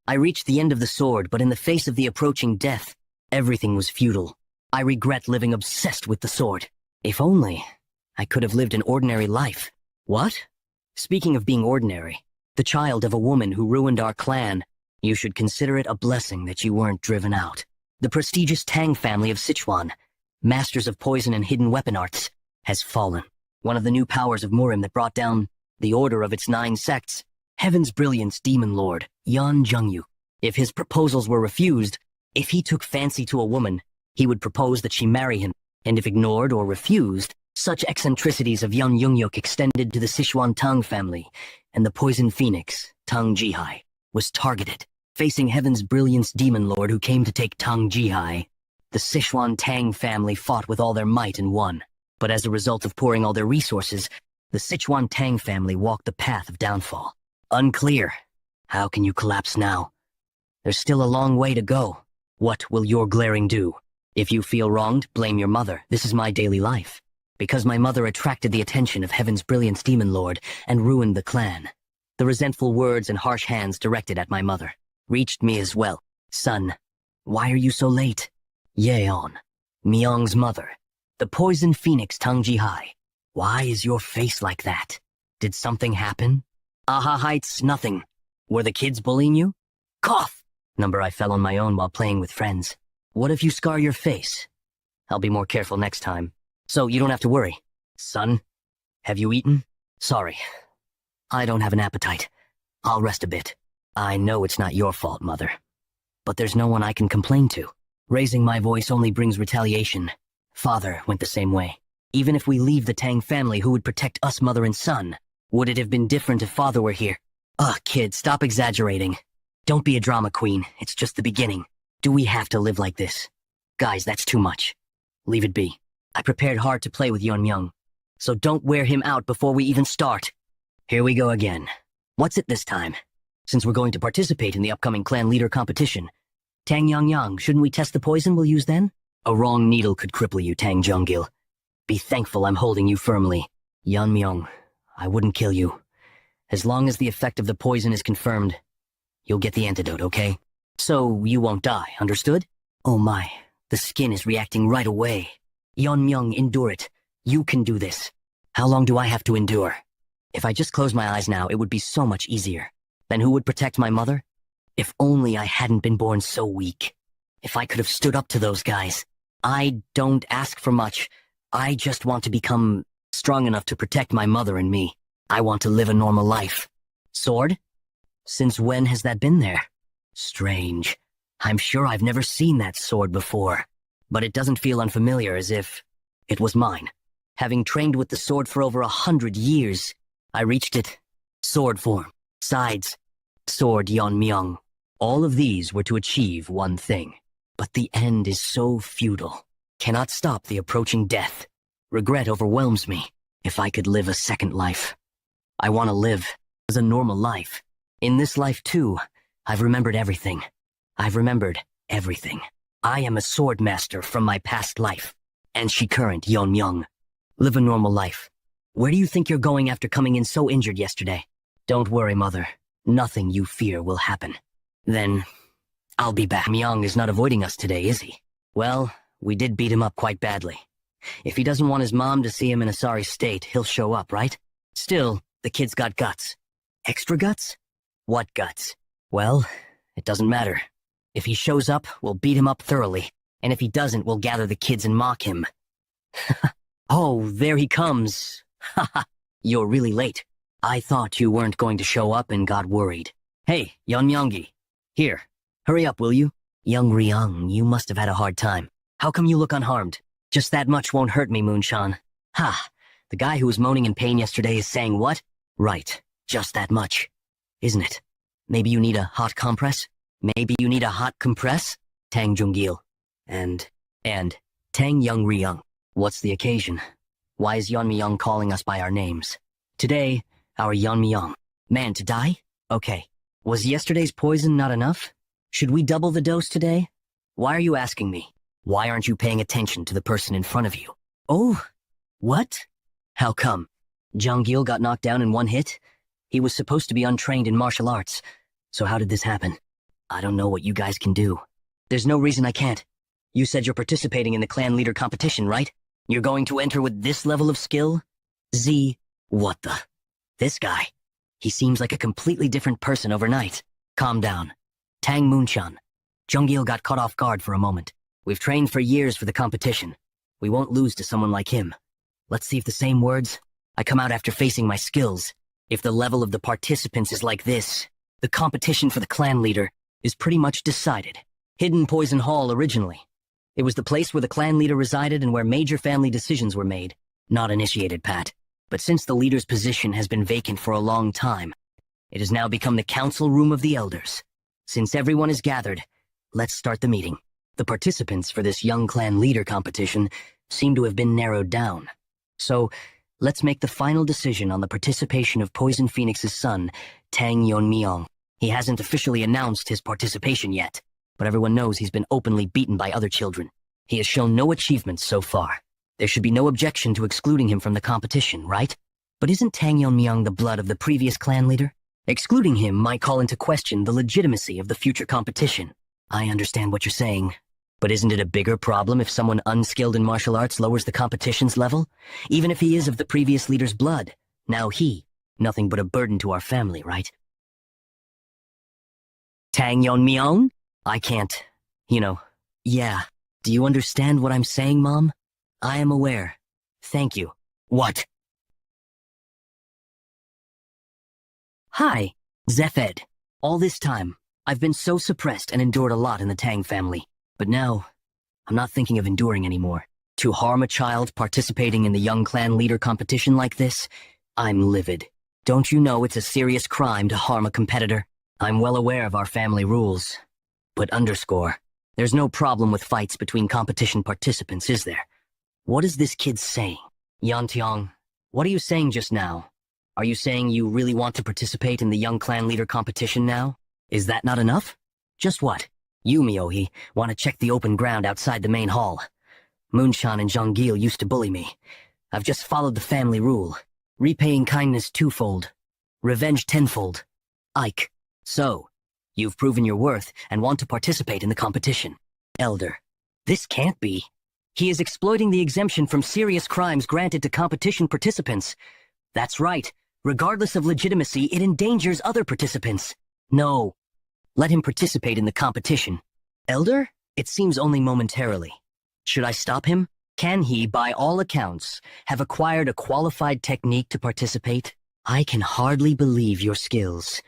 I reached the end of the sword, but in the face of the approaching death, everything was futile. I regret living obsessed with the sword. If only I could have lived an ordinary life. What? Speaking of being ordinary, the child of a woman who ruined our clan, you should consider it a blessing that you weren't driven out. The prestigious Tang family of Sichuan, masters of poison and hidden weapon arts, has fallen. One of the new powers of Murim that brought down the order of its 9 sects, Heaven's Brilliance Demon Lord, Yan Zhengyu. If his proposals were refused, if he took fancy to a woman, he would propose that she marry him, and if ignored or refused, such eccentricities of Yan Yungyuk extended to the Sichuan Tang family, and the poison phoenix, Tang Jihai, was targeted. Facing Heaven's Brilliance Demon Lord who came to take Tang Jihai, the Sichuan Tang family fought with all their might and won. But as a result of pouring all their resources, the Sichuan Tang family walked the path of downfall. Unclear. How can you collapse now? There's still a long way to go. What will your glaring do? If you feel wronged, blame your mother. This is my daily life. Because my mother attracted the attention of Heaven's Brilliance Demon Lord and ruined the clan. The resentful words and harsh hands directed at my mother reached me as well. Son, why are you so late? Yeon, Myung's mother, the poison phoenix Tang Jihai. Why is your face like that? Did something happen? Aha Heights, nothing. Were the kids bullying you? Cough! Number I fell on my own while playing with friends. What if you scar your face? I'll be more careful next time. So you don't have to worry. Son, have you eaten? Sorry. I don't have an appetite. I'll rest a bit. I know it's not your fault, Mother. But there's no one I can complain to. Raising my voice only brings retaliation. Father went the same way. Even if we leave the Tang family, who would protect us, mother and son? Would it have been different if Father were here? Ugh, kid, stop exaggerating. Don't be a drama queen. It's just the beginning. Do we have to live like this? Guys, that's too much. Leave it be. I prepared hard to play with Yeon Myung, so don't wear him out before we even start. Here we go again. What's it this time? Since we're going to participate in the upcoming clan leader competition, Tang Yang, shouldn't we test the poison we'll use then? A wrong needle could cripple you, Tang Jeonggil. Be thankful I'm holding you firmly. Yeon Myung, I wouldn't kill you. As long as the effect of the poison is confirmed, you'll get the antidote, okay? So you won't die, understood? Oh my, the skin is reacting right away. Yeon Myung, endure it. You can do this. How long do I have to endure? If I just close my eyes now, it would be so much easier. Then who would protect my mother? If only I hadn't been born so weak. If I could have stood up to those guys. I don't ask for much. I just want to become strong enough to protect my mother and me. I want to live a normal life. Sword? Since when has that been there? Strange. I'm sure I've never seen that sword before. But it doesn't feel unfamiliar, as if it was mine. Having trained with the sword for over 100 years, I reached it. Sword form, sides, sword Yeon Myung. All of these were to achieve one thing. But the end is so futile. Cannot stop the approaching death. Regret overwhelms me. If I could live a second life. I want to live as a normal life. In this life too, I've remembered everything. I've remembered everything. I am a sword master from my past life. And she current Yeon Myung. Live a normal life. Where do you think you're going after coming in so injured yesterday? Don't worry, Mother. Nothing you fear will happen. Then, I'll be back. Myung is not avoiding us today, is he? Well, we did beat him up quite badly. If he doesn't want his mom to see him in a sorry state, he'll show up, right? Still, the kid's got guts. Extra guts? What guts? Well, it doesn't matter. If he shows up, we'll beat him up thoroughly. And if he doesn't, we'll gather the kids and mock him. Oh, there he comes. Haha, you're really late. I thought you weren't going to show up and got worried. Hey, Yeon Myungi. Here, hurry up, will you? Young Ryung, you must have had a hard time. How come you look unharmed? Just that much won't hurt me, Moonshan. Ha, the guy who was moaning in pain yesterday is saying what? Right, just that much. Isn't it? Maybe you need a hot compress? Maybe you need a hot compress? Tang Junggil. And Tang Young Ryung. What's the occasion? Why is Yeon Myung calling us by our names? Today, our Yeon Myung. Man to die? Okay. Was yesterday's poison not enough? Should we double the dose today? Why are you asking me? Why aren't you paying attention to the person in front of you? Oh, what? How come? Jeonggil got knocked down in one hit? He was supposed to be untrained in martial arts. So how did this happen? I don't know what you guys can do. There's no reason I can't. You said you're participating in the clan leader competition, right? You're going to enter with this level of skill? Z, what the? This guy. He seems like a completely different person overnight. Calm down. Tang Moonchan. Jungil got caught off guard for a moment. We've trained for years for the competition. We won't lose to someone like him. Let's see if the same words. I come out after facing my skills. If the level of the participants is like this, the competition for the clan leader is pretty much decided. Hidden Poison Hall originally. It was the place where the clan leader resided and where major family decisions were made. Not initiated, Pat. But since the leader's position has been vacant for a long time, it has now become the council room of the elders. Since everyone is gathered, let's start the meeting. The participants for this young clan leader competition seem to have been narrowed down. So, let's make the final decision on the participation of Poison Phoenix's son, Tang Yeonmyeong. He hasn't officially announced his participation yet, but everyone knows he's been openly beaten by other children. He has shown no achievements so far. There should be no objection to excluding him from the competition, right? But isn't Tang Yeonmyeong the blood of the previous clan leader? Excluding him might call into question the legitimacy of the future competition. I understand what you're saying, but isn't it a bigger problem if someone unskilled in martial arts lowers the competition's level? Even if he is of the previous leader's blood, now nothing but a burden to our family, right? Tang Yeonmyeong? I can't, yeah. Do you understand what I'm saying, Mom? I am aware. Thank you. What? Hi, Zephed. All this time, I've been so suppressed and endured a lot in the Tang family. But now, I'm not thinking of enduring anymore. To harm a child participating in the young clan leader competition like this, I'm livid. Don't you know it's a serious crime to harm a competitor? I'm well aware of our family rules. But there's no problem with fights between competition participants, is there? What is this kid saying? Yantiong, what are you saying just now? Are you saying you really want to participate in the young clan leader competition now? Is that not enough? Just what? You, Miohi, want to check the open ground outside the main hall. Moonshan and Jongil used to bully me. I've just followed the family rule. Repaying kindness twofold. Revenge tenfold. Ike. So, you've proven your worth and want to participate in the competition. Elder. This can't be. He is exploiting the exemption from serious crimes granted to competition participants. That's right. Regardless of legitimacy, it endangers other participants. No. Let him participate in the competition. Elder? It seems only momentarily. Should I stop him? Can he, by all accounts, have acquired a qualified technique to participate? I can hardly believe your skills.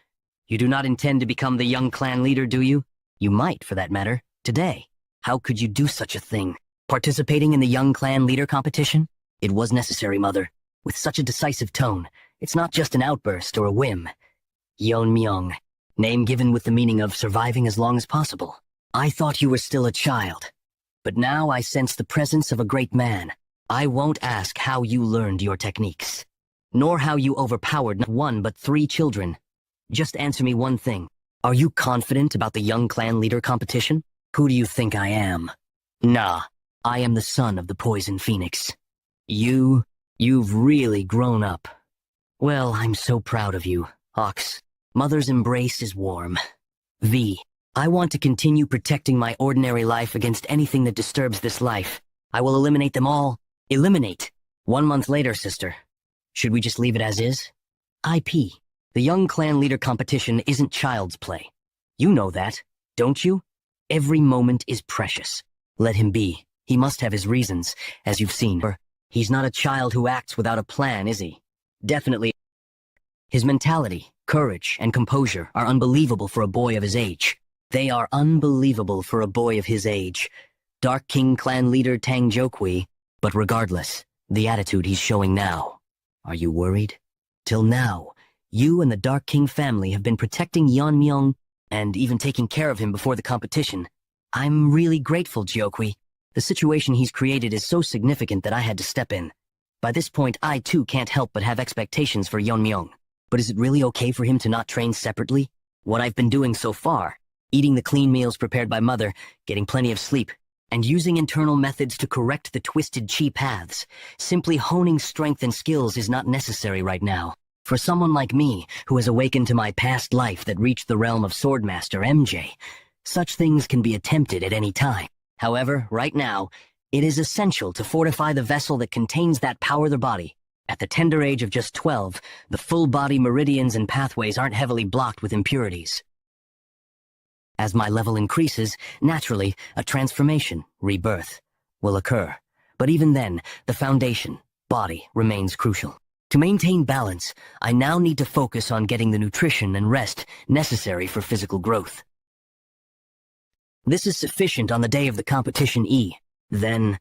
You do not intend to become the young clan leader, do you? You might, for that matter, today. How could you do such a thing? Participating in the young clan leader competition? It was necessary, Mother. With such a decisive tone, it's not just an outburst or a whim. Yeonmyeong, name given with the meaning of surviving as long as possible. I thought you were still a child, but now I sense the presence of a great man. I won't ask how you learned your techniques, nor how you overpowered not one but 3 children. Just answer me one thing. Are you confident about the young clan leader competition? Who do you think I am? Nah, I am the son of the Poison Phoenix. You've really grown up. Well, I'm so proud of you, Ox. Mother's embrace is warm. V. I want to continue protecting my ordinary life against anything that disturbs this life. I will eliminate them all. Eliminate. 1 month later, sister. Should we just leave it as is? IP. The young clan leader competition isn't child's play. You know that, don't you? Every moment is precious. Let him be. He must have his reasons, as you've seen. He's not a child who acts without a plan, is he? Definitely. His mentality, courage, and composure are unbelievable for a boy of his age. They are unbelievable for a boy of his age. Dark King clan leader Tang Jokwi, but regardless, the attitude he's showing now. Are you worried? Till now, you and the Dark King family have been protecting Yeonmyeong and even taking care of him before the competition. I'm really grateful, Jokwi. The situation he's created is so significant that I had to step in. By this point, I too can't help but have expectations for Yeonmyeong. But is it really okay for him to not train separately? What I've been doing so far, eating the clean meals prepared by Mother, getting plenty of sleep, and using internal methods to correct the twisted chi paths. Simply honing strength and skills is not necessary right now. For someone like me, who has awakened to my past life that reached the realm of Swordmaster MJ, such things can be attempted at any time. However, right now, it is essential to fortify the vessel that contains that power the body. At the tender age of just 12, the full-body meridians and pathways aren't heavily blocked with impurities. As my level increases, naturally, a transformation, rebirth, will occur. But even then, the foundation, body, remains crucial. To maintain balance, I now need to focus on getting the nutrition and rest necessary for physical growth. This is sufficient on the day of the competition E. Then,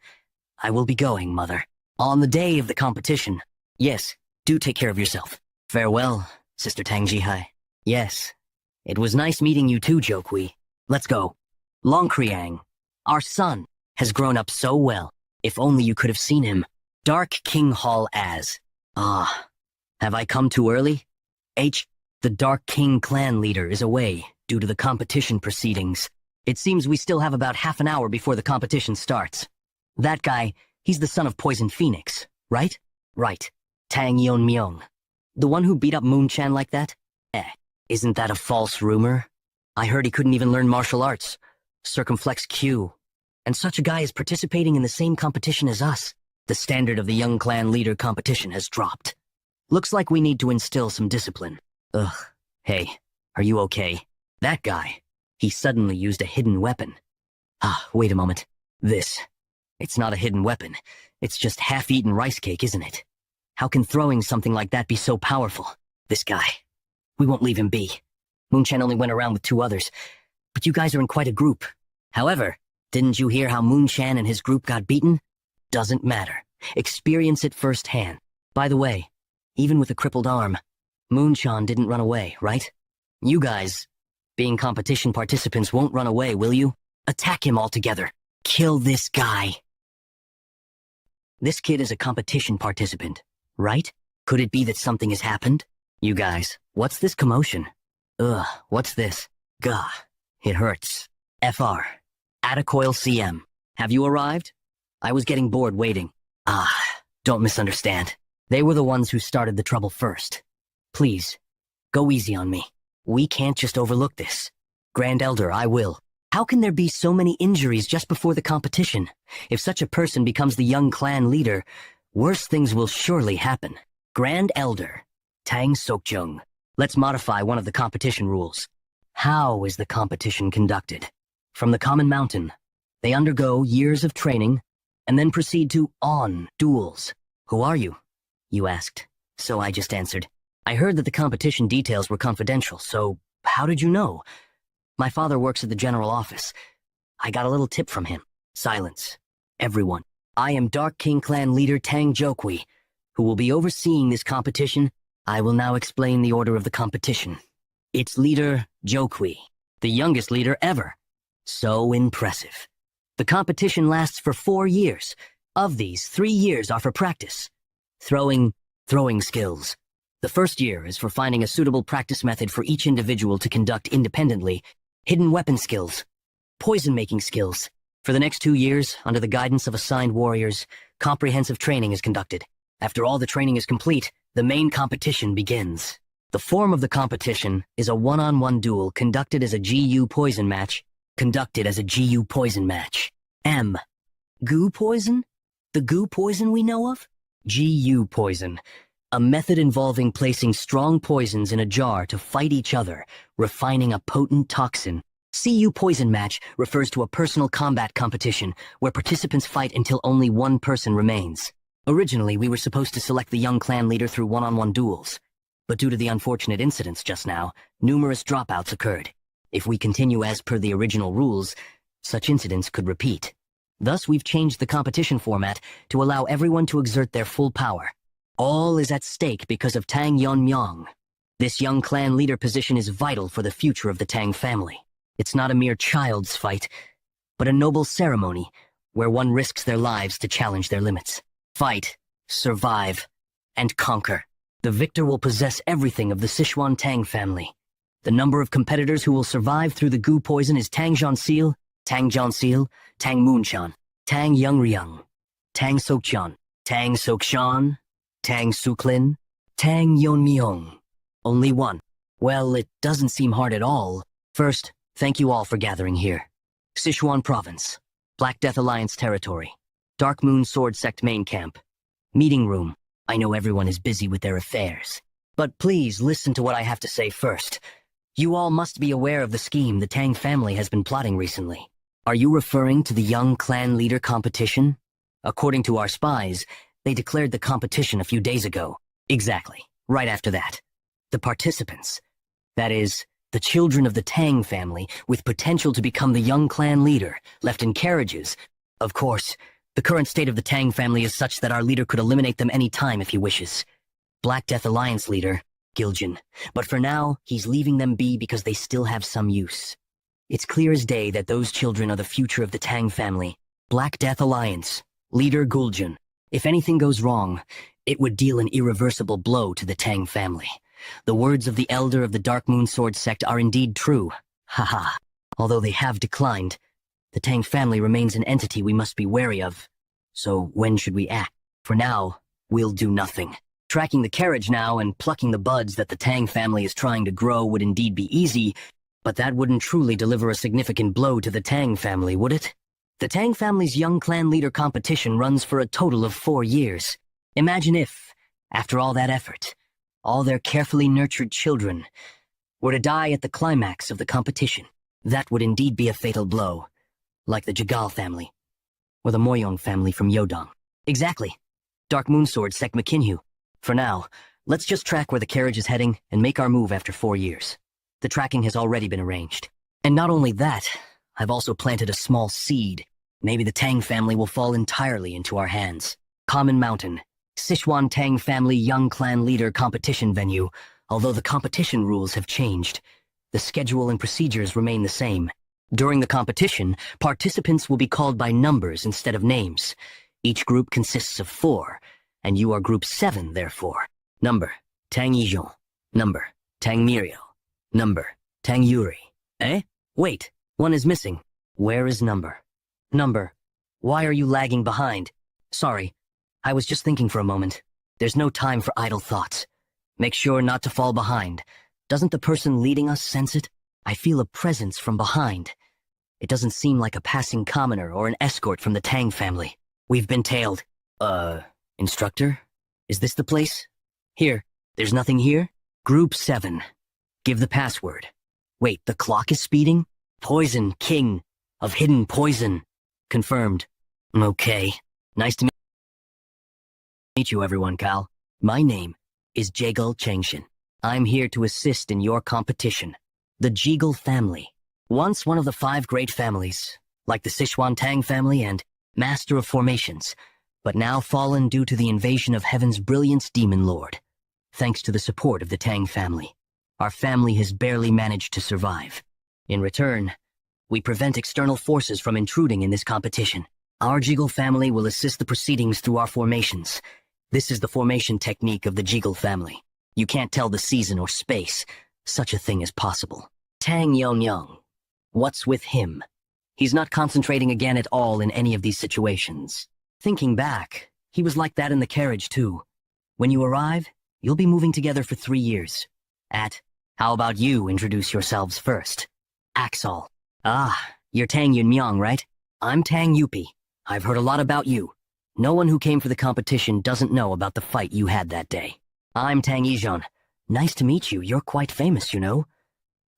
I will be going, Mother. On the day of the competition. Yes, do take care of yourself. Farewell, Sister Tang Jihai. Yes, it was nice meeting you too, Jokui. Let's go. Long Kriang, our son, has grown up so well. If only you could have seen him. Dark King Hall as. Ah, have I come too early? The Dark King clan leader is away due to the competition proceedings. It seems we still have about half an hour before the competition starts. That guy, he's the son of Poison Phoenix, right? Right. Tang Yon Myung. The one who beat up Moon-chan like that? Isn't that a false rumor? I heard he couldn't even learn martial arts. Circumflex Q. And such a guy is participating in the same competition as us. The standard of the young clan leader competition has dropped. Looks like we need to instill some discipline. Ugh. Hey, are you okay? That guy. He suddenly used a hidden weapon. Ah, wait a moment. It's not a hidden weapon. It's just half-eaten rice cake, isn't it? How can throwing something like that be so powerful? This guy. We won't leave him be. Moon-chan only went around with 2 others. But you guys are in quite a group. However, didn't you hear how Moon-chan and his group got beaten? Doesn't matter. Experience it firsthand. By the way, even with a crippled arm, Moon-chan didn't run away, right? You guys, being competition participants, won't run away, will you? Attack him altogether. Kill this guy. This kid is a competition participant, right? Could it be that something has happened? You guys, what's this commotion? Ugh, what's this? Gah, it hurts. FR. Attacoil CM. Have you arrived? I was getting bored waiting. Ah, don't misunderstand. They were the ones who started the trouble first. Please, go easy on me. We can't just overlook this. Grand Elder, I will. How can there be so many injuries just before the competition? If such a person becomes the young clan leader, worse things will surely happen. Grand Elder, Tang Sokjung. Let's modify one of the competition rules. How is the competition conducted? From the common mountain, they undergo years of training, and then proceed to duels. Who are you? You asked. So I just answered. I heard that the competition details were confidential, so how did you know? My father works at the general office. I got a little tip from him. Silence. Everyone. I am Dark King Clan leader Tang Jokui, who will be overseeing this competition. I will now explain the order of the competition. Its leader, Jokui, the youngest leader ever. So impressive. The competition lasts for 4 years. Of these, 3 years are for practice. Throwing skills. The first year is for finding a suitable practice method for each individual to conduct independently. Hidden weapon skills. Poison-making skills. For the next 2 years, under the guidance of assigned warriors, comprehensive training is conducted. After all the training is complete, the main competition begins. The form of the competition is a one-on-one duel conducted as a GU poison match. M. Goo poison? The goo poison we know of? GU poison. A method involving placing strong poisons in a jar to fight each other, refining a potent toxin. CU poison match refers to a personal combat competition where participants fight until only one person remains. Originally, we were supposed to select the young clan leader through one-on-one duels. But due to the unfortunate incidents just now, numerous dropouts occurred. If we continue as per the original rules, such incidents could repeat. Thus, we've changed the competition format to allow everyone to exert their full power. All is at stake because of Tang Yeonmyeong. This young clan leader position is vital for the future of the Tang family. It's not a mere child's fight, but a noble ceremony where one risks their lives to challenge their limits. Fight, survive, and conquer. The victor will possess everything of the Sichuan Tang family. The number of competitors who will survive through the goo poison is Tang Jeonsil, Tang Jeonsil, Tang Moon-chan, Tang Youngryung, Tang Sokchan, Tang Sokshan, Tang Suklin, Tang Yeonmyeong. Only one. Well, it doesn't seem hard at all. First, thank you all for gathering here. Sichuan Province. Black Death Alliance territory. Dark Moon Sword Sect main camp. Meeting room. I know everyone is busy with their affairs. But please listen to what I have to say first. You all must be aware of the scheme the Tang family has been plotting recently. Are you referring to the young clan leader competition? According to our spies, they declared the competition a few days ago. Exactly. Right after that. The participants, that is, the children of the Tang family with potential to become the young clan leader, left in carriages. Of course, the current state of the Tang family is such that our leader could eliminate them any time if he wishes. Black Death Alliance leader, Giljin. But for now, he's leaving them be because they still have some use. It's clear as day that those children are the future of the Tang family. Black Death Alliance, leader Giljin. If anything goes wrong, it would deal an irreversible blow to the Tang family. The words of the elder of the Dark Moon Sword Sect are indeed true. Haha. Although they have declined, the Tang family remains an entity we must be wary of. So when should we act? For now, we'll do nothing. Tracking the carriage now and plucking the buds that the Tang family is trying to grow would indeed be easy, but that wouldn't truly deliver a significant blow to the Tang family, would it? The Tang family's young clan leader competition runs for a total of 4 years. Imagine if, after all that effort, all their carefully nurtured children were to die at the climax of the competition. That would indeed be a fatal blow, like the Jagal family, or the Moyong family from Yodong. Exactly. Dark Moon Sword Sect McKinhu. For now, let's just track where the carriage is heading and make our move after 4 years. The tracking has already been arranged. And not only that, I've also planted a small seed. Maybe the Tang family will fall entirely into our hands. Common Mountain, Sichuan Tang family young clan leader competition venue. Although the competition rules have changed, the schedule and procedures remain the same. During the competition, participants will be called by numbers instead of names. Each group consists of 4, and you are group 7, therefore. Number, Tang Yijon. Number, Tang Mirio. Number, Tang Yuri. Eh? Wait, one is missing. Where is number? Number, why are you lagging behind? Sorry, I was just thinking for a moment. There's no time for idle thoughts. Make sure not to fall behind. Doesn't the person leading us sense it? I feel a presence from behind. It doesn't seem like a passing commoner or an escort from the Tang family. We've been tailed. Instructor? Is this the place? Here. There's nothing here? Group 7. Give the password. Wait, the clock is speeding? Poison King of Hidden Poison. Confirmed. Okay. Nice to meet you, everyone, Cal. My name is Jagal Changshin. I'm here to assist in your competition. The Jigal family. Once one of the 5 great families, like the Sichuan Tang family and Master of Formations, but now fallen due to the invasion of Heaven's Brilliance Demon Lord. Thanks to the support of the Tang family, our family has barely managed to survive. In return, we prevent external forces from intruding in this competition. Our Jigal family will assist the proceedings through our formations. This is the formation technique of the Jigal family. You can't tell the season or space. Such a thing is possible. Tang Yeonmyeong. What's with him? He's not concentrating again at all in any of these situations. Thinking back, he was like that in the carriage too. When you arrive, you'll be moving together for 3 years. How about you introduce yourselves first? Axol. Ah, you're Tang Yeonmyeong, right? I'm Tang Yupi. I've heard a lot about you. No one who came for the competition doesn't know about the fight you had that day. I'm Tang Yijon. Nice to meet you. You're quite famous, you know.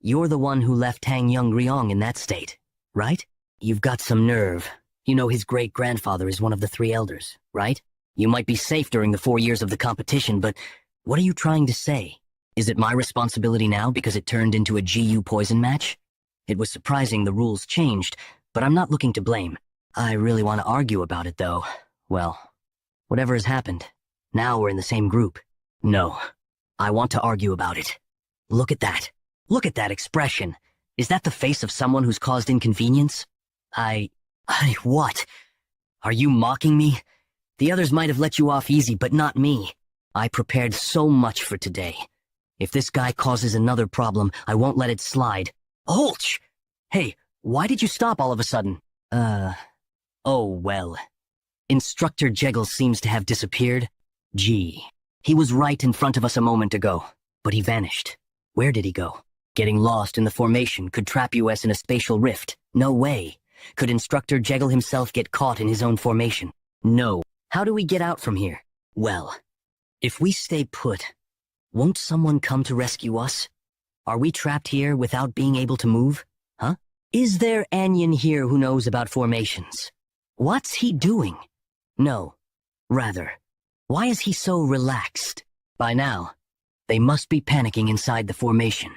You're the one who left Tang Yeongryong in that state, right? You've got some nerve. You know his great-grandfather is one of the 3 elders, right? You might be safe during the 4 years of the competition, but what are you trying to say? Is it my responsibility now because it turned into a GU poison match? It was surprising the rules changed, but I'm not looking to blame. I really want to argue about it, though. Well, whatever has happened, now we're in the same group. No, I want to argue about it. Look at that. Look at that expression. Is that the face of someone who's caused inconvenience? What? Are you mocking me? The others might have let you off easy, but not me. I prepared so much for today. If this guy causes another problem, I won't let it slide. Holch! Hey, why did you stop all of a sudden? Oh well. Instructor Jeggle seems to have disappeared. Gee. He was right in front of us a moment ago, but he vanished. Where did he go? Getting lost in the formation could trap us in a spatial rift. No way. Could Instructor Jekyll himself get caught in his own formation? No. How do we get out from here? Well, if we stay put, won't someone come to rescue us? Are we trapped here without being able to move? Huh? Is there Anyan here who knows about formations? What's he doing? No. Rather, why is he so relaxed? By now, they must be panicking inside the formation.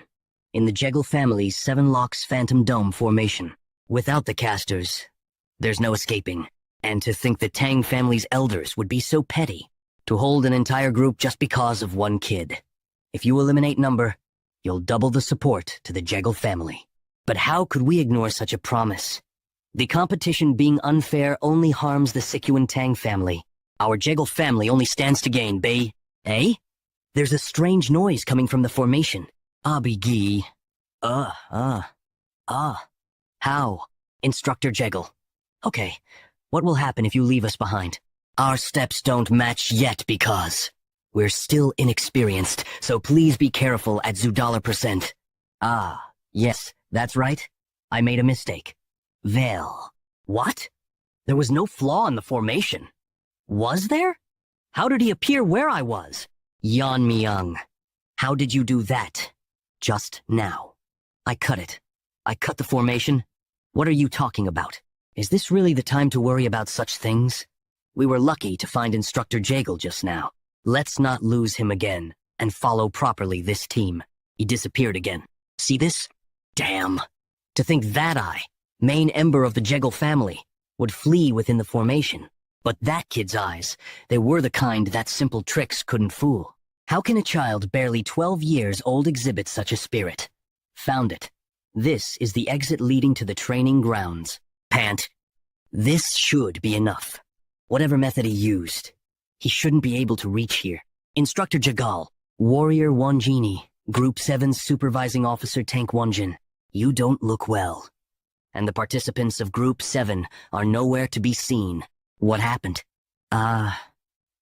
In the Jekyll family's 7 Locks Phantom Dome formation. Without the casters, there's no escaping. And to think the Tang family's elders would be so petty, to hold an entire group just because of one kid. If you eliminate number, you'll double the support to the Jekyll family. But how could we ignore such a promise? The competition being unfair only harms the Sikyuan Tang family. Our Jekyll family only stands to gain, Bay. Eh? There's a strange noise coming from the formation. Abigi. How? Instructor Jekyll. Okay, what will happen if you leave us behind? Our steps don't match yet because we're still inexperienced, so please be careful at $0%. Yes, that's right. I made a mistake. Well, what? There was no flaw in the formation. Was there? How did he appear where I was? Yan Myung, how did you do that? Just now. I cut it. I cut the formation. What are you talking about? Is this really the time to worry about such things? We were lucky to find Instructor Jekyll just now. Let's not lose him again, and follow properly this team. He disappeared again. See this? Damn. To think that I, main ember of the Jekyll family, would flee within the formation. But that kid's eyes, they were the kind that simple tricks couldn't fool. How can a child barely 12 years old exhibit such a spirit? Found it. This is the exit leading to the training grounds. Pant. This should be enough. Whatever method he used, he shouldn't be able to reach here. Instructor Jagal, Warrior Wanjini, Group 7 Supervising Officer Tank Wanjin, you don't look well. And the participants of Group 7 are nowhere to be seen. What happened?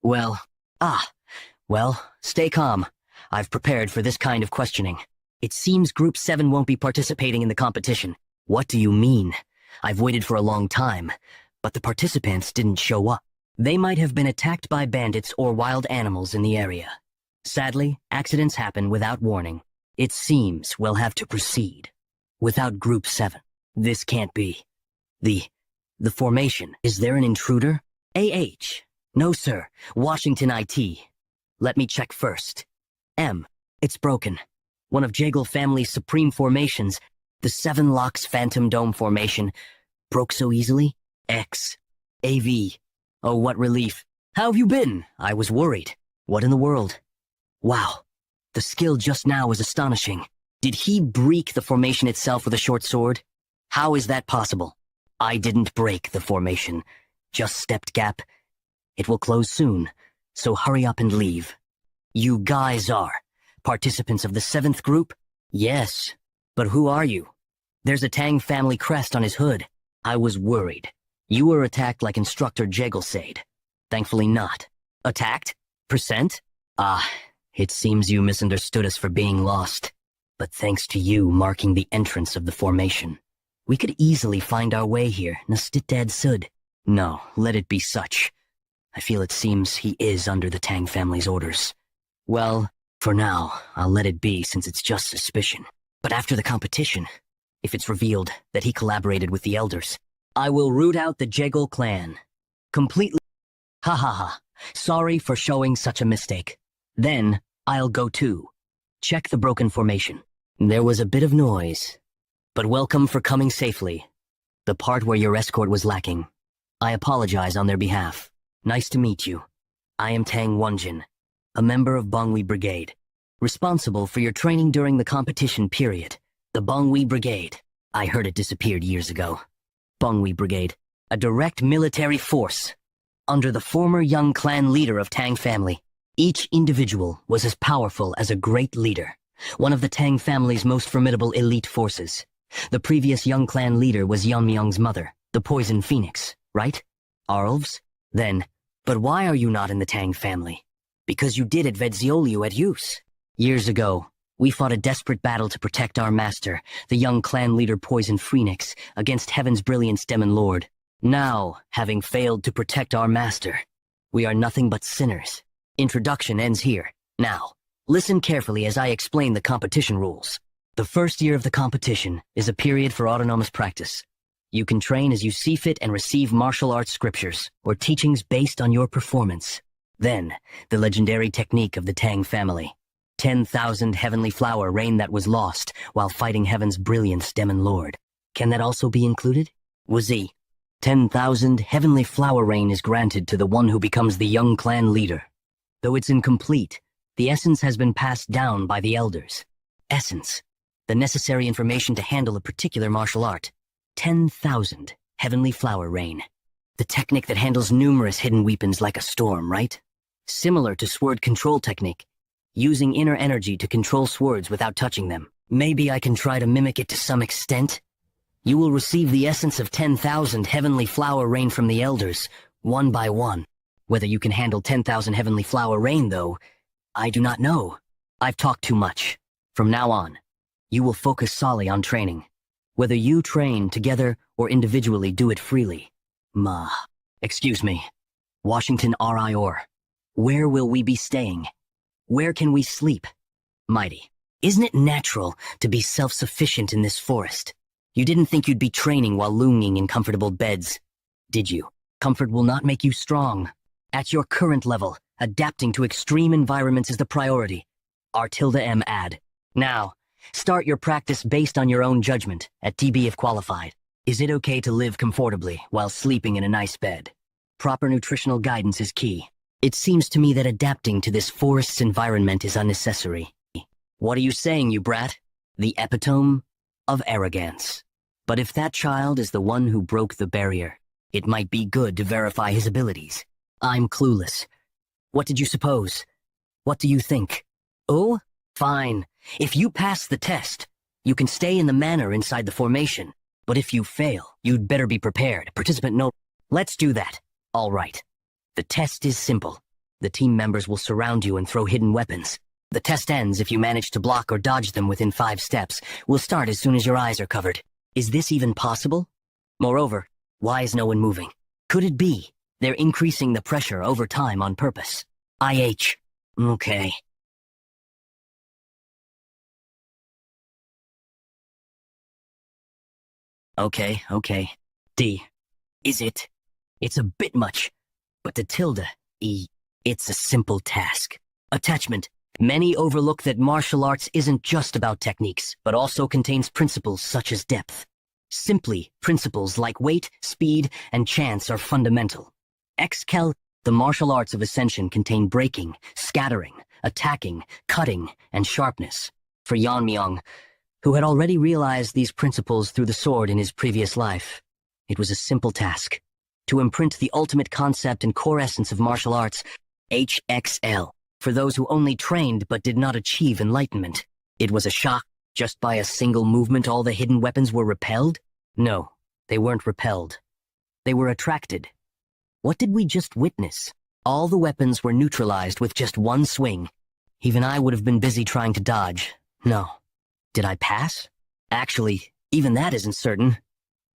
Well, stay calm. I've prepared for this kind of questioning. It seems Group 7 won't be participating in the competition. What do you mean? I've waited for a long time, but the participants didn't show up. They might have been attacked by bandits or wild animals in the area. Sadly, accidents happen without warning. It seems we'll have to proceed. Without Group 7. This can't be. The formation. Is there an intruder? AH. No, sir. Washington IT. Let me check first. M. It's broken. One of Jekyll family's supreme formations, the 7 Locks Phantom Dome formation, broke so easily? X. AV. Oh, what relief. How have you been? I was worried. What in the world? Wow. The skill just now was astonishing. Did he break the formation itself with a short sword? How is that possible? I didn't break the formation. Just stepped gap. It will close soon, so hurry up and leave. You guys are participants of the 7th group? Yes, but who are you? There's a Tang family crest on his hood. I was worried. You were attacked like Instructor Jekyll said. Thankfully not. Attacked? Percent? It seems you misunderstood us for being lost. But thanks to you marking the entrance of the formation, we could easily find our way here, Nastitad Sud. No, let it be such. I feel it seems he is under the Tang family's orders. Well, for now, I'll let it be since it's just suspicion. But after the competition, if it's revealed that he collaborated with the elders, I will root out the Jekyll clan. Completely. Ha ha ha. Sorry for showing such a mistake. Then, I'll go too. Check the broken formation. There was a bit of noise. But welcome for coming safely. The part where your escort was lacking. I apologize on their behalf. Nice to meet you. I am Tang Wanjin, a member of Bongwi Brigade, responsible for your training during the competition period. The Bongwi Brigade. I heard it disappeared years ago. Bongwi Brigade, a direct military force, under the former young clan leader of Tang family. Each individual was as powerful as a great leader, one of the Tang family's most formidable elite forces. The previous young clan leader was Yan Myung's mother, the Poison Phoenix, right? Arlves? Then, but why are you not in the Tang family? Because you did at Vedzioliu at use. Years ago, we fought a desperate battle to protect our master, the young clan leader Poison Phoenix, against Heaven's Brilliance Demon Lord. Now, having failed to protect our master, we are nothing but sinners. Introduction ends here. Now, listen carefully as I explain the competition rules. The first year of the competition is a period for autonomous practice. You can train as you see fit and receive martial arts scriptures or teachings based on your performance. Then, the legendary technique of the Tang family. 10,000 heavenly flower rain that was lost while fighting Heaven's Brilliance Demon Lord. Can that also be included? Wazi. 10,000 heavenly flower rain is granted to the one who becomes the young clan leader. Though it's incomplete, the essence has been passed down by the elders. Essence. The necessary information to handle a particular martial art. 10,000 heavenly flower rain. The technique that handles numerous hidden weapons like a storm, right? Similar to sword control technique, using inner energy to control swords without touching them. Maybe I can try to mimic it to some extent. You will receive the essence of 10,000 heavenly flower rain from the elders, one by one. Whether you can handle 10,000 heavenly flower rain, though, I do not know. I've talked too much. From now on, you will focus solely on training. Whether you train together or individually, do it freely. Excuse me. Washington R.I.O.R. Where will we be staying? Where can we sleep? Mighty. Isn't it natural to be self-sufficient in this forest? You didn't think you'd be training while lounging in comfortable beds, did you? Comfort will not make you strong. At your current level, adapting to extreme environments is the priority. R.M. add. Now, start your practice based on your own judgment, at TB if qualified. Is it okay to live comfortably while sleeping in a nice bed? Proper nutritional guidance is key. It seems to me that adapting to this forest's environment is unnecessary. What are you saying, you brat? The epitome of arrogance. But if that child is the one who broke the barrier, it might be good to verify his abilities. I'm clueless. What did you suppose? What do you think? Oh, fine. If you pass the test, you can stay in the manor inside the formation. But if you fail, you'd better be prepared. Participant note. Let's do that. All right. The test is simple. The team members will surround you and throw hidden weapons. The test ends if you manage to block or dodge them within 5 steps. We'll start as soon as your eyes are covered. Is this even possible? Moreover, why is no one moving? Could it be they're increasing the pressure over time on purpose? IH. Okay. Okay. D. Is it? It's a bit much. But to tilde, E. It's a simple task. Attachment. Many overlook that martial arts isn't just about techniques, but also contains principles such as depth. Simply, principles like weight, speed, and chance are fundamental. The martial arts of Ascension contain breaking, scattering, attacking, cutting, and sharpness. For Yeonmyeong, who had already realized these principles through the sword in his previous life, it was a simple task. To imprint the ultimate concept and core essence of martial arts, HXL. For those who only trained but did not achieve enlightenment. It was a shock. Just by a single movement all the hidden weapons were repelled? No, they weren't repelled. They were attracted. What did we just witness? All the weapons were neutralized with just one swing. Even I would have been busy trying to dodge. No. Did I pass? Actually, even that isn't certain.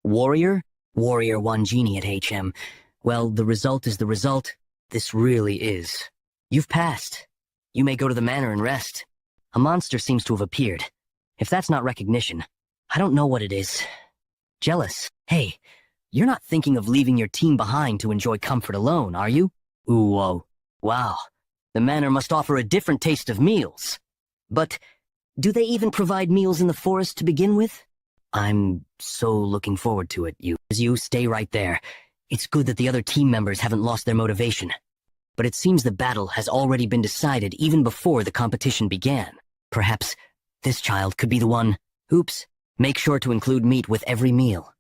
Warrior? Warrior 1 genie at HM. Well, the result is the result. This really is. You've passed. You may go to the manor and rest. A monster seems to have appeared. If that's not recognition, I don't know what it is. Jealous. Hey, you're not thinking of leaving your team behind to enjoy comfort alone, are you? Ooh, whoa. Wow. The manor must offer a different taste of meals. But do they even provide meals in the forest to begin with? I'm so looking forward to it. You stay right there. It's good that the other team members haven't lost their motivation. But it seems the battle has already been decided even before the competition began. Perhaps this child could be the one. Oops. Make sure to include meat with every meal.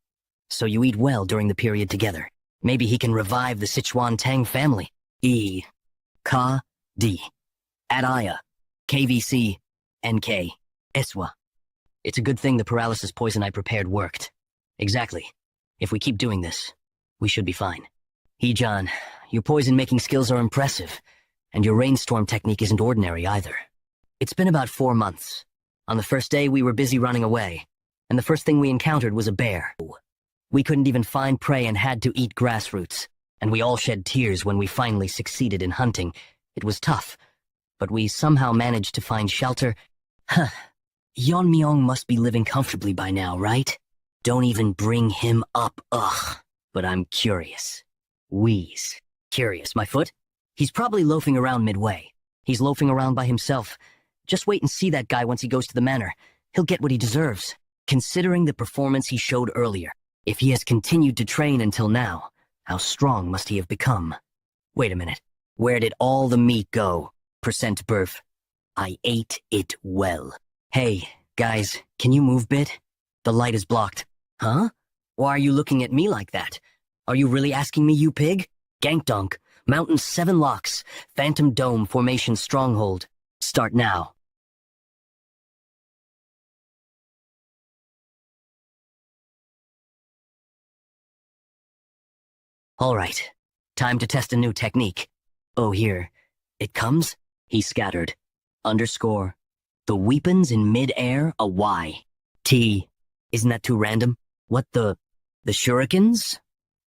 So you eat well during the period together. Maybe he can revive the Sichuan Tang family. E. Ka. D. Adaya. KVC. NK. Eswa. It's a good thing the paralysis poison I prepared worked. Exactly. If we keep doing this, we should be fine. Heejun, your poison-making skills are impressive, And your rainstorm technique isn't ordinary either. It's been about 4 months. On the first day, we were busy running away, and the first thing we encountered was a bear. We couldn't even find prey and had to eat grass roots, and we all shed tears when we finally succeeded in hunting. It was tough, but we somehow managed to find shelter. Huh. Yeonmyeong must be living comfortably by now, right? Don't even bring him up, ugh. But I'm curious. Wheeze. Curious, my foot? He's probably loafing around midway. He's loafing around by himself. Just wait and see that guy once he goes to the manor. He'll get what he deserves. Considering the performance he showed earlier, if he has continued to train until now, how strong must he have become? Wait a minute. Where did all the meat go? Percent Burf. I ate it well. Hey, guys, can you move bit? The light is blocked. Huh? Why are you looking at me like that? Are you really asking me, you pig? Gankdonk, Mountain 7 Locks, Phantom Dome Formation Stronghold. Start now. Alright, time to test a new technique. Oh, here. It comes? He scattered. Underscore. The weapons in mid-air, a Y. T. Isn't that too random? What the shurikens?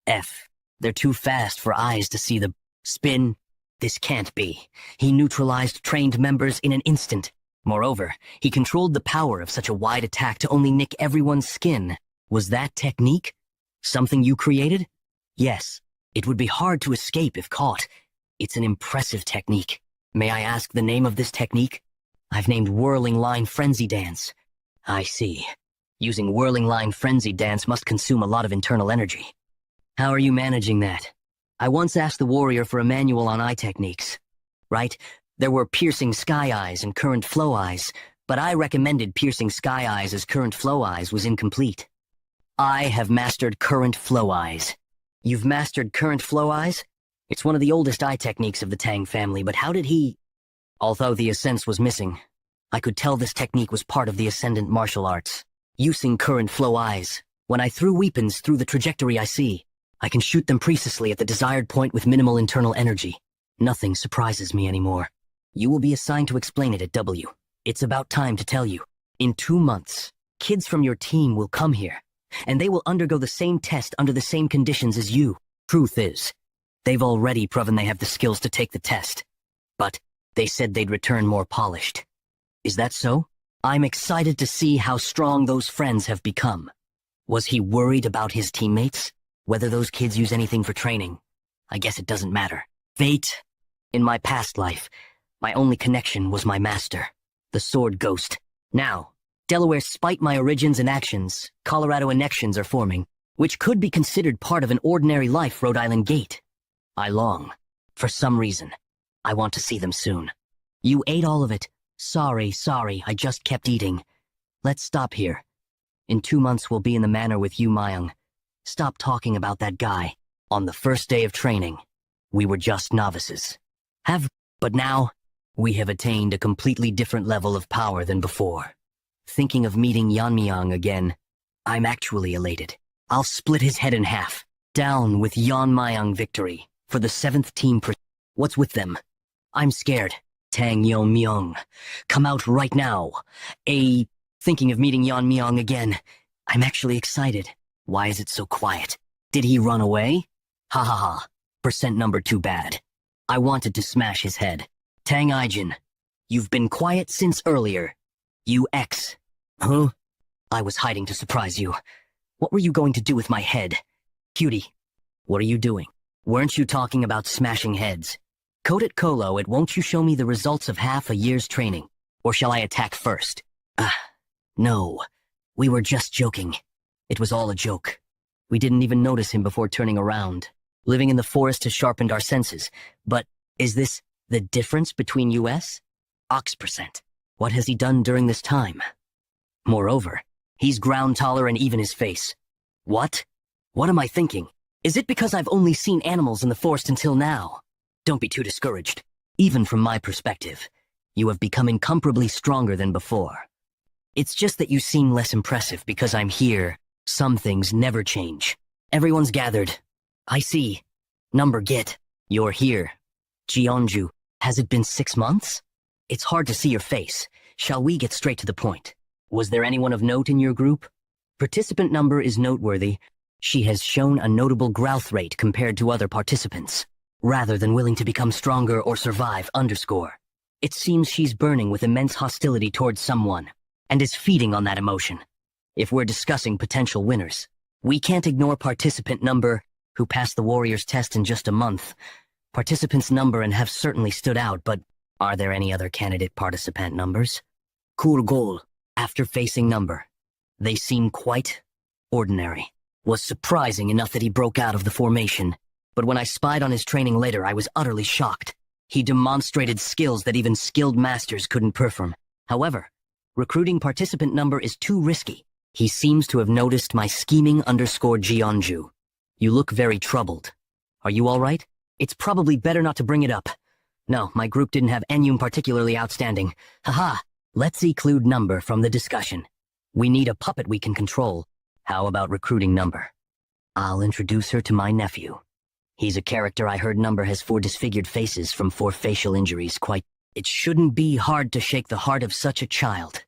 F. They're too fast for eyes to see the spin. This can't be. He neutralized trained members in an instant. Moreover, he controlled the power of such a wide attack to only nick everyone's skin. Was that technique something you created? Yes. It would be hard to escape if caught. It's an impressive technique. May I ask the name of this technique? I've named Whirling Line Frenzy Dance. I see. Using Whirling Line Frenzy Dance must consume a lot of internal energy. How are you managing that? I once asked the warrior for a manual on eye techniques. Right? There were Piercing Sky Eyes and Current Flow Eyes, but I recommended Piercing Sky Eyes as Current Flow Eyes was incomplete. I have mastered Current Flow Eyes. You've mastered Current Flow Eyes? It's one of the oldest eye techniques of the Tang family, but how did he... Although the Ascents was missing, I could tell this technique was part of the Ascendant martial arts. Using Current Flow Eyes, when I threw weapons through the trajectory I see, I can shoot them precisely at the desired point with minimal internal energy. Nothing surprises me anymore. You will be assigned to explain it at W. It's about time to tell you. In 2 months, kids from your team will come here, and they will undergo the same test under the same conditions as you. Truth is, they've already proven they have the skills to take the test. But they said they'd return more polished. Is that so? I'm excited to see how strong those friends have become. Was he worried about his teammates? Whether those kids use anything for training? I guess it doesn't matter. Fate. In my past life, my only connection was my master, the Sword Ghost. Now, Delaware, spite my origins and actions, Colorado annexions are forming, which could be considered part of an ordinary life Rhode Island gate. I long. For some reason. I want to see them soon. You ate all of it. Sorry, I just kept eating. Let's stop here. In 2 months we'll be in the manor with you, Myung. Stop talking about that guy. On the first day of training, we were just novices. But now, we have attained a completely different level of power than before. Thinking of meeting Yeonmyeong again, I'm actually elated. I'll split his head in half. Down with Yeonmyeong victory for the 7th team. What's with them? I'm scared. Tang Yeonmyeong, come out right now. Thinking of meeting Yeonmyeong again. I'm actually excited. Why is it so quiet? Did he run away? Ha ha ha. Percent number too bad. I wanted to smash his head. Tang Ijin, you've been quiet since earlier. You X. Huh? I was hiding to surprise you. What were you going to do with my head? Cutie, what are you doing? Weren't you talking about smashing heads? Code it Colo, won't you show me the results of half a year's training? Or shall I attack first? No. We were just joking. It was all a joke. We didn't even notice him before turning around. Living in the forest has sharpened our senses. But is this the difference between US? Ox%. What has he done during this time? Moreover, he's ground taller and even his face. What? What am I thinking? Is it because I've only seen animals in the forest until now? Don't be too discouraged. Even from my perspective, you have become incomparably stronger than before. It's just that you seem less impressive because I'm here. Some things never change. Everyone's gathered. I see. Number get. You're here. Jeonju. Has it been 6 months? It's hard to see your face. Shall we get straight to the point? Was there anyone of note in your group? Participant number is noteworthy. She has shown a notable growth rate compared to other participants, rather than willing to become stronger or survive _. It seems she's burning with immense hostility towards someone, and is feeding on that emotion. If we're discussing potential winners, we can't ignore participant number, who passed the Warriors test in just a month. Participants number and have certainly stood out, but are there any other candidate participant numbers? Cool goal. After facing number, they seem quite ordinary. Was surprising enough that he broke out of the formation, but when I spied on his training later, I was utterly shocked. He demonstrated skills that even skilled masters couldn't perform. However, recruiting participant number is too risky. He seems to have noticed my scheming _Jeonju. You look very troubled. Are you all right? It's probably better not to bring it up. No, my group didn't have anyone particularly outstanding. Haha, let's exclude number from the discussion. We need a puppet we can control. How about recruiting number? I'll introduce her to my nephew. He's a character I heard number has 4 disfigured faces from 4 facial injuries. It shouldn't be hard to shake the heart of such a child.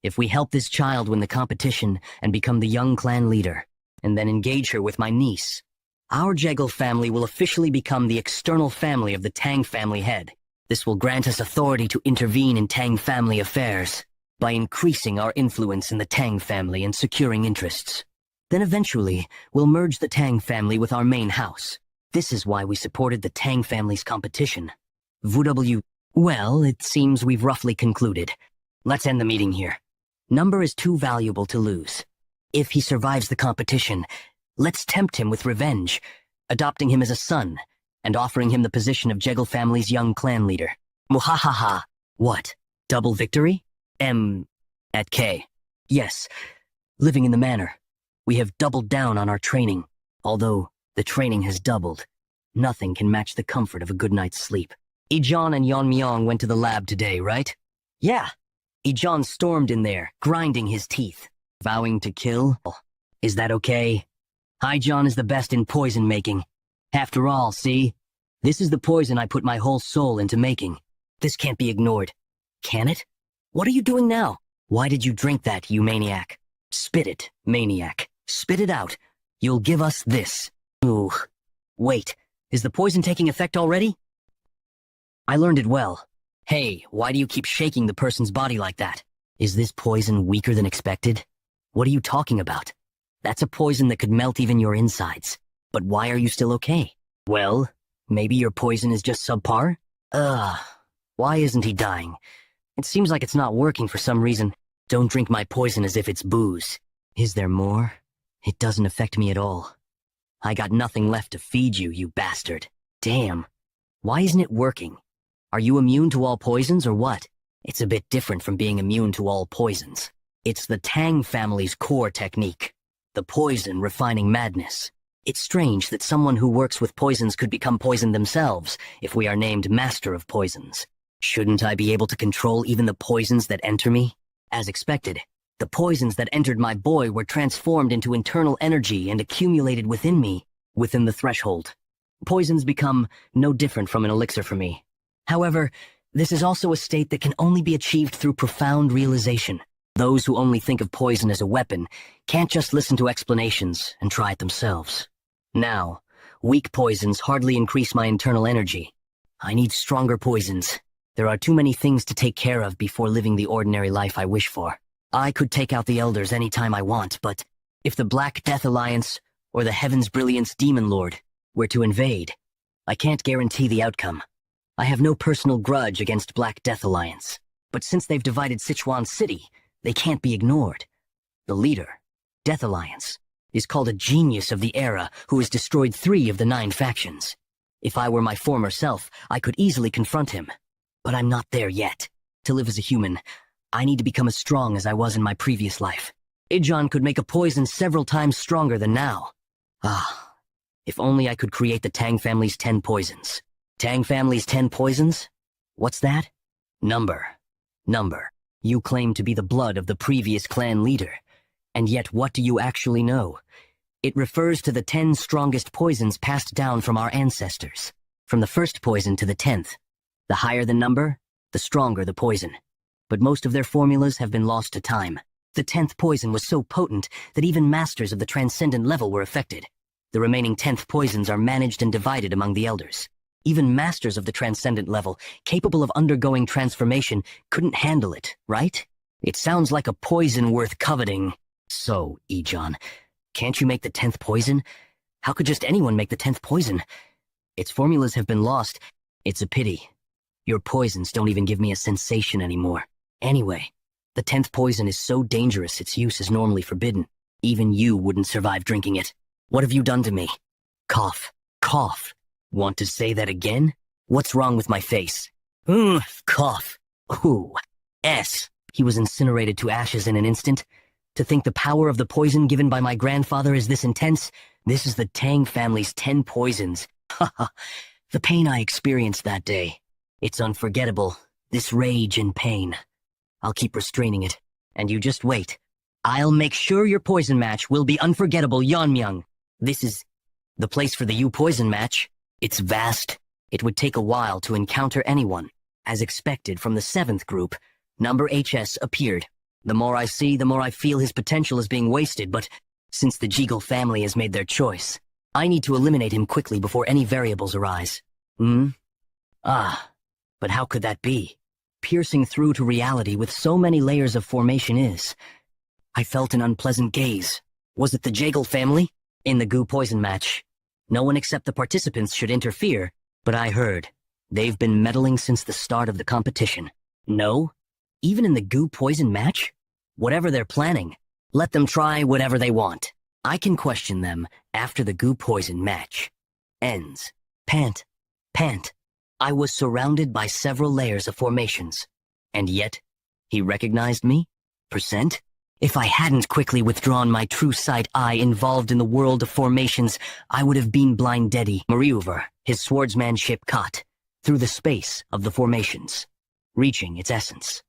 If we help this child win the competition and become the young clan leader, and then engage her with my niece, our Jegal family will officially become the external family of the Tang family head. This will grant us authority to intervene in Tang family affairs by increasing our influence in the Tang family and securing interests. Then eventually, we'll merge the Tang family with our main house. This is why we supported the Tang family's competition. VW. Well, it seems we've roughly concluded. Let's end the meeting here. Number is too valuable to lose. If he survives the competition, let's tempt him with revenge, adopting him as a son, and offering him the position of Jegal family's young clan leader. Muhahaha. What? Double victory? At K. Yes, living in the manor. We have doubled down on our training. Although the training has doubled, nothing can match the comfort of a good night's sleep. Ijon and Yeonmyeong went to the lab today, right? Yeah. Ijon stormed in there, grinding his teeth, vowing to kill. Is that okay? Ijon is the best in poison making. After all, see? This is the poison I put my whole soul into making. This can't be ignored. Can it? What are you doing now? Why did you drink that, you maniac? Spit it, maniac. Spit it out. You'll give us this. Ooh. Wait, is the poison taking effect already? I learned it well. Hey, why do you keep shaking the person's body like that? Is this poison weaker than expected? What are you talking about? That's a poison that could melt even your insides. But why are you still okay? Well, maybe your poison is just subpar? Why isn't he dying? It seems like it's not working for some reason. Don't drink my poison as if it's booze. Is there more? It doesn't affect me at all. I got nothing left to feed you, you bastard. Damn. Why isn't it working? Are you immune to all poisons or what? It's a bit different from being immune to all poisons. It's the Tang family's core technique. The poison refining madness. It's strange that someone who works with poisons could become poisoned themselves if we are named Master of Poisons. Shouldn't I be able to control even the poisons that enter me? As expected, the poisons that entered my boy were transformed into internal energy and accumulated within me, within the threshold. Poisons become no different from an elixir for me. However, this is also a state that can only be achieved through profound realization. Those who only think of poison as a weapon can't just listen to explanations and try it themselves. Now, weak poisons hardly increase my internal energy. I need stronger poisons. There are too many things to take care of before living the ordinary life I wish for. I could take out the Elders anytime I want, but if the Black Death Alliance or the Heaven's Brilliance Demon Lord were to invade, I can't guarantee the outcome. I have no personal grudge against Black Death Alliance, but since they've divided Sichuan City, they can't be ignored. The leader, Death Alliance, is called a genius of the era who has destroyed 3 of the 9 factions. If I were my former self, I could easily confront him. But I'm not there yet. To live as a human, I need to become as strong as I was in my previous life. Ijon could make a poison several times stronger than now. If only I could create the Tang family's 10 poisons. Tang family's 10 poisons? What's that? Number. You claim to be the blood of the previous clan leader. And yet what do you actually know? It refers to the 10 strongest poisons passed down from our ancestors. From the first poison to the 10th. The higher the number, the stronger the poison. But most of their formulas have been lost to time. The 10th poison was so potent that even masters of the transcendent level were affected. The remaining 10th poisons are managed and divided among the elders. Even masters of the transcendent level, capable of undergoing transformation, couldn't handle it, right? It sounds like a poison worth coveting. So, Ejon, can't you make the 10th poison? How could just anyone make the 10th poison? Its formulas have been lost. It's a pity. Your poisons don't even give me a sensation anymore. Anyway, the 10th poison is so dangerous its use is normally forbidden. Even you wouldn't survive drinking it. What have you done to me? Cough. Cough. Want to say that again? What's wrong with my face? Cough. Ooh. He was incinerated to ashes in an instant. To think the power of the poison given by my grandfather is this intense, this is the Tang family's 10 poisons. Haha. The pain I experienced that day. It's unforgettable. This rage and pain. I'll keep restraining it. And you just wait. I'll make sure your poison match will be unforgettable, Yeonmyoung. This is the place for the you poison match. It's vast. It would take a while to encounter anyone. As expected from the 7th group, number HS appeared. The more I see, the more I feel his potential is being wasted, but since the Jeagle family has made their choice, I need to eliminate him quickly before any variables arise. But how could that be? Piercing through to reality with so many layers of formation is... I felt an unpleasant gaze. Was it the Jeagle family? In the goo poison match. No one except the participants should interfere, but I heard. They've been meddling since the start of the competition. No? Even in the goo poison match? Whatever they're planning, let them try whatever they want. I can question them after the goo poison match ends. Pant. I was surrounded by several layers of formations. And yet, he recognized me? Percent? If I hadn't quickly withdrawn my true sight eye involved in the world of formations, I would have been blind deady. Maneuver, his swordsman ship caught, through the space of the formations, reaching its essence.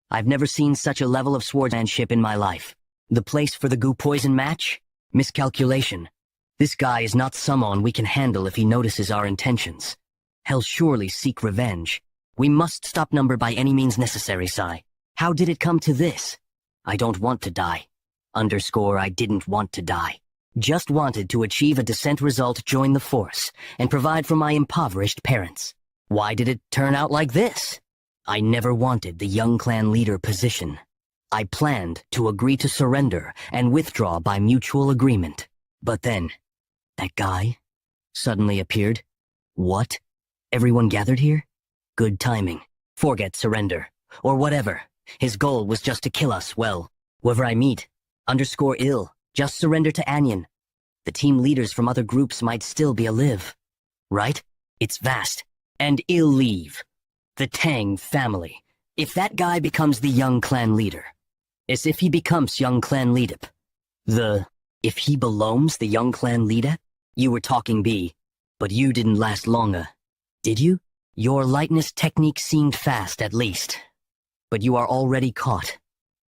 I've never seen such a level of swordsmanship in my life. The place for the goo poison match? Miscalculation. This guy is not someone we can handle if he notices our intentions. He'll surely seek revenge. We must stop number by any means necessary, Sai. How did it come to this? I don't want to die. I didn't want to die. Just wanted to achieve a descent result, join the force, and provide for my impoverished parents. Why did it turn out like this? I never wanted the young clan leader position. I planned to agree to surrender and withdraw by mutual agreement. But then, that guy suddenly appeared. What? Everyone gathered here? Good timing. Forget surrender. Or whatever. His goal was just to kill us, well, whoever I meet. _ill. Just surrender to Anyan. The team leaders from other groups might still be alive. Right? It's vast. And ill leave. The Tang family. If that guy becomes the young clan leader. As if he becomes young clan leader. If he belongs the young clan leader? You were talking B, but you didn't last longer. Did you? Your lightness technique seemed fast, at least. But you are already caught.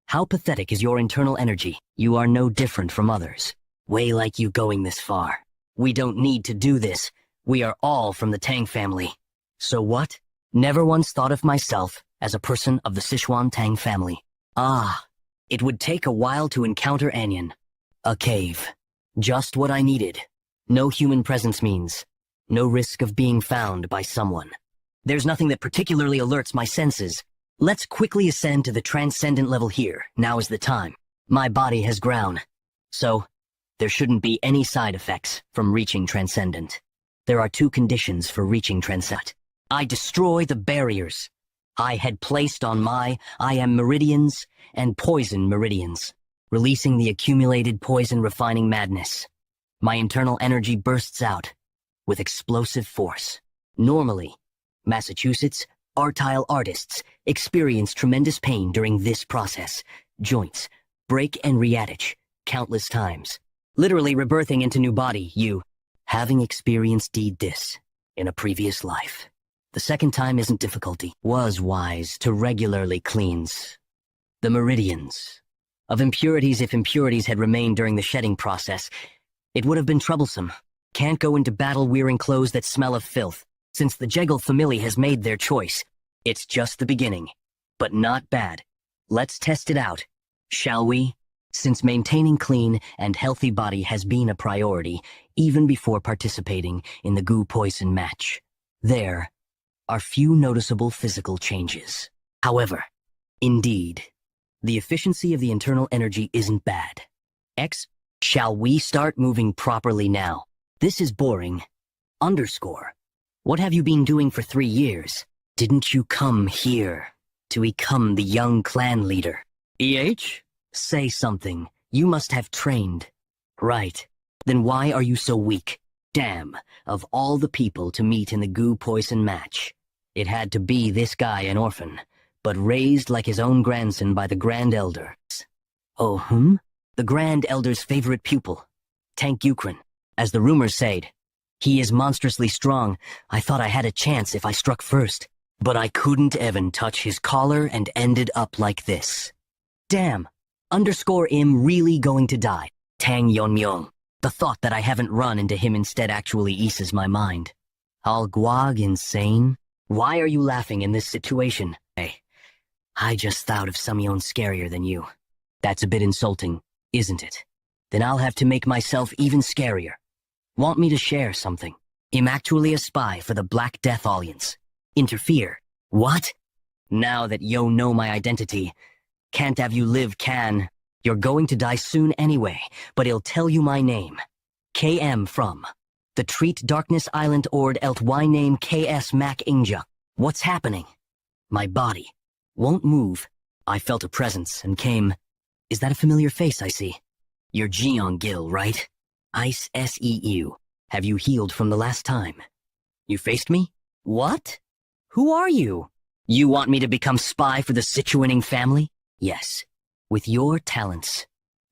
How pathetic is your internal energy? You are no different from others. Way like you going this far. We don't need to do this. We are all from the Tang family. So what? Never once thought of myself as a person of the Sichuan Tang family. It would take a while to encounter Anyan. A cave. Just what I needed. No human presence means no risk of being found by someone. There's nothing that particularly alerts my senses. Let's quickly ascend to the transcendent level here. Now is the time. My body has grown. So, there shouldn't be any side effects from reaching transcendent. There are 2 conditions for reaching transcendent. I destroy the barriers I had placed on I am meridians and poison meridians, releasing the accumulated poison refining madness. My internal energy bursts out with explosive force. Normally, Massachusetts artile artists experience tremendous pain during this process. Joints break and reattach countless times, literally rebirthing into new body. You, having experienced this in a previous life. The second time isn't difficulty. Was wise to regularly cleanse the meridians of impurities. If impurities had remained during the shedding process, it would have been troublesome. Can't go into battle wearing clothes that smell of filth. Since the Jeggle family has made their choice, it's just the beginning. But not bad. Let's test it out, shall we? Since maintaining clean and healthy body has been a priority, even before participating in the goo poison match, there are few noticeable physical changes. However, indeed, the efficiency of the internal energy isn't bad. Shall we start moving properly now? This is boring. Underscore. What have you been doing for 3 years? Didn't you come here to become the young clan leader? Say something. You must have trained. Right. Then why are you so weak? Damn, of all the people to meet in the goo poison match, it had to be this guy, an orphan, but raised like his own grandson by the Grand Elder. Oh, The Grand Elder's favorite pupil, Tank Ukraine, as the rumors said. He is monstrously strong. I thought I had a chance if I struck first, but I couldn't even touch his collar and ended up like this. Damn, underscore im really going to die. Tang Yeonmyeong. The thought that I haven't run into him instead actually eases my mind. Al Guag insane? Why are you laughing in this situation? Hey, I just thought of someone scarier than you. That's a bit insulting, isn't it? Then I'll have to make myself even scarier. Want me to share something? I'm actually a spy for the Black Death Alliance. Interfere. What? Now that yo know my identity, can't have you live can. You're going to die soon anyway, but he'll tell you my name. KM from the Treat Darkness Island Ord Elt Y name KS Mac Inja. What's happening? My body won't move. I felt a presence and came. Is that a familiar face I see? You're Jeong Gil, right? Ice SEU. Have you healed from the last time? You faced me? What? Who are you? You want me to become spy for the Sichuaning family? Yes. With your talents.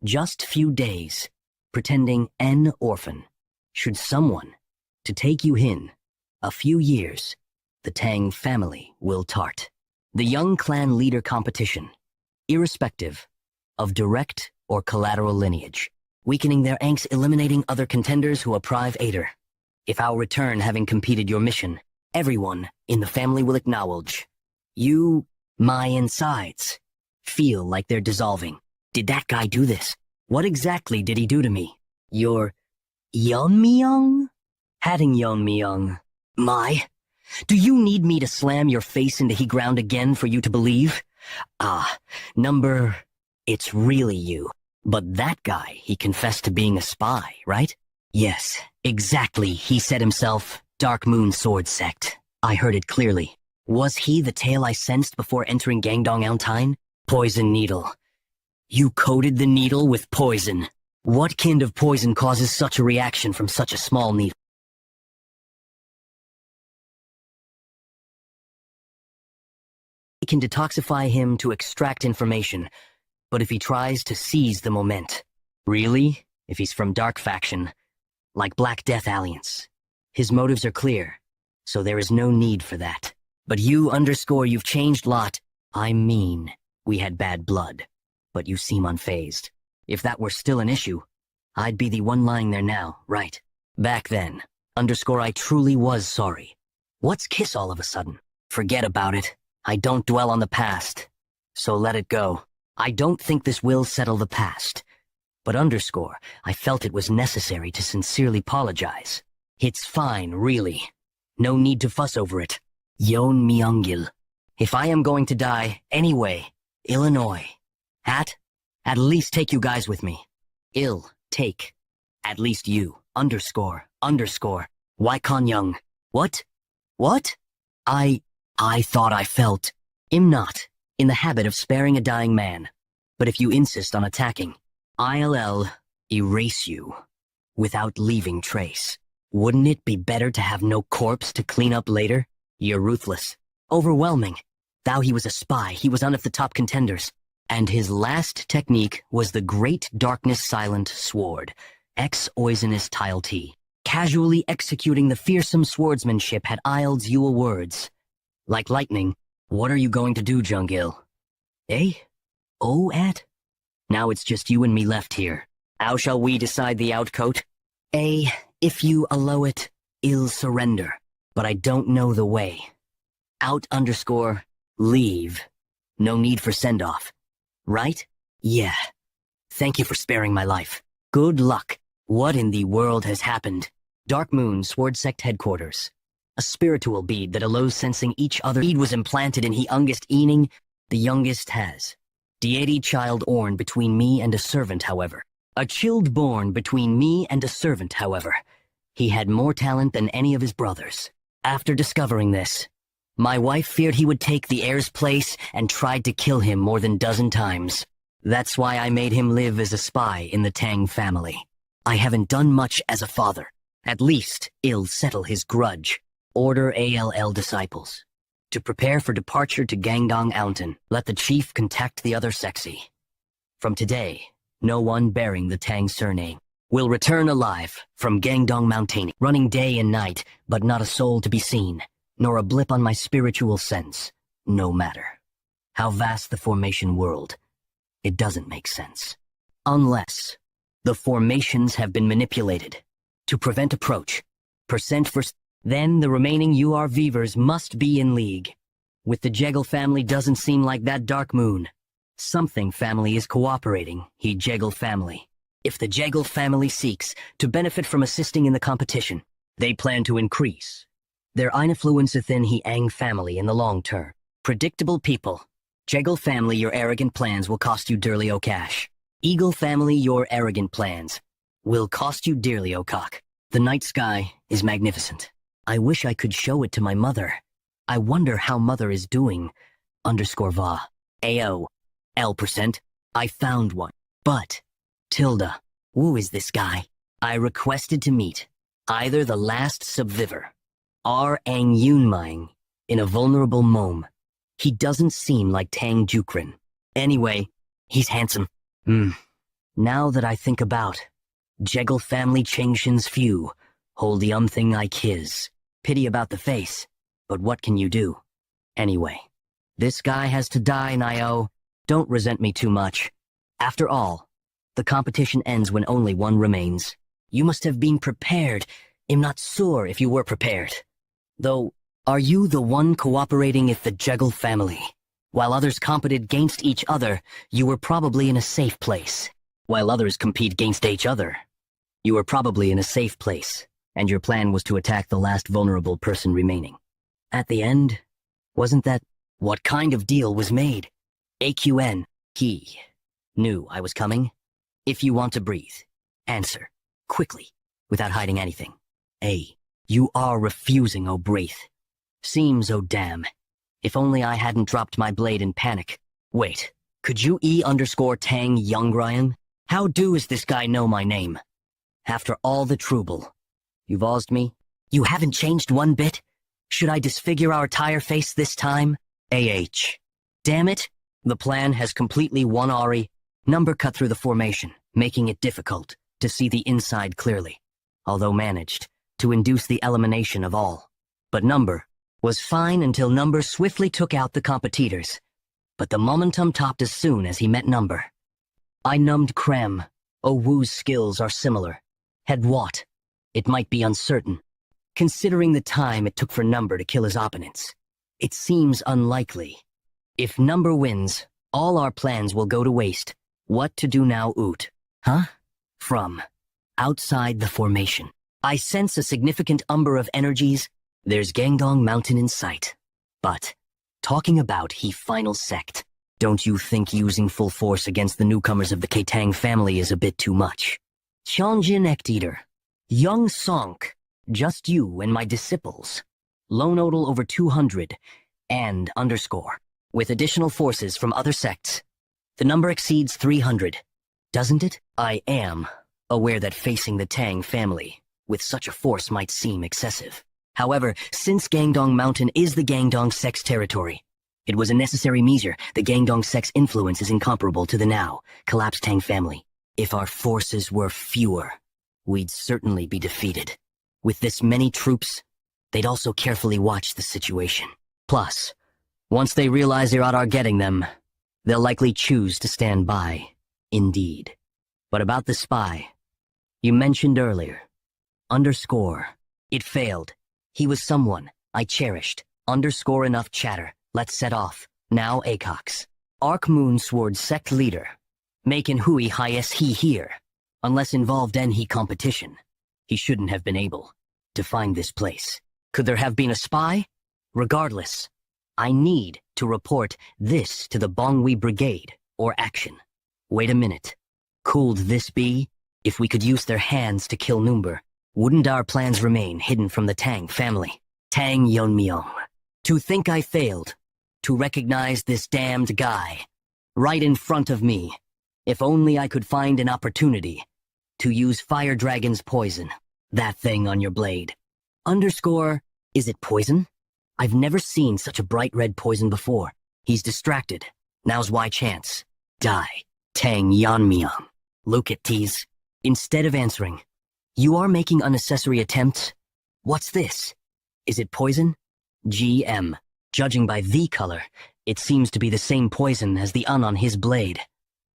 Just few days. Pretending an orphan. Should someone to take you in. A few years. The Tang family will tart. The young clan leader competition. Irrespective of direct or collateral lineage. Weakening their angst, eliminating other contenders who apprive Ader. If I'll return having completed your mission, everyone in the family will acknowledge. You, my insides, feel like they're dissolving. Did that guy do this? What exactly did he do to me? You're Yeonmyeong? Hatting Yeonmyeong. My? Do you need me to slam your face into the ground again for you to believe? Number, it's really you. But that guy, he confessed to being a spy, right? Yes, exactly. He said himself, Dark Moon Sword Sect. I heard it clearly. Was he the tale I sensed before entering Gangdong Alpine? Poison needle. You coated the needle with poison. What kind of poison causes such a reaction from such a small needle? He can detoxify him to extract information. But if he tries to seize the moment, really? If he's from Dark Faction, like Black Death Alliance, his motives are clear, so there is no need for that. But you underscore you've changed lot. I mean, we had bad blood, but you seem unfazed. If that were still an issue, I'd be the one lying there now, right? Back then, underscore I truly was sorry. What's kiss all of a sudden? Forget about it. I don't dwell on the past, so let it go. I don't think this will settle the past. But underscore, I felt it was necessary to sincerely apologize. It's fine, really. No need to fuss over it. Yeonmyeongil. If I am going to die, anyway, Illinois. At least take you guys with me. Take. At least you. Underscore. Why Kanyang? What? I thought I felt. I'm not in the habit of sparing a dying man. But if you insist on attacking, I'll erase you without leaving trace. Wouldn't it be better to have no corpse to clean up later? You're ruthless. Overwhelming. Thou he was a spy, he was one of the top contenders. And his last technique was the Great Darkness Silent Sword, ex-Oisinous Tile T. Casually executing the fearsome swordsmanship had Ilds Yule words. Like lightning, what are you going to do, Jungil? Eh? Now it's just you and me left here. How shall we decide the outcoat? If you allow it, I'll surrender. but I don't know the way. Out underscore leave. No need for send-off. Right? Yeah. Thank you for sparing my life. Good luck. What in the world has happened? Dark Moon, Sword Sect Headquarters. A spiritual bead that allows sensing each other. Bead was implanted in he youngest Ening, the youngest has. Deity child orn between me and a servant, however. A child born between me and a servant, however. He had more talent than any of his brothers. After discovering this, my wife feared he would take the heir's place and tried to kill him more than dozen times. That's why I made him live as a spy in the Tang family. I haven't done much as a father. At least, I'll settle his grudge. Order ALL disciples. To prepare for departure to Gangdong Mountain, let the chief contact the other sexy. From today, no one bearing the Tang surname will return alive from Gangdong Mountain, running day and night, but not a soul to be seen, nor a blip on my spiritual sense. No matter how vast the formation world, it doesn't make sense. Unless the formations have been manipulated to prevent approach. Then the remaining URVers must be in league. With the Jeggle family doesn't seem like that Dark Moon. Something family is cooperating, he Jeggle family. If the Jeggle family seeks to benefit from assisting in the competition, they plan to increase their influence within he Ang family in the long term. Predictable people. Jeggle family, your arrogant plans will cost you dearly, O cash. Eagle family, your arrogant plans will cost you dearly, O cock. The night sky is magnificent. I wish I could show it to my mother. I wonder how mother is doing. Underscore va. AO. L%. I found one. But, Tilda, who is this guy? I requested to meet either the last subviver, or Ang Yunming, in a vulnerable mome. He doesn't seem like Tang Jukrin. Anyway, he's handsome. Now that I think about, Jeggle family Chengshin's few, hold the thing like his. Pity about the face, but what can you do? Anyway, this guy has to die, Nio. Don't resent me too much. After all, the competition ends when only one remains. You must have been prepared. I'm not sure if you were prepared. Though, are you the one cooperating with the Jeggle family? While others competed against each other, you were probably in a safe place. While others compete against each other, you were probably in a safe place, and your plan was to attack the last vulnerable person remaining. At the end, wasn't that what kind of deal was made? AQN, he knew I was coming. If you want to breathe, answer, quickly, without hiding anything. A, you are refusing, oh breathe. Seems, oh damn. If only I hadn't dropped my blade in panic. Wait, could you E_Tang Youngryan? How does this guy know my name? After all the trouble, you've asked me? You haven't changed one bit? Should I disfigure our tire face this time? AH. Damn it, the plan has completely won Ari. Number cut through the formation, making it difficult to see the inside clearly, although managed to induce the elimination of all. But Number was fine until Number swiftly took out the competitors. But the momentum topped as soon as he met Number. I numbed Krem. Oh Wu's skills are similar. Had what? It might be uncertain. Considering the time it took for Number to kill his opponents, it seems unlikely. If Number wins, all our plans will go to waste. What to do now, Oot? Huh? From outside the formation, I sense a significant number of energies. There's Gangdong Mountain in sight. But, talking about he final sect, don't you think using full force against the newcomers of the Ketang family is a bit too much? Chongjin Ekteater, Young Sonk, just you and my disciples. Lone Odal over 200, and underscore, with additional forces from other sects. The number exceeds 300, doesn't it? I am aware that facing the Tang family with such a force might seem excessive. However, since Gangdong Mountain is the Gangdong sect's territory, it was a necessary measure. The Gangdong sect's influence is incomparable to the now collapsed Tang family. If our forces were fewer, we'd certainly be defeated. With this many troops, they'd also carefully watch the situation. Plus, once they realize they're out getting them, they'll likely choose to stand by. Indeed. But about the spy, you mentioned earlier, underscore, it failed. He was someone I cherished. Underscore enough chatter. Let's set off. Now Acox. Arc Moon Sword Sect Leader. Makin Hui highest he here. Unless involved in he competition. He shouldn't have been able to find this place. Could there have been a spy? Regardless, I need to report this to the Bongwi Brigade, or action. Wait a minute. Could this be? If we could use their hands to kill Noomber, wouldn't our plans remain hidden from the Tang family? Tang Yeonmyeong. To think I failed. To recognize this damned guy. Right in front of me. If only I could find an opportunity to use Fire Dragon's poison. That thing on your blade. Underscore, is it poison? I've never seen such a bright red poison before. He's distracted. Now's why chance. Die. Tang Yeonmyeong. Look at tease. Instead of answering, you are making unnecessary attempts? What's this? Is it poison? GM. Judging by the color, it seems to be the same poison as the on his blade.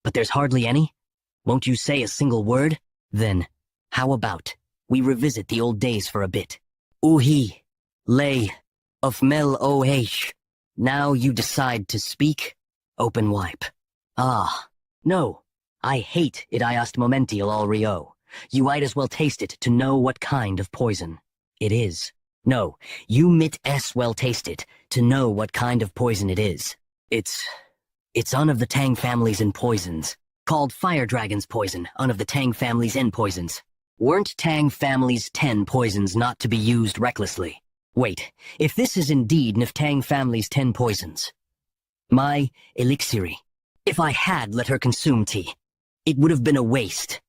But there's hardly any? Won't you say a single word? Then, how about we revisit the old days for a bit? Uhi. Lay. Of Mel OH. Now you decide to speak? Open wipe. Ah. No. I hate it iast momential al rio. You might as well taste it to know what kind of poison it is. No, you might as well taste it to know what kind of poison it is. It's one of the Tang family's in poisons. Called Fire Dragon's poison, one of the Tang family's in poisons. Weren't Tang family's 10 poisons not to be used recklessly? Wait, if this is indeed Tang family's 10 poisons. My elixiri. If I had let her consume tea, it would have been a waste.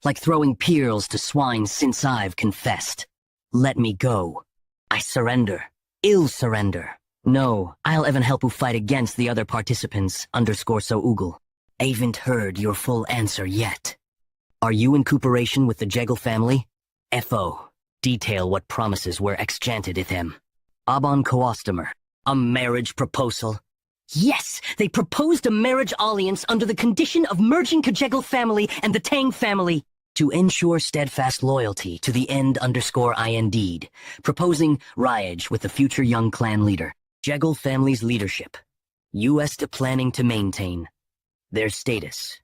Like throwing pearls to swine since I've confessed. Let me go. I surrender. Ill surrender. No, I'll even help you fight against the other participants, underscore so oogle. Haven't heard your full answer yet. Are you in cooperation with the Jeggle family? FO. Detail what promises were exchanted with him. Abon Coastomer. A marriage proposal. Yes, they proposed a marriage alliance under the condition of merging Kajeggle family and the Tang family to ensure steadfast loyalty to the end underscore indeed, proposing Ryage with the future young clan leader. Jeggle family's leadership. U.S. to planning to maintain their status.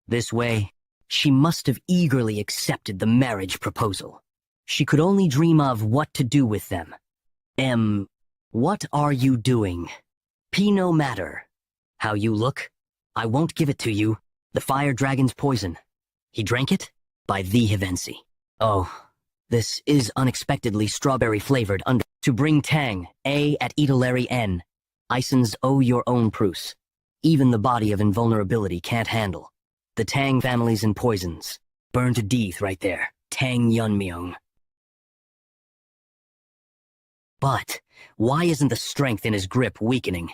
This way, she must have eagerly accepted the marriage proposal. She could only dream of what to do with them. What are you doing? No matter how you look, I won't give it to you. The Fire Dragon's poison. He drank it? By the Hivensi. Oh, this is unexpectedly strawberry-flavored under... To bring Tang, A at Etalary N. Isons owe your own proofs. Even the body of invulnerability can't handle. The Tang families and poisons. Burn to death right there. Tang Yeonmyeong. But why isn't the strength in his grip weakening?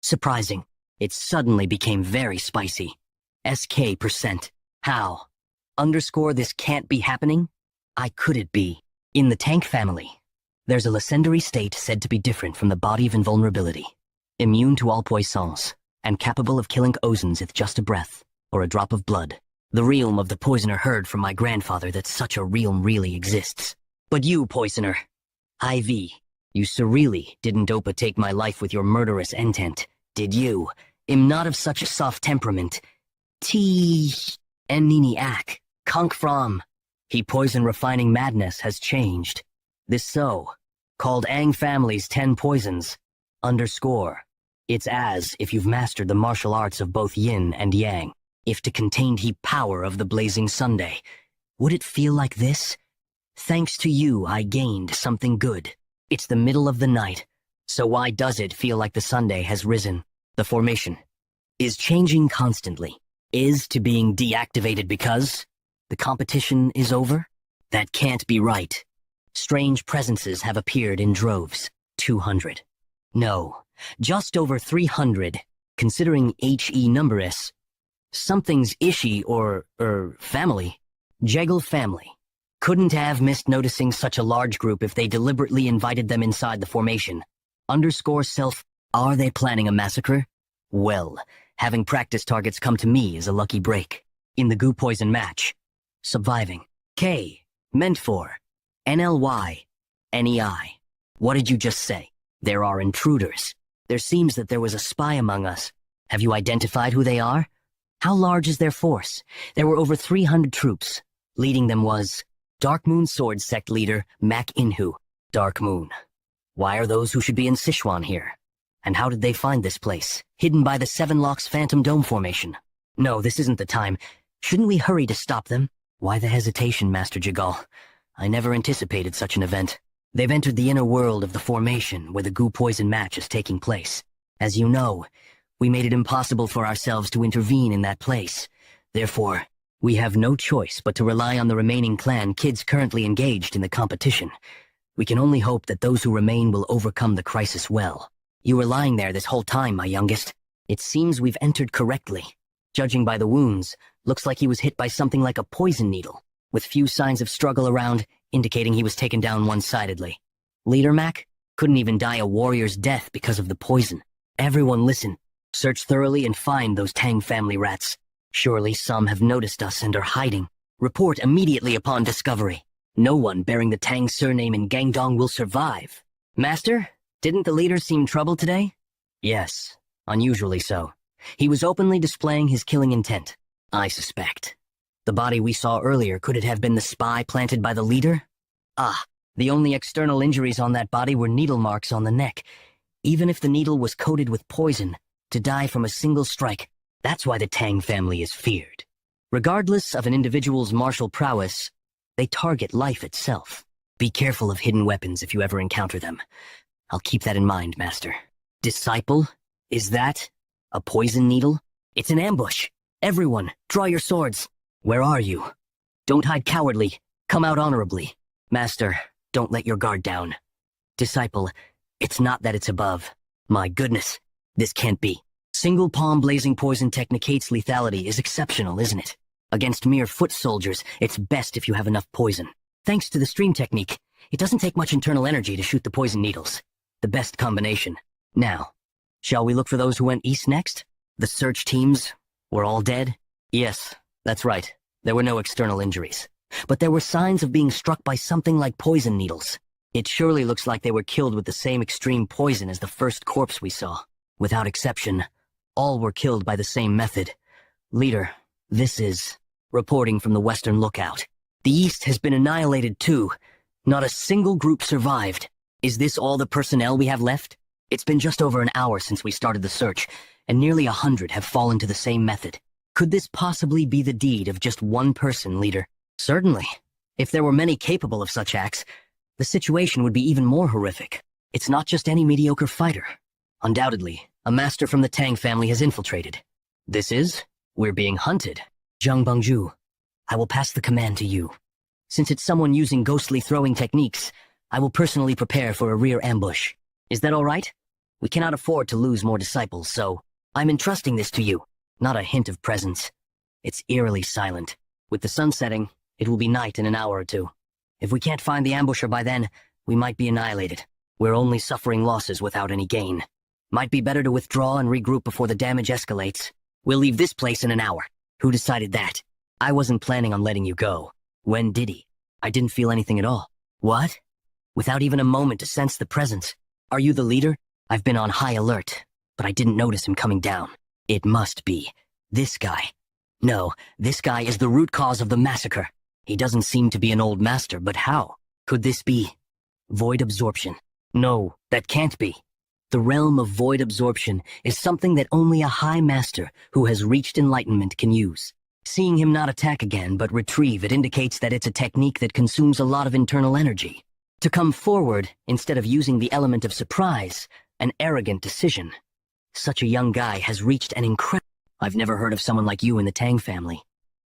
Surprising. It suddenly became very spicy. SK%. How? Underscore this can't be happening? I could it be? In the Tank family, there's a legendary state said to be different from the body of invulnerability. Immune to all poisons, and capable of killing ozons with just a breath, or a drop of blood. The realm of the poisoner heard from my grandfather that such a realm really exists. But you, poisoner, IV, you surreally didn't take my life with your murderous intent, did you? Am not of such a soft temperament. Nini Ak, conk from. He poison refining madness has changed. This called Ang family's 10 poisons, underscore. It's as if you've mastered the martial arts of both yin and yang. If to contain he power of the blazing Sunday, would it feel like this? Thanks to you, I gained something good. It's the middle of the night, so why does it feel like the Sunday has risen? The formation is changing constantly. Is to being deactivated because the competition is over? That can't be right. Strange presences have appeared in droves. 200. No, just over 300, considering HE numbers. Something's ishy or, family. Jeggle family. Couldn't have missed noticing such a large group if they deliberately invited them inside the formation. Underscore self, are they planning a massacre? Well, having practice targets come to me is a lucky break. In the goo poison match. Surviving. K. Meant for. NLY. Any eye. What did you just say? There are intruders. There seems that there was a spy among us. Have you identified who they are? How large is their force? There were over 300 troops. Leading them was Dark Moon Sword Sect leader Mak Inhu. Dark Moon. Why are those who should be in Sichuan here? And how did they find this place? Hidden by the Seven Locks Phantom Dome formation. No, this isn't the time. Shouldn't we hurry to stop them? Why the hesitation, Master Jigal? I never anticipated such an event. They've entered the inner world of the formation where the goo poison match is taking place. As you know, we made it impossible for ourselves to intervene in that place. Therefore, we have no choice but to rely on the remaining clan kids currently engaged in the competition. We can only hope that those who remain will overcome the crisis well. You were lying there this whole time, my youngest. It seems we've entered correctly. Judging by the wounds, looks like he was hit by something like a poison needle, with few signs of struggle around, indicating he was taken down one-sidedly. Leader Mac couldn't even die a warrior's death because of the poison. Everyone listen. Search thoroughly and find those Tang family rats. Surely some have noticed us and are hiding. Report immediately upon discovery. No one bearing the Tang surname in Gangdong will survive. Master, didn't the leader seem troubled today? Yes, unusually so. He was openly displaying his killing intent. I suspect. The body we saw earlier, could it have been the spy planted by the leader? Ah, the only external injuries on that body were needle marks on the neck. Even if the needle was coated with poison, to die from a single strike, that's why the Tang family is feared. Regardless of an individual's martial prowess, they target life itself. Be careful of hidden weapons if you ever encounter them. I'll keep that in mind, Master. Disciple? Is that a poison needle? It's an ambush. Everyone, draw your swords. Where are you? Don't hide cowardly. Come out honorably. Master, don't let your guard down. Disciple, it's not that it's above. My goodness, this can't be. Single palm blazing poison technicate's lethality is exceptional, isn't it? Against mere foot soldiers, it's best if you have enough poison. Thanks to the stream technique, it doesn't take much internal energy to shoot the poison needles. The best combination. Now, shall we look for those who went east next? The search teams were all dead? Yes, that's right. There were no external injuries. But there were signs of being struck by something like poison needles. It surely looks like they were killed with the same extreme poison as the first corpse we saw. Without exception, all were killed by the same method. Leader, this is reporting from the Western Lookout. The East has been annihilated too. Not a single group survived. Is this all the personnel we have left? It's been just over an hour since we started the search, and nearly 100 have fallen to the same method. Could this possibly be the deed of just one person, Leader? Certainly. If there were many capable of such acts, the situation would be even more horrific. It's not just any mediocre fighter. Undoubtedly, a master from the Tang family has infiltrated. This is, we're being hunted. Zhang Bangju, I will pass the command to you. Since it's someone using ghostly throwing techniques, I will personally prepare for a rear ambush. Is that all right? We cannot afford to lose more disciples, so I'm entrusting this to you. Not a hint of presence. It's eerily silent. With the sun setting, it will be night in an hour or two. If we can't find the ambusher by then, we might be annihilated. We're only suffering losses without any gain. Might be better to withdraw and regroup before the damage escalates. We'll leave this place in an hour. Who decided that? I wasn't planning on letting you go. When did he? I didn't feel anything at all. What? Without even a moment to sense the presence. Are you the leader? I've been on high alert, but I didn't notice him coming down. It must be this guy. No, this guy is the root cause of the massacre. He doesn't seem to be an old master, but how? Could this be void absorption? No, that can't be. The realm of void absorption is something that only a high master who has reached enlightenment can use. Seeing him not attack again but retrieve, it indicates that it's a technique that consumes a lot of internal energy. To come forward instead of using the element of surprise, an arrogant decision. Such a young guy has reached an incredible... I've never heard of someone like you in the Tang family.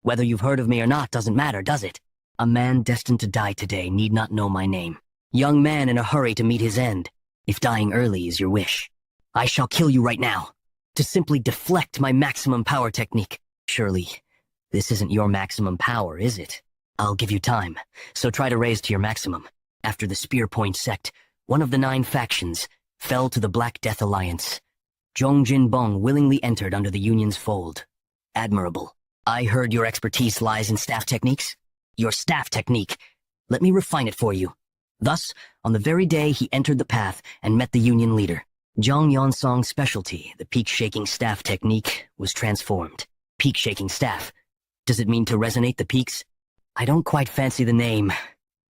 Whether you've heard of me or not doesn't matter, does it? A man destined to die today need not know my name. Young man in a hurry to meet his end. If dying early is your wish, I shall kill you right now. To simply deflect my maximum power technique. Surely, this isn't your maximum power, is it? I'll give you time, so try to raise to your maximum. After the Spear Point sect, one of the 9 factions, fell to the Black Death Alliance. Zhong Jinbong willingly entered under the Union's fold. Admirable. I heard your expertise lies in staff techniques. Your staff technique. Let me refine it for you. Thus, on the very day he entered the path and met the Union leader, Zhang Yonsong's specialty, the peak-shaking staff technique, was transformed. Peak-shaking staff. Does it mean to resonate the peaks? I don't quite fancy the name.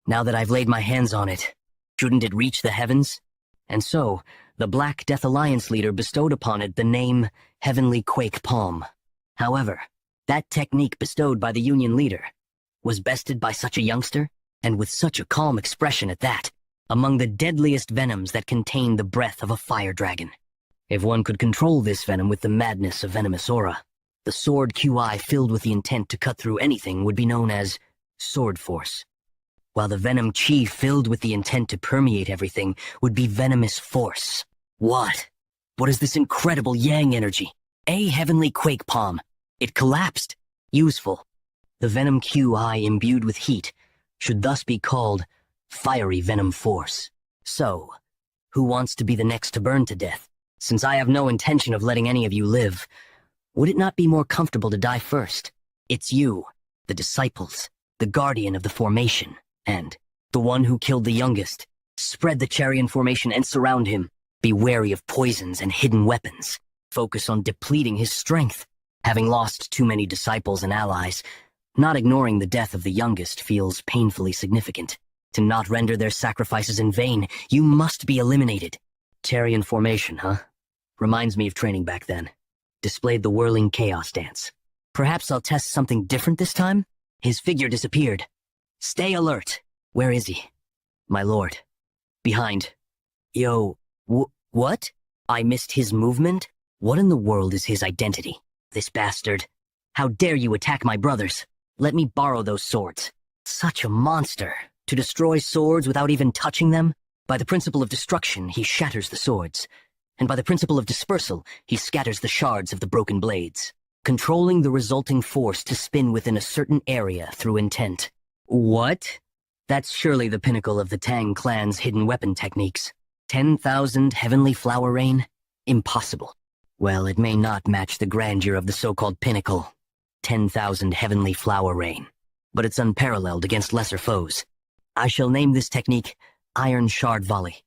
Now that I've laid my hands on it, shouldn't it reach the heavens? And so, the Black Death Alliance leader bestowed upon it the name Heavenly Quake Palm. However, that technique bestowed by the Union leader was bested by such a youngster, and with such a calm expression at that, among the deadliest venoms that contain the breath of a fire dragon. If one could control this venom with the madness of venomous aura, the sword QI filled with the intent to cut through anything would be known as sword force, while the venom chi filled with the intent to permeate everything would be venomous force. What? What is this incredible yang energy? A heavenly quake palm. It collapsed. Useful. The venom QI imbued with heat should thus be called fiery venom force. So, who wants to be the next to burn to death? Since I have no intention of letting any of you live, would it not be more comfortable to die first? It's you, the disciples, the guardian of the formation, and the one who killed the youngest. Spread the Charian formation and surround him. Be wary of poisons and hidden weapons. Focus on depleting his strength. Having lost too many disciples and allies, not ignoring the death of the youngest feels painfully significant. To not render their sacrifices in vain, you must be eliminated. Charian formation, huh? Reminds me of training back then. Displayed the whirling chaos dance. Perhaps I'll test something different this time? His figure disappeared. Stay alert. Where is he? My lord. Behind. Yo, what? I missed his movement? What in the world is his identity? This bastard. How dare you attack my brothers? Let me borrow those swords. Such a monster. To destroy swords without even touching them? By the principle of destruction, he shatters the swords. And by the principle of dispersal, he scatters the shards of the broken blades, controlling the resulting force to spin within a certain area through intent. What? That's surely the pinnacle of the Tang clan's hidden weapon techniques. 10,000 heavenly flower rain? Impossible. Well, it may not match the grandeur of the so-called pinnacle, 10,000 heavenly flower rain, but it's unparalleled against lesser foes. I shall name this technique Iron Shard Volley.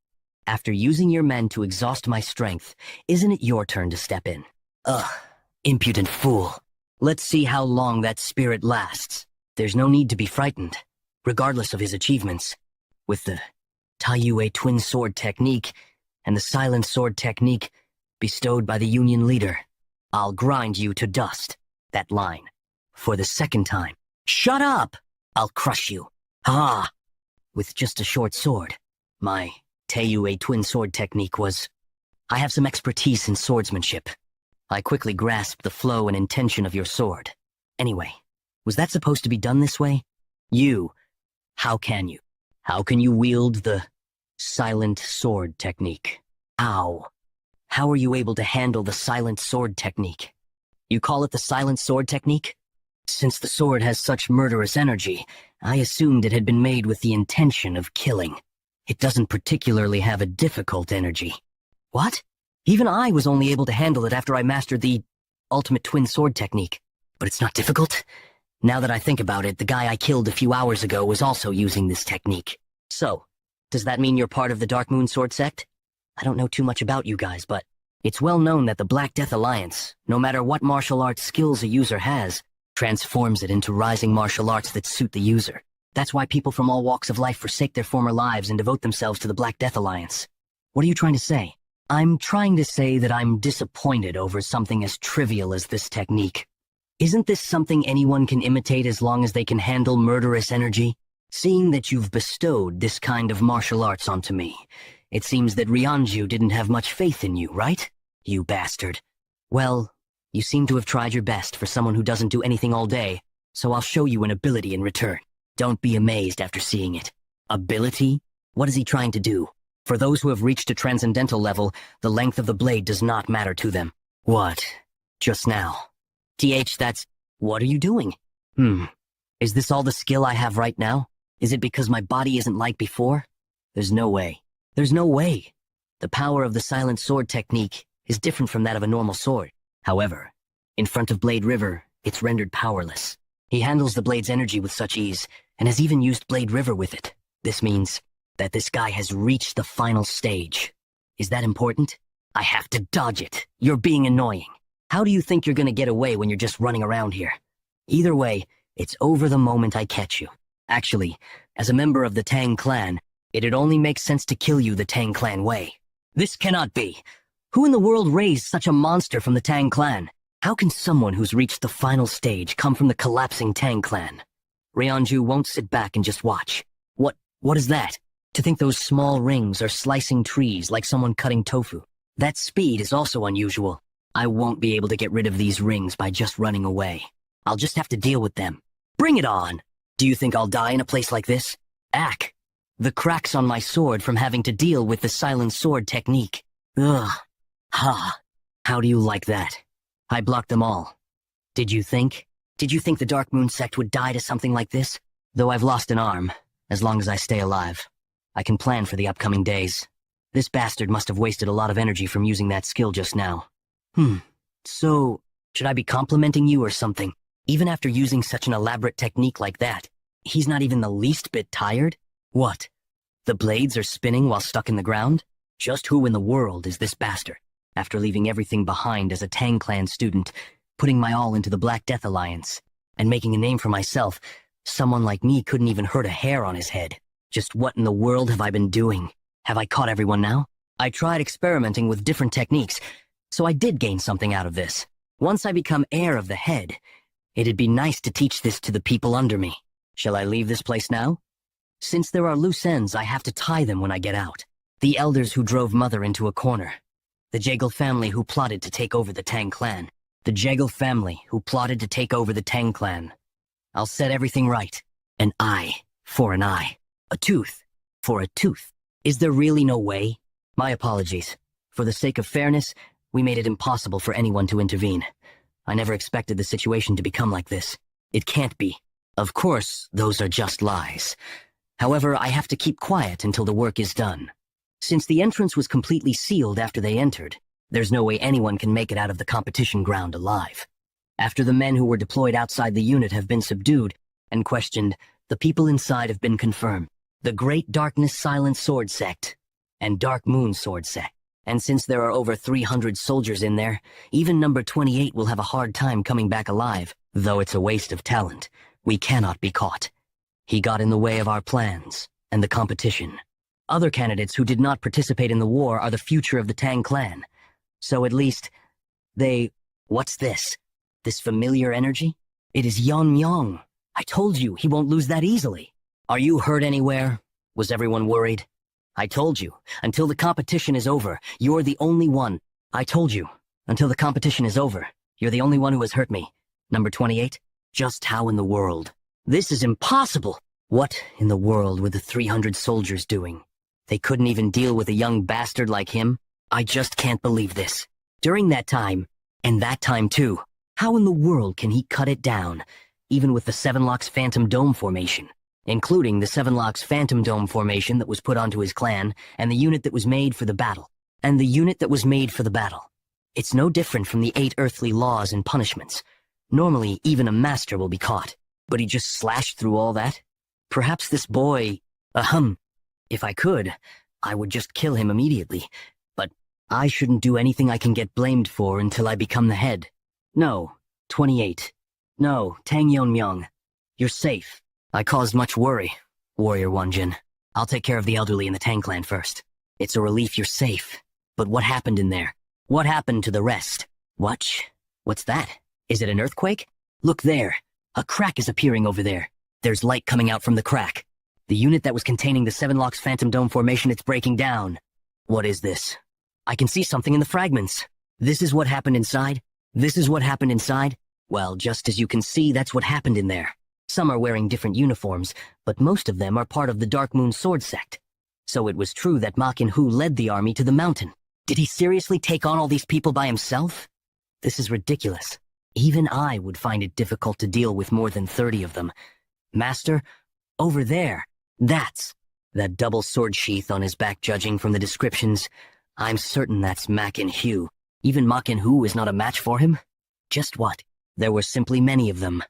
After using your men to exhaust my strength, isn't it your turn to step in? Ugh, impudent fool. Let's see how long that spirit lasts. There's no need to be frightened, regardless of his achievements. With the Taiyue twin sword technique and the silent sword technique bestowed by the Union leader, I'll grind you to dust. That line. For the second time. Shut up! I'll crush you. Ah! With just a short sword. My Taiyue twin sword technique was... I have some expertise in swordsmanship. I quickly grasped the flow and intention of your sword. Anyway, was that supposed to be done this way? You, how can you? How can you wield the silent sword technique? How? How are you able to handle the silent sword technique? You call it the silent sword technique? Since the sword has such murderous energy, I assumed it had been made with the intention of killing. It doesn't particularly have a difficult energy. What? Even I was only able to handle it after I mastered the ultimate twin sword technique. But it's not difficult? Now that I think about it, the guy I killed a few hours ago was also using this technique. So, does that mean you're part of the Dark Moon Sword sect? I don't know too much about you guys, but it's well known that the Black Death Alliance, no matter what martial arts skills a user has, transforms it into rising martial arts that suit the user. That's why people from all walks of life forsake their former lives and devote themselves to the Black Death Alliance. What are you trying to say? I'm trying to say that I'm disappointed over something as trivial as this technique. Isn't this something anyone can imitate as long as they can handle murderous energy? Seeing that you've bestowed this kind of martial arts onto me, it seems that Ryanju didn't have much faith in you, right? You bastard. Well, you seem to have tried your best for someone who doesn't do anything all day, so I'll show you an ability in return. Don't be amazed after seeing it. Ability? What is he trying to do? For those who have reached a transcendental level, the length of the blade does not matter to them. What? Just now. That's... What are you doing? Is this all the skill I have right now? Is it because my body isn't like before? There's no way. There's no way. The power of the silent sword technique is different from that of a normal sword. However, in front of Blade River, it's rendered powerless. He handles the blade's energy with such ease, and has even used Blade River with it. This means that this guy has reached the final stage. Is that important? I have to dodge it. You're being annoying. How do you think you're gonna get away when you're just running around here? Either way, it's over the moment I catch you. Actually, as a member of the Tang clan, it'd only make sense to kill you the Tang clan way. This cannot be. Who in the world raised such a monster from the Tang clan? How can someone who's reached the final stage come from the collapsing Tang clan? Ryeonju won't sit back and just watch. What is that? To think those small rings are slicing trees like someone cutting tofu. That speed is also unusual. I won't be able to get rid of these rings by just running away. I'll just have to deal with them. Bring it on! Do you think I'll die in a place like this? Ack! The cracks on my sword from having to deal with the silent sword technique. Ugh. Ha! How do you like that? I blocked them all. Did you think the Dark Moon sect would die to something like this? Though I've lost an arm, as long as I stay alive, I can plan for the upcoming days. This bastard must have wasted a lot of energy from using that skill just now. So, should I be complimenting you or something? Even after using such an elaborate technique like that, he's not even the least bit tired? What? The blades are spinning while stuck in the ground? Just who in the world is this bastard? After leaving everything behind as a Tang clan student, putting my all into the Black Death Alliance, and making a name for myself, someone like me couldn't even hurt a hair on his head. Just what in the world have I been doing? Have I caught everyone now? I tried experimenting with different techniques, so I did gain something out of this. Once I become heir of the head, it'd be nice to teach this to the people under me. Shall I leave this place now? Since there are loose ends, I have to tie them when I get out. The elders who drove Mother into a corner. The Jegal family who plotted to take over the Tang clan. The Jegal family who plotted to take over the Tang clan. I'll set everything right. An eye for an eye. A tooth for a tooth. Is there really no way? My apologies. For the sake of fairness, we made it impossible for anyone to intervene. I never expected the situation to become like this. It can't be. Of course, those are just lies. However, I have to keep quiet until the work is done. Since the entrance was completely sealed after they entered, there's no way anyone can make it out of the competition ground alive. After the men who were deployed outside the unit have been subdued and questioned, the people inside have been confirmed. The Great Darkness Silent Sword Sect and Dark Moon Sword Sect. And since there are over 300 soldiers in there, even number 28 will have a hard time coming back alive, though it's a waste of talent. We cannot be caught. He got in the way of our plans and the competition. Other candidates who did not participate in the war are the future of the Tang clan. So at least, what's this? This familiar energy? It is Yeon Myung. I told you, he won't lose that easily. Are you hurt anywhere? Was everyone worried? I told you, until the competition is over, you're the only one. I told you, until the competition is over, you're the only one who has hurt me. Number 28? Just how in the world? This is impossible! What in the world were the 300 soldiers doing? They couldn't even deal with a young bastard like him? I just can't believe this. During that time, and that time too, how in the world can he cut it down, even with the Seven Locks Phantom Dome formation? Including the Seven Locks Phantom Dome formation that was put onto his clan, and the unit that was made for the battle. It's no different from the 8 earthly laws and punishments. Normally, even a master will be caught. But he just slashed through all that? Perhaps this boy... If I could, I would just kill him immediately. But I shouldn't do anything I can get blamed for until I become the head. No, 28. No, Tang Yeon-myung. You're safe. I caused much worry, Warrior Wonjin. I'll take care of the elderly in the Tang clan first. It's a relief you're safe. But what happened in there? What happened to the rest? What's that? Is it an earthquake? Look there. A crack is appearing over there. There's light coming out from the crack. The unit that was containing the Seven Locks Phantom Dome formation, it's breaking down. What is this? I can see something in the fragments. This is what happened inside? Well, just as you can see, that's what happened in there. Some are wearing different uniforms, but most of them are part of the Dark Moon Sword Sect. So it was true that Ma Kin-hoo led the army to the mountain. Did he seriously take on all these people by himself? This is ridiculous. Even I would find it difficult to deal with more than 30 of them. Master, over there, that double sword sheath on his back, judging from the descriptions. I'm certain that's Ma Kin-hoo. Even Ma Kin-hoo is not a match for him? Just what? There were simply many of them.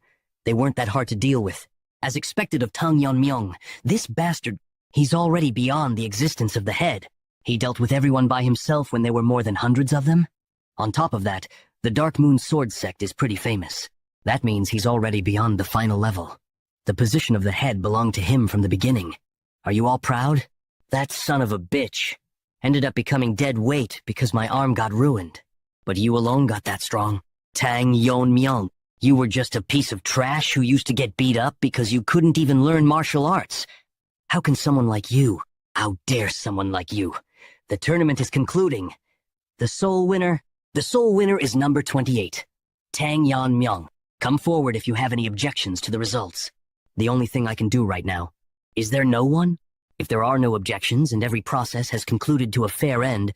They weren't that hard to deal with. As expected of Tang Yeon-myung, this bastard, He's already beyond the existence of the head. He dealt with everyone by himself when there were more than hundreds of them. On top of that, the Dark Moon Sword sect is pretty famous. That means he's already beyond the final level. The position of the head belonged to him from the beginning. Are you all proud? That son of a bitch ended up becoming dead weight because my arm got ruined. But you alone got that strong. Tang Yonmyung, you were just a piece of trash who used to get beat up because you couldn't even learn martial arts. How can someone like you? How dare someone like you? The tournament is concluding. The sole winner is number 28, Tang Yonmyung. Come forward if you have any objections to the results. The only thing I can do right now. Is there no one? If there are no objections and every process has concluded to a fair end,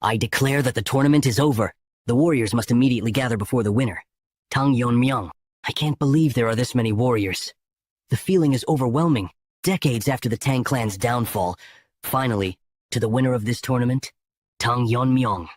I declare that the tournament is over. The warriors must immediately gather before the winner, Tang Yonmyung. I can't believe there are this many warriors. The feeling is overwhelming. Decades after the Tang clan's downfall, finally, to the winner of this tournament, Tang Yonmyung,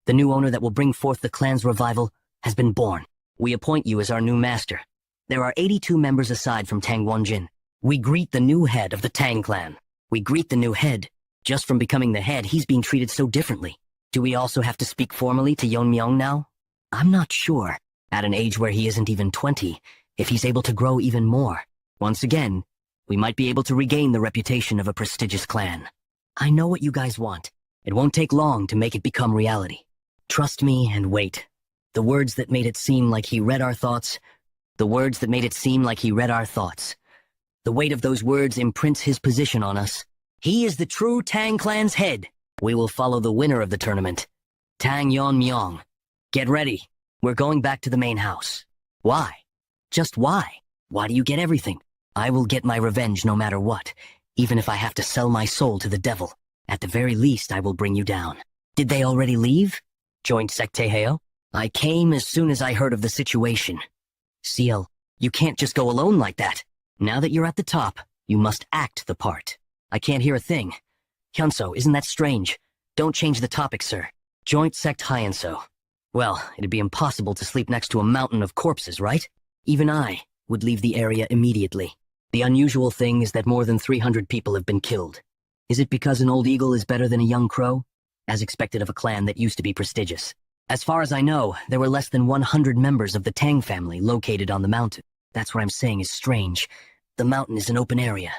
the new owner that will bring forth the clan's revival, has been born. We appoint you as our new master. There are 82 members aside from Tang Wonjin. We greet the new head of the Tang clan. We greet the new head. Just from becoming the head, he's being treated so differently. Do we also have to speak formally to Yonmyung now? I'm not sure. At an age where he isn't even 20, if he's able to grow even more. Once again, we might be able to regain the reputation of a prestigious clan. I know what you guys want. It won't take long to make it become reality. Trust me and wait. The words that made it seem like he read our thoughts. The weight of those words imprints his position on us. He is the true Tang clan's head. We will follow the winner of the tournament, Tang Yonmyung. Get ready. We're going back to the main house. Why? Just why? Why do you get everything? I will get my revenge no matter what, even if I have to sell my soul to the devil. At the very least, I will bring you down. Did they already leave? Joint Sect Taeheo? I came as soon as I heard of the situation. Ciel, you can't just go alone like that. Now that you're at the top, you must act the part. I can't hear a thing. Hyunso, isn't that strange? Don't change the topic, sir. Joint Sect Hyunso. Well, it'd be impossible to sleep next to a mountain of corpses, right? Even I would leave the area immediately. The unusual thing is that more than 300 people have been killed. Is it because an old eagle is better than a young crow? As expected of a clan that used to be prestigious. As far as I know, there were less than 100 members of the Tang family located on the mountain. That's what I'm saying is strange. The mountain is an open area.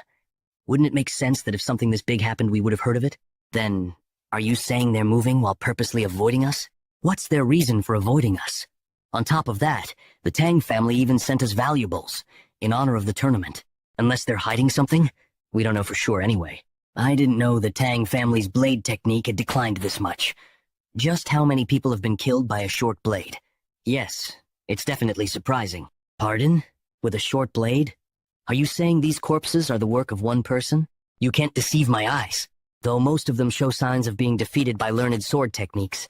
Wouldn't it make sense that if something this big happened we would have heard of it? Then, are you saying they're moving while purposely avoiding us? What's their reason for avoiding us? On top of that, the Tang family even sent us valuables, in honor of the tournament. Unless they're hiding something? We don't know for sure anyway. I didn't know the Tang family's blade technique had declined this much. Just how many people have been killed by a short blade? Yes, it's definitely surprising. Pardon? With a short blade? Are you saying these corpses are the work of one person? You can't deceive my eyes. Though most of them show signs of being defeated by learned sword techniques,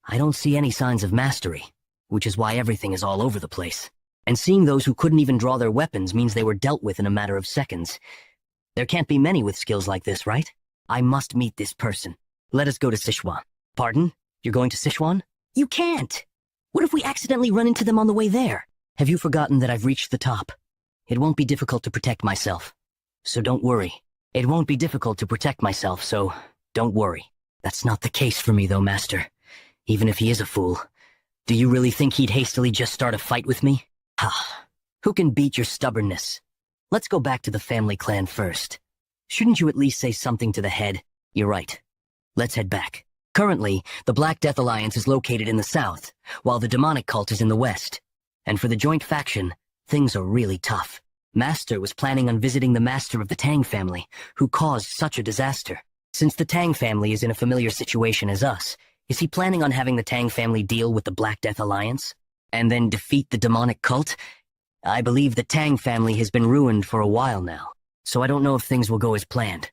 I don't see any signs of mastery, which is why everything is all over the place. And seeing those who couldn't even draw their weapons means they were dealt with in a matter of seconds. There can't be many with skills like this, right? I must meet this person. Let us go to Sichuan. Pardon? You're going to Sichuan? You can't! What if we accidentally run into them on the way there? Have you forgotten that I've reached the top? It won't be difficult to protect myself. So don't worry. It won't be difficult to protect myself, so don't worry. That's not the case for me, though, Master. Even if he is a fool. Do you really think he'd hastily just start a fight with me? Ha! Who can beat your stubbornness? Let's go back to the family clan first. Shouldn't you at least say something to the head? You're right. Let's head back. Currently, the Black Death Alliance is located in the south, while the demonic cult is in the west. And for the joint faction, things are really tough. Master was planning on visiting the master of the Tang family, who caused such a disaster. Since the Tang family is in a familiar situation as us, is he planning on having the Tang family deal with the Black Death Alliance? And then defeat the demonic cult? I believe the Tang family has been ruined for a while now, so I don't know if things will go as planned.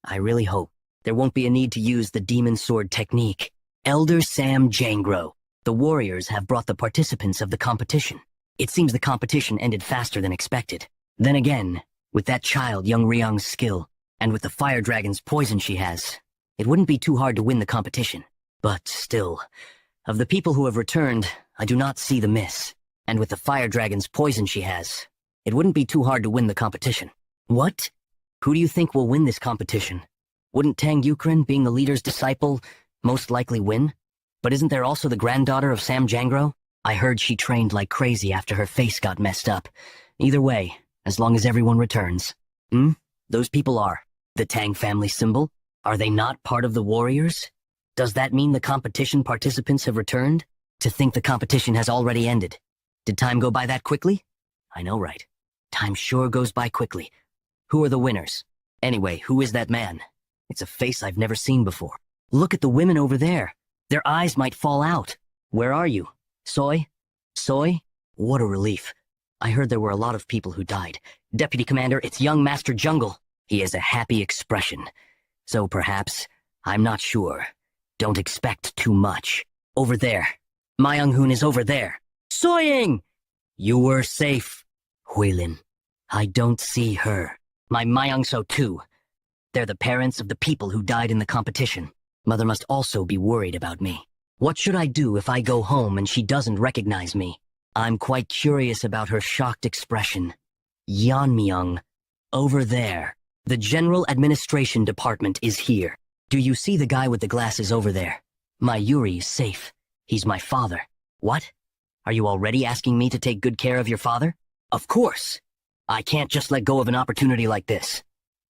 I really hope. There won't be a need to use the demon sword technique. Elder Sam Jangro. The warriors have brought the participants of the competition. It seems the competition ended faster than expected. Then again, with that child young Ryung's skill, and with the fire dragon's poison she has, it wouldn't be too hard to win the competition. But still, of the people who have returned, I do not see the miss. And with the fire dragon's poison she has, it wouldn't be too hard to win the competition. What? Who do you think will win this competition? Wouldn't Tang Yukren, being the leader's disciple, most likely win? But isn't there also the granddaughter of Sam Jangro? I heard she trained like crazy after her face got messed up. Either way, as long as everyone returns. Those people are the Tang family symbol? Are they not part of the warriors? Does that mean the competition participants have returned? To think the competition has already ended. Did time go by that quickly? I know, right? Time sure goes by quickly. Who are the winners? Anyway, who is that man? It's a face I've never seen before. Look at the women over there. Their eyes might fall out. Where are you? Soy? Soy? What a relief. I heard there were a lot of people who died. Deputy Commander, it's young Master Jungle. He has a happy expression. So perhaps, I'm not sure. Don't expect too much. Over there. Myung-hoon is over there. Soying! You were safe. Huilin. I don't see her. My Myung-so too. They're the parents of the people who died in the competition. Mother must also be worried about me. What should I do if I go home and she doesn't recognize me? I'm quite curious about her shocked expression. Yeonmyeong. Over there. The General Administration Department is here. Do you see the guy with the glasses over there? My Yuri is safe. He's my father. What? Are you already asking me to take good care of your father? Of course. I can't just let go of an opportunity like this.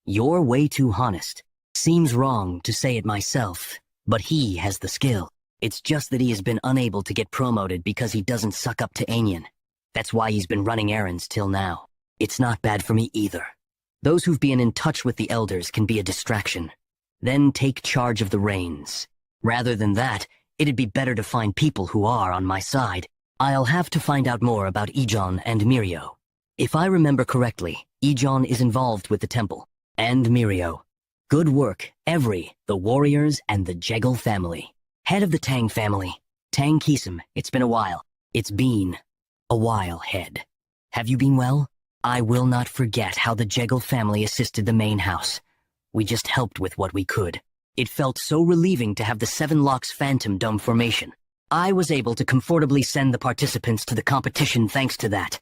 You're way too honest. Seems wrong to say it myself, but he has the skill. It's just that he has been unable to get promoted because he doesn't suck up to Aenyan. That's why he's been running errands till now. It's not bad for me either. Those who've been in touch with the elders can be a distraction. Then take charge of the reins. Rather than that, it'd be better to find people who are on my side. I'll have to find out more about Ijon and Mirio. If I remember correctly, Ijon is involved with the temple. And Mirio. Good work, the warriors and the Jegal family. Head of the Tang family. Tang Kisum, it's been a while. It's been a while, head. Have you been well? I will not forget how the Jegal family assisted the main house. We just helped with what we could. It felt so relieving to have the Seven Locks Phantom Dome formation. I was able to comfortably send the participants to the competition thanks to that.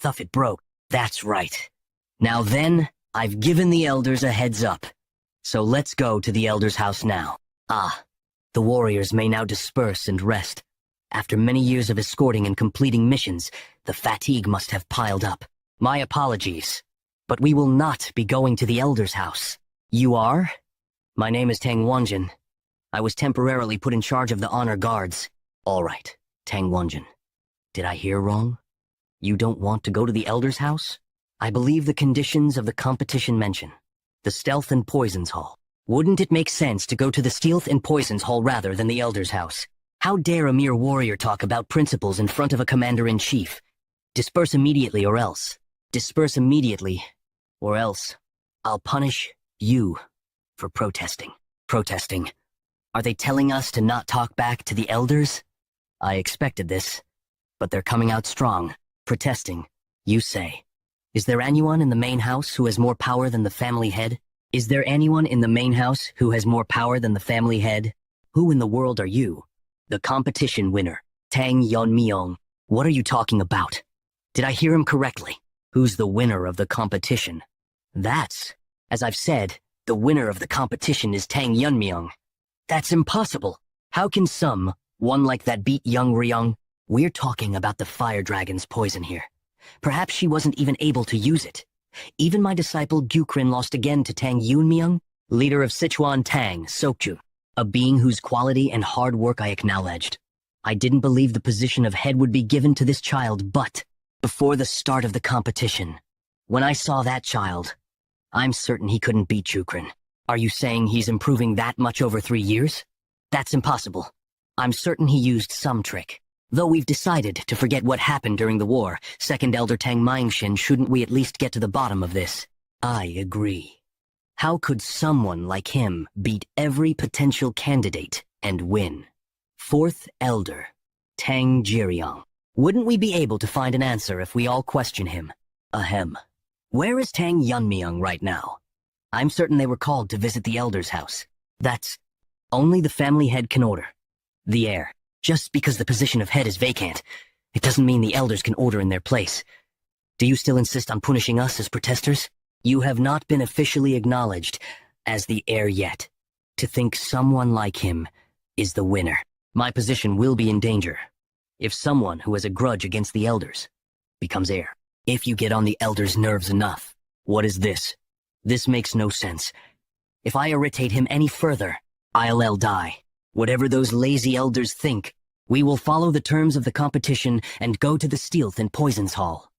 Thuff it broke. That's right. Now then, I've given the elders a heads up. So let's go to the elders' house now. The warriors may now disperse and rest. After many years of escorting and completing missions, the fatigue must have piled up. My apologies, but we will not be going to the elders' house. You are? My name is Tang Wonjin. I was temporarily put in charge of the honor guards. All right, Tang Wonjin. Did I hear wrong? You don't want to go to the elders' house? I believe the conditions of the competition mention the Stealth and Poisons Hall. Wouldn't it make sense to go to the Stealth and Poisons Hall rather than the elders' house? How dare a mere warrior talk about principles in front of a commander-in-chief? Disperse immediately or else. Disperse immediately, or else I'll punish you for protesting. Protesting. Are they telling us to not talk back to the elders? I expected this, but they're coming out strong. Protesting, you say. Is there anyone in the main house who has more power than the family head? Is there anyone in the main house who has more power than the family head? Who in the world are you? The competition winner, Tang Yeonmyeong. What are you talking about? Did I hear him correctly? Who's the winner of the competition? That's, as I've said, the winner of the competition is Tang Yeonmyeong. That's impossible. How can one like that beat young Ryung? We're talking about the fire dragon's poison here. Perhaps she wasn't even able to use it. Even my disciple Gyukrin lost again to Tang Yeonmyeong, leader of Sichuan Tang, Sokju, a being whose quality and hard work I acknowledged. I didn't believe the position of head would be given to this child, but before the start of the competition, when I saw that child, I'm certain he couldn't beat Gyukrin. Are you saying he's improving that much over 3 years? That's impossible. I'm certain he used some trick. Though we've decided to forget what happened during the war, Second Elder Tang Mingxin, shouldn't we at least get to the bottom of this? I agree. How could someone like him beat every potential candidate and win? Fourth Elder, Tang Jiryong. Wouldn't we be able to find an answer if we all question him? Ahem. Where is Tang Yeonmyeong right now? I'm certain they were called to visit the Elder's house. That's only the family head can order. The heir. Just because the position of head is vacant, it doesn't mean the elders can order in their place. Do you still insist on punishing us as protesters? You have not been officially acknowledged as the heir yet. To think someone like him is the winner. My position will be in danger if someone who has a grudge against the elders becomes heir. If you get on the elders' nerves enough. What is this? This makes no sense. If I irritate him any further, I'll die. Whatever those lazy elders think, we will follow the terms of the competition and go to the Stealth and Poisons Hall.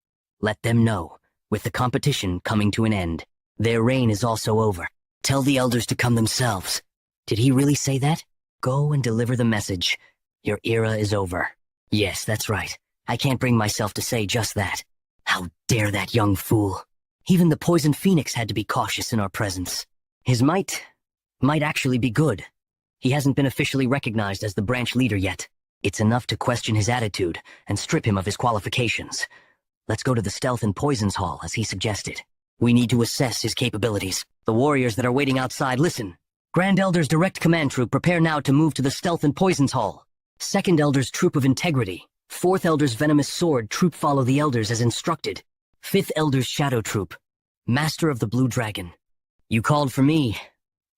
Let them know, with the competition coming to an end, their reign is also over. Tell the elders to come themselves. Did he really say that? Go and deliver the message. Your era is over. Yes, that's right. I can't bring myself to say just that. How dare that young fool. Even the Poison Phoenix had to be cautious in our presence. His might actually be good. He hasn't been officially recognized as the branch leader yet. It's enough to question his attitude and strip him of his qualifications. Let's go to the Stealth and Poisons Hall, as he suggested. We need to assess his capabilities. The warriors that are waiting outside, listen. Grand Elder's Direct Command Troop, prepare now to move to the Stealth and Poisons Hall. Second Elder's Troop of Integrity. Fourth Elder's Venomous Sword Troop follow the Elders as instructed. Fifth Elder's Shadow Troop. Master of the Blue Dragon. You called for me.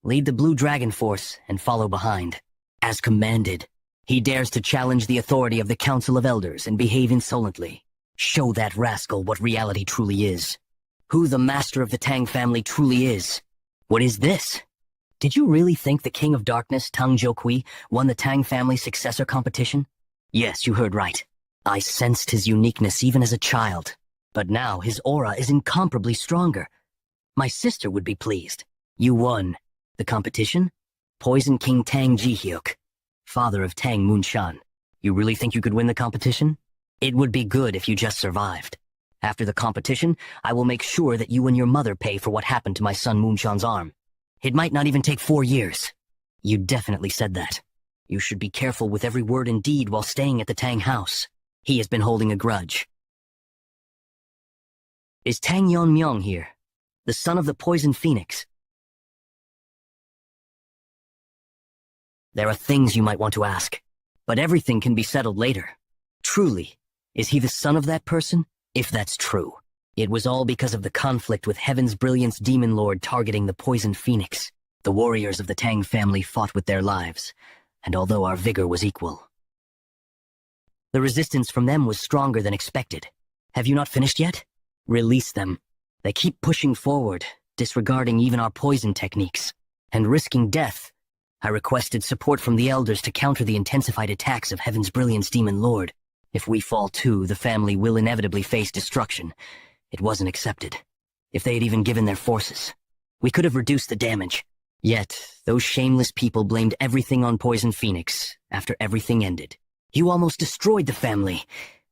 Lead the Blue Dragon Force and follow behind. As commanded. He dares to challenge the authority of the Council of Elders and behave insolently. Show that rascal what reality truly is. Who the master of the Tang family truly is. What is this? Did you really think the King of Darkness, Tang Jiukui, won the Tang family successor competition? Yes, you heard right. I sensed his uniqueness even as a child. But now his aura is incomparably stronger. My sister would be pleased. You won. The competition? Poison King Tang Jihyuk, father of Tang Munshan. You really think you could win the competition? It would be good if you just survived. After the competition, I will make sure that you and your mother pay for what happened to my son Munshan's arm. It might not even take 4 years. You definitely said that. You should be careful with every word and deed while staying at the Tang house. He has been holding a grudge. Is Tang Yonmyong here? The son of the Poison Phoenix? There are things you might want to ask, but everything can be settled later. Truly, is he the son of that person? If that's true, it was all because of the conflict with Heaven's Brilliance Demon Lord targeting the Poison Phoenix. The warriors of the Tang family fought with their lives, and although our vigor was equal, the resistance from them was stronger than expected. Have you not finished yet? Release them. They keep pushing forward, disregarding even our poison techniques, and risking death. I requested support from the elders to counter the intensified attacks of Heaven's Brilliance Demon Lord. If we fall too, the family will inevitably face destruction. It wasn't accepted. If they had even given their forces, we could have reduced the damage. Yet, those shameless people blamed everything on Poison Phoenix after everything ended. You almost destroyed the family.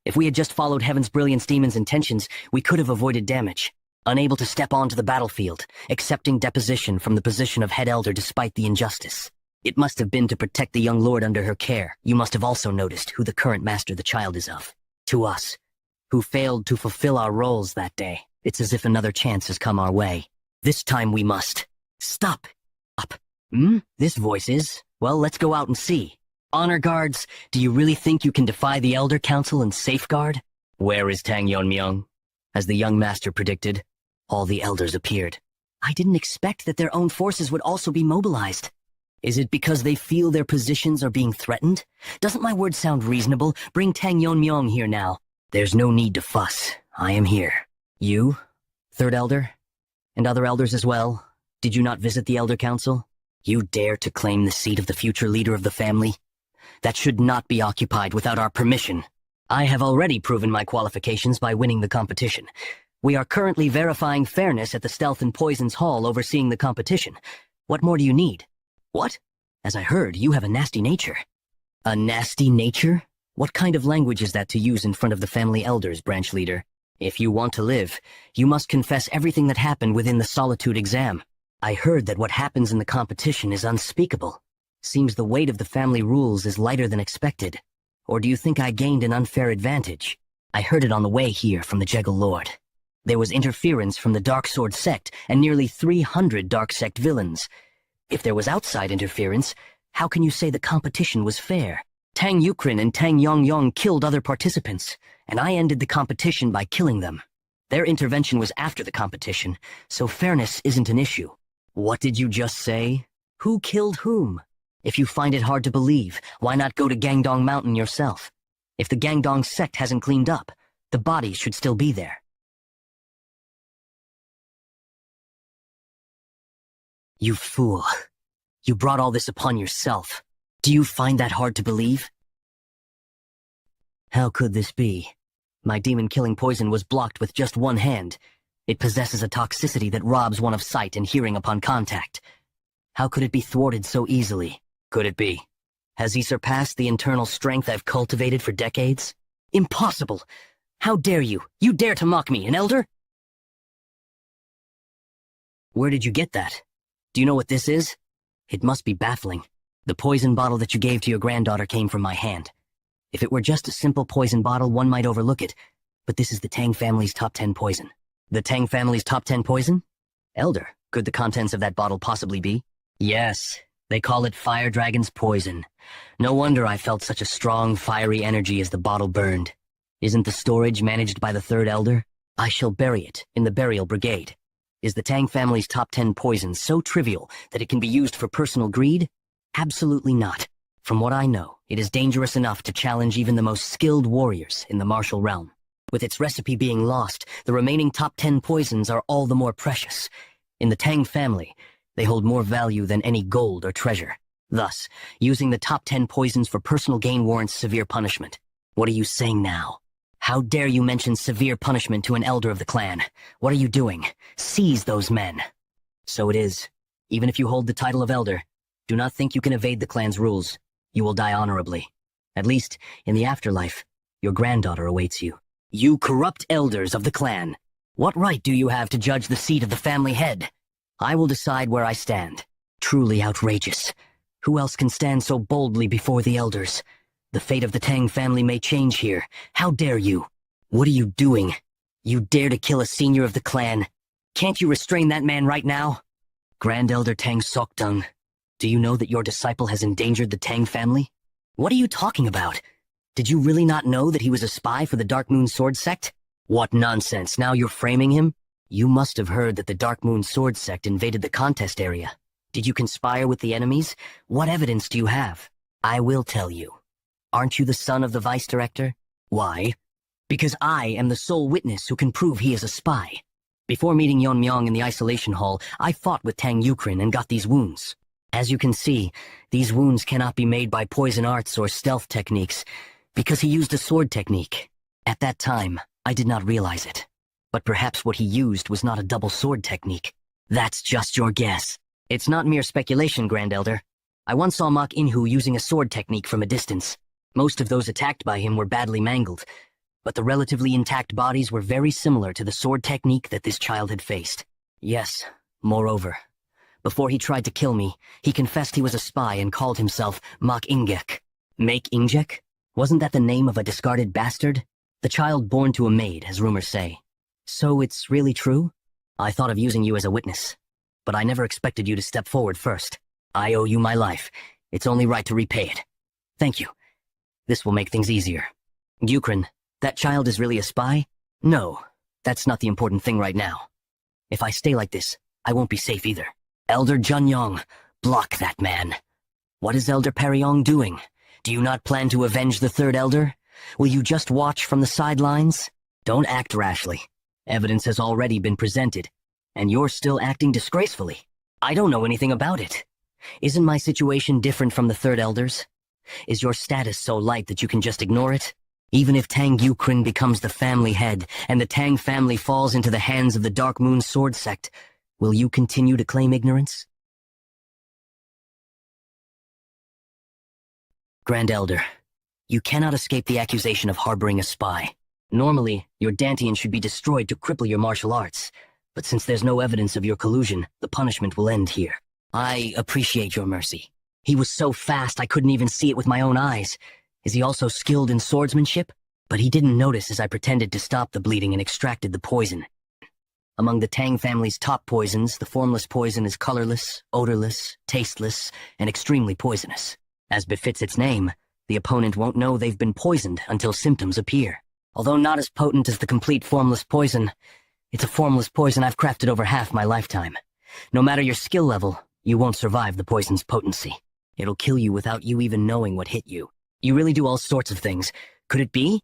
If we had just followed Heaven's Brilliance Demon's intentions, we could have avoided damage. Unable to step onto the battlefield, accepting deposition from the position of head elder despite the injustice. It must have been to protect the young lord under her care. You must have also noticed who the current master the child is of. To us, who failed to fulfill our roles that day, it's as if another chance has come our way. This time we must. Stop. Up. This voice is, well, let's go out and see. Honor guards, do you really think you can defy the Elder Council and safeguard? Where is Tang Yonmyong? As the young master predicted, all the elders appeared. I didn't expect that their own forces would also be mobilized. Is it because they feel their positions are being threatened? Doesn't my word sound reasonable? Bring Tang Yonmyong here now. There's no need to fuss. I am here. You, Third Elder, and other elders as well, did you not visit the Elder Council? You dare to claim the seat of the future leader of the family? That should not be occupied without our permission. I have already proven my qualifications by winning the competition. We are currently verifying fairness at the Stealth and Poisons Hall overseeing the competition. What more do you need? What? As I heard, you have a nasty nature. A nasty nature? What kind of language is that to use in front of the family elders, branch leader? If you want to live, you must confess everything that happened within the Solitude exam. I heard that what happens in the competition is unspeakable. Seems the weight of the family rules is lighter than expected. Or do you think I gained an unfair advantage? I heard it on the way here from the Jegal Lord. There was interference from the Dark Sword sect and nearly 300 Dark Sect villains. If there was outside interference, how can you say the competition was fair? Tang Yukrin and Tang Yongyong killed other participants, and I ended the competition by killing them. Their intervention was after the competition, so fairness isn't an issue. What did you just say? Who killed whom? If you find it hard to believe, why not go to Gangdong Mountain yourself? If the Gangdong sect hasn't cleaned up, the bodies should still be there. You fool. You brought all this upon yourself. Do you find that hard to believe? How could this be? My demon-killing poison was blocked with just one hand. It possesses a toxicity that robs one of sight and hearing upon contact. How could it be thwarted so easily? Could it be? Has he surpassed the internal strength I've cultivated for decades? Impossible! How dare you? You dare to mock me, an elder? Where did you get that? Do you know what this is? It must be baffling. The poison bottle that you gave to your granddaughter came from my hand. If it were just a simple poison bottle, one might overlook it, but this is the Tang family's top 10 poison. The Tang family's top 10 poison? Elder, could the contents of that bottle possibly be? Yes, they call it Fire Dragon's poison. No wonder I felt such a strong, fiery energy as the bottle burned. Isn't the storage managed by the third elder? I shall bury it in the burial brigade. Is the Tang family's top 10 poison so trivial that it can be used for personal greed? Absolutely not. From what I know, it is dangerous enough to challenge even the most skilled warriors in the martial realm. With its recipe being lost, the remaining top 10 poisons are all the more precious. In the Tang family, they hold more value than any gold or treasure. Thus, using the top 10 poisons for personal gain warrants severe punishment. What are you saying now? How dare you mention severe punishment to an elder of the clan? What are you doing? Seize those men. So it is. Even if you hold the title of elder, do not think you can evade the clan's rules. You will die honorably. At least, in the afterlife, your granddaughter awaits you. You corrupt elders of the clan! What right do you have to judge the seat of the family head? I will decide where I stand. Truly outrageous. Who else can stand so boldly before the elders? The fate of the Tang family may change here. How dare you? What are you doing? You dare to kill a senior of the clan. Can't you restrain that man right now? Grand Elder Tang Sokdung, do you know that your disciple has endangered the Tang family? What are you talking about? Did you really not know that he was a spy for the Dark Moon Sword Sect? What nonsense, now you're framing him? You must have heard that the Dark Moon Sword Sect invaded the contest area. Did you conspire with the enemies? What evidence do you have? I will tell you. Aren't you the son of the vice director? Why? Because I am the sole witness who can prove he is a spy. Before meeting Yeon Myung in the isolation hall, I fought with Tang Yukrin and got these wounds. As you can see, these wounds cannot be made by poison arts or stealth techniques, because he used a sword technique. At that time, I did not realize it. But perhaps what he used was not a double sword technique. That's just your guess. It's not mere speculation, Grand Elder. I once saw Mok Inhu using a sword technique from a distance. Most of those attacked by him were badly mangled, but the relatively intact bodies were very similar to the sword technique that this child had faced. Yes, moreover, before he tried to kill me, he confessed he was a spy and called himself Mok Ingek. Make Ingek? Wasn't that the name of a discarded bastard? The child born to a maid, as rumors say. So it's really true? I thought of using you as a witness, but I never expected you to step forward first. I owe you my life. It's only right to repay it. Thank you. This will make things easier. Yukrin, that child is really a spy? No, that's not the important thing right now. If I stay like this, I won't be safe either. Elder Junyong, block that man. What is Elder Peryong doing? Do you not plan to avenge the third elder? Will you just watch from the sidelines? Don't act rashly. Evidence has already been presented, and you're still acting disgracefully. I don't know anything about it. Isn't my situation different from the third elders? Is your status so light that you can just ignore it? Even if Tang Yukrin becomes the family head, and the Tang family falls into the hands of the Dark Moon Sword Sect, will you continue to claim ignorance? Grand Elder, you cannot escape the accusation of harboring a spy. Normally, your Dantian should be destroyed to cripple your martial arts, but since there's no evidence of your collusion, the punishment will end here. I appreciate your mercy. He was so fast I couldn't even see it with my own eyes. Is he also skilled in swordsmanship? But he didn't notice as I pretended to stop the bleeding and extracted the poison. Among the Tang family's top poisons, the formless poison is colorless, odorless, tasteless, and extremely poisonous. As befits its name, the opponent won't know they've been poisoned until symptoms appear. Although not as potent as the complete formless poison, It's a formless poison I've crafted over half my lifetime. No matter your skill level, you won't survive the poison's potency. It'll kill you without you even knowing what hit you. You really do all sorts of things. Could it be?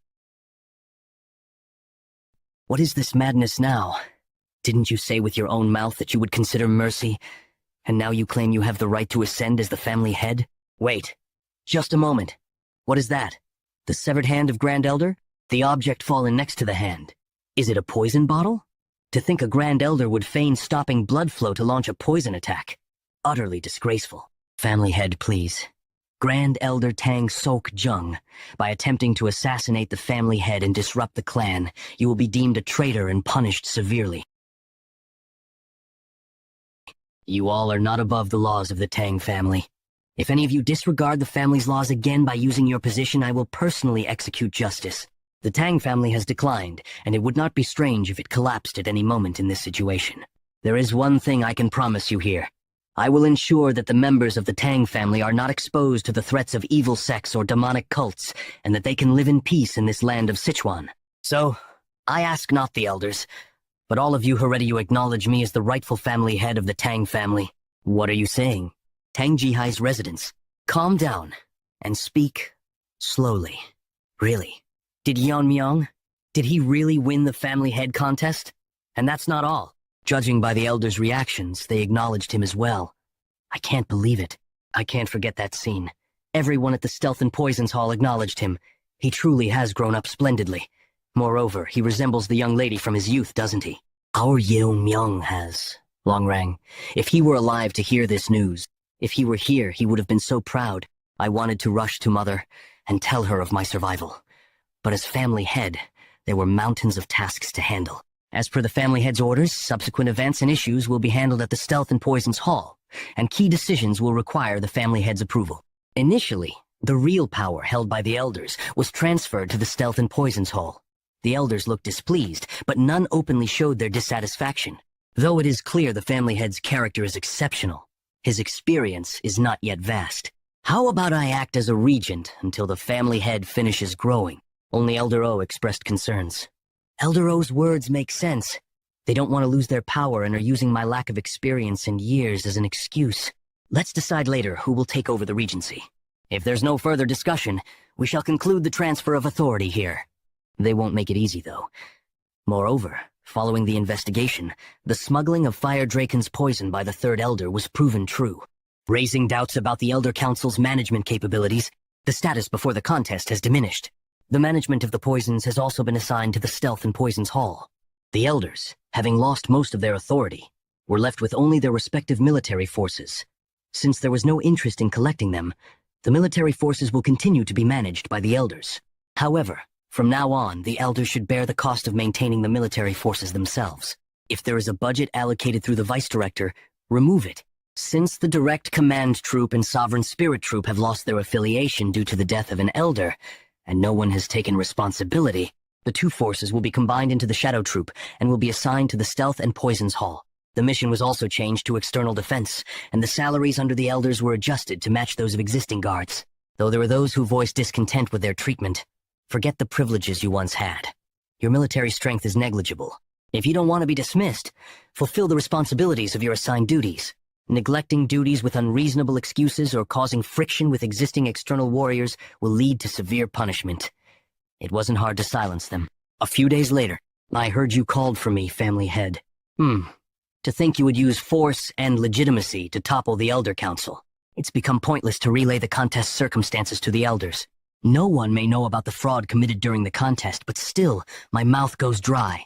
What is this madness now? Didn't you say with your own mouth that you would consider mercy? And now you claim you have the right to ascend as the family head? Wait. Just a moment. What is that? The severed hand of Grand Elder? The object fallen next to the hand. Is it a poison bottle? To think a Grand Elder would feign stopping blood flow to launch a poison attack. Utterly disgraceful. Family head, please. Grand Elder Tang Sok Jung. By attempting to assassinate the family head and disrupt the clan, you will be deemed a traitor and punished severely. You all are not above the laws of the Tang family. If any of you disregard the family's laws again by using your position, I will personally execute justice. The Tang family has declined, and it would not be strange if it collapsed at any moment in this situation. There is one thing I can promise you here. I will ensure that the members of the Tang family are not exposed to the threats of evil sects or demonic cults, and that they can live in peace in this land of Sichuan. So, I ask not the elders, but all of you who ready you acknowledge me as the rightful family head of the Tang family. What are you saying? Tang Jihai's residence. Calm down, and speak slowly. Really? Did Yan Myung? Did he really win the family head contest? And that's not all. Judging by the elders' reactions, they acknowledged him as well. I can't believe it. I can't forget that scene. Everyone at the Stealth and Poisons Hall acknowledged him. He truly has grown up splendidly. Moreover, he resembles the young lady from his youth, doesn't he? Our Yeon Myung has. Longrang, if he were alive to hear this news, if he were here, he would have been so proud. I wanted to rush to Mother and tell her of my survival. But as family head, there were mountains of tasks to handle. As per the family head's orders, subsequent events and issues will be handled at the Stealth and Poisons Hall, and key decisions will require the family head's approval. Initially, the real power held by the elders was transferred to the Stealth and Poisons Hall. The elders looked displeased, but none openly showed their dissatisfaction. Though it is clear the family head's character is exceptional, his experience is not yet vast. How about I act as a regent until the family head finishes growing? Only Elder O expressed concerns. Elder O's words make sense. They don't want to lose their power and are using my lack of experience and years as an excuse. Let's decide later who will take over the regency. If there's no further discussion, we shall conclude the transfer of authority here. They won't make it easy, though. Moreover, following the investigation, the smuggling of Fire Draken's poison by the Third Elder was proven true. Raising doubts about the Elder Council's management capabilities, the status before the contest has diminished. The management of the poisons has also been assigned to the Stealth and Poisons Hall. The elders, having lost most of their authority, were left with only their respective military forces. Since there was no interest in collecting them, the military forces will continue to be managed by the elders. However, from now on, the elders should bear the cost of maintaining the military forces themselves. If there is a budget allocated through the Vice Director, remove it. Since the Direct Command Troop and Sovereign Spirit Troop have lost their affiliation due to the death of an elder, and no one has taken responsibility, the two forces will be combined into the Shadow Troop and will be assigned to the Stealth and Poisons Hall. The mission was also changed to external defense, and the salaries under the elders were adjusted to match those of existing guards. Though there are those who voice discontent with their treatment, forget the privileges you once had. Your military strength is negligible. If you don't want to be dismissed, fulfill the responsibilities of your assigned duties. Neglecting duties with unreasonable excuses or causing friction with existing external warriors will lead to severe punishment. It wasn't hard to silence them. A few days later, I heard you called for me, family head. To think you would use force and legitimacy to topple the Elder Council. It's become pointless to relay the contest's circumstances to the elders. No one may know about the fraud committed during the contest, but still, my mouth goes dry.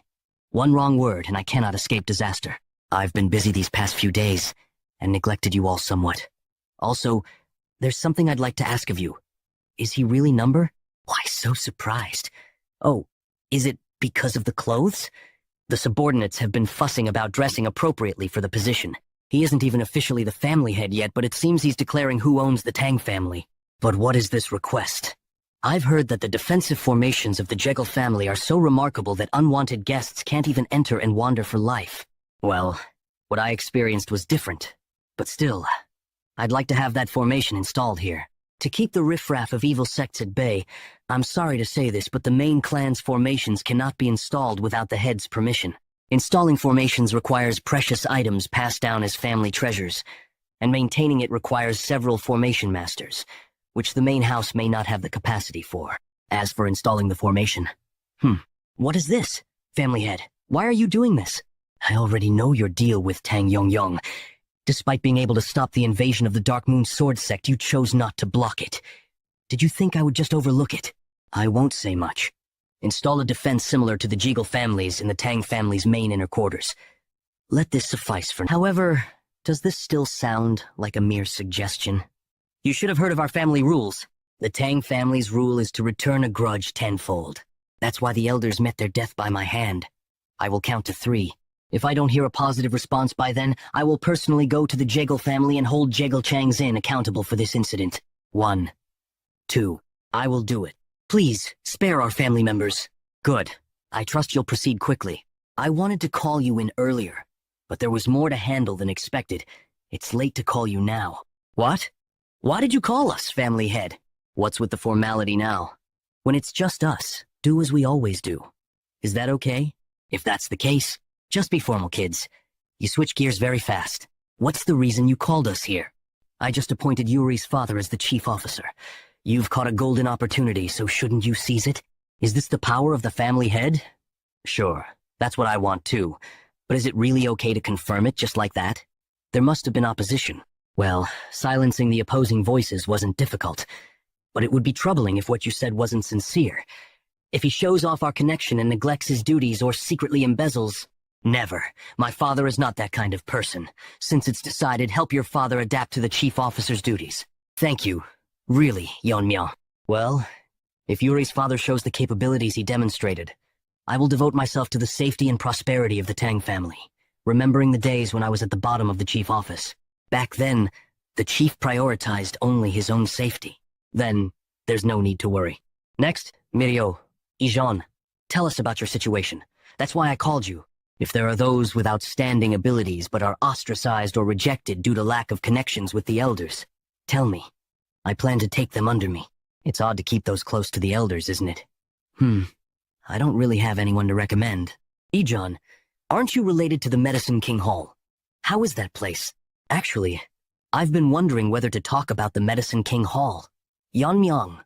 One wrong word and I cannot escape disaster. I've been busy these past few days, and neglected you all somewhat. Also, there's something I'd like to ask of you. Is he really number? Why so surprised? Oh, is it because of the clothes? The subordinates have been fussing about dressing appropriately for the position. He isn't even officially the family head yet, but it seems he's declaring who owns the Tang family. But what is this request? I've heard that the defensive formations of the Jekyll family are so remarkable that unwanted guests can't even enter and wander for life. Well, what I experienced was different. But still, I'd like to have that formation installed here. To keep the riffraff of evil sects at bay, I'm sorry to say this, but the main clan's formations cannot be installed without the head's permission. Installing formations requires precious items passed down as family treasures, and maintaining it requires several formation masters, which the main house may not have the capacity for. As for installing the formation, what is this? Family head, why are you doing this? I already know your deal with Tang Yongyong. Despite being able to stop the invasion of the Dark Moon Sword Sect, you chose not to block it. Did you think I would just overlook it? I won't say much. Install a defense similar to the Jiggle family's in the Tang family's main inner quarters. Let this suffice for now. However, does this still sound like a mere suggestion? You should have heard of our family rules. The Tang family's rule is to return a grudge tenfold. That's why the elders met their death by my hand. I will count to 3. If I don't hear a positive response by then, I will personally go to the Jiggle family and hold Jiggle Chang's Inn accountable for this incident. 1, 2. I will do it. Please, spare our family members. Good. I trust you'll proceed quickly. I wanted to call you in earlier, but there was more to handle than expected. It's late to call you now. What? Why did you call us, family head? What's with the formality now? When it's just us, do as we always do. Is that okay? If that's the case, just be formal, kids. You switch gears very fast. What's the reason you called us here? I just appointed Yuri's father as the chief officer. You've caught a golden opportunity, so shouldn't you seize it? Is this the power of the family head? Sure, that's what I want too. But is it really okay to confirm it just like that? There must have been opposition. Well, silencing the opposing voices wasn't difficult. But it would be troubling if what you said wasn't sincere. If he shows off our connection and neglects his duties or secretly embezzles... Never. My father is not that kind of person. Since it's decided, help your father adapt to the chief officer's duties. Thank you. Really, Yeonmyo. Well, if Yuri's father shows the capabilities he demonstrated, I will devote myself to the safety and prosperity of the Tang family, remembering the days when I was at the bottom of the chief office. Back then, the chief prioritized only his own safety. Then, there's no need to worry. Next, Mirio, Ijeon, tell us about your situation. That's why I called you. If there are those with outstanding abilities but are ostracized or rejected due to lack of connections with the elders, tell me. I plan to take them under me. It's odd to keep those close to the elders, isn't it? I don't really have anyone to recommend. Ijeon, aren't you related to the Medicine King Hall? How is that place? Actually, I've been wondering whether to talk about the Medicine King Hall. Yeonmyo,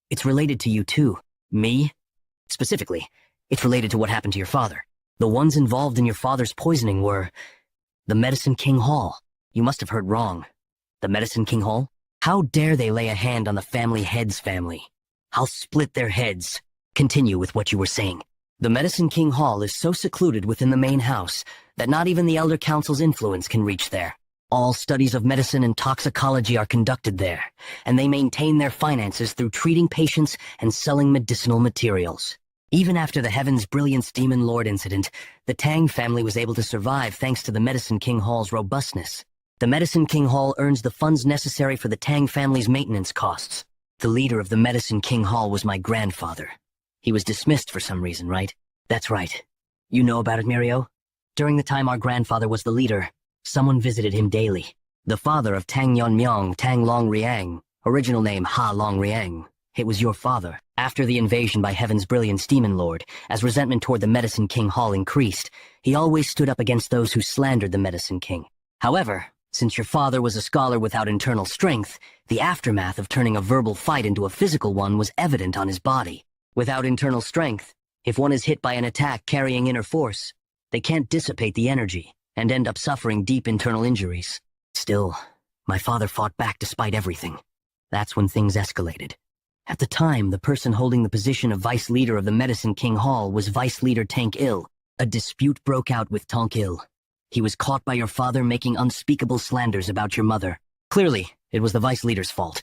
it's related to you too. Me? Specifically, it's related to what happened to your father. The ones involved in your father's poisoning were... the Medicine King Hall. You must have heard wrong. The Medicine King Hall? How dare they lay a hand on the family head's family? I'll split their heads. Continue with what you were saying. The Medicine King Hall is so secluded within the main house that not even the Elder Council's influence can reach there. All studies of medicine and toxicology are conducted there, and they maintain their finances through treating patients and selling medicinal materials. Even after the Heaven's Brilliance Demon Lord incident, the Tang family was able to survive thanks to the Medicine King Hall's robustness. The Medicine King Hall earns the funds necessary for the Tang family's maintenance costs. The leader of the Medicine King Hall was my grandfather. He was dismissed for some reason, right? That's right. You know about it, Mirio? During the time our grandfather was the leader, someone visited him daily. The father of Tang Yeonmyo, Tang Longriang, original name Ha Longriang. It was your father. After the invasion by Heaven's Brilliance Demon Lord, as resentment toward the Medicine King Hall increased, he always stood up against those who slandered the Medicine King. However, since your father was a scholar without internal strength, the aftermath of turning a verbal fight into a physical one was evident on his body. Without internal strength, if one is hit by an attack carrying inner force, they can't dissipate the energy and end up suffering deep internal injuries. Still, my father fought back despite everything. That's when things escalated. At the time, the person holding the position of vice leader of the Medicine King Hall was Vice Leader Tank Il. A dispute broke out with Tank Il. He was caught by your father making unspeakable slanders about your mother. Clearly, it was the vice leader's fault.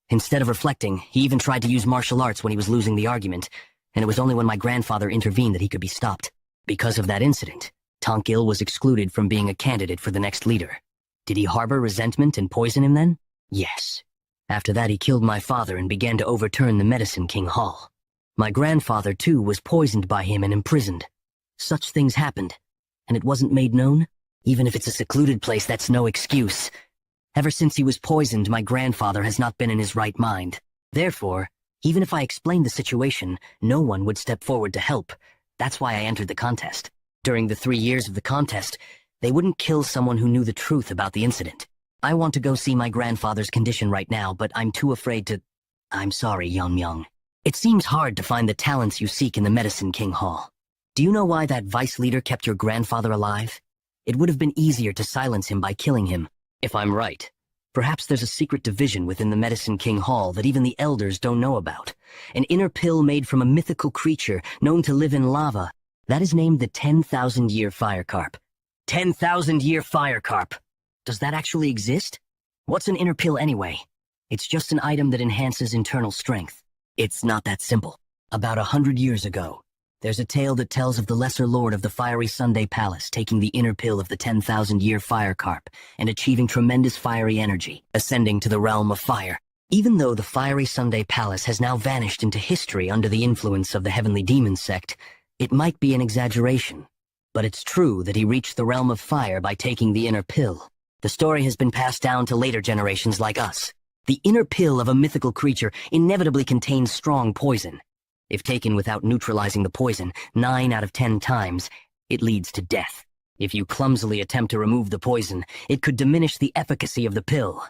Instead of reflecting, he even tried to use martial arts when he was losing the argument, and it was only when my grandfather intervened that he could be stopped. Because of that incident, Tank Il was excluded from being a candidate for the next leader. Did he harbor resentment and poison him then? Yes. After that, he killed my father and began to overturn the Medicine King Hall. My grandfather, too, was poisoned by him and imprisoned. Such things happened, and it wasn't made known? Even if it's a secluded place, that's no excuse. Ever since he was poisoned, my grandfather has not been in his right mind. Therefore, even if I explained the situation, no one would step forward to help. That's why I entered the contest. During the 3 years of the contest, they wouldn't kill someone who knew the truth about the incident. I want to go see my grandfather's condition right now, but I'm too afraid to... I'm sorry, Young. It seems hard to find the talents you seek in the Medicine King Hall. Do you know why that vice leader kept your grandfather alive? It would have been easier to silence him by killing him. If I'm right, perhaps there's a secret division within the Medicine King Hall that even the elders don't know about. An inner pill made from a mythical creature known to live in lava. That is named the 10,000-year fire carp. 10,000-year fire carp! Does that actually exist? What's an inner pill anyway? It's just an item that enhances internal strength. It's not that simple. About 100 years ago, there's a tale that tells of the Lesser Lord of the Fiery Sunday Palace taking the inner pill of the 10,000-year fire carp and achieving tremendous fiery energy, ascending to the realm of fire. Even though the Fiery Sunday Palace has now vanished into history under the influence of the Heavenly Demon sect, it might be an exaggeration. But it's true that he reached the realm of fire by taking the inner pill. The story has been passed down to later generations like us. The inner pill of a mythical creature inevitably contains strong poison. If taken without neutralizing the poison 9 out of 10 times, it leads to death. If you clumsily attempt to remove the poison, it could diminish the efficacy of the pill.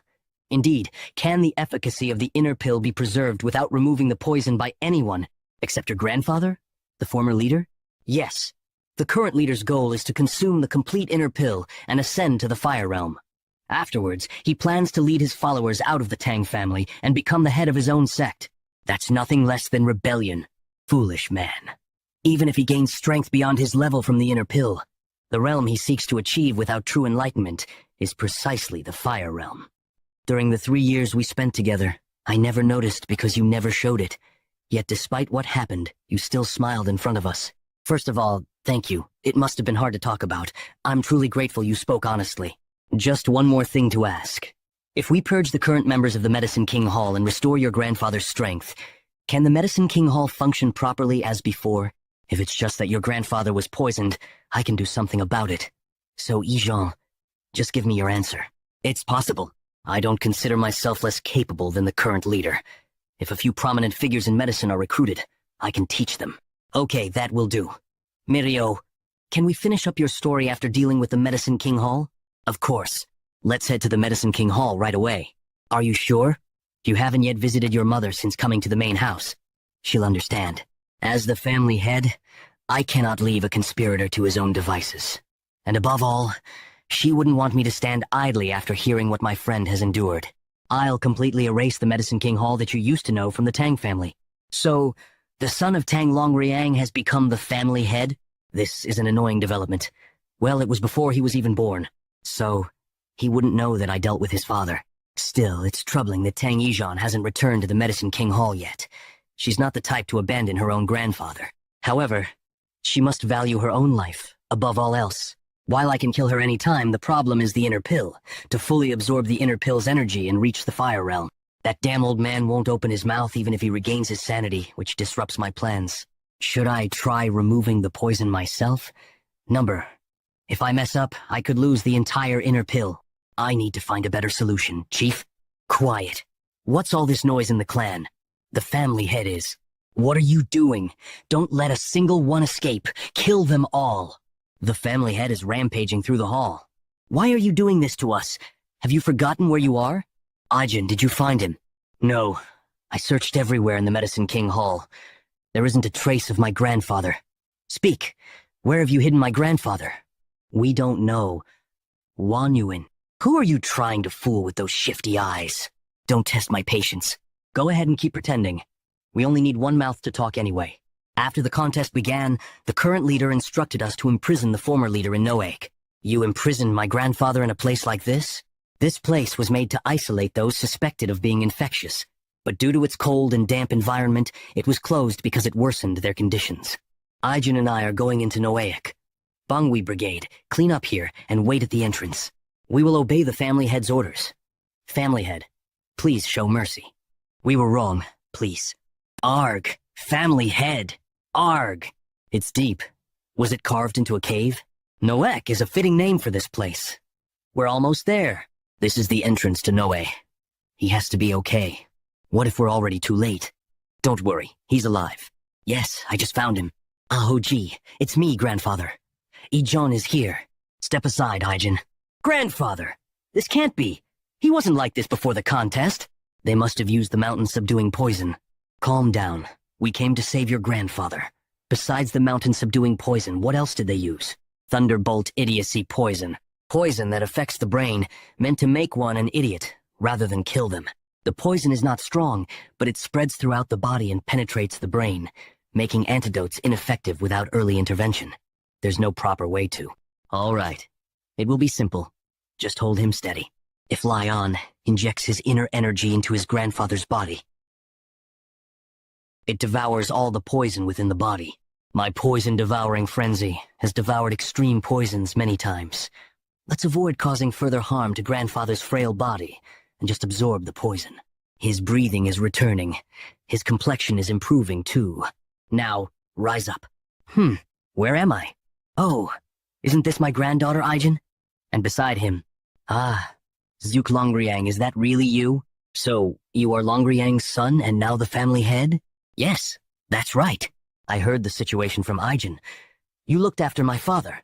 Indeed, can the efficacy of the inner pill be preserved without removing the poison by anyone, except your grandfather? The former leader? Yes. The current leader's goal is to consume the complete inner pill and ascend to the fire realm. Afterwards, he plans to lead his followers out of the Tang family and become the head of his own sect. That's nothing less than rebellion. Foolish man. Even if he gains strength beyond his level from the inner pill, the realm he seeks to achieve without true enlightenment is precisely the fire realm. During the 3 years we spent together, I never noticed because you never showed it. Yet despite what happened, you still smiled in front of us. First of all, thank you. It must have been hard to talk about. I'm truly grateful you spoke honestly. Just one more thing to ask. If we purge the current members of the Medicine King Hall and restore your grandfather's strength, can the Medicine King Hall function properly as before? If it's just that your grandfather was poisoned, I can do something about it. So, Yijean, just give me your answer. It's possible. I don't consider myself less capable than the current leader. If a few prominent figures in medicine are recruited, I can teach them. Okay, that will do. Mirio, can we finish up your story after dealing with the Medicine King Hall? Of course. Let's head to the Medicine King Hall right away. Are you sure? You haven't yet visited your mother since coming to the main house. She'll understand. As the family head, I cannot leave a conspirator to his own devices. And above all, she wouldn't want me to stand idly after hearing what my friend has endured. I'll completely erase the Medicine King Hall that you used to know from the Tang family. So, the son of Tang Longriang has become the family head? This is an annoying development. Well, it was before he was even born. So, he wouldn't know that I dealt with his father. Still, it's troubling that Tang Yijean hasn't returned to the Medicine King Hall yet. She's not the type to abandon her own grandfather. However, she must value her own life, above all else. While I can kill her any time, the problem is the inner pill. To fully absorb the inner pill's energy and reach the fire realm. That damn old man won't open his mouth even if he regains his sanity, which disrupts my plans. Should I try removing the poison myself? Number. If I mess up, I could lose the entire inner pill. I need to find a better solution, Chief. Quiet. What's all this noise in the clan? The family head is. What are you doing? Don't let a single one escape. Kill them all. The family head is rampaging through the hall. Why are you doing this to us? Have you forgotten where you are? Ajin, did you find him? No. I searched everywhere in the Medicine King Hall. There isn't a trace of my grandfather. Speak. Where have you hidden my grandfather? We don't know. Wan Yuan. Who are you trying to fool with those shifty eyes? Don't test my patience. Go ahead and keep pretending. We only need one mouth to talk anyway. After the contest began, the current leader instructed us to imprison the former leader in Noaik. You imprisoned my grandfather in a place like this? This place was made to isolate those suspected of being infectious, but due to its cold and damp environment, it was closed because it worsened their conditions. Aijin and I are going into Noaik. Bangui Brigade, clean up here and wait at the entrance. We will obey the family head's orders. Family head, please show mercy. We were wrong, please. Arg, family head, Arg. It's deep. Was it carved into a cave? Noaik is a fitting name for this place. We're almost there. This is the entrance to Noe. He has to be okay. What if we're already too late? Don't worry, he's alive. Yes, I just found him. Ahoji, it's me, grandfather. Ijon is here. Step aside, Hyjin. Grandfather! This can't be. He wasn't like this before the contest. They must have used the mountain-subduing poison. Calm down. We came to save your grandfather. Besides the mountain-subduing poison, what else did they use? Thunderbolt idiocy poison. Poison that affects the brain, meant to make one an idiot, rather than kill them. The poison is not strong, but it spreads throughout the body and penetrates the brain, making antidotes ineffective without early intervention. There's no proper way to. All right. It will be simple. Just hold him steady. If Lion injects his inner energy into his grandfather's body, it devours all the poison within the body. My poison-devouring frenzy has devoured extreme poisons many times. Let's avoid causing further harm to grandfather's frail body and just absorb the poison. His breathing is returning. His complexion is improving too. Now, rise up. Where am I? Oh, isn't this my granddaughter, Aijin? And beside him, Zook Longriang, is that really you? So, you are Longriang's son and now the family head? Yes, that's right. I heard the situation from Aijin. You looked after my father.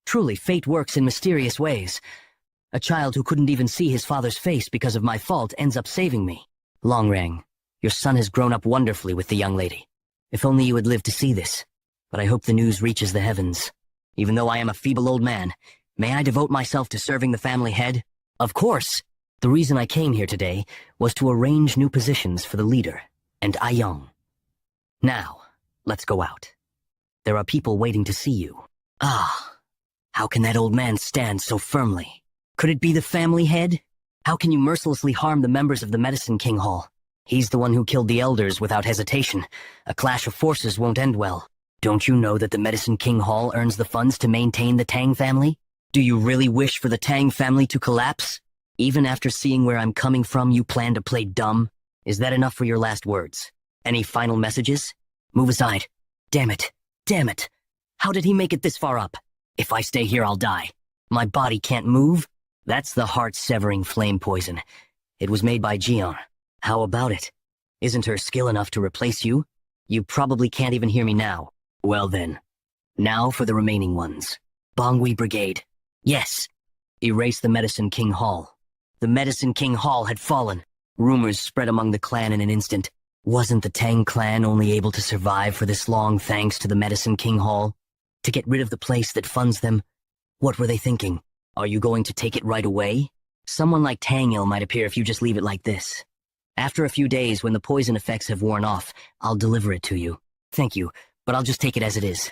Truly, fate works in mysterious ways. A child who couldn't even see his father's face because of my fault ends up saving me. Longrang, your son has grown up wonderfully with the young lady. If only you had lived to see this. But I hope the news reaches the heavens. Even though I am a feeble old man, may I devote myself to serving the family head? Of course! The reason I came here today was to arrange new positions for the leader and Aiyong. Now, let's go out. There are people waiting to see you. How can that old man stand so firmly? Could it be the family head? How can you mercilessly harm the members of the Medicine King Hall? He's the one who killed the elders without hesitation. A clash of forces won't end well. Don't you know that the Medicine King Hall earns the funds to maintain the Tang family? Do you really wish for the Tang family to collapse? Even after seeing where I'm coming from, you plan to play dumb? Is that enough for your last words? Any final messages? Move aside. Damn it. Damn it. How did he make it this far up? If I stay here, I'll die. My body can't move. That's the heart-severing flame poison. It was made by Jian. How about it? Isn't her skill enough to replace you? You probably can't even hear me now. Well then. Now for the remaining ones. Bongui Brigade. Yes. Erase the Medicine King Hall. The Medicine King Hall had fallen. Rumors spread among the clan in an instant. Wasn't the Tang clan only able to survive for this long thanks to the Medicine King Hall? To get rid of the place that funds them? What were they thinking? Are you going to take it right away? Someone like Tangil might appear if you just leave it like this. After a few days, when the poison effects have worn off, I'll deliver it to you. Thank you, but I'll just take it as it is.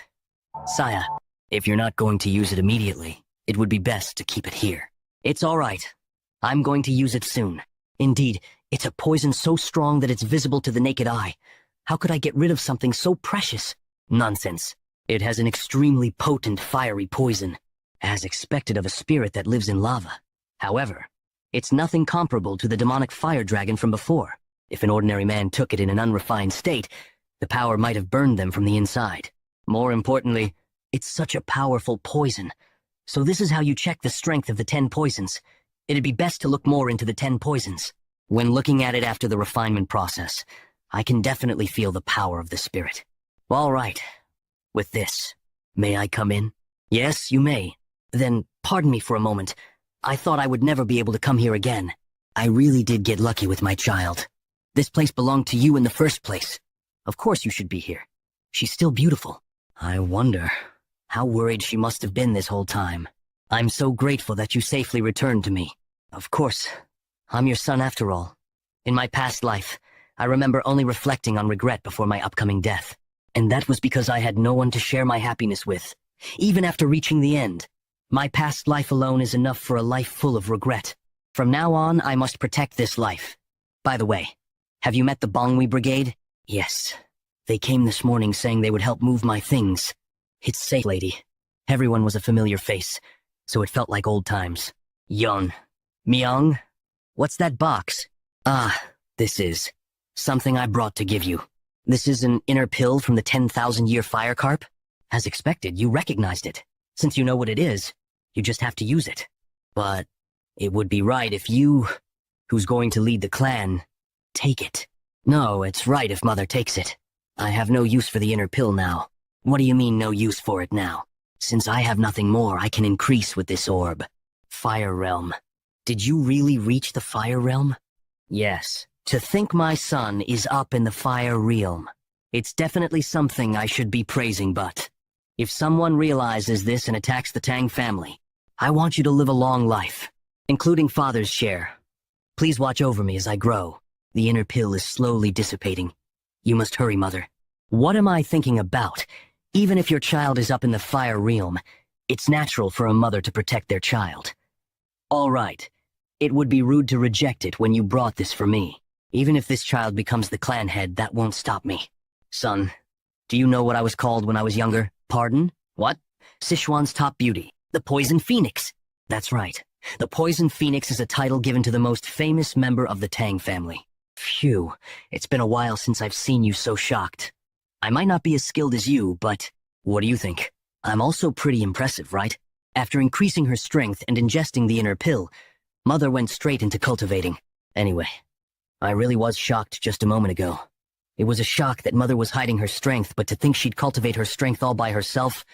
Saya, if you're not going to use it immediately, it would be best to keep it here. It's all right. I'm going to use it soon. Indeed, it's a poison so strong that it's visible to the naked eye. How could I get rid of something so precious? Nonsense. It has an extremely potent fiery poison, as expected of a spirit that lives in lava. However, it's nothing comparable to the demonic fire dragon from before. If an ordinary man took it in an unrefined state, the power might have burned them from the inside. More importantly, it's such a powerful poison. So this is how you check the strength of the 10 poisons. It'd be best to look more into the 10 poisons. When looking at it after the refinement process, I can definitely feel the power of the spirit. All right. With this, may I come in? Yes, you may. Then, pardon me for a moment. I thought I would never be able to come here again. I really did get lucky with my child. This place belonged to you in the first place. Of course you should be here. She's still beautiful. I wonder how worried she must have been this whole time. I'm so grateful that you safely returned to me. Of course, I'm your son after all. In my past life, I remember only reflecting on regret before my upcoming death. And that was because I had no one to share my happiness with. Even after reaching the end, my past life alone is enough for a life full of regret. From now on, I must protect this life. By the way, have you met the Bongui Brigade? Yes. They came this morning saying they would help move my things. It's safe, lady. Everyone was a familiar face, so it felt like old times. Young. Myung? What's that box? This is something I brought to give you. This is an inner pill from the 10,000-year fire carp? As expected, you recognized it. Since you know what it is, you just have to use it. But it would be right if you, who's going to lead the clan, take it. No, it's right if Mother takes it. I have no use for the inner pill now. What do you mean no use for it now? Since I have nothing more, I can increase with this orb. Fire Realm. Did you really reach the Fire Realm? Yes. To think my son is up in the Fire Realm. It's definitely something I should be praising, but if someone realizes this and attacks the Tang family, I want you to live a long life, including father's share. Please watch over me as I grow. The inner pill is slowly dissipating. You must hurry, mother. What am I thinking about? Even if your child is up in the Fire Realm, it's natural for a mother to protect their child. All right. It would be rude to reject it when you brought this for me. Even if this child becomes the clan head, that won't stop me. Son, do you know what I was called when I was younger? Pardon? What? Sichuan's top beauty. The Poison Phoenix. That's right. The Poison Phoenix is a title given to the most famous member of the Tang family. Phew, it's been a while since I've seen you so shocked. I might not be as skilled as you, but what do you think? I'm also pretty impressive, right? After increasing her strength and ingesting the inner pill, Mother went straight into cultivating. Anyway, I really was shocked just a moment ago. It was a shock that Mother was hiding her strength, but to think she'd cultivate her strength all by herself,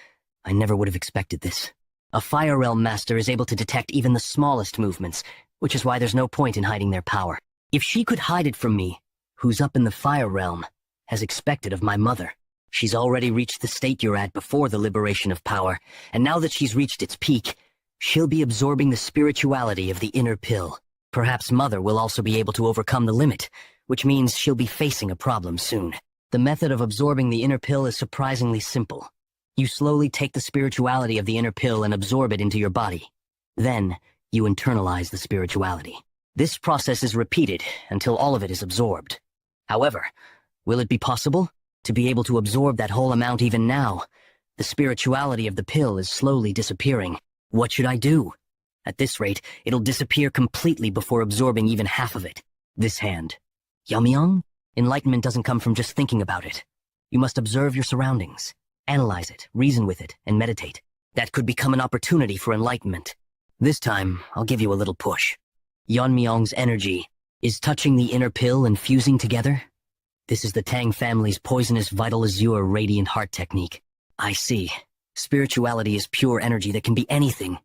I never would have expected this. A Fire Realm master is able to detect even the smallest movements, which is why there's no point in hiding their power. If she could hide it from me, who's up in the Fire Realm, as expected of my mother. She's already reached the state you're at before the liberation of power, and now that she's reached its peak, she'll be absorbing the spirituality of the inner pill. Perhaps Mother will also be able to overcome the limit, which means she'll be facing a problem soon. The method of absorbing the inner pill is surprisingly simple. You slowly take the spirituality of the inner pill and absorb it into your body. Then, you internalize the spirituality. This process is repeated until all of it is absorbed. However, will it be possible to be able to absorb that whole amount even now? The spirituality of the pill is slowly disappearing. What should I do? At this rate, it'll disappear completely before absorbing even half of it. This hand. Yamyang? Enlightenment doesn't come from just thinking about it. You must observe your surroundings, analyze it, reason with it, and meditate. That could become an opportunity for enlightenment. This time, I'll give you a little push. Yeonmyong's energy is touching the inner pill and fusing together. This is the Tang family's poisonous vital azure radiant heart technique. I see. Spirituality is pure energy that can be anything.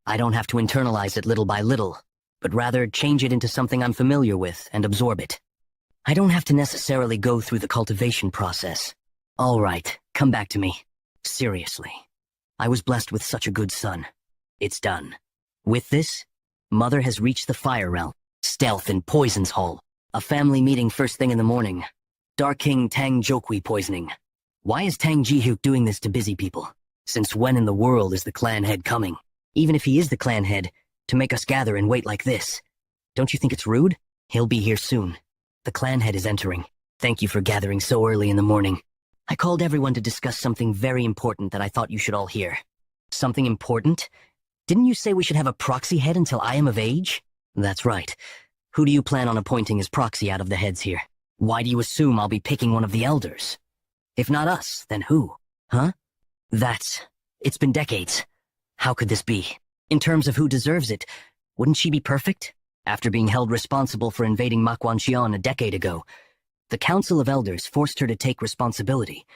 I don't have to internalize it little by little, but rather change it into something I'm familiar with and absorb it. I don't have to necessarily go through the cultivation process. All right, come back to me. Seriously. I was blessed with such a good son. It's done. With this, Mother has reached the Fire Realm. Stealth in Poison's Hall. A family meeting first thing in the morning. Dark King Tang Jokui poisoning. Why is Tang Jihook doing this to busy people? Since when in the world is the clan head coming? Even if he is the clan head, to make us gather and wait like this. Don't you think it's rude? He'll be here soon. The clan head is entering. Thank you for gathering so early in the morning. I called everyone to discuss something very important that I thought you should all hear. Something important? Didn't you say we should have a proxy head until I am of age? That's right. Who do you plan on appointing as proxy out of the heads here? Why do you assume I'll be picking one of the elders? If not us, then who? Huh? It's been decades. How could this be? In terms of who deserves it, wouldn't she be perfect? After being held responsible for invading Makwanxian a decade ago, the Council of Elders forced her to take responsibility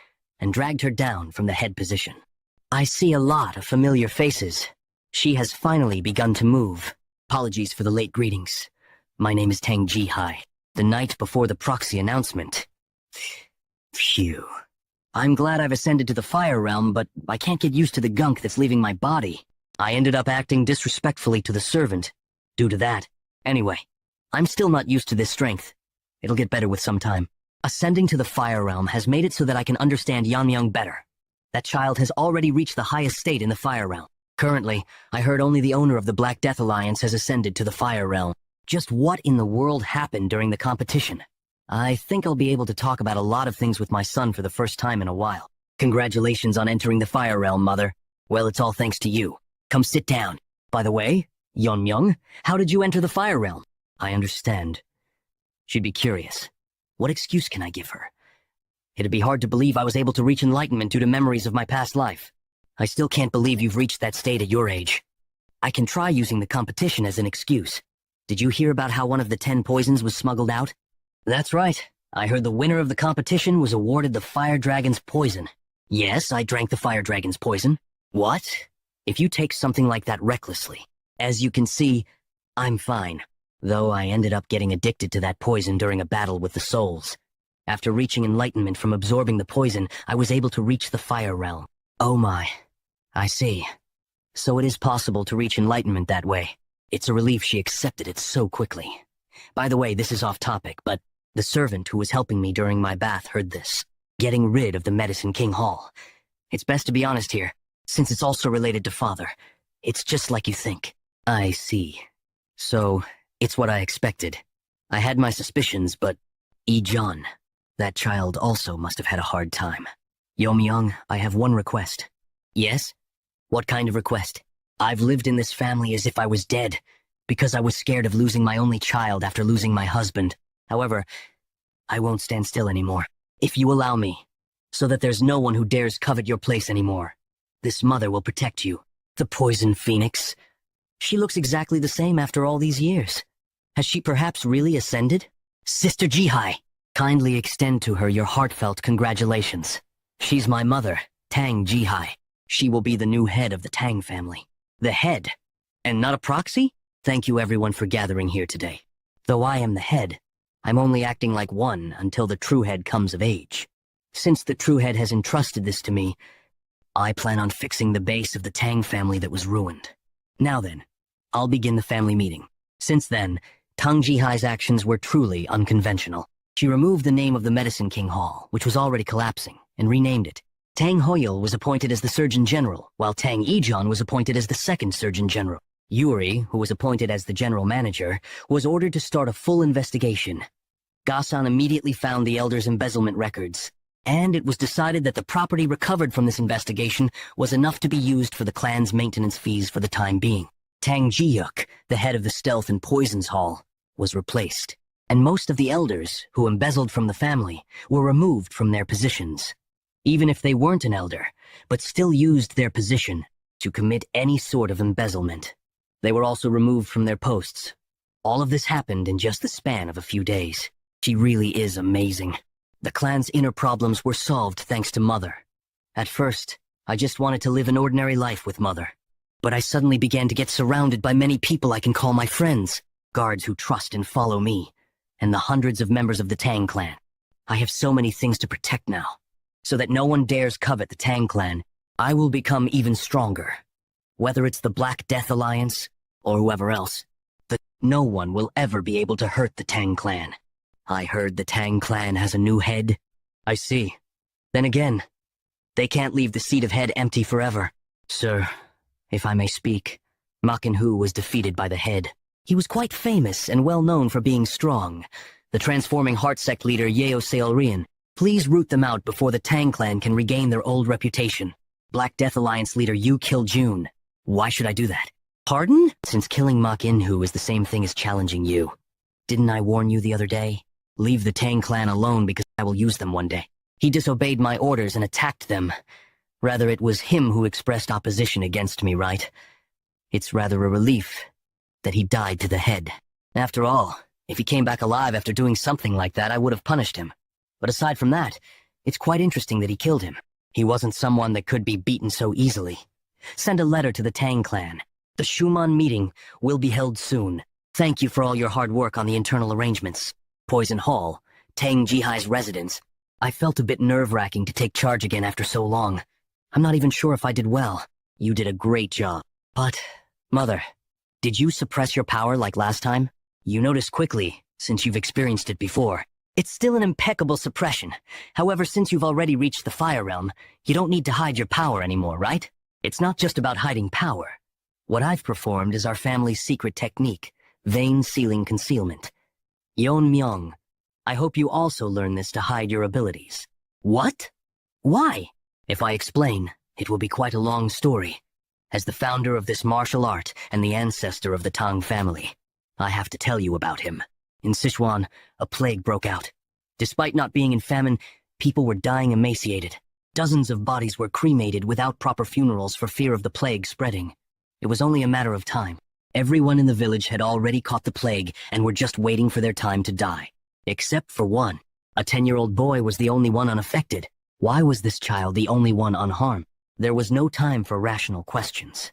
and dragged her down from the head position. I see a lot of familiar faces. She has finally begun to move. Apologies for the late greetings. My name is Tang Jihai. The night before the proxy announcement. Phew. I'm glad I've ascended to the Fire Realm, but I can't get used to the gunk that's leaving my body. I ended up acting disrespectfully to the servant. Due to that. Anyway, I'm still not used to this strength. It'll get better with some time. Ascending to the Fire Realm has made it so that I can understand Yeonmyong better. That child has already reached the highest state in the Fire Realm. Currently, I heard only the owner of the Black Death Alliance has ascended to the Fire Realm. Just what in the world happened during the competition? I think I'll be able to talk about a lot of things with my son for the first time in a while. Congratulations on entering the Fire Realm, Mother. Well, it's all thanks to you. Come sit down. By the way, Yeonmyong, how did you enter the Fire Realm? I understand. She'd be curious. What excuse can I give her? It'd be hard to believe I was able to reach enlightenment due to memories of my past life. I still can't believe you've reached that state at your age. I can try using the competition as an excuse. Did you hear about how one of the 10 poisons was smuggled out? That's right. I heard the winner of the competition was awarded the Fire Dragon's poison. Yes, I drank the Fire Dragon's poison. What? If you take something like that recklessly. As you can see, I'm fine. Though I ended up getting addicted to that poison during a battle with the souls. After reaching enlightenment from absorbing the poison, I was able to reach the fire realm. Oh my. I see. So it is possible to reach enlightenment that way. It's a relief she accepted it so quickly. By the way, this is off topic, but the servant who was helping me during my bath heard this. Getting rid of the Medicine King Hall. It's best to be honest here, since it's also related to father. It's just like you think. I see. So, it's what I expected. I had my suspicions, but John, that child also must have had a hard time. Myung, I have one request. Yes? What kind of request? I've lived in this family as if I was dead, because I was scared of losing my only child after losing my husband. However, I won't stand still anymore, if you allow me, so that there's no one who dares covet your place anymore. This mother will protect you. The Poison Phoenix. She looks exactly the same after all these years. Has she perhaps really ascended? Sister Jihai, kindly extend to her your heartfelt congratulations. She's my mother, Tang Jihai. She will be the new head of the Tang family. The head? And not a proxy? Thank you everyone for gathering here today. Though I am the head, I'm only acting like one until the true head comes of age. Since the true head has entrusted this to me, I plan on fixing the base of the Tang family that was ruined. Now then, I'll begin the family meeting. Since then, Tang Jihai's actions were truly unconventional. She removed the name of the Medicine King Hall, which was already collapsing, and renamed it. Tang Hoyul was appointed as the Surgeon General, while Tang Ijon was appointed as the second Surgeon General. Yuri, who was appointed as the General Manager, was ordered to start a full investigation. Gasan immediately found the Elder's embezzlement records, and it was decided that the property recovered from this investigation was enough to be used for the clan's maintenance fees for the time being. Tang Jiyuk, the head of the Stealth and Poisons Hall, was replaced, and most of the Elders, who embezzled from the family, were removed from their positions. Even if they weren't an Elder, but still used their position to commit any sort of embezzlement. They were also removed from their posts. All of this happened in just the span of a few days. She really is amazing. The clan's inner problems were solved thanks to Mother. At first, I just wanted to live an ordinary life with Mother. But I suddenly began to get surrounded by many people I can call my friends, guards who trust and follow me, and the hundreds of members of the Tang clan. I have so many things to protect now, so that no one dares covet the Tang clan. I will become even stronger. Whether it's the Black Death Alliance, or whoever else, no one will ever be able to hurt the Tang clan. I heard the Tang clan has a new head. I see. Then again, they can't leave the seat of head empty forever. Sir, if I may speak, Ma Hu was defeated by the head. He was quite famous and well known for being strong. The transforming heart sect leader Yeo Seolrian. Please root them out before the Tang clan can regain their old reputation. Black Death Alliance leader Yu Kil-jun. Why should I do that? Pardon? Since killing Ma Hu is the same thing as challenging you. Didn't I warn you the other day? Leave the Tang clan alone because I will use them one day. He disobeyed my orders and attacked them. Rather, it was him who expressed opposition against me, right? It's rather a relief that he died to the head. After all, if he came back alive after doing something like that, I would have punished him. But aside from that, it's quite interesting that he killed him. He wasn't someone that could be beaten so easily. Send a letter to the Tang clan. The Schumann meeting will be held soon. Thank you for all your hard work on the internal arrangements. Poison Hall, Tang Jihai's residence. I felt a bit nerve-wracking to take charge again after so long. I'm not even sure if I did well. You did a great job. But, Mother, did you suppress your power like last time? You noticed quickly, since you've experienced it before. It's still an impeccable suppression. However, since you've already reached the Fire Realm, you don't need to hide your power anymore, right? It's not just about hiding power. What I've performed is our family's secret technique, vein sealing concealment. Yeon Myung, I hope you also learn this to hide your abilities. What? Why? If I explain, it will be quite a long story. As the founder of this martial art and the ancestor of the Tang family, I have to tell you about him. In Sichuan, a plague broke out. Despite not being in famine, people were dying emaciated. Dozens of bodies were cremated without proper funerals for fear of the plague spreading. It was only a matter of time. Everyone in the village had already caught the plague and were just waiting for their time to die. Except for one. A 10-year-old boy was the only one unaffected. Why was this child the only one unharmed? There was no time for rational questions.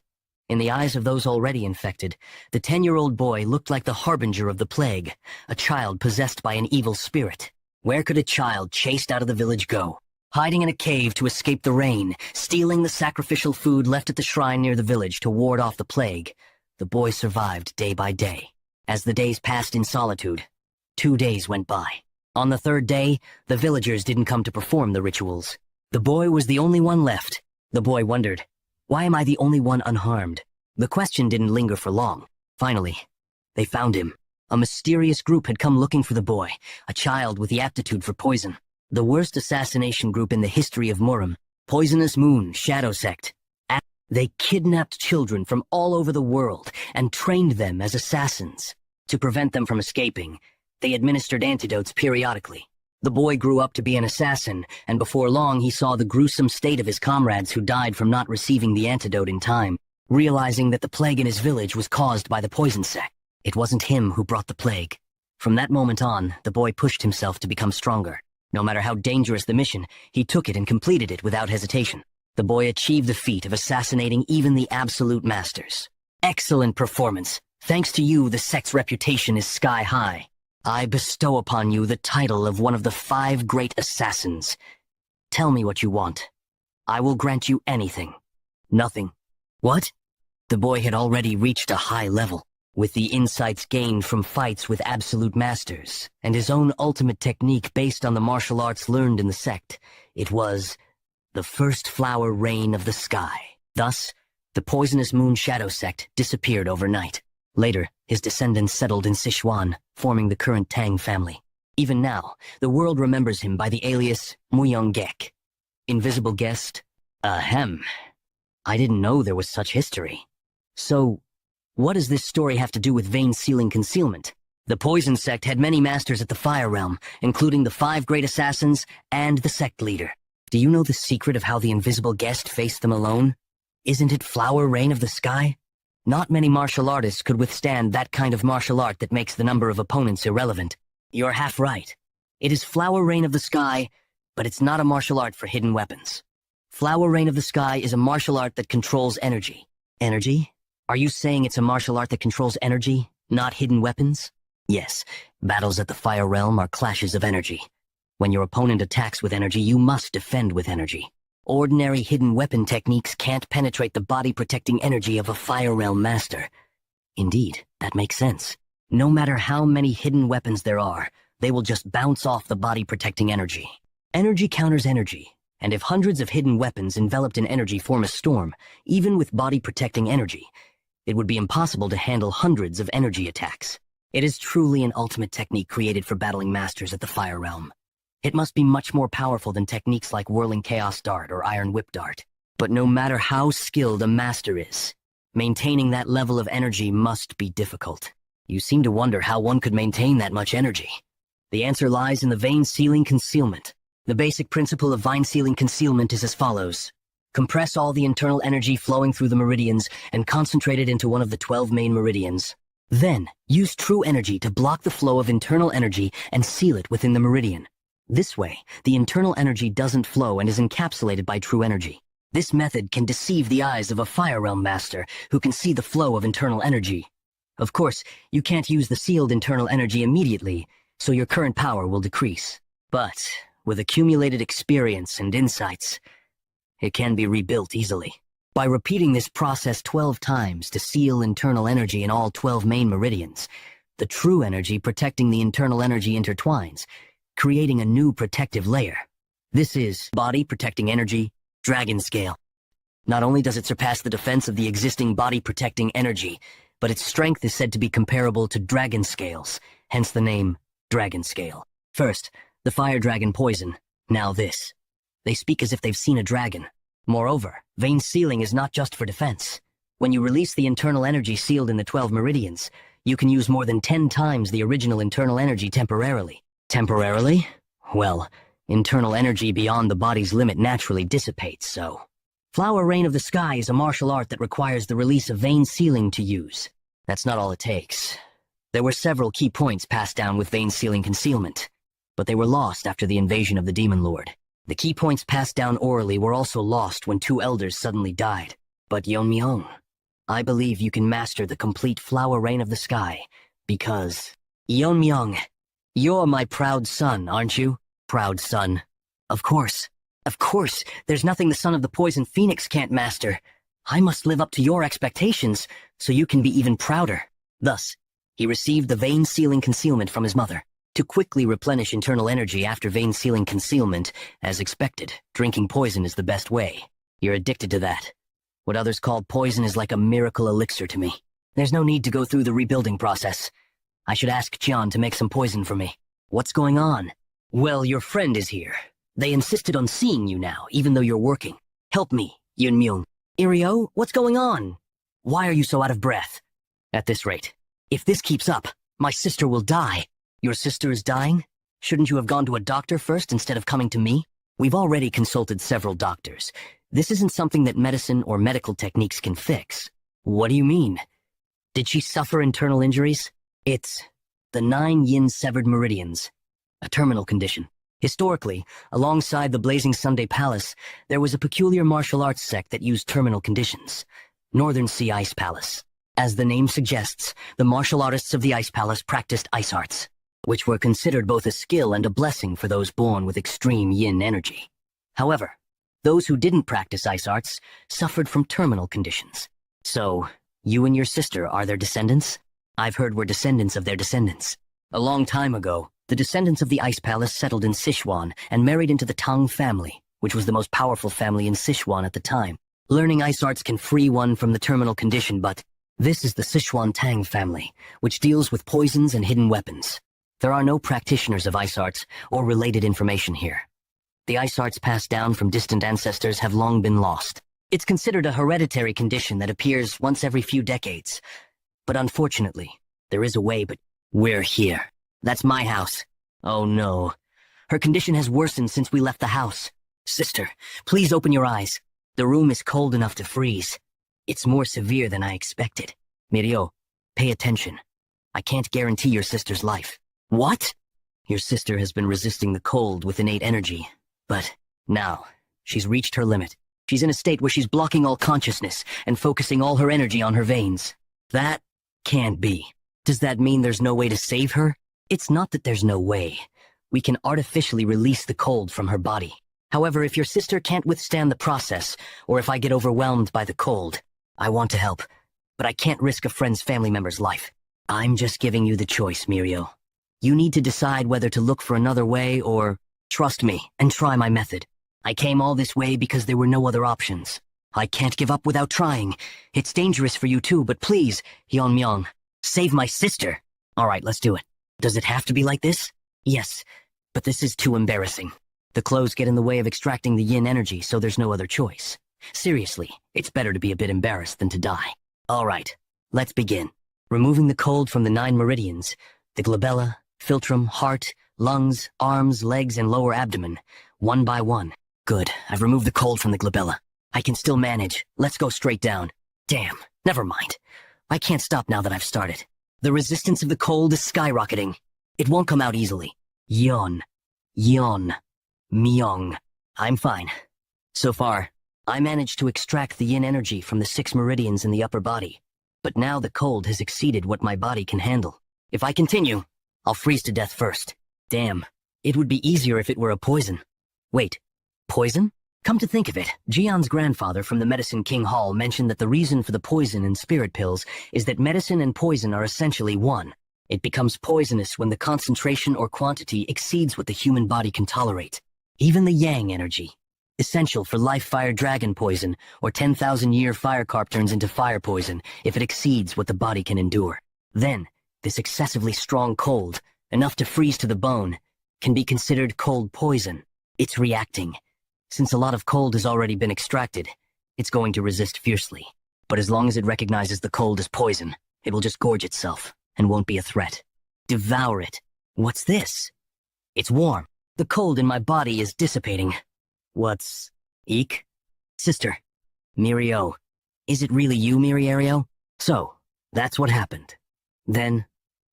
In the eyes of those already infected, the 10-year-old boy looked like the harbinger of the plague, a child possessed by an evil spirit. Where could a child chased out of the village go? Hiding in a cave to escape the rain, stealing the sacrificial food left at the shrine near the village to ward off the plague, the boy survived day by day. As the days passed in solitude, 2 days went by. On the 3rd day, the villagers didn't come to perform the rituals. The boy was the only one left. The boy wondered, why am I the only one unharmed? The question didn't linger for long. Finally, they found him. A mysterious group had come looking for the boy, a child with the aptitude for poison. The worst assassination group in the history of Murim, Poisonous Moon Shadow Sect. They kidnapped children from all over the world and trained them as assassins. To prevent them from escaping, they administered antidotes periodically. The boy grew up to be an assassin, and before long he saw the gruesome state of his comrades who died from not receiving the antidote in time. Realizing that the plague in his village was caused by the poison sect. It wasn't him who brought the plague. From that moment on, the boy pushed himself to become stronger. No matter how dangerous the mission, he took it and completed it without hesitation. The boy achieved the feat of assassinating even the absolute masters. Excellent performance. Thanks to you, the sect's reputation is sky high. I bestow upon you the title of one of the 5 great assassins. Tell me what you want. I will grant you anything. Nothing. What? The boy had already reached a high level. With the insights gained from fights with absolute masters, and his own ultimate technique based on the martial arts learned in the sect, it was the first flower rain of the sky. Thus, the Poisonous Moon Shadow Sect disappeared overnight. Later, his descendants settled in Sichuan, forming the current Tang family. Even now, the world remembers him by the alias Muyong Gek. Invisible guest? Ahem. I didn't know there was such history. So, what does this story have to do with vein-sealing concealment? The Poison Sect had many masters at the Fire Realm, including the 5 great assassins and the sect leader. Do you know the secret of how the invisible guest faced them alone? Isn't it Flower Rain of the Sky? Not many martial artists could withstand that kind of martial art that makes the number of opponents irrelevant. You're half right. It is Flower Rain of the Sky, but it's not a martial art for hidden weapons. Flower Rain of the Sky is a martial art that controls energy. Energy? Are you saying it's a martial art that controls energy, not hidden weapons? Yes, battles at the Fire Realm are clashes of energy. When your opponent attacks with energy, you must defend with energy. Ordinary hidden weapon techniques can't penetrate the body-protecting energy of a Fire Realm master. Indeed, that makes sense. No matter how many hidden weapons there are, they will just bounce off the body-protecting energy. Energy counters energy, and if hundreds of hidden weapons enveloped in energy form a storm, even with body-protecting energy, it would be impossible to handle hundreds of energy attacks. It is truly an ultimate technique created for battling masters at the Fire Realm. It must be much more powerful than techniques like Whirling Chaos Dart or Iron Whip Dart. But no matter how skilled a master is, maintaining that level of energy must be difficult. You seem to wonder how one could maintain that much energy. The answer lies in the vein-sealing concealment. The basic principle of vein-sealing concealment is as follows. Compress all the internal energy flowing through the meridians and concentrate it into one of the 12 main meridians. Then, use true energy to block the flow of internal energy and seal it within the meridian. This way, the internal energy doesn't flow and is encapsulated by true energy. This method can deceive the eyes of a Fire Realm master who can see the flow of internal energy. Of course, you can't use the sealed internal energy immediately, so your current power will decrease. But, with accumulated experience and insights, it can be rebuilt easily. By repeating this process 12 times to seal internal energy in all 12 main meridians, the true energy protecting the internal energy intertwines, creating a new protective layer. This is body protecting energy, dragon scale. Not only does it surpass the defense of the existing body protecting energy, but its strength is said to be comparable to dragon scales, hence the name dragon scale. First, the fire dragon poison, now this. They speak as if they've seen a dragon. Moreover, vein sealing is not just for defense. When you release the internal energy sealed in the 12 meridians, you can use more than 10 times the original internal energy temporarily. Temporarily? Well, internal energy beyond the body's limit naturally dissipates, so... Flower Rain of the Sky is a martial art that requires the release of vein sealing to use. That's not all it takes. There were several key points passed down with vein sealing concealment, but they were lost after the invasion of the Demon Lord. The key points passed down orally were also lost when two elders suddenly died. But Yeonmyeong, I believe you can master the complete flower rain of the sky, because... Yeonmyeong, you're my proud son, aren't you? Proud son. Of course. Of course, there's nothing the son of the Poison Phoenix can't master. I must live up to your expectations, so you can be even prouder. Thus, he received the vein sealing concealment from his mother. To quickly replenish internal energy after vein sealing concealment, as expected, drinking poison is the best way. You're addicted to that. What others call poison is like a miracle elixir to me. There's no need to go through the rebuilding process. I should ask Jian to make some poison for me. What's going on? Well, your friend is here. They insisted on seeing you now, even though you're working. Help me, Yeonmyeong. Iryo, what's going on? Why are you so out of breath? At this rate, if this keeps up, my sister will die. Your sister is dying? Shouldn't you have gone to a doctor first instead of coming to me? We've already consulted several doctors. This isn't something that medicine or medical techniques can fix. What do you mean? Did she suffer internal injuries? It's the 9 yin severed meridians, a terminal condition. Historically, alongside the Blazing Sunday Palace, there was a peculiar martial arts sect that used terminal conditions, Northern Sea Ice Palace. As the name suggests, the martial artists of the Ice Palace practiced ice arts, which were considered both a skill and a blessing for those born with extreme yin energy. However, those who didn't practice ice arts suffered from terminal conditions. So, you and your sister are their descendants? I've heard we're descendants of their descendants. A long time ago, the descendants of the Ice Palace settled in Sichuan and married into the Tang family, which was the most powerful family in Sichuan at the time. Learning ice arts can free one from the terminal condition, but this is the Sichuan Tang family, which deals with poisons and hidden weapons. There are no practitioners of ice arts or related information here. The ice arts passed down from distant ancestors have long been lost. It's considered a hereditary condition that appears once every few decades. But unfortunately, there is a way, but we're here. That's my house. Oh no. Her condition has worsened since we left the house. Sister, please open your eyes. The room is cold enough to freeze. It's more severe than I expected. Mirio, pay attention. I can't guarantee your sister's life. What? Your sister has been resisting the cold with innate energy, but now she's reached her limit. She's in a state where she's blocking all consciousness and focusing all her energy on her veins. That can't be. Does that mean there's no way to save her? It's not that there's no way. We can artificially release the cold from her body. However, if your sister can't withstand the process, or if I get overwhelmed by the cold, I want to help, but I can't risk a friend's family member's life. I'm just giving you the choice, Mirio. You need to decide whether to look for another way or trust me and try my method. I came all this way because there were no other options. I can't give up without trying. It's dangerous for you too, but please, Yeonmyeong, save my sister. All right, let's do it. Does it have to be like this? Yes, but this is too embarrassing. The clothes get in the way of extracting the yin energy, so there's no other choice. Seriously, it's better to be a bit embarrassed than to die. All right, let's begin. Removing the cold from the 9 meridians, the glabella, philtrum, heart, lungs, arms, legs, and lower abdomen, one by one. Good, I've removed the cold from the glabella. I can still manage. Let's go straight down. Damn, never mind. I can't stop now that I've started. The resistance of the cold is skyrocketing. It won't come out easily. Yeon. Myong. I'm fine. So far, I managed to extract the yin energy from the 6 meridians in the upper body. But now the cold has exceeded what my body can handle. If I continue, I'll freeze to death first. Damn, it would be easier if it were a poison. Wait, poison? Come to think of it, Jian's grandfather from the Medicine King Hall mentioned that the reason for the poison in spirit pills is that medicine and poison are essentially one. It becomes poisonous when the concentration or quantity exceeds what the human body can tolerate. Even the yang energy, essential for life fire dragon poison or 10,000-year fire carp turns into fire poison if it exceeds what the body can endure. Then, this excessively strong cold, enough to freeze to the bone, can be considered cold poison. It's reacting. Since a lot of cold has already been extracted, it's going to resist fiercely. But as long as it recognizes the cold as poison, it will just gorge itself and won't be a threat. Devour it. What's this? It's warm. The cold in my body is dissipating. What's... Eek? Sister. Mirio. Is it really you, Miriario? So, that's what happened. Then,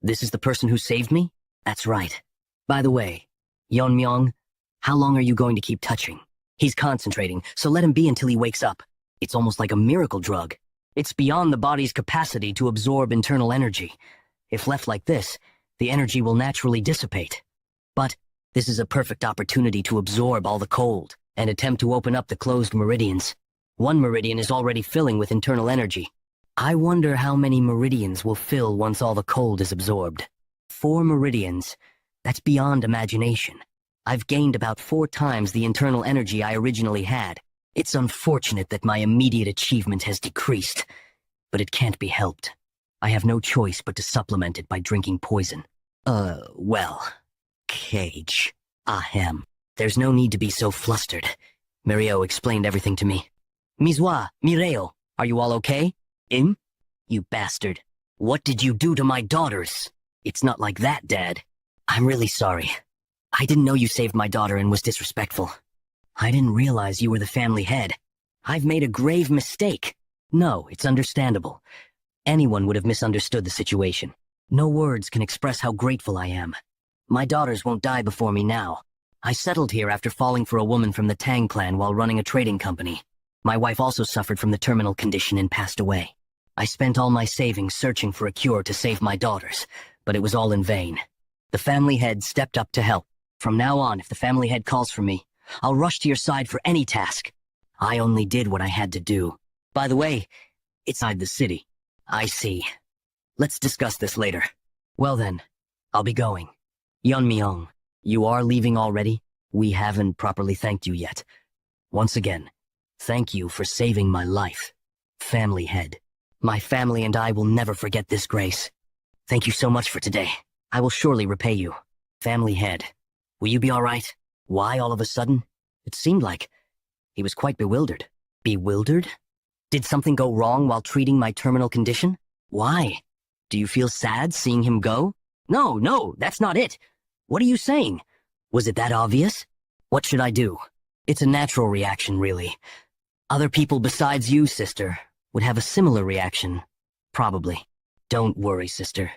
this is the person who saved me? That's right. By the way, Yeonmyeong, How long are you going to keep touching? He's concentrating, so let him be until he wakes up. It's almost like a miracle drug. It's beyond the body's capacity to absorb internal energy. If left like this, the energy will naturally dissipate. But this is a perfect opportunity to absorb all the cold and attempt to open up the closed meridians. One meridian is already filling with internal energy. I wonder how many meridians will fill once all the cold is absorbed. 4 meridians. That's beyond imagination. I've gained about 4 times the internal energy I originally had. It's unfortunate that my immediate achievement has decreased, but it can't be helped. I have no choice but to supplement it by drinking poison. Well, Cage. Ahem. There's no need to be so flustered. Mirio explained everything to me. Mizwa, Mireo, are you all okay? You bastard. What did you do to my daughters? It's not like that, Dad. I'm really sorry. I didn't know you saved my daughter and was disrespectful. I didn't realize you were the family head. I've made a grave mistake. No, it's understandable. Anyone would have misunderstood the situation. No words can express how grateful I am. My daughters won't die before me now. I settled here after falling for a woman from the Tang clan while running a trading company. My wife also suffered from the terminal condition and passed away. I spent all my savings searching for a cure to save my daughters, but it was all in vain. The family head stepped up to help. From now on, if the family head calls for me, I'll rush to your side for any task. I only did what I had to do. By the way, it's inside the city. I see. Let's discuss this later. Well then, I'll be going. Yeonmyeong, you are leaving already? We haven't properly thanked you yet. Once again, thank you for saving my life. Family head. My family and I will never forget this grace. Thank you so much for today. I will surely repay you. Family head. Will you be all right? Why all of a sudden? It seemed like he was quite bewildered. Bewildered? Did something go wrong while treating my terminal condition? Why? Do you feel sad seeing him go? No, that's not it. What are you saying? Was it that obvious? What should I do? It's a natural reaction, really. Other people besides you, sister, would have a similar reaction. Probably. Don't worry, sister.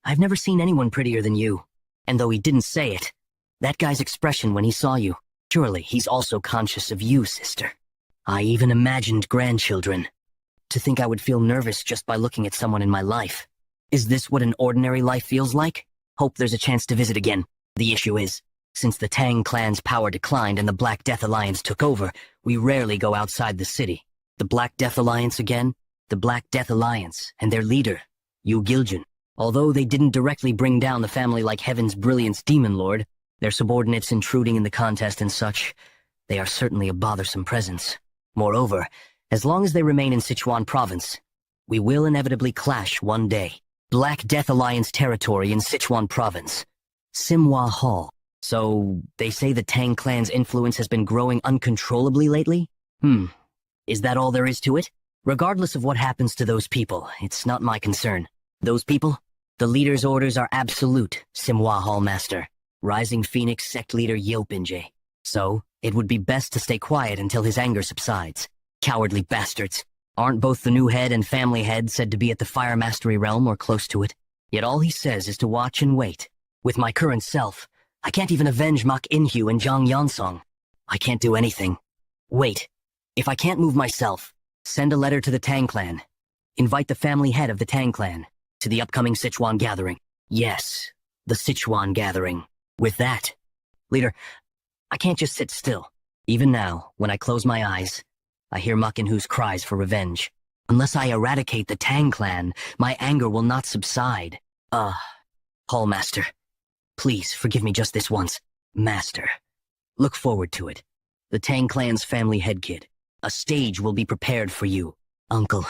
I've never seen anyone prettier than you. And though he didn't say it, that guy's expression when he saw you, surely he's also conscious of you, sister. I even imagined grandchildren. To think I would feel nervous just by looking at someone in my life. Is this what an ordinary life feels like? Hope there's a chance to visit again. The issue is, since the Tang clan's power declined and the Black Death Alliance took over, we rarely go outside the city. The Black Death Alliance again? The Black Death Alliance, and their leader, Yu Giljun. Although they didn't directly bring down the family like Heaven's Brilliance Demon Lord, their subordinates intruding in the contest and such, they are certainly a bothersome presence. Moreover, as long as they remain in Sichuan province, we will inevitably clash one day. Black Death Alliance territory in Sichuan province. Simhua Hall. So, they say the Tang clan's influence has been growing uncontrollably lately? Is that all there is to it? Regardless of what happens to those people, it's not my concern. Those people? The leader's orders are absolute, Simhua Hall Master. Rising Phoenix sect leader Yopinje. So, it would be best to stay quiet until his anger subsides. Cowardly bastards. Aren't both the new head and family head said to be at the Fire Mastery realm or close to it? Yet all he says is to watch and wait. With my current self, I can't even avenge Mak Inhyu and Zhang Yansong. I can't do anything. Wait. If I can't move myself, send a letter to the Tang clan. Invite the family head of the Tang clan to the upcoming Sichuan gathering. Yes, the Sichuan gathering. With that, leader, I can't just sit still. Even now, when I close my eyes, I hear Mak Inhyu's cries for revenge. Unless I eradicate the Tang clan, my anger will not subside. Hallmaster, please forgive me just this once. Master, look forward to it. The Tang clan's family head kid. A stage will be prepared for you. Uncle,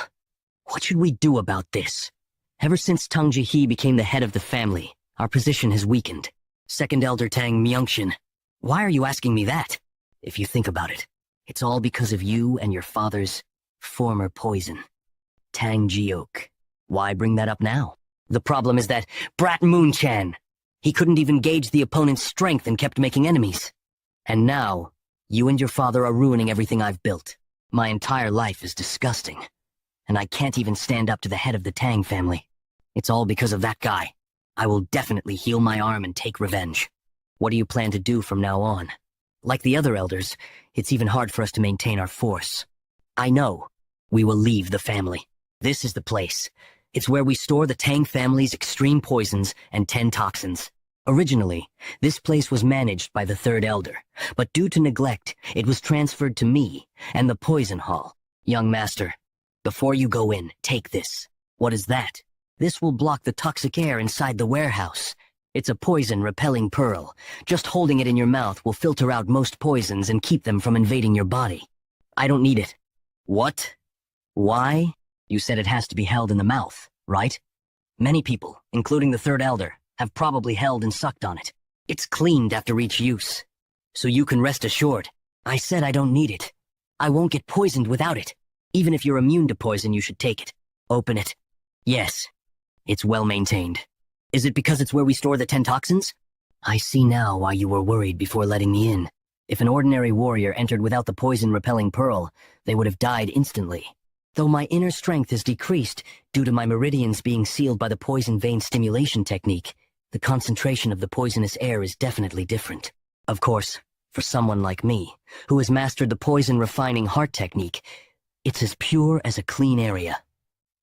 what should we do about this? Ever since Tang Jihe became the head of the family, our position has weakened. Second Elder Tang Myungshin, why are you asking me that? If you think about it, it's all because of you and your father's former poison. Tang Jiok. Why bring that up now? The problem is that Brat Moonchan. He couldn't even gauge the opponent's strength and kept making enemies. And now, you and your father are ruining everything I've built. My entire life is disgusting. And I can't even stand up to the head of the Tang family. It's all because of that guy. I will definitely heal my arm and take revenge. What do you plan to do from now on? Like the other elders, it's even hard for us to maintain our force. I know. We will leave the family. This is the place. It's where we store the Tang family's extreme poisons and 10 toxins. Originally, this place was managed by the third elder, but due to neglect, it was transferred to me and the poison hall. Young master, before you go in, take this. What is that? This will block the toxic air inside the warehouse. It's a poison-repelling pearl. Just holding it in your mouth will filter out most poisons and keep them from invading your body. I don't need it. What? Why? You said it has to be held in the mouth, right? Many people, including the third elder, have probably held and sucked on it. It's cleaned after each use. So you can rest assured. I said I don't need it. I won't get poisoned without it. Even if you're immune to poison, you should take it. Open it. Yes. It's well maintained. Is it because it's where we store the 10 toxins? I see now why you were worried before letting me in. If an ordinary warrior entered without the poison-repelling pearl, they would have died instantly. Though my inner strength is decreased due to my meridians being sealed by the poison vein stimulation technique, the concentration of the poisonous air is definitely different. Of course, for someone like me, who has mastered the poison-refining heart technique, it's as pure as a clean area.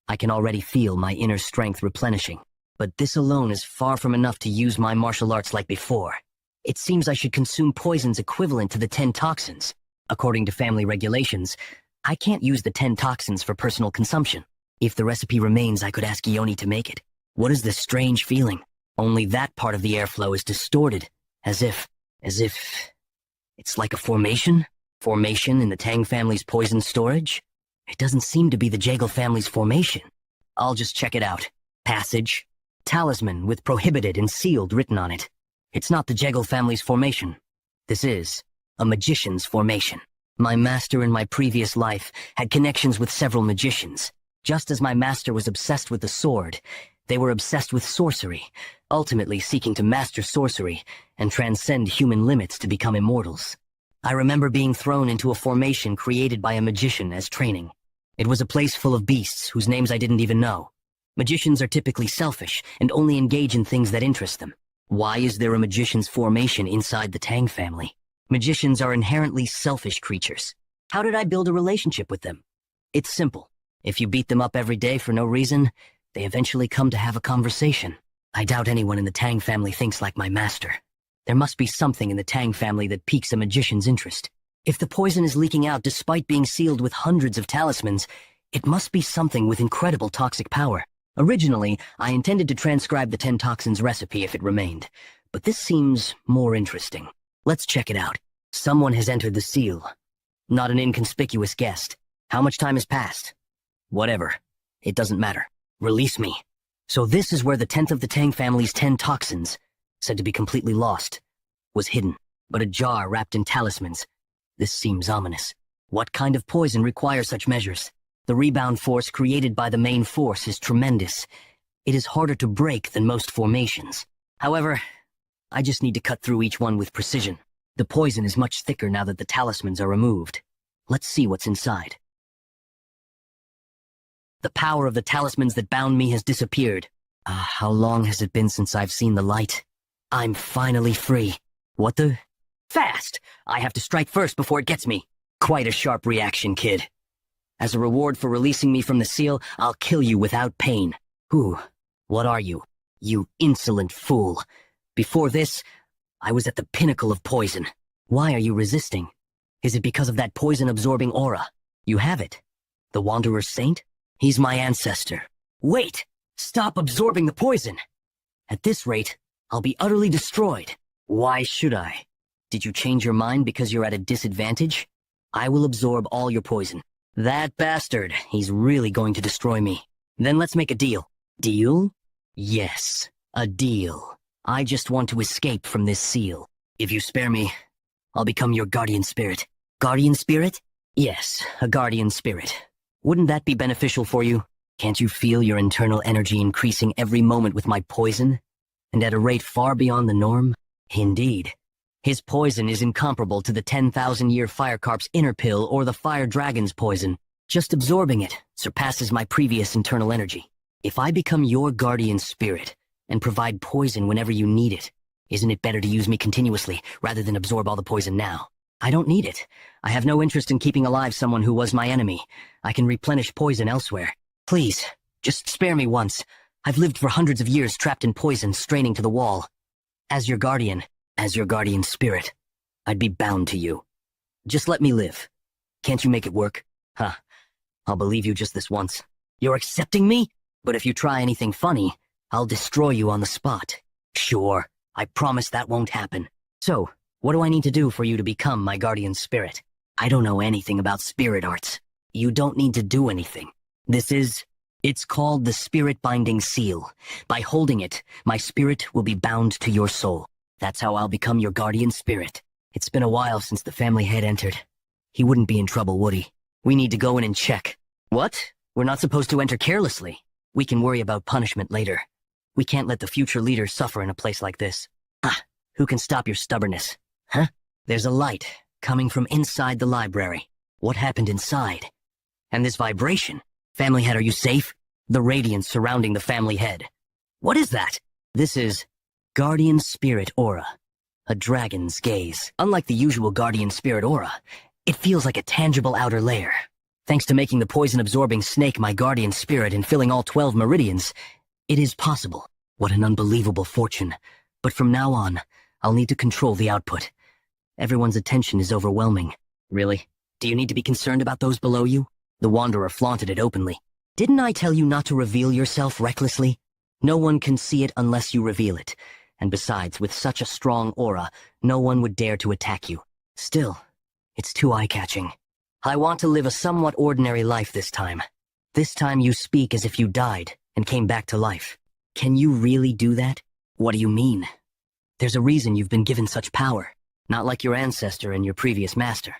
I can already feel my inner strength replenishing, but this alone is far from enough to use my martial arts like before. It seems I should consume poisons equivalent to the 10 toxins. According to family regulations, I can't use the 10 toxins for personal consumption. If the recipe remains, I could ask Ioni to make it. What is this strange feeling? Only that part of the airflow is distorted, as if it's like a formation? Formation in the Tang family's poison storage? It doesn't seem to be the Jaegel family's formation. I'll just check it out. Passage. Talisman with prohibited and sealed written on it. It's not the Jaegel family's formation. This is a magician's formation. My master in my previous life had connections with several magicians. Just as my master was obsessed with the sword, they were obsessed with sorcery, ultimately seeking to master sorcery and transcend human limits to become immortals. I remember being thrown into a formation created by a magician as training. It was a place full of beasts whose names I didn't even know. Magicians are typically selfish and only engage in things that interest them. Why is there a magician's formation inside the Tang family? Magicians are inherently selfish creatures. How did I build a relationship with them? It's simple. If you beat them up every day for no reason, they eventually come to have a conversation. I doubt anyone in the Tang family thinks like my master. There must be something in the Tang family that piques a magician's interest. If the poison is leaking out despite being sealed with hundreds of talismans, it must be something with incredible toxic power. Originally, I intended to transcribe the 10 toxins recipe if it remained, but this seems more interesting. Let's check it out. Someone has entered the seal. Not an inconspicuous guest. How much time has passed? Whatever. It doesn't matter. Release me. So this is where the 10th of the Tang family's 10 toxins, said to be completely lost, was hidden. But a jar wrapped in talismans. This seems ominous. What kind of poison requires such measures? The rebound force created by the main force is tremendous. It is harder to break than most formations. However, I just need to cut through each one with precision. The poison is much thicker now that the talismans are removed. Let's see what's inside. The power of the talismans that bound me has disappeared. How long has it been since I've seen the light? I'm finally free. What the? Fast! I have to strike first before it gets me. Quite a sharp reaction, kid. As a reward for releasing me from the seal, I'll kill you without pain. Who? What are you? You insolent fool. Before this, I was at the pinnacle of poison. Why are you resisting? Is it because of that poison-absorbing aura? You have it. The Wanderer's Saint? He's my ancestor. Wait! Stop absorbing the poison! At this rate, I'll be utterly destroyed. Why should I? Did you change your mind because you're at a disadvantage? I will absorb all your poison. That bastard, he's really going to destroy me. Then let's make a deal. Deal? Yes, a deal. I just want to escape from this seal. If you spare me, I'll become your guardian spirit. Guardian spirit? Yes, a guardian spirit. Wouldn't that be beneficial for you? Can't you feel your internal energy increasing every moment with my poison? And at a rate far beyond the norm? Indeed. His poison is incomparable to the 10,000-year fire carp's inner pill or the fire dragon's poison. Just absorbing it surpasses my previous internal energy. If I become your guardian spirit and provide poison whenever you need it, Isn't it better to use me continuously, rather than absorb all the poison now? I don't need it. I have no interest in keeping alive someone who was my enemy. I can replenish poison elsewhere. Please, just spare me once. I've lived for hundreds of years trapped in poison, straining to the wall. As your guardian spirit, I'd be bound to you. Just let me live. Can't you make it work? Huh. I'll believe you just this once. You're accepting me? But if you try anything funny, I'll destroy you on the spot. Sure, I promise that won't happen. So, what do I need to do for you to become my guardian spirit? I don't know anything about spirit arts. You don't need to do anything. It's called the Spirit Binding Seal. By holding it, my spirit will be bound to your soul. That's how I'll become your guardian spirit. It's been a while since the family head entered. He wouldn't be in trouble, would he? We need to go in and check. What? We're not supposed to enter carelessly. We can worry about punishment later. We can't let the future leader suffer in a place like this. Who can stop your stubbornness? Huh? There's a light coming from inside the library. What happened inside? And this vibration? Family head, are you safe? The radiance surrounding the family head. What is that? This is Guardian Spirit Aura. A dragon's gaze. Unlike the usual Guardian Spirit Aura, it feels like a tangible outer layer. Thanks to making the poison-absorbing snake my guardian spirit and filling all 12 meridians, it is possible. What an unbelievable fortune. But from now on, I'll need to control the output. Everyone's attention is overwhelming. Really? Do you need to be concerned about those below you? The Wanderer flaunted it openly. Didn't I tell you not to reveal yourself recklessly? No one can see it unless you reveal it. And besides, with such a strong aura, no one would dare to attack you. Still, it's too eye-catching. I want to live a somewhat ordinary life this time. This time you speak as if you died and came back to life. Can you really do that? What do you mean? There's a reason you've been given such power. Not like your ancestor and your previous master.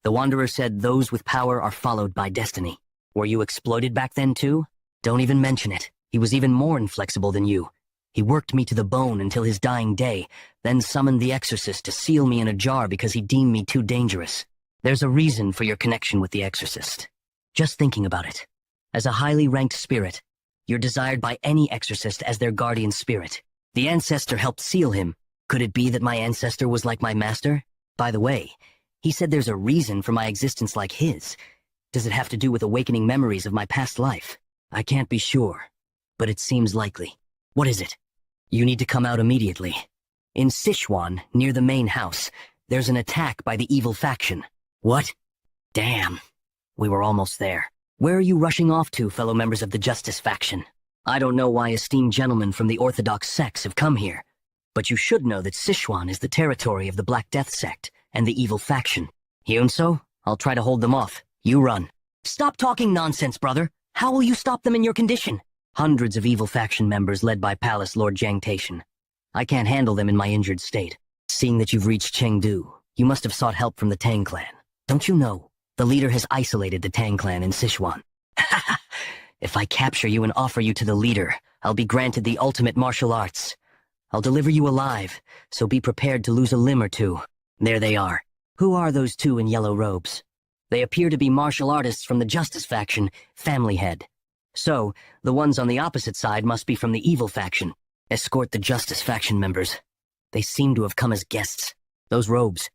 The Wanderer said those with power are followed by destiny. Were you exploited back then too? Don't even mention it. He was even more inflexible than you. He worked me to the bone until his dying day, then summoned the exorcist to seal me in a jar because he deemed me too dangerous. There's a reason for your connection with the exorcist. Just thinking about it. As a highly ranked spirit, you're desired by any exorcist as their guardian spirit. The ancestor helped seal him. Could it be that my ancestor was like my master? By the way, he said there's a reason for my existence like his. Does it have to do with awakening memories of my past life? I can't be sure, but it seems likely. What is it? You need to come out immediately. In Sichuan, near the main house, there's an attack by the evil faction. What? Damn. We were almost there. Where are you rushing off to, fellow members of the Justice faction? I don't know why esteemed gentlemen from the Orthodox sects have come here, but you should know that Sichuan is the territory of the Black Death sect and the evil faction. Hyunso, I'll try to hold them off. You run. Stop talking nonsense, brother. How will you stop them in your condition? Hundreds of evil faction members led by Palace Lord Jiang Taishan. I can't handle them in my injured state. Seeing that you've reached Chengdu, you must have sought help from the Tang clan. Don't you know? The leader has isolated the Tang clan in Sichuan. If I capture you and offer you to the leader, I'll be granted the ultimate martial arts. I'll deliver you alive, so be prepared to lose a limb or two. There they are. Who are those two in yellow robes? They appear to be martial artists from the Justice faction, Family Head. So, the ones on the opposite side must be from the evil faction. Escort the Justice faction members. They seem to have come as guests. Those robes.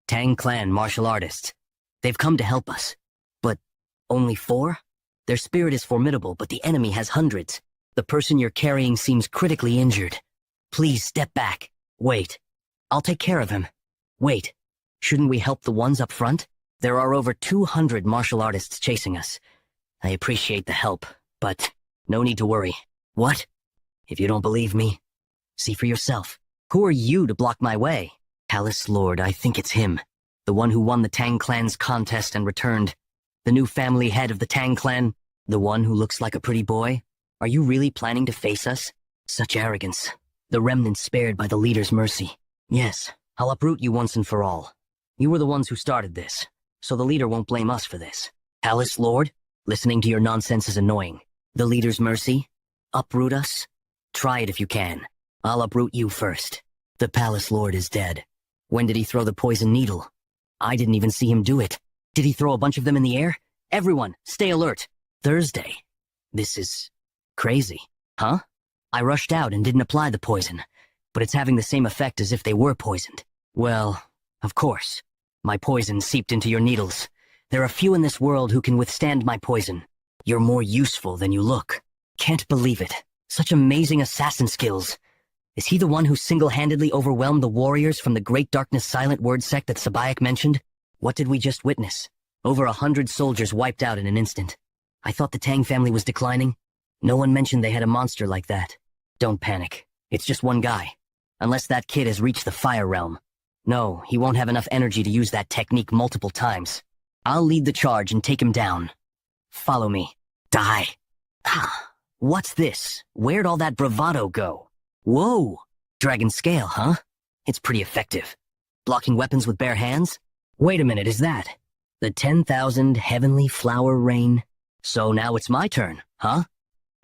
Tang clan martial artists. They've come to help us. But only 4? Their spirit is formidable, but the enemy has hundreds. The person you're carrying seems critically injured. Please step back. Wait. I'll take care of him. Wait. Shouldn't we help the ones up front? There are over 200 martial artists chasing us. I appreciate the help, but no need to worry. What? If you don't believe me, see for yourself. Who are you to block my way? Palace Lord, I think it's him. The one who won the Tang clan's contest and returned. The new family head of the Tang clan. The one who looks like a pretty boy. Are you really planning to face us? Such arrogance. The remnants spared by the leader's mercy. Yes, I'll uproot you once and for all. You were the ones who started this, so the leader won't blame us for this. Palace Lord, listening to your nonsense is annoying. The leader's mercy? Uproot us? Try it if you can. I'll uproot you first. The Palace Lord is dead. When did he throw the poison needle? I didn't even see him do it. Did he throw a bunch of them in the air? Everyone, stay alert. Thursday. This is crazy. Huh? I rushed out and didn't apply the poison. but it's having the same effect as if they were poisoned. Well, of course. My poison seeped into your needles. There are few in this world who can withstand my poison. You're more useful than you look. Can't believe it. Such amazing assassin skills. Is he the one who single-handedly overwhelmed the warriors from the Great Darkness Silent Word sect that Sabayak mentioned? What did we just witness? Over 100 soldiers wiped out in an instant. I thought the Tang family was declining. No one mentioned they had a monster like that. Don't panic. It's just one guy. Unless that kid has reached the Fire Realm. No, he won't have enough energy to use that technique multiple times. I'll lead the charge and take him down. Follow me. Die. What's this? Where'd all that bravado go? Whoa! Dragon scale, huh? It's pretty effective. Blocking weapons with bare hands? Wait a minute, is that the 10,000 heavenly flower rain? So now it's my turn, huh?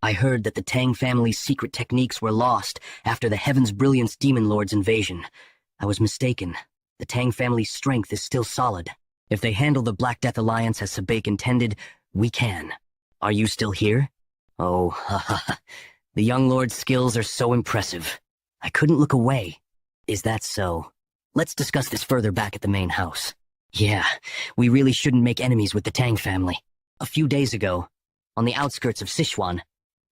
I heard that the Tang family's secret techniques were lost after the Heaven's Brilliance Demon Lord's invasion. I was mistaken. The Tang family's strength is still solid. If they handle the Black Death Alliance as Sabek intended, we can. Are you still here? Oh, the young lord's skills are so impressive. I couldn't look away. Is that so? Let's discuss this further back at the main house. Yeah, we really shouldn't make enemies with the Tang family. A few days ago, on the outskirts of Sichuan,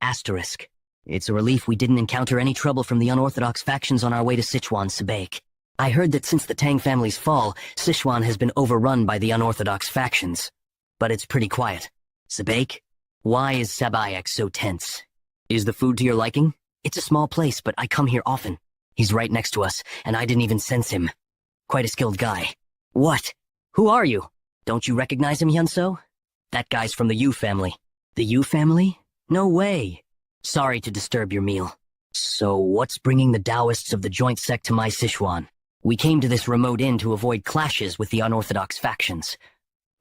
Asterisk. It's a relief we didn't encounter any trouble from the unorthodox factions on our way to Sichuan, Sabek. I heard that since the Tang family's fall, Sichuan has been overrun by the unorthodox factions. But it's pretty quiet. Sabek, why is Sabayak so tense? Is the food to your liking? It's a small place, but I come here often. He's right next to us, and I didn't even sense him. Quite a skilled guy. What? Who are you? Don't you recognize him, Hyunso? That guy's from the Yu family. The Yu family? No way. Sorry to disturb your meal. So what's bringing the Taoists of the joint sect to my Sichuan? We came to this remote inn to avoid clashes with the unorthodox factions.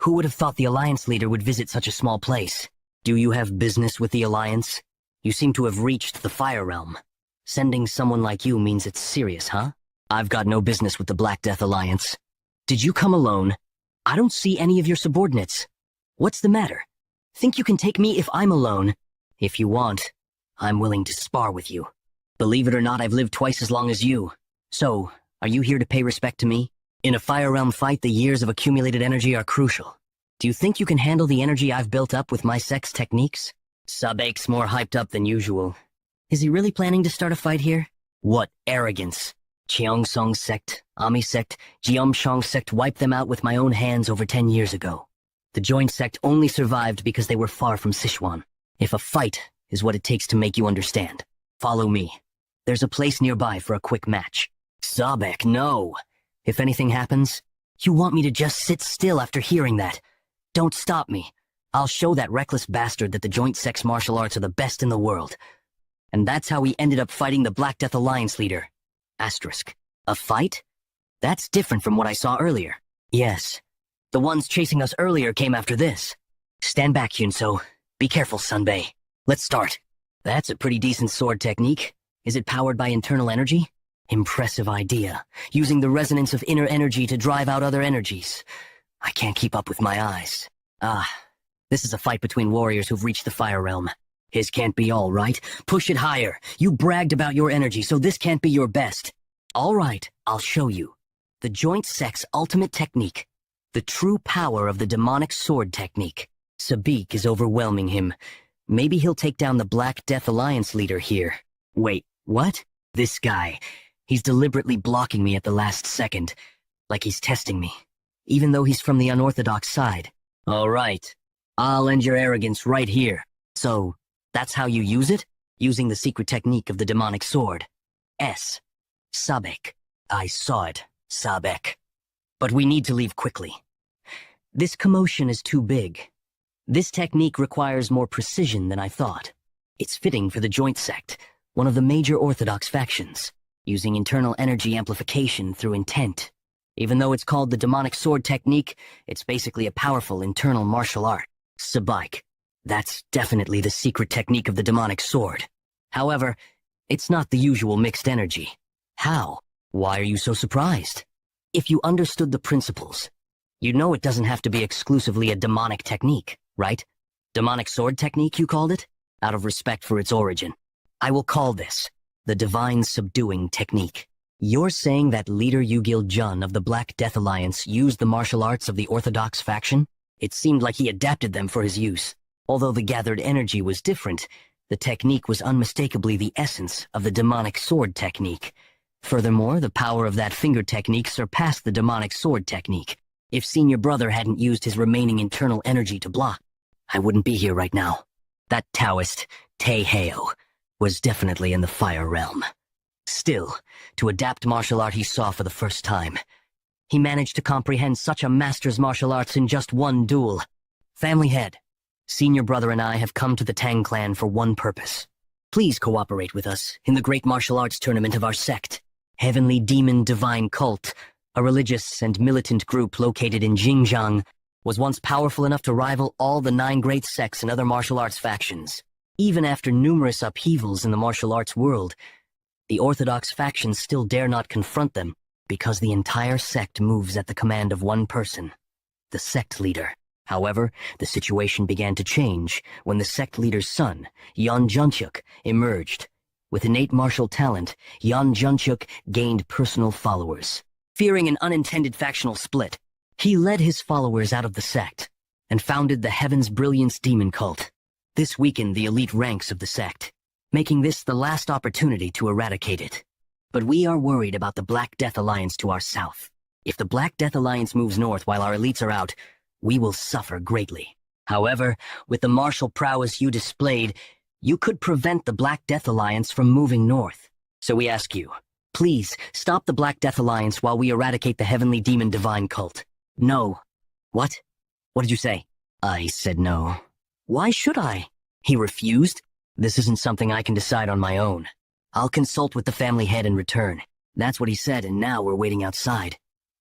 Who would have thought the Alliance leader would visit such a small place? Do you have business with the Alliance? You seem to have reached the Fire Realm. Sending someone like you means it's serious, huh? I've got no business with the Black Death Alliance. Did you come alone? I don't see any of your subordinates. What's the matter? Think you can take me if I'm alone? If you want, I'm willing to spar with you. Believe it or not, I've lived twice as long as you. So, are you here to pay respect to me? In a Fire Realm fight, the years of accumulated energy are crucial. Do you think you can handle the energy I've built up with my sex techniques? Sabek's more hyped up than usual. Is he really planning to start a fight here? What arrogance. Cheongsong sect, Ami sect, Jeomshong sect wiped them out with my own hands over 10 years ago. The joint sect only survived because they were far from Sichuan. If a fight is what it takes to make you understand, follow me. There's a place nearby for a quick match. Sabek, no. If anything happens, you want me to just sit still after hearing that. Don't stop me. I'll show that reckless bastard that the joint sect's martial arts are the best in the world. And that's how we ended up fighting the Black Death Alliance leader. Asterisk. A fight? That's different from what I saw earlier. Yes. The ones chasing us earlier came after this. Stand back, Hyunso. Be careful, Sunbae. Let's start. That's a pretty decent sword technique. Is it powered by internal energy? Impressive idea. Using the resonance of inner energy to drive out other energies. I can't keep up with my eyes. This is a fight between warriors who've reached the Fire Realm. His can't be all, right? Push it higher. You bragged about your energy, so this can't be your best. All right, I'll show you. The joint sect's ultimate technique. The true power of the demonic sword technique. Sabek is overwhelming him. Maybe he'll take down the Black Death Alliance leader here. Wait, what? This guy. He's deliberately blocking me at the last second. Like he's testing me. Even though he's from the unorthodox side. All right. I'll end your arrogance right here. So, that's how you use it? Using the secret technique of the demonic sword. Sabek. I saw it, Sabek. But we need to leave quickly. This commotion is too big. This technique requires more precision than I thought. It's fitting for the joint sect, one of the major orthodox factions, using internal energy amplification through intent. Even though it's called the demonic sword technique, it's basically a powerful internal martial art. Sabek. That's definitely the secret technique of the demonic sword. However, it's not the usual mixed energy. How? Why are you so surprised? If you understood the principles, you'd know it doesn't have to be exclusively a demonic technique, right? Demonic sword technique, you called it? Out of respect for its origin. I will call this the divine subduing technique. You're saying that leader Yu-Gil Jun of the Black Death Alliance used the martial arts of the Orthodox faction? It seemed like he adapted them for his use. Although the gathered energy was different, the technique was unmistakably the essence of the demonic sword technique. Furthermore, the power of that finger technique surpassed the demonic sword technique. If Senior Brother hadn't used his remaining internal energy to block, I wouldn't be here right now. That Taoist, Taeheo, was definitely in the fire realm. Still, to adapt martial art he saw for the first time, he managed to comprehend such a master's martial arts in just one duel. Family head, Senior Brother and I have come to the Tang clan for one purpose. Please cooperate with us in the great martial arts tournament of our sect, Heavenly Demon Divine Cult, a religious and militant group located in Xinjiang, was once powerful enough to rival all the 9 great sects and other martial arts factions. Even after numerous upheavals in the martial arts world, the Orthodox factions still dare not confront them because the entire sect moves at the command of one person, the sect leader. However, the situation began to change when the sect leader's son, Yan Junchuk, emerged. With innate martial talent, Yan Junchuk gained personal followers. Fearing an unintended factional split, he led his followers out of the sect and founded the Heaven's Brilliance Demon Cult. This weakened the elite ranks of the sect, making this the last opportunity to eradicate it. But we are worried about the Black Death Alliance to our south. If the Black Death Alliance moves north while our elites are out, we will suffer greatly. However, with the martial prowess you displayed, you could prevent the Black Death Alliance from moving north. So we ask you, please stop the Black Death Alliance while we eradicate the Heavenly Demon Divine Cult. No. What? What did you say? I said no. Why should I? He refused. This isn't something I can decide on my own. I'll consult with the family head in return. That's what he said, and now we're waiting outside.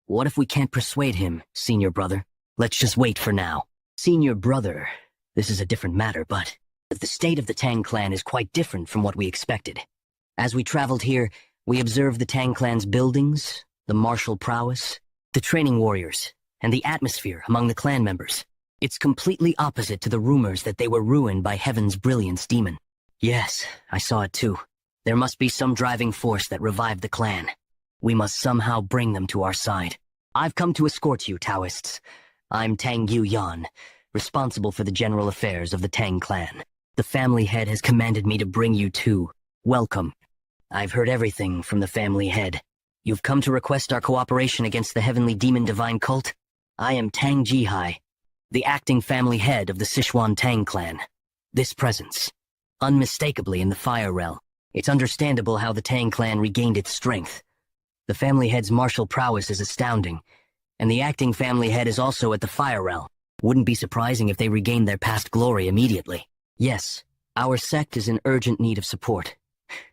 What if we can't persuade him, Senior Brother? Let's just wait for now. Senior Brother, this is a different matter, but the state of the Tang clan is quite different from what we expected. As we traveled here, we observed the Tang clan's buildings, the martial prowess, the training warriors, and the atmosphere among the clan members. It's completely opposite to the rumors that they were ruined by Heaven's Brilliance Demon. Yes, I saw it too. There must be some driving force that revived the clan. We must somehow bring them to our side. I've come to escort you, Taoists. I'm Tang Yu Yan, responsible for the general affairs of the Tang clan. The family head has commanded me to bring you too. Welcome. I've heard everything from the family head. You've come to request our cooperation against the Heavenly Demon Divine Cult? I am Tang Jihai, the acting family head of the Sichuan Tang clan. This presence, unmistakably in the fire realm. It's understandable how the Tang clan regained its strength. The family head's martial prowess is astounding, and the acting family head is also at the fire realm. Wouldn't be surprising if they regained their past glory immediately. Yes, our sect is in urgent need of support.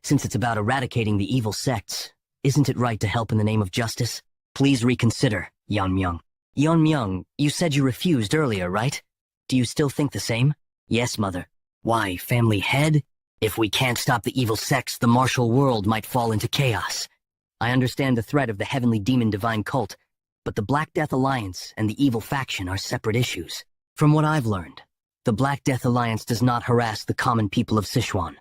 Since it's about eradicating the evil sects, isn't it right to help in the name of justice? Please reconsider, Yan Myung. Yan Myung, you said you refused earlier, right? Do you still think the same? Yes, Mother. Why, family head? If we can't stop the evil sects, the martial world might fall into chaos. I understand the threat of the Heavenly Demon Divine Cult, but the Black Death Alliance and the evil faction are separate issues. From what I've learned, the Black Death Alliance does not harass the common people of Sichuan.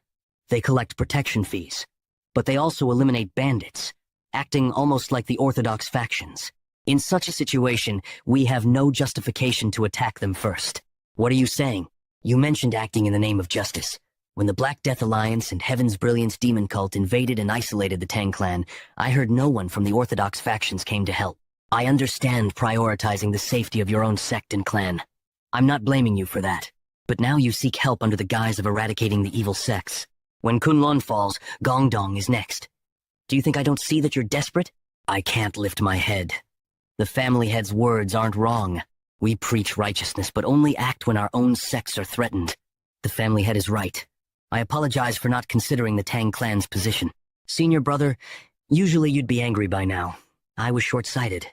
They collect protection fees, but they also eliminate bandits, acting almost like the Orthodox factions. In such a situation, we have no justification to attack them first. What are you saying? You mentioned acting in the name of justice. When the Black Death Alliance and Heaven's Brilliance Demon Cult invaded and isolated the Tang clan, I heard no one from the Orthodox factions came to help. I understand prioritizing the safety of your own sect and clan. I'm not blaming you for that. But now you seek help under the guise of eradicating the evil sects. When Kunlun falls, Gongdong is next. Do you think I don't see that you're desperate? I can't lift my head. The family head's words aren't wrong. We preach righteousness, but only act when our own sects are threatened. The family head is right. I apologize for not considering the Tang clan's position. Senior Brother, usually you'd be angry by now. I was short-sighted.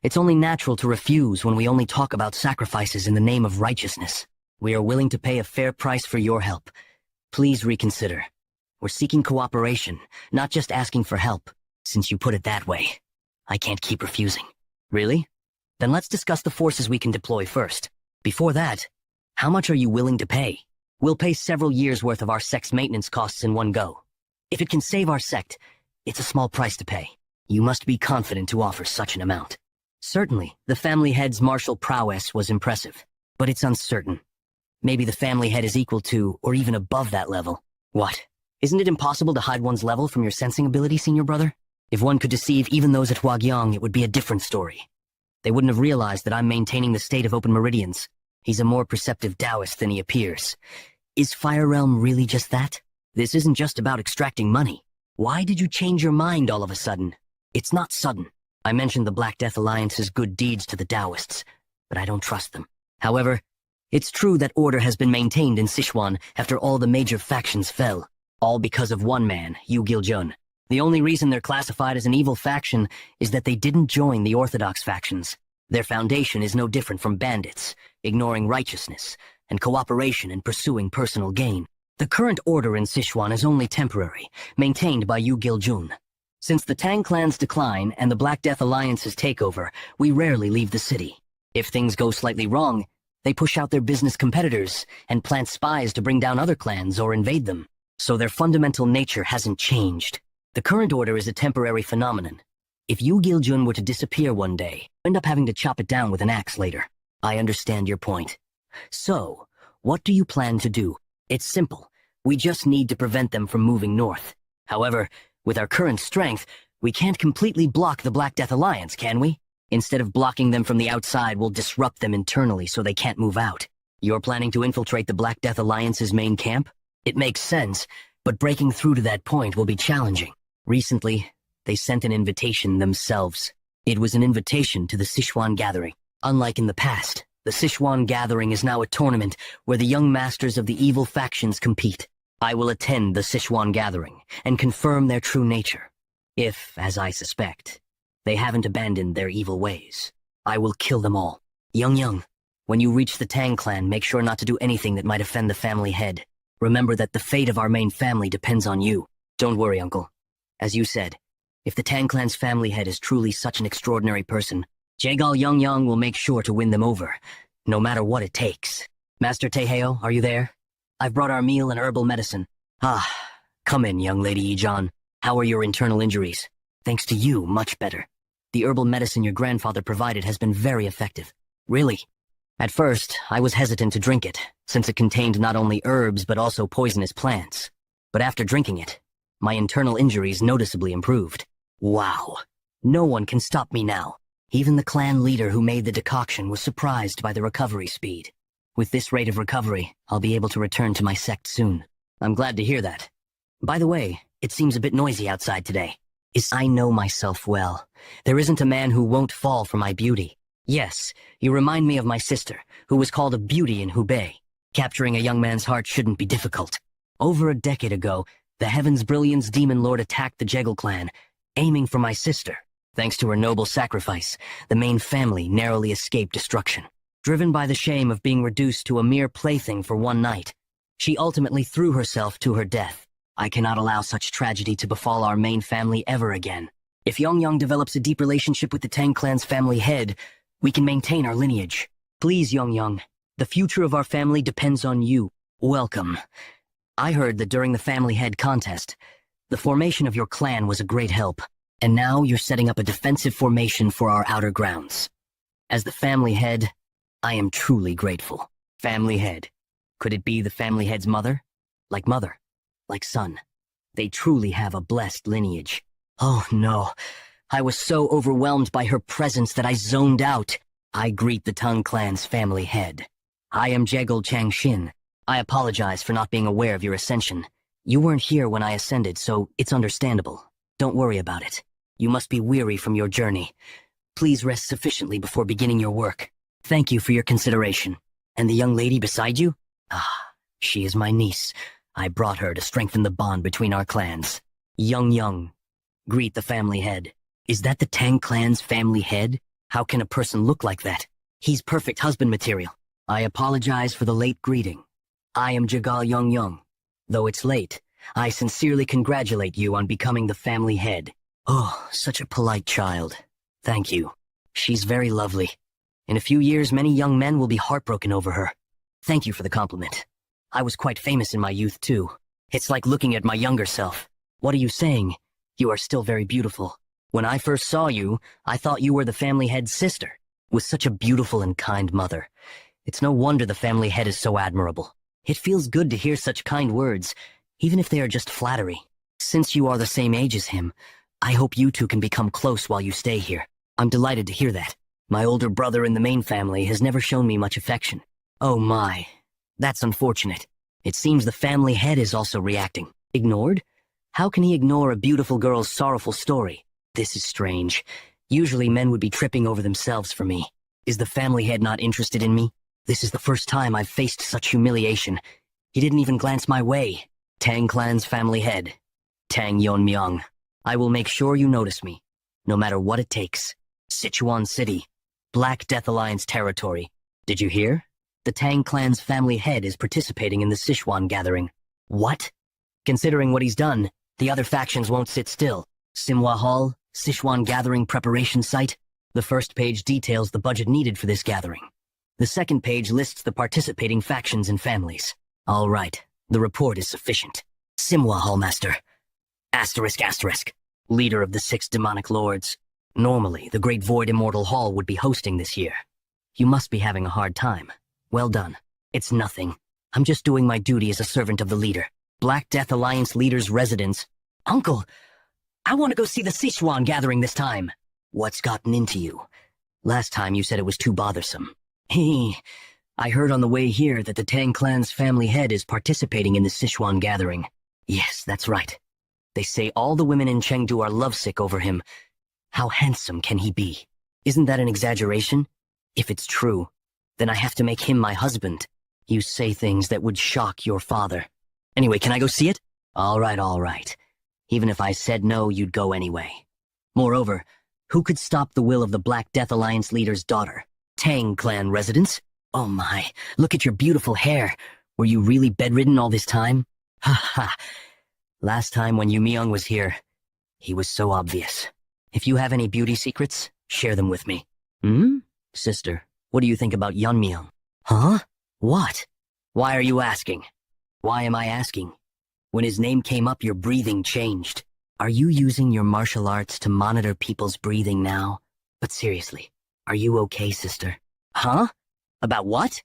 It's only natural to refuse when we only talk about sacrifices in the name of righteousness. We are willing to pay a fair price for your help. Please reconsider. We're seeking cooperation, not just asking for help. Since you put it that way, I can't keep refusing. Really? Then let's discuss the forces we can deploy first. Before that, how much are you willing to pay? We'll pay several years' worth of our sect's maintenance costs in one go. If it can save our sect, it's a small price to pay. You must be confident to offer such an amount. Certainly, the family head's martial prowess was impressive, but it's uncertain. Maybe the family head is equal to, or even above that level. What? Isn't it impossible to hide one's level from your sensing ability, senior brother? If one could deceive even those at Hwagyong, it would be a different story. They wouldn't have realized that I'm maintaining the state of open meridians. He's a more perceptive Taoist than he appears. Is Fire Realm really just that? This isn't just about extracting money. Why did you change your mind all of a sudden? It's not sudden. I mentioned the Black Death Alliance's good deeds to the Taoists, but I don't trust them. However, it's true that order has been maintained in Sichuan after all the major factions fell, all because of one man, Yu Giljun. The only reason they're classified as an evil faction is that they didn't join the orthodox factions. Their foundation is no different from bandits, ignoring righteousness, and cooperation in pursuing personal gain. The current order in Sichuan is only temporary, maintained by Yu Giljun. Since the Tang clan's decline and the Black Death Alliance's takeover, we rarely leave the city. If things go slightly wrong, they push out their business competitors and plant spies to bring down other clans or invade them. So their fundamental nature hasn't changed. The current order is a temporary phenomenon. If Yu Giljun were to disappear one day, you end up having to chop it down with an axe later. I understand your point. So, what do you plan to do? It's simple. We just need to prevent them from moving north. However, with our current strength, we can't completely block the Black Death Alliance, can we? Instead of blocking them from the outside, we'll disrupt them internally so they can't move out. You're planning to infiltrate the Black Death Alliance's main camp? It makes sense, but breaking through to that point will be challenging. Recently, they sent an invitation themselves. It was an invitation to the Sichuan Gathering. Unlike in the past, the Sichuan Gathering is now a tournament where the young masters of the evil factions compete. I will attend the Sichuan Gathering and confirm their true nature. If, as I suspect, they haven't abandoned their evil ways, I will kill them all. Young, when you reach the Tang clan, make sure not to do anything that might offend the family head. Remember that the fate of our main family depends on you. Don't worry, Uncle. As you said, if the Tang clan's family head is truly such an extraordinary person, Jaegal Young will make sure to win them over, no matter what it takes. Master Taeheo, are you there? I've brought our meal and herbal medicine. Come in, young lady Yijan. How are your internal injuries? Thanks to you, much better. The herbal medicine your grandfather provided has been very effective. Really? At first, I was hesitant to drink it, since it contained not only herbs but also poisonous plants. But after drinking it, my internal injuries noticeably improved. Wow. No one can stop me now. Even the clan leader who made the decoction was surprised by the recovery speed. With this rate of recovery, I'll be able to return to my sect soon. I'm glad to hear that. By the way, it seems a bit noisy outside today. I know myself well. There isn't a man who won't fall for my beauty. Yes, you remind me of my sister, who was called a beauty in Hubei. Capturing a young man's heart shouldn't be difficult. Over a decade ago, the Heaven's Brilliance Demon Lord attacked the Jegal clan, aiming for my sister. Thanks to her noble sacrifice, the main family narrowly escaped destruction. Driven by the shame of being reduced to a mere plaything for one night, she ultimately threw herself to her death. I cannot allow such tragedy to befall our main family ever again. If Young develops a deep relationship with the Tang clan's family head, we can maintain our lineage. Please, Young, the future of our family depends on you. Welcome. I heard that during the family head contest, the formation of your clan was a great help, and now you're setting up a defensive formation for our outer grounds. As the family head, I am truly grateful. Family head. Could it be the family head's mother? Like mother. Like son. They truly have a blessed lineage. Oh no. I was so overwhelmed by her presence that I zoned out. I greet the Tang clan's family head. I am Jegal Changshin. I apologize for not being aware of your ascension. You weren't here when I ascended, so it's understandable. Don't worry about it. You must be weary from your journey. Please rest sufficiently before beginning your work. Thank you for your consideration. And the young lady beside you? She is my niece. I brought her to strengthen the bond between our clans. Young. Greet the family head. Is that the Tang clan's family head? How can a person look like that? He's perfect husband material. I apologize for the late greeting. I am Jagal Young. Though it's late, I sincerely congratulate you on becoming the family head. Oh, such a polite child. Thank you. She's very lovely. In a few years, many young men will be heartbroken over her. Thank you for the compliment. I was quite famous in my youth, too. It's like looking at my younger self. What are you saying? You are still very beautiful. When I first saw you, I thought you were the family head's sister, with such a beautiful and kind mother. It's no wonder the family head is so admirable. It feels good to hear such kind words, even if they are just flattery. Since you are the same age as him, I hope you two can become close while you stay here. I'm delighted to hear that. My older brother in the main family has never shown me much affection. Oh my, that's unfortunate. It seems the family head is also reacting. Ignored? How can he ignore a beautiful girl's sorrowful story? This is strange. Usually men would be tripping over themselves for me. Is the family head not interested in me? This is the first time I've faced such humiliation. He didn't even glance my way. Tang clan's family head. Tang Yeonmyeong. I will make sure you notice me, no matter what it takes. Sichuan City. Black Death Alliance territory. Did you hear? The Tang clan's family head is participating in the Sichuan gathering. What? Considering what he's done, the other factions won't sit still. Simhwa Hall, Sichuan gathering preparation site. The first page details the budget needed for this gathering. The second page lists the participating factions and families. All right, the report is sufficient. Simhwa Hall Master. ***. Leader of the 6 demonic lords. Normally, the Great Void Immortal Hall would be hosting this year. You must be having a hard time. Well done. It's nothing. I'm just doing my duty as a servant of the leader. Black Death Alliance leader's residence. Uncle, I want to go see the Sichuan gathering this time. What's gotten into you? Last time you said it was too bothersome. I heard on the way here that the Tang clan's family head is participating in the Sichuan gathering. Yes, that's right. They say all the women in Chengdu are lovesick over him. How handsome can he be? Isn't that an exaggeration? If it's true, then I have to make him my husband. You say things that would shock your father. Anyway, can I go see it? All right. Even if I said no, you'd go anyway. Moreover, who could stop the will of the Black Death Alliance leader's daughter? Tang clan residents? Oh my, look at your beautiful hair. Were you really bedridden all this time? Ha ha. Last time when Yeonmyeong was here, he was so obvious. If you have any beauty secrets, share them with me. Sister, what do you think about Yeonmyeong? Huh? What? Why are you asking? Why am I asking? When his name came up, your breathing changed. Are you using your martial arts to monitor people's breathing now? But seriously, are you okay, sister? Huh? About what?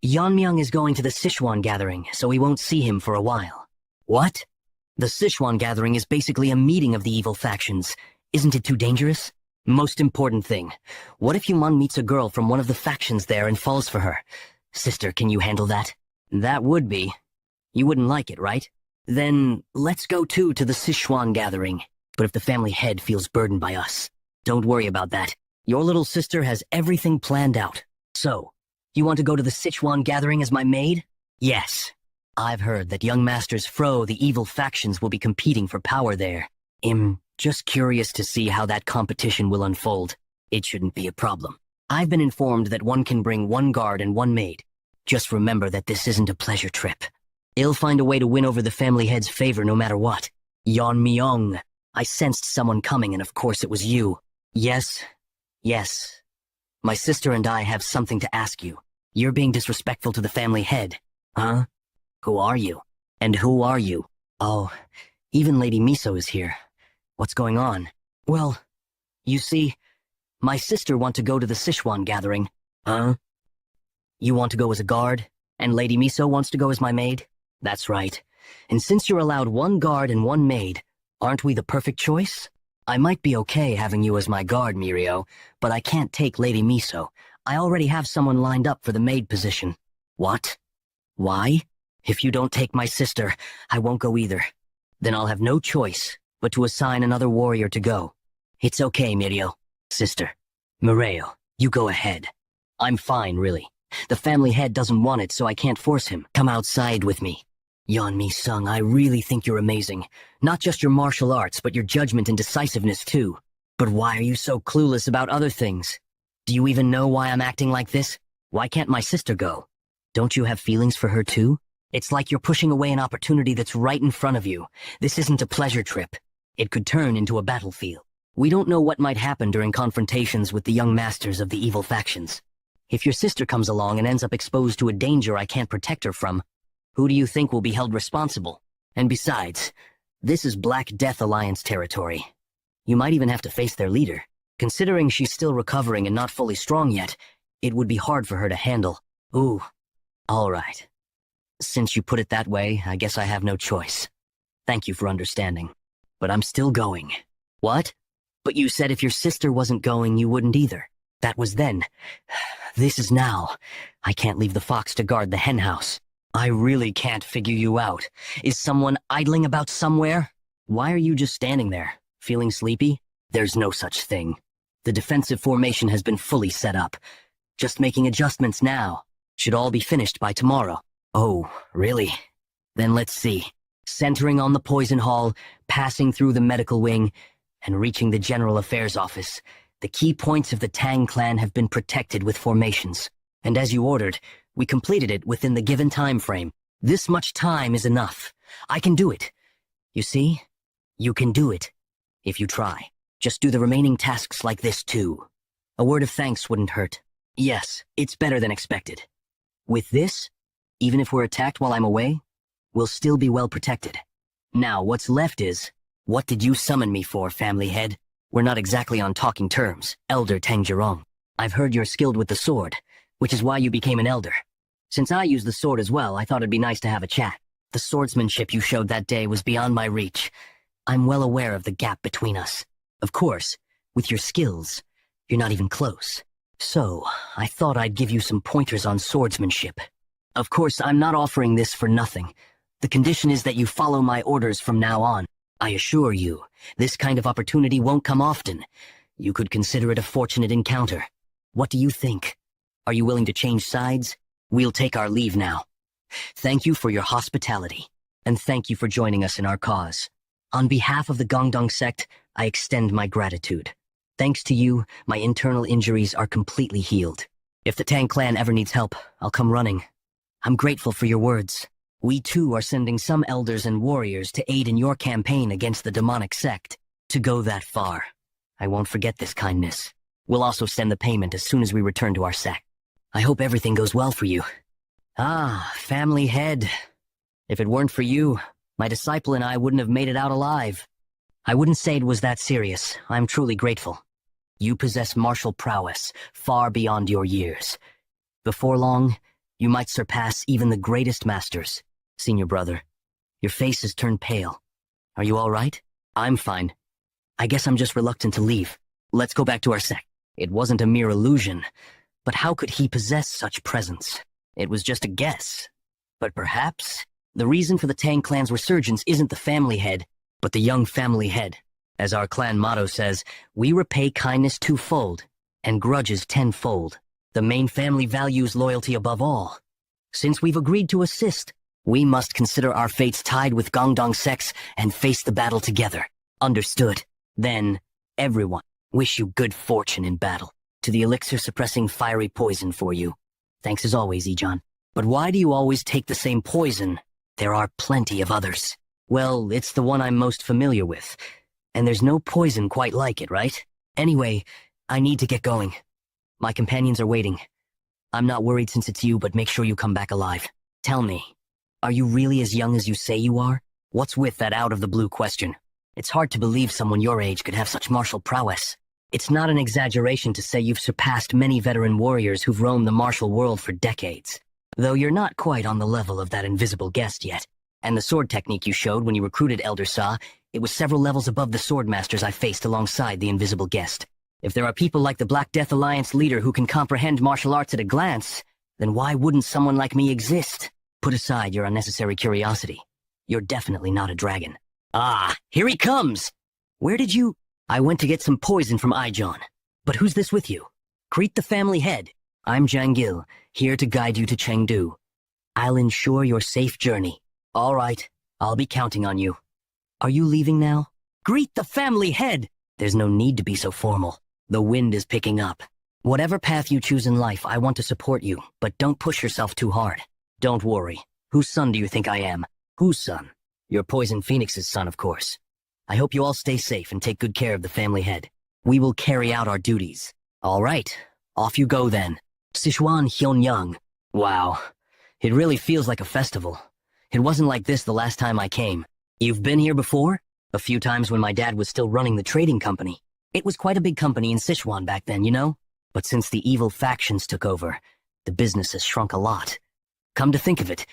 Yeonmyeong is going to the Sichuan gathering, so we won't see him for a while. What? The Sichuan gathering is basically a meeting of the evil factions. Isn't it too dangerous? Most important thing, what if Yuman meets a girl from one of the factions there and falls for her? Sister, can you handle that? That would be. You wouldn't like it, right? Then, let's go to the Sichuan gathering. But if the family head feels burdened by us, don't worry about that. Your little sister has everything planned out. So, you want to go to the Sichuan gathering as my maid? Yes. I've heard that young masters Fro, the evil factions, will be competing for power there. I'm just curious to see how that competition will unfold. It shouldn't be a problem. I've been informed that one can bring one guard and one maid. Just remember that this isn't a pleasure trip. He'll find a way to win over the family head's favor no matter what. Yeonmyeong. I sensed someone coming, and of course it was you. Yes. My sister and I have something to ask you. You're being disrespectful to the family head. Huh? Who are you? And who are you? Oh, even Lady Miso is here. What's going on? Well, you see, my sister wants to go to the Sichuan gathering. Huh? You want to go as a guard, and Lady Miso wants to go as my maid? That's right. And since you're allowed one guard and one maid, aren't we the perfect choice? I might be okay having you as my guard, Mirio, but I can't take Lady Miso. I already have someone lined up for the maid position. What? Why? If you don't take my sister, I won't go either. Then I'll have no choice but to assign another warrior to go. It's okay, Mirio. Sister. Mireo, you go ahead. I'm fine, really. The family head doesn't want it, so I can't force him. Come outside with me. Yeonmi-sung, I really think you're amazing. Not just your martial arts, but your judgment and decisiveness, too. But why are you so clueless about other things? Do you even know why I'm acting like this? Why can't my sister go? Don't you have feelings for her, too? It's like you're pushing away an opportunity that's right in front of you. This isn't a pleasure trip. It could turn into a battlefield. We don't know what might happen during confrontations with the young masters of the evil factions. If your sister comes along and ends up exposed to a danger I can't protect her from, who do you think will be held responsible? And besides, This is Black Death Alliance territory. You might even have to face their leader. Considering she's still recovering and not fully strong yet, it would be hard for her to handle. Ooh, all right. Since you put it that way, I guess I have no choice. Thank you for understanding. But I'm still going. What? But you said if your sister wasn't going, you wouldn't either. That was then. This is now. I can't leave the fox to guard the hen house. I really can't figure you out. Is someone idling about somewhere? Why are you just standing there? Feeling sleepy? There's no such thing. The defensive formation has been fully set up. Just making adjustments now. Should all be finished by tomorrow. Oh, really? Then let's see. Centering on the poison hall, passing through the medical wing, and reaching the general affairs office, the key points of the Tang clan have been protected with formations. And as you ordered, we completed it within the given time frame. This much time is enough. I can do it. You see? You can do it. If you try. Just do the remaining tasks like this too. A word of thanks wouldn't hurt. Yes, it's better than expected. With this, even if we're attacked while I'm away, we'll still be well protected. Now, what's left is, what did you summon me for, family head? We're not exactly on talking terms, Elder Tangjirong. I've heard you're skilled with the sword, which is why you became an elder. Since I use the sword as well, I thought it'd be nice to have a chat. The swordsmanship you showed that day was beyond my reach. I'm well aware of the gap between us. Of course, with your skills, you're not even close. So, I thought I'd give you some pointers on swordsmanship. Of course, I'm not offering this for nothing. The condition is that you follow my orders from now on. I assure you, this kind of opportunity won't come often. You could consider it a fortunate encounter. What do you think? Are you willing to change sides? We'll take our leave now. Thank you for your hospitality, and thank you for joining us in our cause. On behalf of the Gongdong sect, I extend my gratitude. Thanks to you, my internal injuries are completely healed. If the Tang clan ever needs help, I'll come running. I'm grateful for your words. We too are sending some elders and warriors to aid in your campaign against the demonic sect. To go that far, I won't forget this kindness. We'll also send the payment as soon as we return to our sect. I hope everything goes well for you. Ah, family head. If it weren't for you, my disciple and I wouldn't have made it out alive. I wouldn't say it was that serious. I'm truly grateful. You possess martial prowess far beyond your years. Before long, you might surpass even the greatest masters. Senior brother, your face has turned pale. Are you all right? I'm fine. I guess I'm just reluctant to leave. Let's go back to our sect. It wasn't a mere illusion, but how could he possess such presence? It was just a guess. But perhaps the reason for the Tang clan's resurgence isn't the family head, but the young family head. As our clan motto says, we repay kindness twofold, and grudges tenfold. The main family values loyalty above all. Since we've agreed to assist, we must consider our fates tied with Gongdong sects and face the battle together. Understood. Then, everyone, wish you good fortune in battle. To the elixir-suppressing fiery poison for you. Thanks as always, Ejon. But why do you always take the same poison? There are plenty of others. Well, it's the one I'm most familiar with. And there's no poison quite like it, right? Anyway, I need to get going. My companions are waiting. I'm not worried since it's you, but make sure you come back alive. Tell me, are you really as young as you say you are? What's with that out-of-the-blue question? It's hard to believe someone your age could have such martial prowess. It's not an exaggeration to say you've surpassed many veteran warriors who've roamed the martial world for decades. Though you're not quite on the level of that invisible guest yet. And the sword technique you showed when you recruited Elder Sa, it was several levels above the swordmasters I faced alongside the invisible guest. If there are people like the Black Death Alliance leader who can comprehend martial arts at a glance, then why wouldn't someone like me exist? Put aside your unnecessary curiosity. You're definitely not a dragon. Ah, here he comes! Where did you— I went to get some poison from Ijon. But who's this with you? Greet the family head. I'm Jangil, here to guide you to Chengdu. I'll ensure your safe journey. All right, I'll be counting on you. Are you leaving now? Greet the family head! There's no need to be so formal. The wind is picking up. Whatever path you choose in life, I want to support you, but don't push yourself too hard. Don't worry. Whose son do you think I am? Whose son? Your Poison Phoenix's son, of course. I hope you all stay safe and take good care of the family head. We will carry out our duties. All right, off you go then. Sichuan Hyunyang. Wow, it really feels like a festival. It wasn't like this the last time I came. You've been here before? A few times when my dad was still running the trading company. It was quite a big company in Sichuan back then, you know? But since the evil factions took over, the business has shrunk a lot. Come to think of it,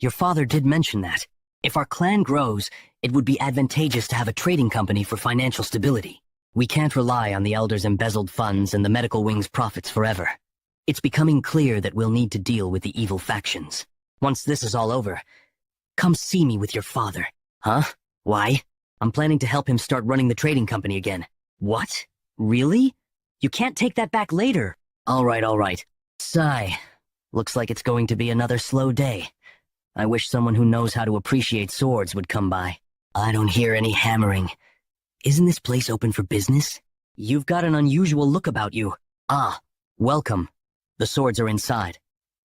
your father did mention that. If our clan grows, it would be advantageous to have a trading company for financial stability. We can't rely on the elders' embezzled funds and the medical wing's profits forever. It's becoming clear that we'll need to deal with the evil factions. Once this is all over, come see me with your father. Huh? Why? I'm planning to help him start running the trading company again. What? Really? You can't take that back later. All right. Sigh. Looks like it's going to be another slow day. I wish someone who knows how to appreciate swords would come by. I don't hear any hammering. Isn't this place open for business? You've got an unusual look about you. Ah, welcome. The swords are inside.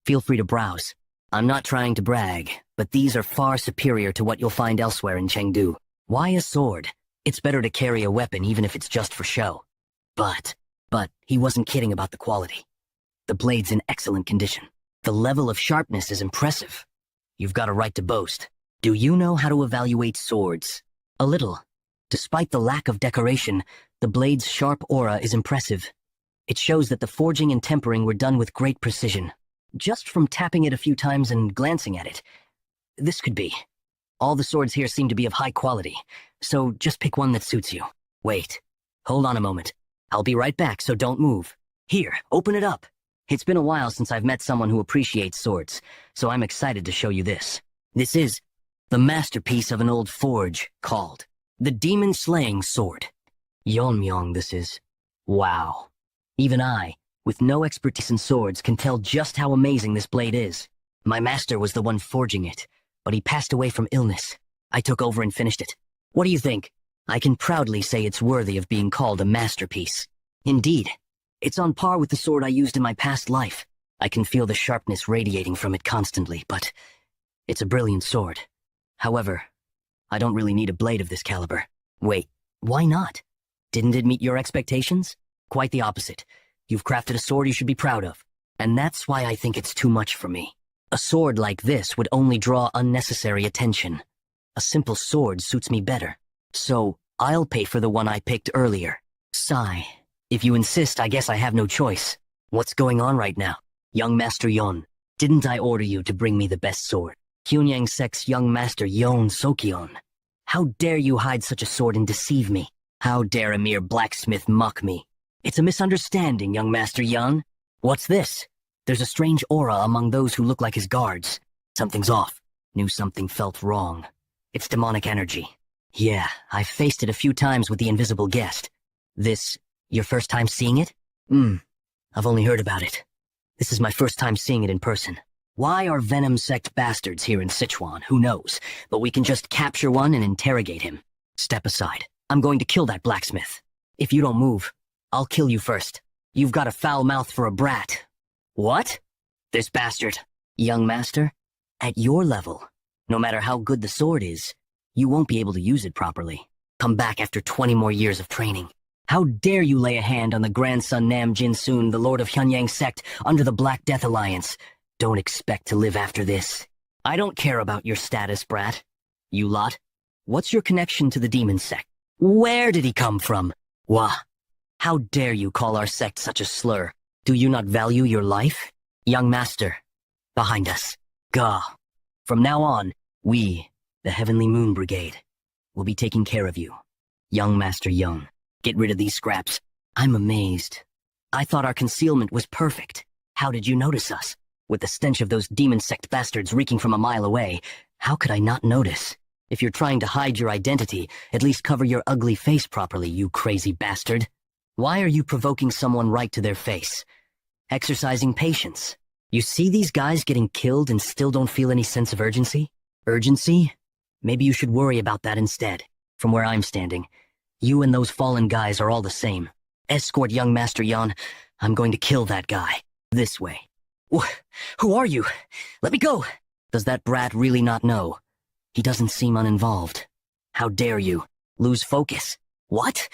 Feel free to browse. I'm not trying to brag, but these are far superior to what you'll find elsewhere in Chengdu. Why a sword? It's better to carry a weapon even if it's just for show. But he wasn't kidding about the quality. The blade's in excellent condition. The level of sharpness is impressive. You've got a right to boast. Do you know how to evaluate swords? A little. Despite the lack of decoration, the blade's sharp aura is impressive. It shows that the forging and tempering were done with great precision. Just from tapping it a few times and glancing at it. This could be. All the swords here seem to be of high quality, so just pick one that suits you. Wait. Hold on a moment. I'll be right back, so don't move. Here, open it up. It's been a while since I've met someone who appreciates swords, so I'm excited to show you this. This is the masterpiece of an old forge called the Demon-Slaying Sword. Yeonmyeong this is. Wow. Even I, with no expertise in swords, can tell just how amazing this blade is. My master was the one forging it, but he passed away from illness. I took over and finished it. What do you think? I can proudly say it's worthy of being called a masterpiece. Indeed. It's on par with the sword I used in my past life. I can feel the sharpness radiating from it constantly, but it's a brilliant sword. However, I don't really need a blade of this caliber. Wait, why not? Didn't it meet your expectations? Quite the opposite. You've crafted a sword you should be proud of. And that's why I think it's too much for me. A sword like this would only draw unnecessary attention. A simple sword suits me better. So, I'll pay for the one I picked earlier. Sigh. If you insist, I guess I have no choice. What's going on right now? Young Master Yon, didn't I order you to bring me the best sword? Hunyang Sect's young master Yon Sokyeon. How dare you hide such a sword and deceive me? How dare a mere blacksmith mock me? It's a misunderstanding, young Master Yon. What's this? There's a strange aura among those who look like his guards. Something's off. Knew something felt wrong. It's demonic energy. Yeah, I've faced it a few times with the invisible guest. This, your first time seeing it? I've only heard about it. This is my first time seeing it in person. Why are Venom Sect bastards here in Sichuan? Who knows? But we can just capture one and interrogate him. Step aside. I'm going to kill that blacksmith. If you don't move, I'll kill you first. You've got a foul mouth for a brat. What? This bastard. Young master, at your level, no matter how good the sword is, you won't be able to use it properly. Come back after 20 more years of training. How dare you lay a hand on the grandson Nam Jinsoon, the lord of Hunyang Sect, under the Black Death Alliance? Don't expect to live after this. I don't care about your status, brat. You lot, what's your connection to the demon sect? Where did he come from? Wah. How dare you call our sect such a slur? Do you not value your life? Young master, behind us. Gah. From now on, we, the Heavenly Moon Brigade, will be taking care of you. Young Master Young, get rid of these scraps. I'm amazed. I thought our concealment was perfect. How did you notice us? With the stench of those demon sect bastards reeking from a mile away, how could I not notice? If you're trying to hide your identity, at least cover your ugly face properly, you crazy bastard. Why are you provoking someone right to their face? Exercising patience. You see these guys getting killed and still don't feel any sense of urgency? Urgency? Maybe you should worry about that instead. From where I'm standing, you and those fallen guys are all the same. Escort young Master Yan. I'm going to kill that guy. This way. Who are you? Let me go! Does that brat really not know? He doesn't seem uninvolved. How dare you? Lose focus. What?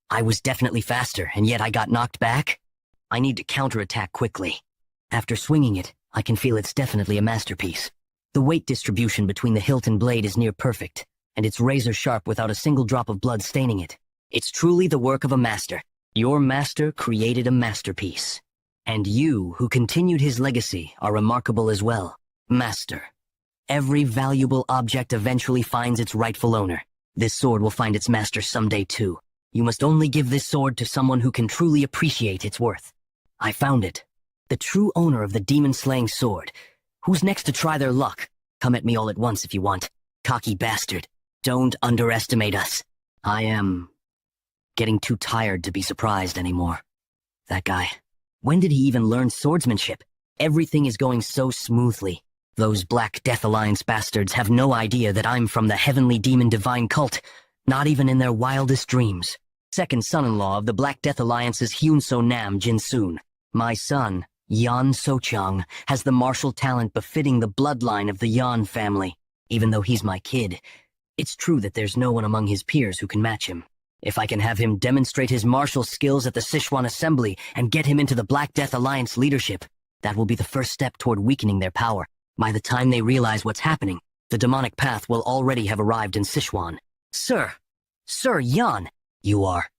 I was definitely faster, and yet I got knocked back? I need to counterattack quickly. After swinging it, I can feel it's definitely a masterpiece. The weight distribution between the hilt and blade is near perfect. and it's razor sharp without a single drop of blood staining it. It's truly the work of a master. Your master created a masterpiece. And you, who continued his legacy, are remarkable as well. Master. Every valuable object eventually finds its rightful owner. This sword will find its master someday too. You must only give this sword to someone who can truly appreciate its worth. I found it. The true owner of the demon-slaying sword. Who's next to try their luck? Come at me all at once if you want. Cocky bastard. Don't underestimate us. I am getting too tired to be surprised anymore. That guy. When did he even learn swordsmanship? Everything is going so smoothly. Those Black Death Alliance bastards have no idea that I'm from the Heavenly Demon Divine Cult, not even in their wildest dreams. Second son-in-law of the Black Death Alliance's Hyunso Nam Jinsoon. My son, Yan Sochang, has the martial talent befitting the bloodline of the Yan family. Even though he's my kid, it's true that there's no one among his peers who can match him. If I can have him demonstrate his martial skills at the Sichuan Assembly and get him into the Black Death Alliance leadership, that will be the first step toward weakening their power. By the time they realize what's happening, the demonic path will already have arrived in Sichuan. Sir Yan, you are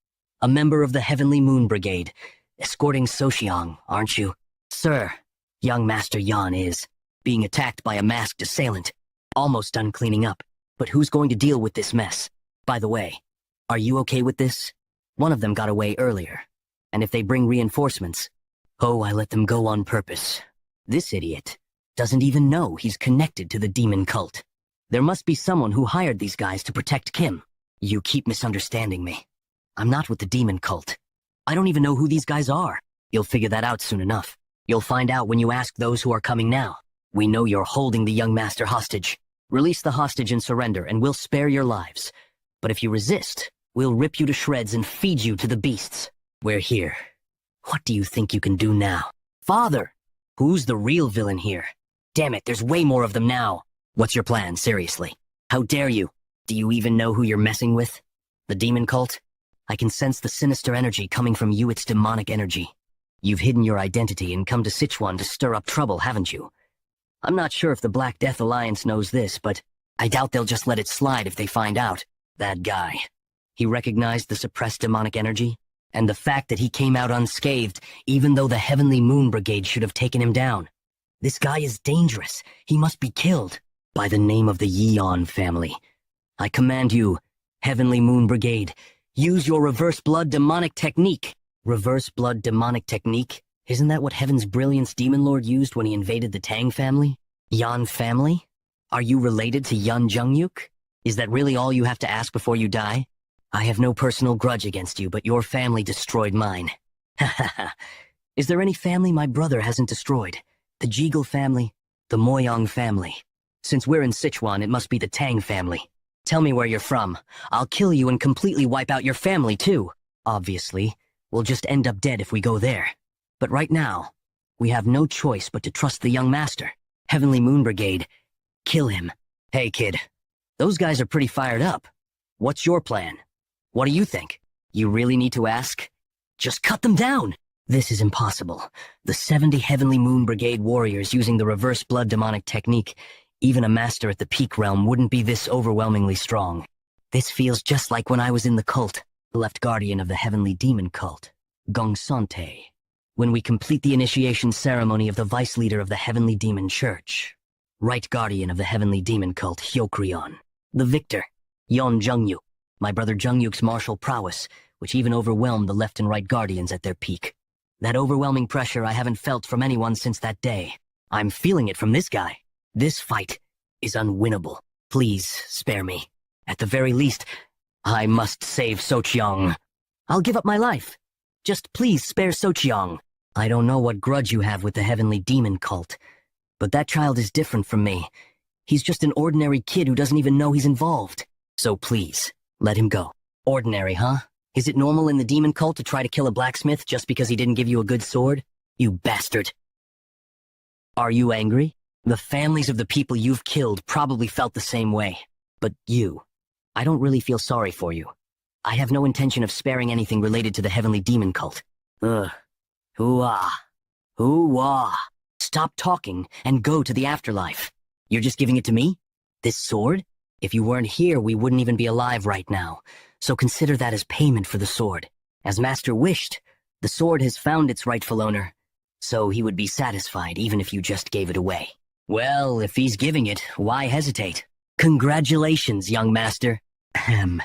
a member of the Heavenly Moon Brigade, escorting Soxiang, aren't you? Sir, young Master Yan is being attacked by a masked assailant, almost done cleaning up. But who's going to deal with this mess? By the way, are you okay with this? One of them got away earlier, and if they bring reinforcements, I let them go on purpose. This idiot doesn't even know he's connected to the demon cult. There must be someone who hired these guys to protect Kim. You keep misunderstanding me. I'm not with the demon cult. I don't even know who these guys are. You'll figure that out soon enough. You'll find out when you ask those who are coming now. We know you're holding the young master hostage. Release the hostage and surrender, and we'll spare your lives. But if you resist, we'll rip you to shreds and feed you to the beasts. We're here. What do you think you can do now? Father! Who's the real villain here? Damn it, there's way more of them now. What's your plan, seriously? How dare you? Do you even know who you're messing with? The demon cult? I can sense the sinister energy coming from you, its demonic energy. You've hidden your identity and come to Sichuan to stir up trouble, haven't you? I'm not sure if the Black Death Alliance knows this, but I doubt they'll just let it slide if they find out. That guy. He recognized the suppressed demonic energy, and the fact that he came out unscathed, even though the Heavenly Moon Brigade should have taken him down. This guy is dangerous. He must be killed. By the name of the Yeon family. I command you, Heavenly Moon Brigade, use your reverse blood demonic technique. Reverse blood demonic technique? Isn't that what Heaven's Brilliance Demon Lord used when he invaded the Tang family? Yan family? Are you related to Yun Jungyuk? Is that really all you have to ask before you die? I have no personal grudge against you, but your family destroyed mine. Ha ha ha. Is there any family my brother hasn't destroyed? The Jeagle family? The Moyong family? Since we're in Sichuan, it must be the Tang family. Tell me where you're from. I'll kill you and completely wipe out your family, too. Obviously, we'll just end up dead if we go there. But right now, we have no choice but to trust the young master. Heavenly Moon Brigade, kill him. Hey, kid. Those guys are pretty fired up. What's your plan? What do you think? You really need to ask? Just cut them down! This is impossible. The 70 Heavenly Moon Brigade warriors using the reverse blood demonic technique, even a master at the peak realm wouldn't be this overwhelmingly strong. This feels just like when I was in the cult, the left guardian of the Heavenly Demon Cult, Gong Sante. When we complete the initiation ceremony of the vice leader of the Heavenly Demon Church, right guardian of the Heavenly Demon Cult, Hyokrion. The victor, Yon Jungyuk, my brother Jungyuk's martial prowess, which even overwhelmed the left and right guardians at their peak. That overwhelming pressure I haven't felt from anyone since that day. I'm feeling it from this guy. This fight is unwinnable. Please spare me. At the very least, I must save Sochiang. I'll give up my life. Just please spare Sochiang. I don't know what grudge you have with the Heavenly Demon Cult, but that child is different from me. He's just an ordinary kid who doesn't even know he's involved. So please, let him go. Ordinary, huh? Is it normal in the demon cult to try to kill a blacksmith just because he didn't give you a good sword? You bastard. Are you angry? The families of the people you've killed probably felt the same way. But you, I don't really feel sorry for you. I have no intention of sparing anything related to the Heavenly Demon Cult. Ugh. Hoo-ah. Hoo-ah. Stop talking and go to the afterlife. You're just giving it to me? This sword? If you weren't here, we wouldn't even be alive right now. So consider that as payment for the sword. As Master wished, the sword has found its rightful owner, so he would be satisfied even if you just gave it away. Well, if he's giving it, why hesitate? Congratulations, young master. Ahem.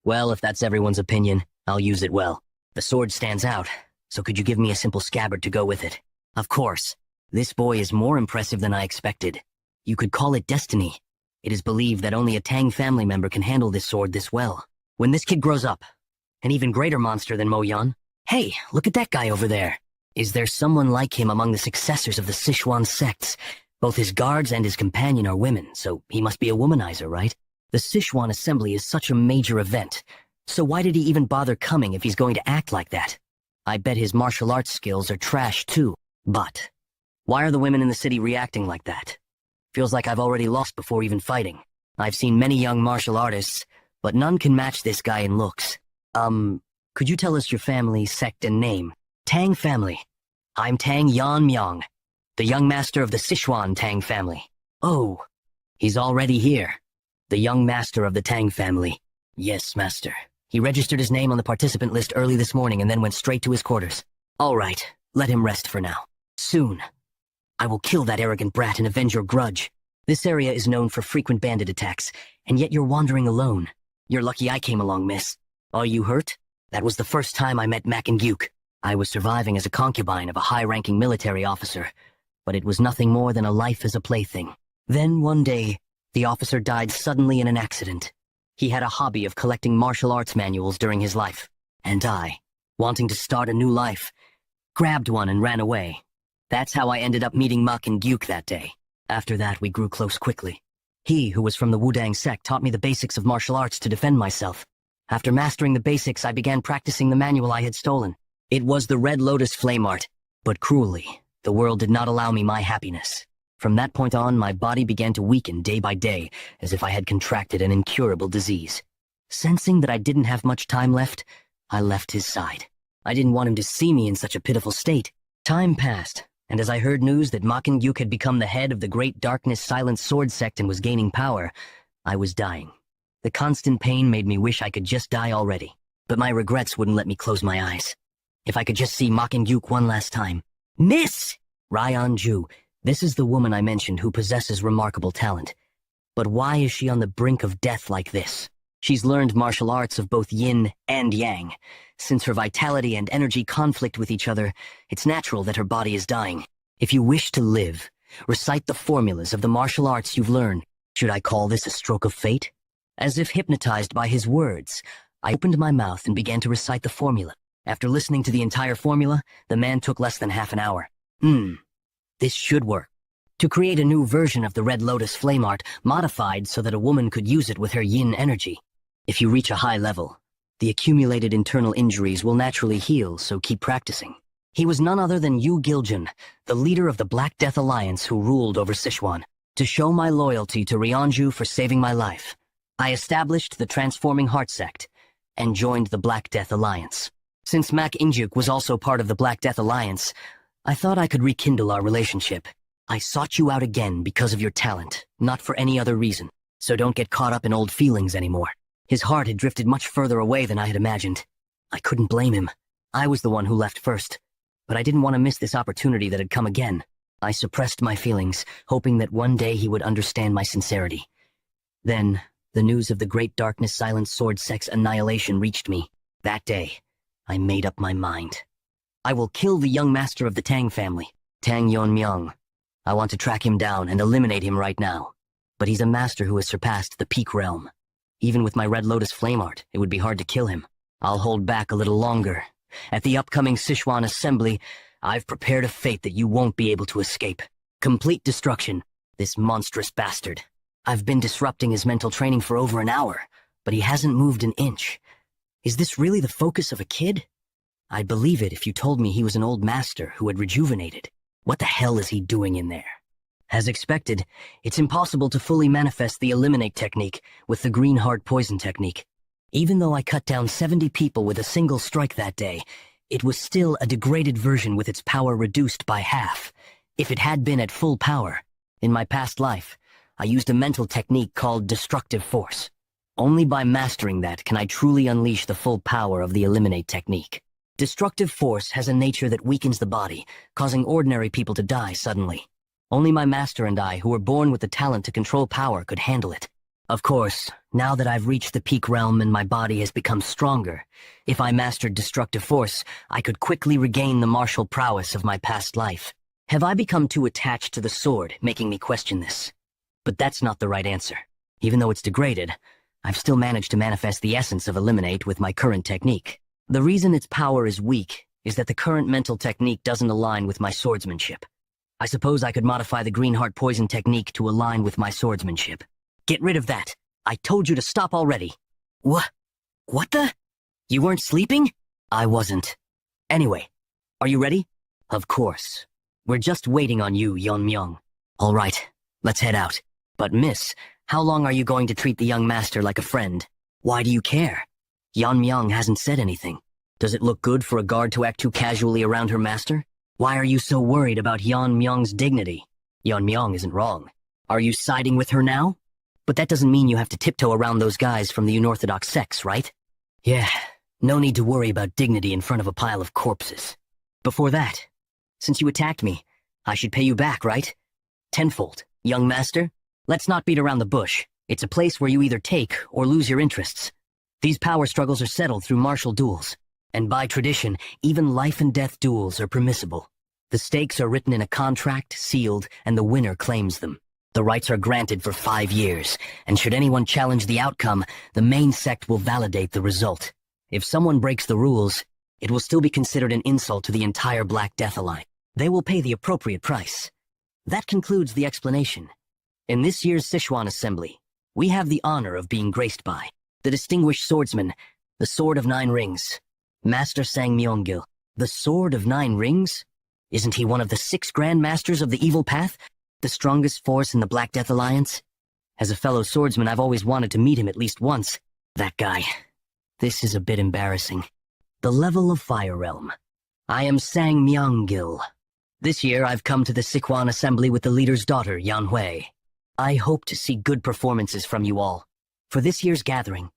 Well, if that's everyone's opinion, I'll use it well. The sword stands out, so could you give me a simple scabbard to go with it? Of course. This boy is more impressive than I expected. You could call it destiny. It is believed that only a Tang family member can handle this sword this well. When this kid grows up, an even greater monster than Mo Yan. Hey, look at that guy over there. Is there someone like him among the successors of the Sichuan sects? Both his guards and his companion are women, so he must be a womanizer, right? The Sichuan assembly is such a major event, so why did he even bother coming if he's going to act like that? I bet his martial arts skills are trash too. But why are the women in the city reacting like that? Feels like I've already lost before even fighting. I've seen many young martial artists, but none can match this guy in looks. Could you tell us your family, sect, and name? Tang family. I'm Tang Yan Myong, the young master of the Sichuan Tang family. Oh, he's already here. The young master of the Tang family. Yes, master. He registered his name on the participant list early this morning and then went straight to his quarters. All right, let him rest for now. Soon, I will kill that arrogant brat and avenge your grudge. This area is known for frequent bandit attacks, and yet you're wandering alone. You're lucky I came along, miss. Are you hurt? That was the first time I met Mac and Gyuk. I was surviving as a concubine of a high-ranking military officer, but it was nothing more than a life as a plaything. Then one day, the officer died suddenly in an accident. He had a hobby of collecting martial arts manuals during his life, and I, wanting to start a new life, grabbed one and ran away. That's how I ended up meeting Mak and Gyuk that day. After that, we grew close quickly. He, who was from the Wudang sect, taught me the basics of martial arts to defend myself. After mastering the basics, I began practicing the manual I had stolen. It was the Red Lotus Flame Art, but cruelly, the world did not allow me my happiness. From that point on, my body began to weaken day by day, as if I had contracted an incurable disease. Sensing that I didn't have much time left, I left his side. I didn't want him to see me in such a pitiful state. Time passed, and as I heard news that Makin Gyuk had become the head of the Great Darkness Silent Sword sect and was gaining power, I was dying. The constant pain made me wish I could just die already, but my regrets wouldn't let me close my eyes. If I could just see Makin Gyuk one last time. Miss! Ryan Ju, this is the woman I mentioned who possesses remarkable talent. But why is she on the brink of death like this? She's learned martial arts of both yin and yang. Since her vitality and energy conflict with each other, it's natural that her body is dying. If you wish to live, recite the formulas of the martial arts you've learned. Should I call this a stroke of fate? As if hypnotized by his words, I opened my mouth and began to recite the formula. After listening to the entire formula, the man took less than half an hour. This should work. To create a new version of the Red Lotus Flame Art, modified so that a woman could use it with her yin energy. If you reach a high level, the accumulated internal injuries will naturally heal, so keep practicing. He was none other than Yu Giljun, the leader of the Black Death Alliance who ruled over Sichuan. To show my loyalty to Ryanju for saving my life, I established the Transforming Heart Sect and joined the Black Death Alliance. Since Mak Injuk was also part of the Black Death Alliance, I thought I could rekindle our relationship. I sought you out again because of your talent, not for any other reason, so don't get caught up in old feelings anymore. His heart had drifted much further away than I had imagined. I couldn't blame him. I was the one who left first, but I didn't want to miss this opportunity that had come again. I suppressed my feelings, hoping that one day he would understand my sincerity. Then, the news of the Great Darkness Silent Sword Sect's annihilation reached me. That day, I made up my mind. I will kill the young master of the Tang family, Tang Yonmyang. I want to track him down and eliminate him right now. But he's a master who has surpassed the peak realm. Even with my Red Lotus Flame Art, it would be hard to kill him. I'll hold back a little longer. At the upcoming Sichuan Assembly, I've prepared a fate that you won't be able to escape. Complete destruction. This monstrous bastard. I've been disrupting his mental training for over an hour, but he hasn't moved an inch. Is this really the focus of a kid? I'd believe it if you told me he was an old master who had rejuvenated. What the hell is he doing in there? As expected, it's impossible to fully manifest the Eliminate technique with the Green Heart Poison technique. Even though I cut down 70 people with a single strike that day, it was still a degraded version with its power reduced by half. If it had been at full power, in my past life, I used a mental technique called destructive force. Only by mastering that can I truly unleash the full power of the eliminate technique. Destructive force has a nature that weakens the body, causing ordinary people to die suddenly. Only my master and I, who were born with the talent to control power, could handle it. Of course, now that I've reached the peak realm and my body has become stronger, if I mastered destructive force, I could quickly regain the martial prowess of my past life. Have I become too attached to the sword, making me question this? But that's not the right answer. Even though it's degraded, I've still managed to manifest the essence of eliminate with my current technique. The reason its power is weak is that the current mental technique doesn't align with my swordsmanship. I suppose I could modify the green heart poison technique to align with my swordsmanship. Get rid of that. I told you to stop already. What the? You weren't sleeping? I wasn't. Anyway, are you ready? Of course. We're just waiting on you, Yeonmyeong. All right, let's head out. But miss, how long are you going to treat the young master like a friend? Why do you care? Yeonmyeong hasn't said anything. Does it look good for a guard to act too casually around her master? Why are you so worried about Yeonmyeong's dignity? Yeonmyeong isn't wrong. Are you siding with her now? But that doesn't mean you have to tiptoe around those guys from the unorthodox sects, right? Yeah, no need to worry about dignity in front of a pile of corpses. Before that, since you attacked me, I should pay you back, right? Tenfold, young master. Let's not beat around the bush. It's a place where you either take or lose your interests. These power struggles are settled through martial duels, and by tradition, even life and death duels are permissible. The stakes are written in a contract, sealed, and the winner claims them. The rights are granted for 5 years, and should anyone challenge the outcome, the main sect will validate the result. If someone breaks the rules, it will still be considered an insult to the entire Black Death Alliance. They will pay the appropriate price. That concludes the explanation. In this year's Sichuan Assembly, we have the honor of being graced by the distinguished swordsman, the Sword of 9 Rings, Master Sang Myeonggil. The Sword of 9 Rings? Isn't he one of the 6 Grand Masters of the Evil Path? The strongest force in the Black Death Alliance? As a fellow swordsman, I've always wanted to meet him at least once. That guy. This is a bit embarrassing. The level of Fire Realm. I am Sang Myeonggil. This year, I've come to the Sichuan Assembly with the leader's daughter, Yanhui. I hope to see good performances from you all. For this year's gathering,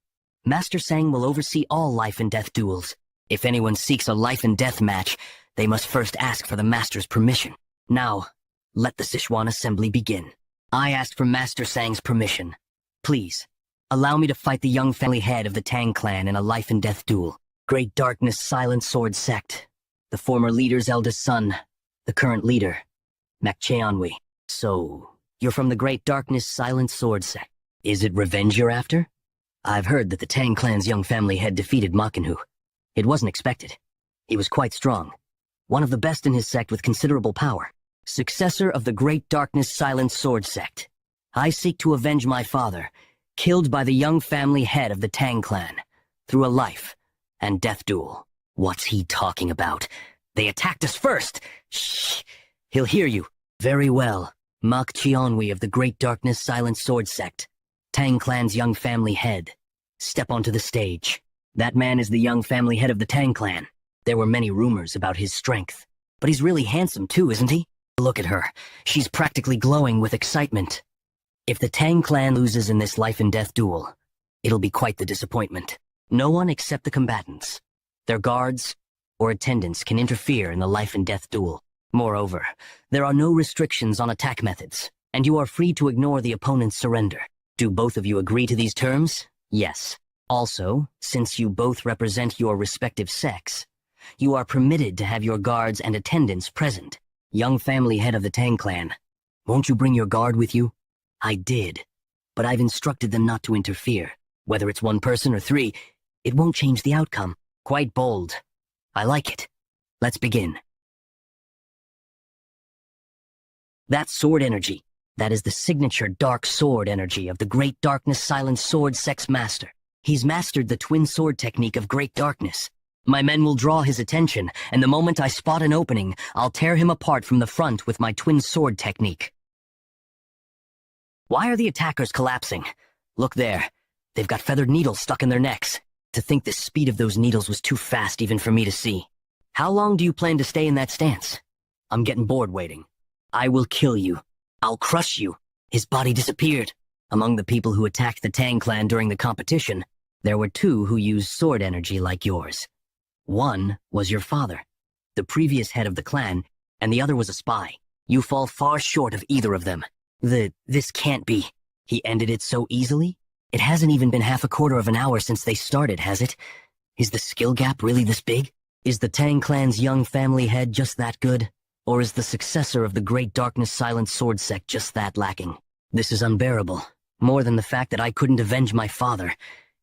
Master Sang will oversee all life and death duels. If anyone seeks a life and death match, they must first ask for the Master's permission. Now, let the Sichuan Assembly begin. I ask for Master Sang's permission. Please, allow me to fight the young family head of the Tang clan in a life and death duel. Great Darkness Silent Sword Sect. The former leader's eldest son. The current leader. Mak Cheonwi. So, you're from the Great Darkness Silent Sword Sect. Is it revenge you're after? I've heard that the Tang clan's young family head defeated Makinhu. It wasn't expected. He was quite strong. One of the best in his sect with considerable power. Successor of the Great Darkness Silent Sword Sect. I seek to avenge my father, killed by the young family head of the Tang clan, through a life and death duel. What's he talking about? They attacked us first! Shh! He'll hear you. Very well. Mak Cheonwi of the Great Darkness Silent Sword Sect. Tang clan's young family head. Step onto the stage. That man is the young family head of the Tang clan. There were many rumors about his strength. But he's really handsome too, isn't he? Look at her. She's practically glowing with excitement. If the Tang clan loses in this life and death duel, it'll be quite the disappointment. No one except the combatants, their guards, or attendants can interfere in the life and death duel. Moreover, there are no restrictions on attack methods, and you are free to ignore the opponent's surrender. Do both of you agree to these terms? Yes. Also, since you both represent your respective sects, you are permitted to have your guards and attendants present. Young family head of the Tang clan, won't you bring your guard with you? I did, but I've instructed them not to interfere. Whether it's 1 person or 3, it won't change the outcome. Quite bold. I like it. Let's begin. That sword energy, that is the signature dark sword energy of the Great Darkness Silent Sword Sect's master. He's mastered the twin sword technique of Great Darkness. My men will draw his attention, and the moment I spot an opening, I'll tear him apart from the front with my twin sword technique. Why are the attackers collapsing? Look there. They've got feathered needles stuck in their necks. To think the speed of those needles was too fast even for me to see. How long do you plan to stay in that stance? I'm getting bored waiting. I will kill you. I'll crush you. His body disappeared. Among the people who attacked the Tang clan during the competition, there were two who used sword energy like yours. One was your father, the previous head of the clan, and the other was a spy. You fall far short of either of them. This can't be. He ended it so easily? It hasn't even been half a quarter of an hour since they started, has it? Is the skill gap really this big? Is the Tang clan's young family head just that good? Or is the successor of the Great Darkness Silent Sword Sect just that lacking? This is unbearable. More than the fact that I couldn't avenge my father,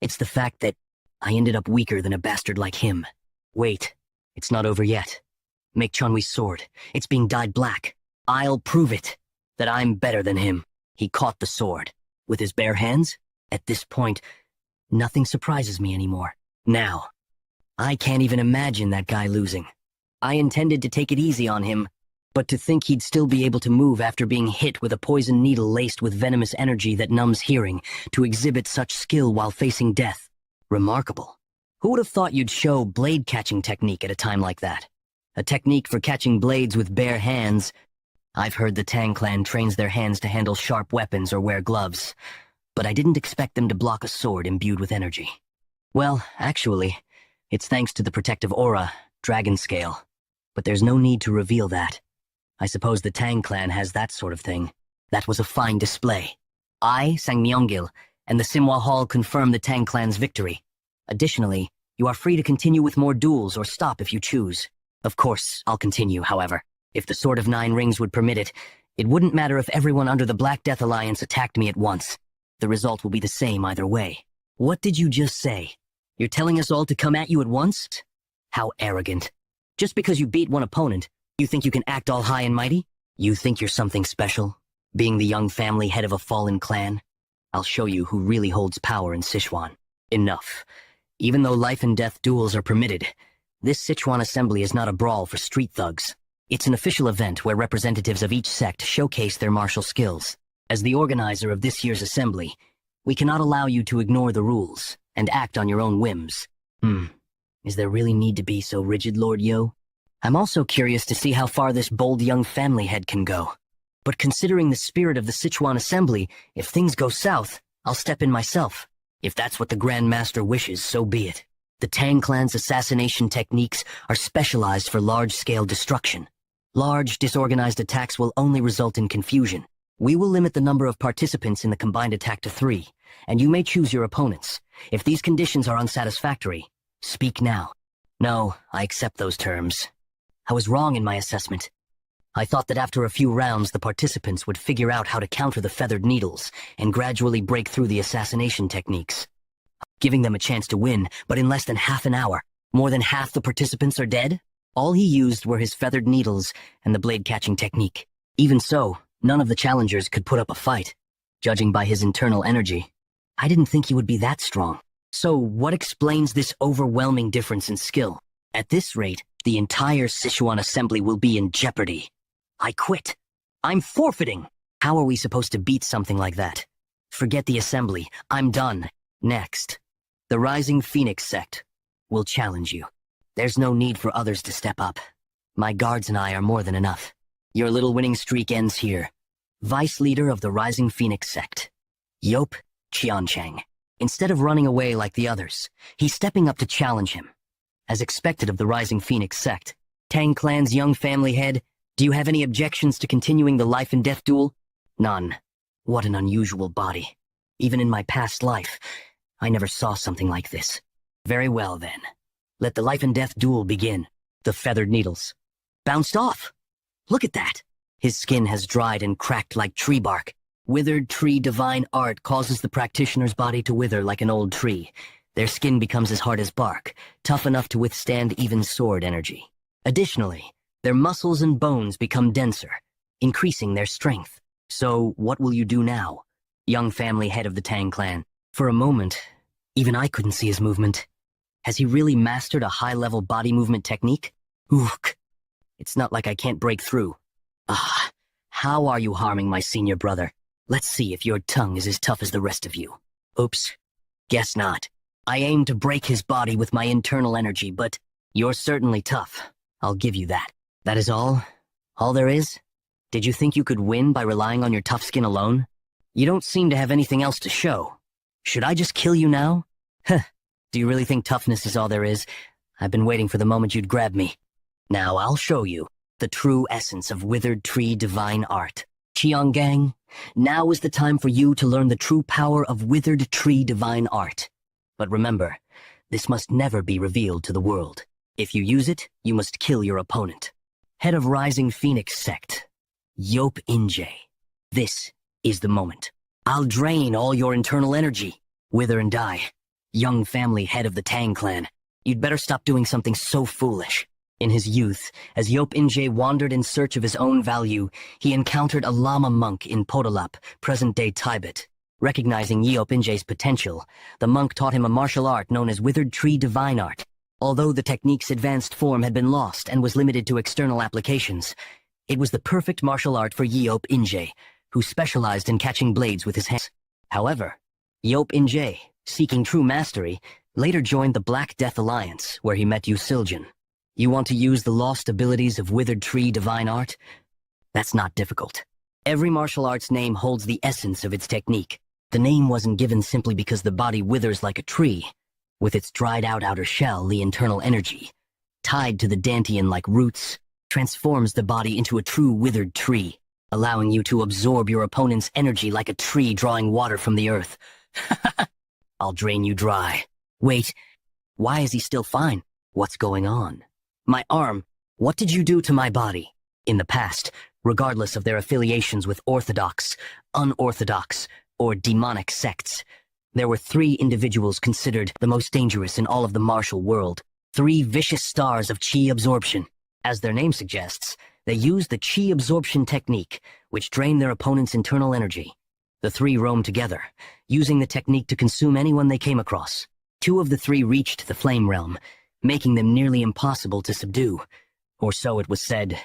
it's the fact that I ended up weaker than a bastard like him. Wait, it's not over yet. Make Chunwi's sword. It's being dyed black. I'll prove it, that I'm better than him. He caught the sword. With his bare hands? At this point, nothing surprises me anymore. Now, I can't even imagine that guy losing. I intended to take it easy on him, but to think he'd still be able to move after being hit with a poison needle laced with venomous energy that numbs hearing, to exhibit such skill while facing death. Remarkable. Who would have thought you'd show blade-catching technique at a time like that? A technique for catching blades with bare hands. I've heard the Tang clan trains their hands to handle sharp weapons or wear gloves, but I didn't expect them to block a sword imbued with energy. Well, actually, it's thanks to the protective aura, Dragon Scale, but there's no need to reveal that. I suppose the Tang clan has that sort of thing. That was a fine display. I, Sang Myungil, and the Simwa Hall confirm the Tang clan's victory. Additionally, you are free to continue with more duels or stop if you choose. Of course, I'll continue, however. If the Sword of Nine Rings would permit it, it wouldn't matter if everyone under the Black Death Alliance attacked me at once. The result will be the same either way. What did you just say? You're telling us all to come at you at once? How arrogant. Just because you beat one opponent, you think you can act all high and mighty? You think you're something special? Being the young family head of a fallen clan? I'll show you who really holds power in Sichuan. Enough. Even though life and death duels are permitted, this Sichuan assembly is not a brawl for street thugs. It's an official event where representatives of each sect showcase their martial skills. As the organizer of this year's assembly, we cannot allow you to ignore the rules and act on your own whims. Is there really need to be so rigid, Lord Yo? I'm also curious to see how far this bold young family head can go. But considering the spirit of the Sichuan assembly, if things go south, I'll step in myself. If that's what the Grand Master wishes, so be it. The Tang clan's assassination techniques are specialized for large-scale destruction. Large, disorganized attacks will only result in confusion. We will limit the number of participants in the combined attack to 3, and you may choose your opponents. If these conditions are unsatisfactory, speak now. No, I accept those terms. I was wrong in my assessment. I thought that after a few rounds the participants would figure out how to counter the feathered needles and gradually break through the assassination techniques. Giving them a chance to win, but in less than half an hour, more than half the participants are dead? All he used were his feathered needles and the blade-catching technique. Even so, none of the challengers could put up a fight. Judging by his internal energy, I didn't think he would be that strong. So what explains this overwhelming difference in skill? At this rate, the entire Sichuan assembly will be in jeopardy. I quit. I'm forfeiting. How are we supposed to beat something like that? Forget the assembly. I'm done. Next, the Rising Phoenix sect will challenge you. There's no need for others to step up. My guards and I are more than enough. Your little winning streak ends here. Vice leader of the Rising Phoenix sect, Yop Qianchang. Instead of running away like the others, he's stepping up to challenge him. As expected of the Rising Phoenix sect, Tang clan's young family head, do you have any objections to continuing the life and death duel? None. What an unusual body. Even in my past life, I never saw something like this. Very well then. Let the life and death duel begin. The feathered needles bounced off. Look at that. His skin has dried and cracked like tree bark. Withered tree divine art causes the practitioner's body to wither like an old tree. Their skin becomes as hard as bark, tough enough to withstand even sword energy. Additionally, their muscles and bones become denser, increasing their strength. So, what will you do now, young family head of the Tang clan? For a moment, even I couldn't see his movement. Has he really mastered a high-level body movement technique? Ook. It's not like I can't break through. How are you harming my senior brother? Let's see if your tongue is as tough as the rest of you. Oops. Guess not. I aim to break his body with my internal energy, but you're certainly tough. I'll give you that. That is all? All there is? Did you think you could win by relying on your tough skin alone? You don't seem to have anything else to show. Should I just kill you now? Huh. Do you really think toughness is all there is? I've been waiting for the moment you'd grab me. Now I'll show you the true essence of Withered Tree Divine Art. Chianggang, now is the time for you to learn the true power of Withered Tree Divine Art. But remember, this must never be revealed to the world. If you use it, you must kill your opponent. Head of Rising Phoenix Sect, Yop Inje. This is the moment. I'll drain all your internal energy. Wither and die. Young family head of the Tang clan. You'd better stop doing something so foolish. In his youth, as Yop Inje wandered in search of his own value, he encountered a Lama monk in Podolap, present-day Tibet. Recognizing Yop Inje's potential, the monk taught him a martial art known as Withered Tree Divine Art. Although the technique's advanced form had been lost and was limited to external applications, it was the perfect martial art for Yop Inje, who specialized in catching blades with his hands. However, Yop Inje, seeking true mastery, later joined the Black Death Alliance, where he met Yusiljan. You want to use the lost abilities of Withered Tree Divine Art? That's not difficult. Every martial art's name holds the essence of its technique. The name wasn't given simply because the body withers like a tree. With its dried-out outer shell, the internal energy, tied to the dantian-like roots, transforms the body into a true withered tree, allowing you to absorb your opponent's energy like a tree drawing water from the earth. I'll drain you dry. Wait, why is he still fine? What's going on? My arm, what did you do to my body? In the past, regardless of their affiliations with orthodox, unorthodox, or demonic sects, there were 3 individuals considered the most dangerous in all of the martial world. 3 vicious stars of chi absorption. As their name suggests, they used the chi absorption technique, which drained their opponent's internal energy. The 3 roamed together, using the technique to consume anyone they came across. 2 of the 3 reached the flame realm, making them nearly impossible to subdue. Or so it was said.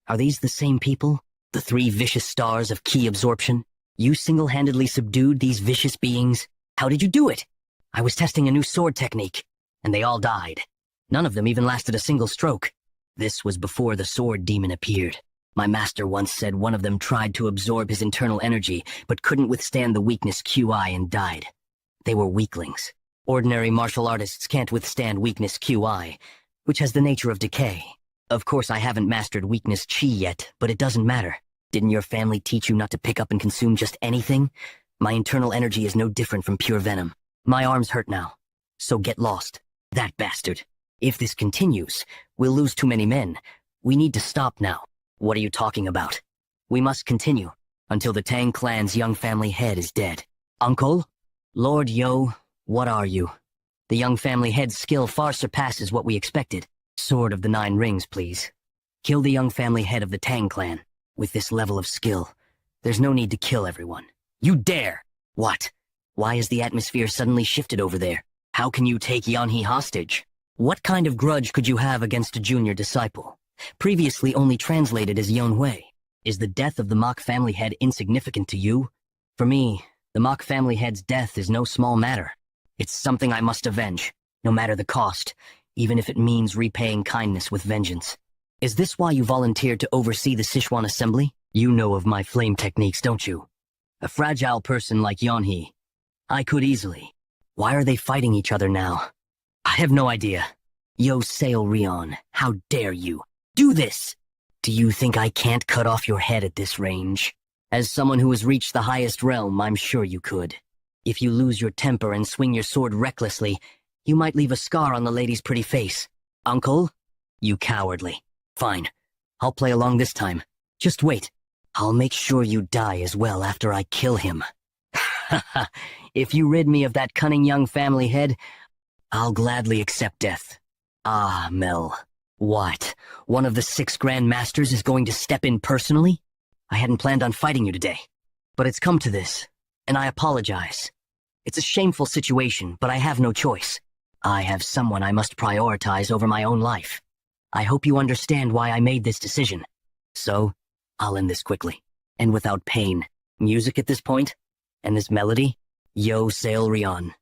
Are these the same people? The 3 vicious stars of chi absorption? You single-handedly subdued these vicious beings? How did you do it? I was testing a new sword technique, and they all died. None of them even lasted a single stroke. This was before the sword demon appeared. My master once said one of them tried to absorb his internal energy, but couldn't withstand the weakness QI and died. They were weaklings. Ordinary martial artists can't withstand weakness QI, which has the nature of decay. Of course, I haven't mastered weakness Chi yet, but it doesn't matter. Didn't your family teach you not to pick up and consume just anything? My internal energy is no different from pure venom. My arms hurt now, so get lost. That bastard. If this continues, we'll lose too many men. We need to stop now. What are you talking about? We must continue, until the Tang clan's young family head is dead. Uncle? Lord Yo, what are you? The young family head's skill far surpasses what we expected. Sword of the 9 rings, please. Kill the young family head of the Tang clan. With this level of skill, there's no need to kill everyone. You dare! What? Why has the atmosphere suddenly shifted over there? How can you take Yanhee hostage? What kind of grudge could you have against a junior disciple? Previously only translated as Yonhui. Is the death of the Mok family head insignificant to you? For me, the Mok family head's death is no small matter. It's something I must avenge, no matter the cost, even if it means repaying kindness with vengeance. Is this why you volunteered to oversee the Sichuan assembly? You know of my flame techniques, don't you? A fragile person like Yanhee, I could easily. Why are they fighting each other now? I have no idea. Yo Sail Rion, how dare you? Do this! Do you think I can't cut off your head at this range? As someone who has reached the highest realm, I'm sure you could. If you lose your temper and swing your sword recklessly, you might leave a scar on the lady's pretty face. Uncle? You cowardly. Fine. I'll play along this time. Just wait. I'll make sure you die as well after I kill him. Haha. If you rid me of that cunning young family head, I'll gladly accept death. Ah, Mel. What? One of the 6 Grand Masters is going to step in personally? I hadn't planned on fighting you today. But it's come to this, and I apologize. It's a shameful situation, but I have no choice. I have someone I must prioritize over my own life. I hope you understand why I made this decision. So, I'll end this quickly, and without pain. Music at this point? And this melody? Yo Sail Rion.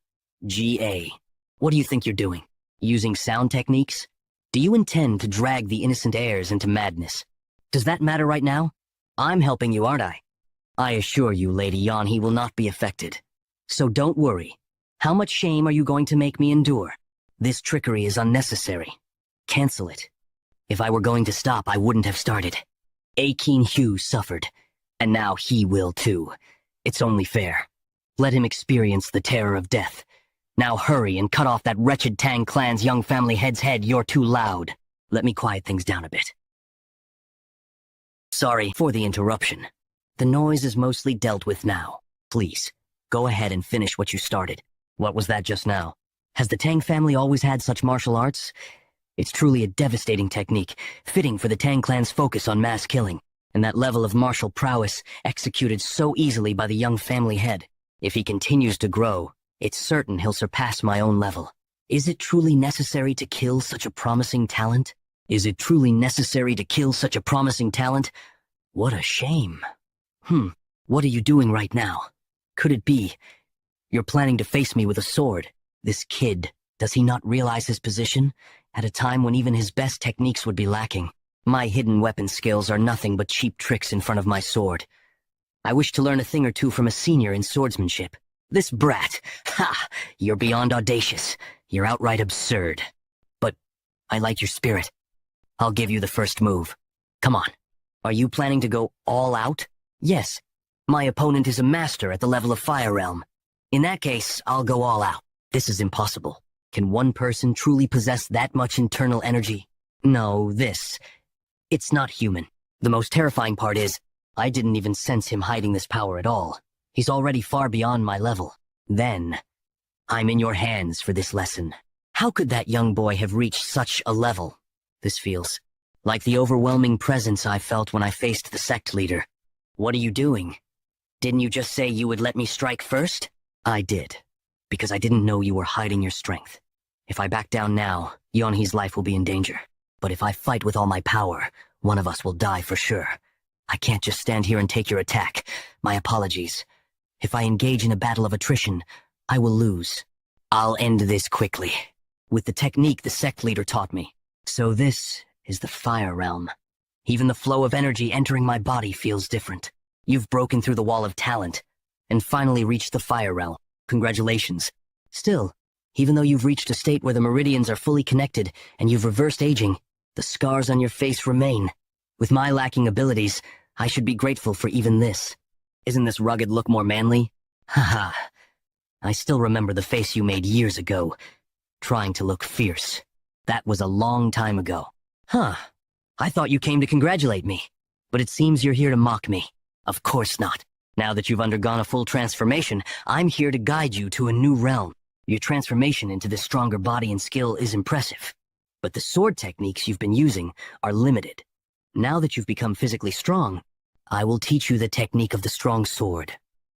G.A. What do you think you're doing? Using sound techniques? Do you intend to drag the innocent heirs into madness? Does that matter right now? I'm helping you, aren't I? I assure you, Lady Yan, he will not be affected. So don't worry. How much shame are you going to make me endure? This trickery is unnecessary. Cancel it. If I were going to stop, I wouldn't have started. Akin Hugh suffered, and now he will too. It's only fair. Let him experience the terror of death. Now hurry and cut off that wretched Tang clan's young family head's head. You're too loud. Let me quiet things down a bit. Sorry for the interruption. The noise is mostly dealt with now. Please, go ahead and finish what you started. What was that just now? Has the Tang family always had such martial arts? It's truly a devastating technique, fitting for the Tang clan's focus on mass killing, and that level of martial prowess executed so easily by the young family head. If he continues to grow, it's certain he'll surpass my own level. Is it truly necessary to kill such a promising talent? Is it truly necessary to kill such a promising talent? What a shame. What are you doing right now? Could it be you're planning to face me with a sword? This kid, does he not realize his position? At a time when even his best techniques would be lacking. My hidden weapon skills are nothing but cheap tricks in front of my sword. I wish to learn a thing or two from a senior in swordsmanship. This brat, you're beyond audacious. You're outright absurd. But I like your spirit. I'll give you the first move. Come on. Are you planning to go all out? Yes. My opponent is a master at the level of Fire Realm. In that case, I'll go all out. This is impossible. Can one person truly possess that much internal energy? No, it's not human. The most terrifying part is, I didn't even sense him hiding this power at all. He's already far beyond my level. Then, I'm in your hands for this lesson. How could that young boy have reached such a level? This feels like the overwhelming presence I felt when I faced the sect leader. What are you doing? Didn't you just say you would let me strike first? I did, because I didn't know you were hiding your strength. If I back down now, Yeonhee's life will be in danger. But if I fight with all my power, one of us will die for sure. I can't just stand here and take your attack. My apologies. If I engage in a battle of attrition, I will lose. I'll end this quickly, with the technique the sect leader taught me. So this is the Fire Realm. Even the flow of energy entering my body feels different. You've broken through the wall of talent, and finally reached the Fire Realm. Congratulations. Still, even though you've reached a state where the meridians are fully connected and you've reversed aging, the scars on your face remain. With my lacking abilities, I should be grateful for even this. Isn't this rugged look more manly? Haha. I still remember the face you made years ago, trying to look fierce. That was a long time ago. I thought you came to congratulate me, but it seems you're here to mock me. Of course not. Now that you've undergone a full transformation, I'm here to guide you to a new realm. Your transformation into this stronger body and skill is impressive, but the sword techniques you've been using are limited. Now that you've become physically strong, I will teach you the technique of the strong sword.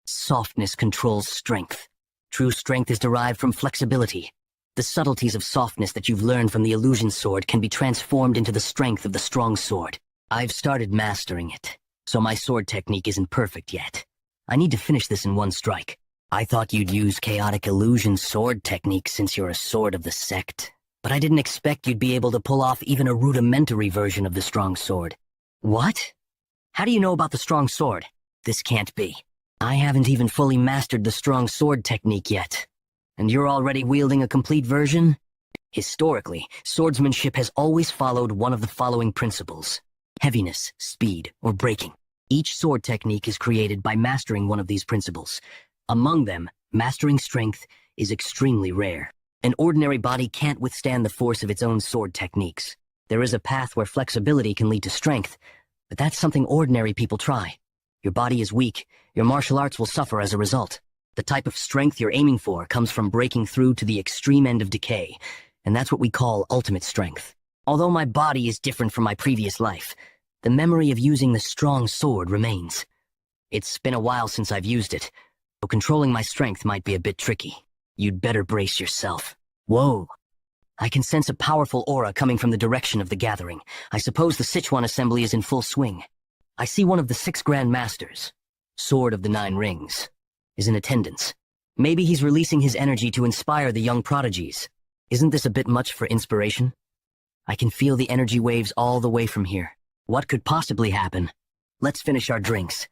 Softness controls strength. True strength is derived from flexibility. The subtleties of softness that you've learned from the illusion sword can be transformed into the strength of the strong sword. I've started mastering it, so my sword technique isn't perfect yet. I need to finish this in one strike. I thought you'd use chaotic illusion sword technique since you're a sword of the sect, but I didn't expect you'd be able to pull off even a rudimentary version of the strong sword. What? How do you know about the strong sword? This can't be. I haven't even fully mastered the strong sword technique yet. And you're already wielding a complete version? Historically, swordsmanship has always followed one of the following principles: heaviness, speed, or breaking. Each sword technique is created by mastering one of these principles. Among them, mastering strength is extremely rare. An ordinary body can't withstand the force of its own sword techniques. There is a path where flexibility can lead to strength, but that's something ordinary people try. Your body is weak, your martial arts will suffer as a result. The type of strength you're aiming for comes from breaking through to the extreme end of decay, and that's what we call ultimate strength. Although my body is different from my previous life, the memory of using the strong sword remains. It's been a while since I've used it, so controlling my strength might be a bit tricky. You'd better brace yourself. Whoa! I can sense a powerful aura coming from the direction of the gathering. I suppose the Sichuan assembly is in full swing. I see one of the 6 Grand Masters, Sword of the 9 Rings, is in attendance. Maybe he's releasing his energy to inspire the young prodigies. Isn't this a bit much for inspiration? I can feel the energy waves all the way from here. What could possibly happen? Let's finish our drinks.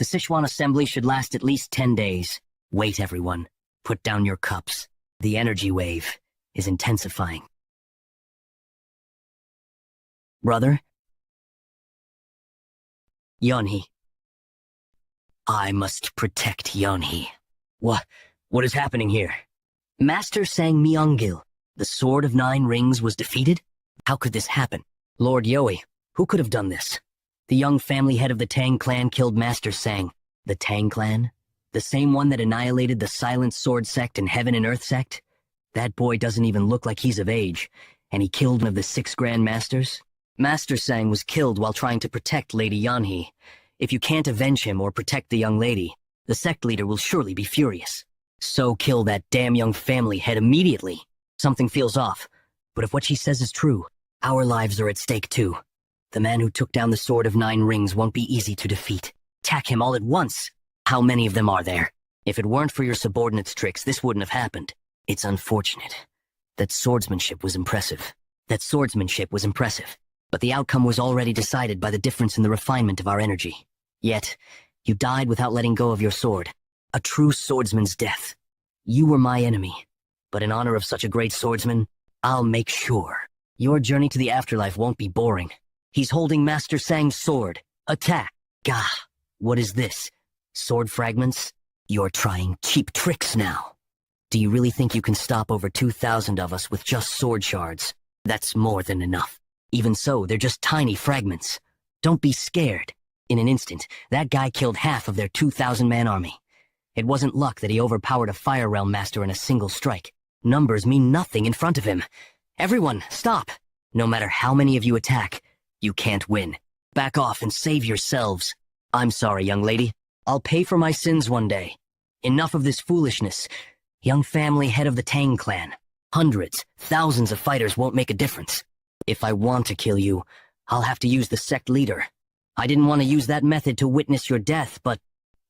The Sichuan assembly should last at least 10 days. Wait, everyone. Put down your cups. The energy wave is intensifying. Brother? Yeonhee. I must protect Yeonhee. What is happening here? Master Sang Myung-gil, the Sword of Nine Rings, was defeated? How could this happen? Lord Yoi, who could have done this? The young family head of the Tang clan killed Master Sang. The Tang clan? The same one that annihilated the Silent Sword sect and Heaven and Earth sect? That boy doesn't even look like he's of age, and he killed one of the 6 Grand Masters? Master Sang was killed while trying to protect Lady Yeonhee. If you can't avenge him or protect the young lady, the sect leader will surely be furious. So kill that damn young family head immediately. Something feels off, but if what she says is true, our lives are at stake too. The man who took down the Sword of Nine Rings won't be easy to defeat. Attack him all at once. How many of them are there? If it weren't for your subordinates' tricks, this wouldn't have happened. It's unfortunate. That swordsmanship was impressive. But the outcome was already decided by the difference in the refinement of our energy. Yet, you died without letting go of your sword. A true swordsman's death. You were my enemy. But in honor of such a great swordsman, I'll make sure your journey to the afterlife won't be boring. He's holding Master Sang's sword. Attack! Gah! What is this? Sword fragments? You're trying cheap tricks now. Do you really think you can stop over 2,000 of us with just sword shards? That's more than enough. Even so, they're just tiny fragments. Don't be scared. In an instant, that guy killed half of their 2,000-man army. It wasn't luck that he overpowered a Fire Realm Master in a single strike. Numbers mean nothing in front of him. Everyone, stop! No matter how many of you attack, you can't win. Back off and save yourselves. I'm sorry, young lady. I'll pay for my sins one day. Enough of this foolishness. Young family head of the Tang clan. Hundreds, thousands of fighters won't make a difference. If I want to kill you, I'll have to use the sect leader. I didn't want to use that method to witness your death, but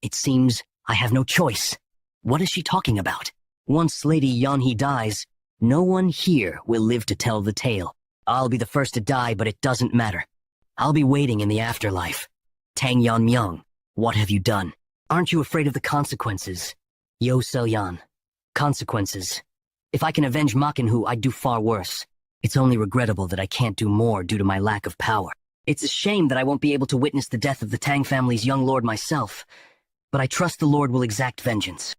it seems I have no choice. What is she talking about? Once Lady Yeonhee dies, no one here will live to tell the tale. I'll be the first to die, but it doesn't matter. I'll be waiting in the afterlife. Tang Yeonmyeong, what have you done? Aren't you afraid of the consequences? Yo Selyan. Consequences. If I can avenge Makinhu, I'd do far worse. It's only regrettable that I can't do more due to my lack of power. It's a shame that I won't be able to witness the death of the Tang family's young lord myself, but I trust the Lord will exact vengeance.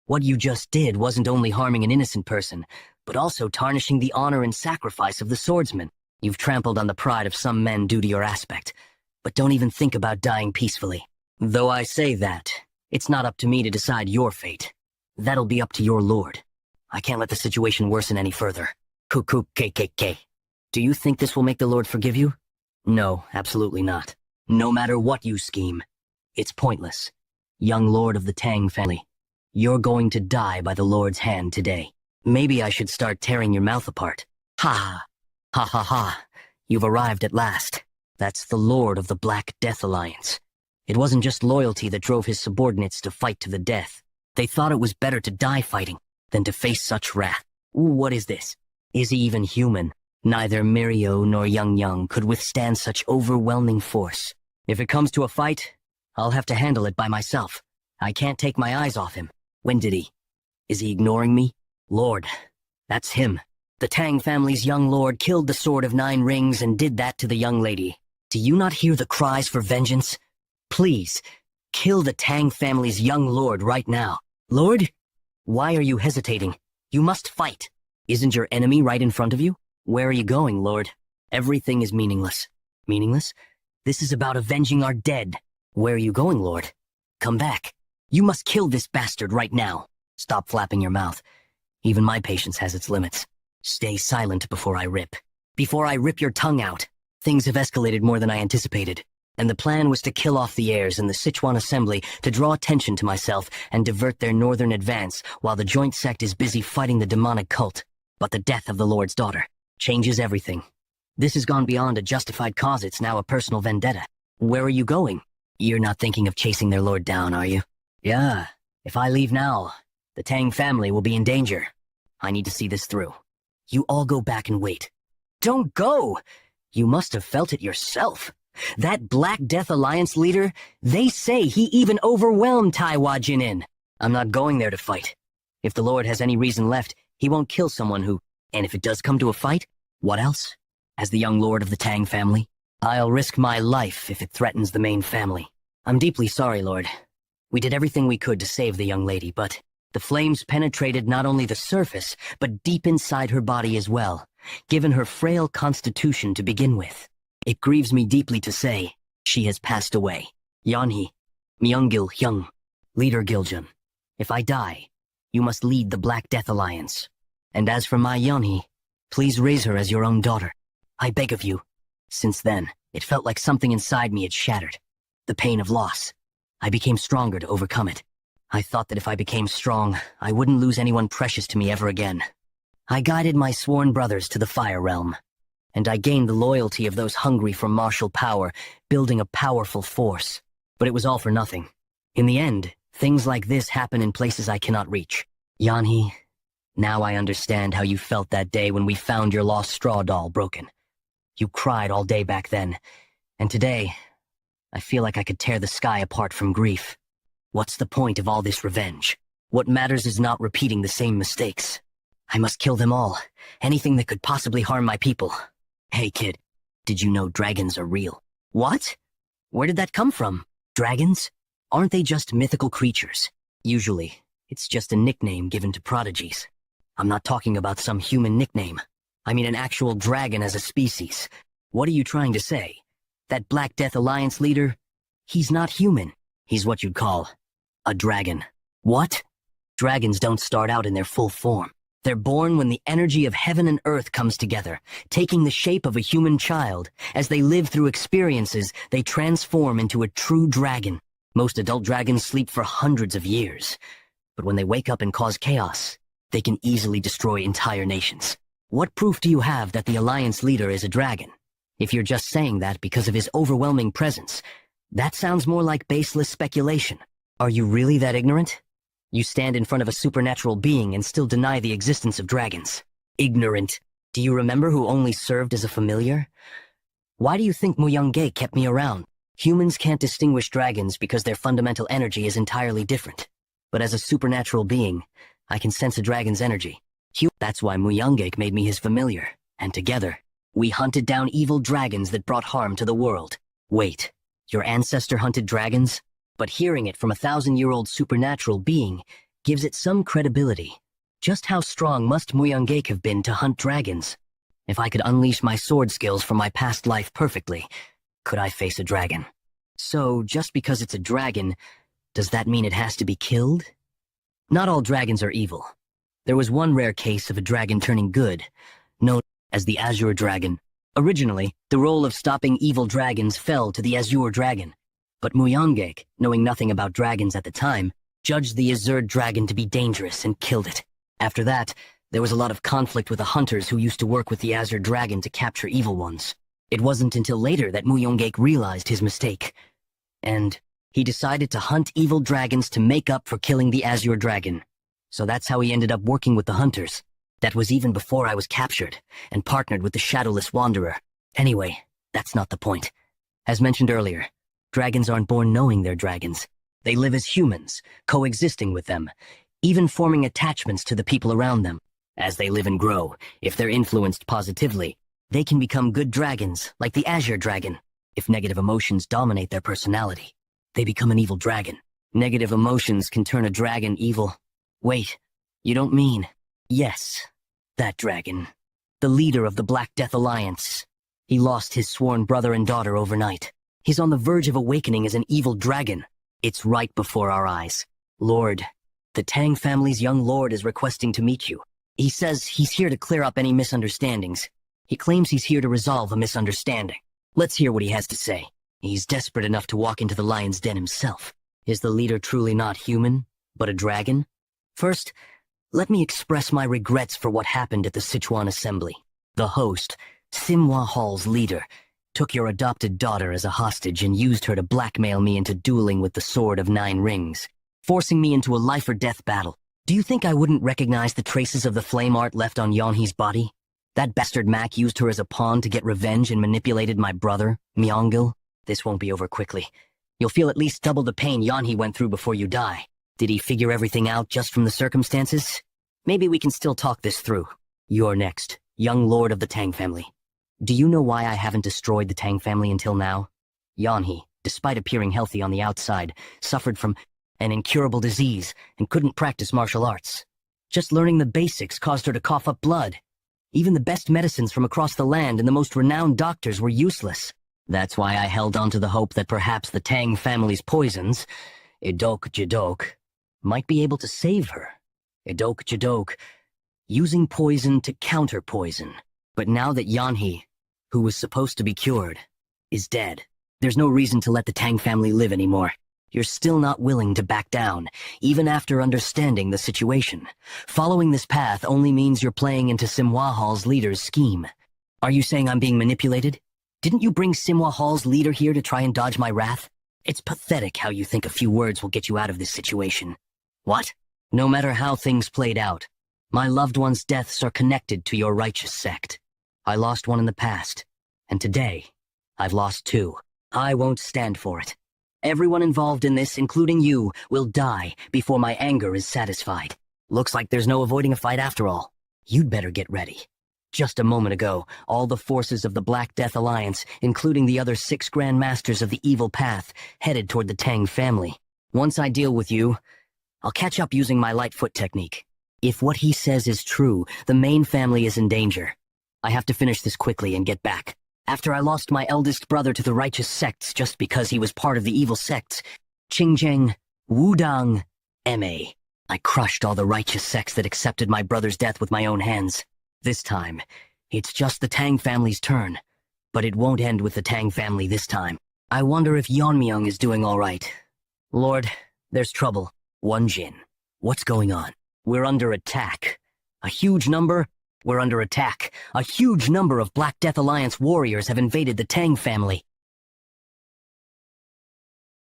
What you just did wasn't only harming an innocent person, but also tarnishing the honor and sacrifice of the swordsman. You've trampled on the pride of some men due to your aspect, but don't even think about dying peacefully. Though I say that, it's not up to me to decide your fate. That'll be up to your lord. I can't let the situation worsen any further. Cuckoo KKK. Do you think this will make the Lord forgive you? No, absolutely not. No matter what you scheme, it's pointless. Young lord of the Tang family, you're going to die by the Lord's hand today. Maybe I should start tearing your mouth apart. Ha! Ha ha ha! You've arrived at last. That's the Lord of the Black Death Alliance. It wasn't just loyalty that drove his subordinates to fight to the death. They thought it was better to die fighting than to face such wrath. What is this? Is he even human? Neither Mirio nor Young could withstand such overwhelming force. If it comes to a fight, I'll have to handle it by myself. I can't take my eyes off him. When did he? Is he ignoring me? Lord, that's him. The Tang family's young lord killed the Sword of Nine Rings and did that to the young lady. Do you not hear the cries for vengeance? Please, kill the Tang family's young lord right now. Lord? Why are you hesitating? You must fight. Isn't your enemy right in front of you? Where are you going, Lord? Everything is meaningless. Meaningless? This is about avenging our dead. Where are you going, Lord? Come back. You must kill this bastard right now. Stop flapping your mouth. Even my patience has its limits. Stay silent before I rip. Before I rip your tongue out. Things have escalated more than I anticipated. And the plan was to kill off the heirs in the Sichuan assembly to draw attention to myself and divert their northern advance while the joint sect is busy fighting the demonic cult. But the death of the Lord's daughter changes everything. This has gone beyond a justified cause, it's now a personal vendetta. Where are you going? You're not thinking of chasing their lord down, are you? Yeah, if I leave now, the Tang family will be in danger. I need to see this through. You all go back and wait. Don't go! You must have felt it yourself. That Black Death Alliance leader, they say he even overwhelmed Taiwa Jinin. I'm not going there to fight. If the Lord has any reason left, he won't kill someone who... And if it does come to a fight, what else? As the young lord of the Tang family, I'll risk my life if it threatens the main family. I'm deeply sorry, Lord. We did everything we could to save the young lady, but the flames penetrated not only the surface, but deep inside her body as well, given her frail constitution to begin with. It grieves me deeply to say, she has passed away. Yanhi, Myungil Hyung, Leader Giljun. If I die, you must lead the Black Death Alliance. And as for my Yanhi, please raise her as your own daughter. I beg of you. Since then, it felt like something inside me had shattered. The pain of loss. I became stronger to overcome it. I thought that if I became strong, I wouldn't lose anyone precious to me ever again. I guided my sworn brothers to the Fire Realm, and I gained the loyalty of those hungry for martial power, building a powerful force. But it was all for nothing. In the end, things like this happen in places I cannot reach. Yanhi, now I understand how you felt that day when we found your lost straw doll broken. You cried all day back then, and today, I feel like I could tear the sky apart from grief. What's the point of all this revenge? What matters is not repeating the same mistakes. I must kill them all, anything that could possibly harm my people. Hey kid, did you know dragons are real? What? Where did that come from? Dragons? Aren't they just mythical creatures? Usually, it's just a nickname given to prodigies. I'm not talking about some human nickname. I mean an actual dragon as a species. What are you trying to say? That Black Death Alliance leader? He's not human. He's what you'd call a dragon. What? Dragons don't start out in their full form. They're born when the energy of heaven and earth comes together, taking the shape of a human child. As they live through experiences, they transform into a true dragon. Most adult dragons sleep for hundreds of years. But when they wake up and cause chaos, they can easily destroy entire nations. What proof do you have that the Alliance leader is a dragon? If you're just saying that because of his overwhelming presence, that sounds more like baseless speculation. Are you really that ignorant? You stand in front of a supernatural being and still deny the existence of dragons. Ignorant. Do you remember who only served as a familiar? Why do you think Muyang-ge kept me around? Humans can't distinguish dragons because their fundamental energy is entirely different. But as a supernatural being, I can sense a dragon's energy. That's why Muyang-ge made me his familiar, and together, we hunted down evil dragons that brought harm to the world. Wait, your ancestor hunted dragons? But hearing it from a 1,000-year-old supernatural being gives it some credibility. Just how strong must Muyang-ge have been to hunt dragons? If I could unleash my sword skills from my past life perfectly, could I face a dragon? So, just because it's a dragon, does that mean it has to be killed? Not all dragons are evil. There was one rare case of a dragon turning good, known as the Azure Dragon. Originally, the role of stopping evil dragons fell to the Azure Dragon, but Muyang-ge, knowing nothing about dragons at the time, judged the Azure Dragon to be dangerous and killed it. After that, there was a lot of conflict with the hunters who used to work with the Azure Dragon to capture evil ones. It wasn't until later that Muyang-ge realized his mistake, and he decided to hunt evil dragons to make up for killing the Azure Dragon. So that's how he ended up working with the hunters. That was even before I was captured and partnered with the Shadowless Wanderer. Anyway, that's not the point. As mentioned earlier, dragons aren't born knowing they're dragons. They live as humans, coexisting with them, even forming attachments to the people around them. As they live and grow, if they're influenced positively, they can become good dragons, like the Azure Dragon. If negative emotions dominate their personality, they become an evil dragon. Negative emotions can turn a dragon evil. Wait, you don't mean... Yes, that dragon. The leader of the Black Death Alliance. He lost his sworn brother and daughter overnight. He's on the verge of awakening as an evil dragon. It's right before our eyes. Lord, the Tang family's young lord is requesting to meet you. He says he's here to clear up any misunderstandings. He claims he's here to resolve a misunderstanding. Let's hear what he has to say. He's desperate enough to walk into the lion's den himself. Is the leader truly not human, but a dragon? First, let me express my regrets for what happened at the Sichuan Assembly. The host, Simhua Hall's leader, took your adopted daughter as a hostage and used her to blackmail me into dueling with the Sword of 9 Rings, forcing me into a life-or-death battle. Do you think I wouldn't recognize the traces of the flame art left on Yanhi's body? That bastard Mac used her as a pawn to get revenge and manipulated my brother, Myeongil. This won't be over quickly. You'll feel at least double the pain Yanhee went through before you die. Did he figure everything out just from the circumstances? Maybe we can still talk this through. You're next, young lord of the Tang family. Do you know why I haven't destroyed the Tang family until now? Yanhee, despite appearing healthy on the outside, suffered from an incurable disease and couldn't practice martial arts. Just learning the basics caused her to cough up blood. Even the best medicines from across the land and the most renowned doctors were useless. That's why I held on to the hope that perhaps the Tang family's poisons, Idok Jidok, might be able to save her. Idok Jidok, using poison to counter poison. But now that Yanhee, who was supposed to be cured, is dead, there's no reason to let the Tang family live anymore. You're still not willing to back down, even after understanding the situation. Following this path only means you're playing into Simhwa Hall's leader's scheme. Are you saying I'm being manipulated? Didn't you bring Simhwa Hall's leader here to try and dodge my wrath? It's pathetic how you think a few words will get you out of this situation. What? No matter how things played out, my loved ones' deaths are connected to your righteous sect. I lost one in the past, and today, I've lost two. I won't stand for it. Everyone involved in this, including you, will die before my anger is satisfied. Looks like there's no avoiding a fight after all. You'd better get ready. Just a moment ago, all the forces of the Black Death Alliance, including the other 6 Grand Masters of the Evil Path, headed toward the Tang family. Once I deal with you, I'll catch up using my Lightfoot technique. If what he says is true, the main family is in danger. I have to finish this quickly and get back. After I lost my eldest brother to the righteous sects just because he was part of the evil sects, Qingzheng, Wudang, Ma, I crushed all the righteous sects that accepted my brother's death with my own hands. This time, it's just the Tang family's turn. But it won't end with the Tang family this time. I wonder if Yeonmyeong is doing all right. Lord, there's trouble. Wonjin, what's going on? We're under attack. A huge number of Black Death Alliance warriors have invaded the Tang family.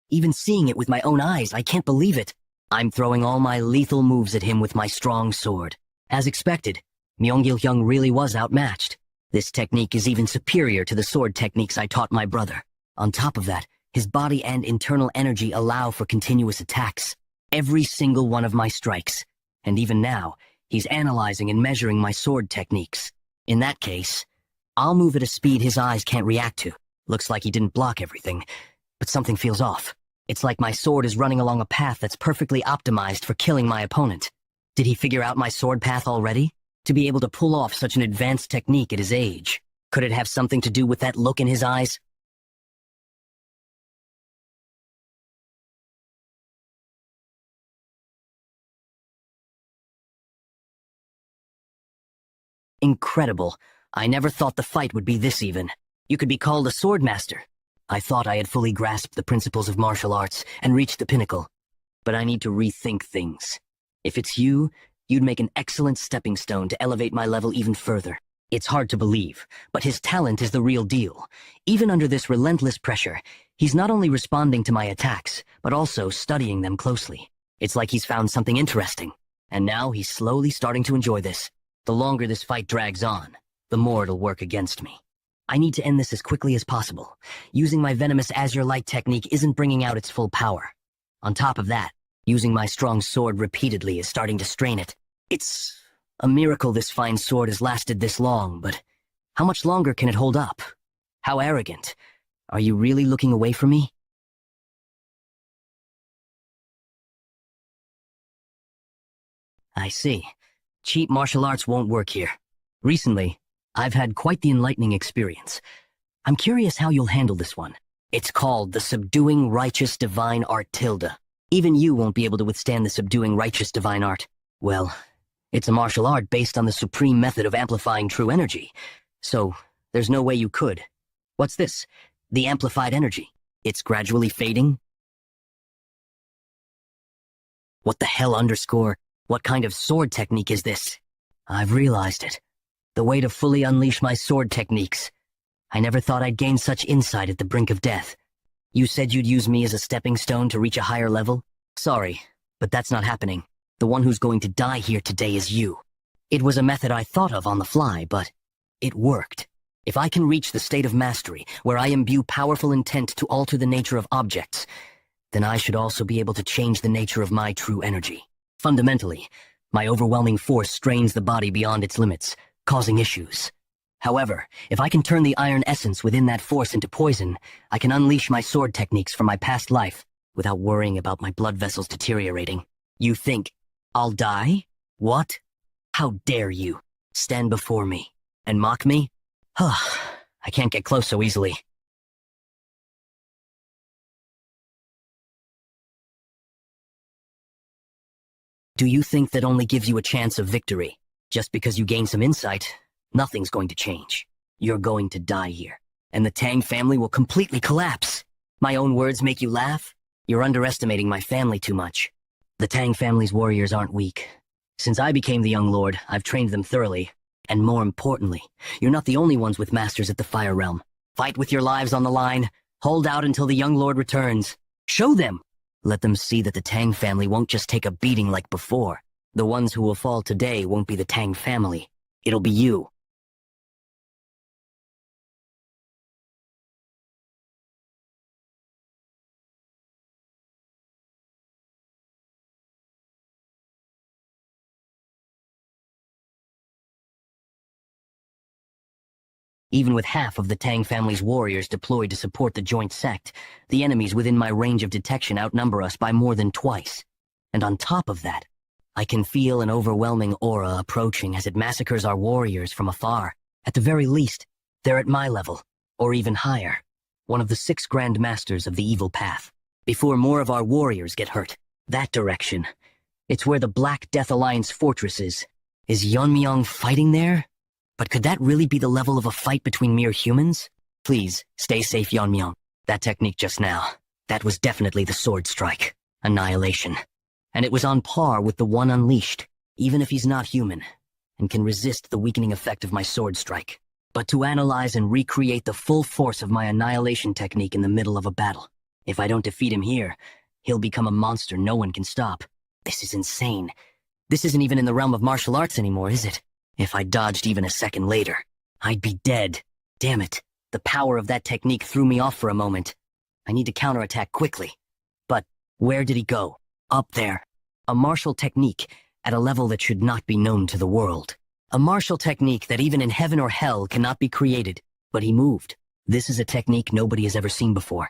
Even seeing it with my own eyes, I can't believe it. I'm throwing all my lethal moves at him with my strong sword. As expected, Myeongil really was outmatched. This technique is even superior to the sword techniques I taught my brother. On top of that, his body and internal energy allow for continuous attacks. Every single one of my strikes. And even now, he's analyzing and measuring my sword techniques. In that case, I'll move at a speed his eyes can't react to. Looks like he didn't block everything, but something feels off. It's like my sword is running along a path that's perfectly optimized for killing my opponent. Did he figure out my sword path already? To be able to pull off such an advanced technique at his age, could it have something to do with that look in his eyes? Incredible. I never thought the fight would be this even. You could be called a swordmaster. I thought I had fully grasped the principles of martial arts and reached the pinnacle. But I need to rethink things. If it's you, you'd make an excellent stepping stone to elevate my level even further. It's hard to believe, but his talent is the real deal. Even under this relentless pressure, he's not only responding to my attacks, but also studying them closely. It's like he's found something interesting. And now he's slowly starting to enjoy this. The longer this fight drags on, the more it'll work against me. I need to end this as quickly as possible. Using my venomous Azure Light technique isn't bringing out its full power. On top of that, using my strong sword repeatedly is starting to strain it. It's a miracle this fine sword has lasted this long, but how much longer can it hold up? How arrogant. Are you really looking away from me? I see. Cheap martial arts won't work here. Recently, I've had quite the enlightening experience. I'm curious how you'll handle this one. It's called the Subduing Righteous Divine Art Tilde. Even you won't be able to withstand the Subduing Righteous Divine Art. Well, it's a martial art based on the supreme method of amplifying true energy. So, there's no way you could. What's this? The amplified energy. It's gradually fading? What the hell underscore? What kind of sword technique is this? I've realized it. The way to fully unleash my sword techniques. I never thought I'd gain such insight at the brink of death. You said you'd use me as a stepping stone to reach a higher level? Sorry, but that's not happening. The one who's going to die here today is you. It was a method I thought of on the fly, but It worked. If I can reach the state of mastery, where I imbue powerful intent to alter the nature of objects, then I should also be able to change the nature of my true energy. Fundamentally, my overwhelming force strains the body beyond its limits, causing issues. However, if I can turn the iron essence within that force into poison, I can unleash my sword techniques from my past life without worrying about my blood vessels deteriorating. You think I'll die? What? How dare you stand before me and mock me? I can't get close so easily. Do you think that only gives you a chance of victory? Just because you gain some insight, nothing's going to change. You're going to die here, and the Tang family will completely collapse. My own words make you laugh? You're underestimating my family too much. The Tang family's warriors aren't weak. Since I became the young lord, I've trained them thoroughly. And more importantly, you're not the only ones with masters at the Fire Realm. Fight with your lives on the line. Hold out until the young lord returns. Show them! Let them see that the Tang family won't just take a beating like before. The ones who will fall today won't be the Tang family. It'll be you. Even with half of the Tang family's warriors deployed to support the joint sect, the enemies within my range of detection outnumber us by more than twice. And on top of that, I can feel an overwhelming aura approaching as it massacres our warriors from afar. At the very least, they're at my level, or even higher. One of the 6 Grand Masters of the Evil Path. Before more of our warriors get hurt. That direction. It's where the Black Death Alliance fortress is. Is Yeonmyeong fighting there? But could that really be the level of a fight between mere humans? Please, stay safe, Yeonmyeong. That technique just now, that was definitely the sword strike. Annihilation. And it was on par with the one unleashed, even if he's not human, and can resist the weakening effect of my sword strike. But to analyze and recreate the full force of my annihilation technique in the middle of a battle. If I don't defeat him here, he'll become a monster no one can stop. This is insane. This isn't even in the realm of martial arts anymore, is it? If I dodged even a second later, I'd be dead. Damn it. The power of that technique threw me off for a moment. I need to counterattack quickly. But where did he go? Up there. A martial technique at a level that should not be known to the world. A martial technique that even in heaven or hell cannot be created. But he moved. This is a technique nobody has ever seen before.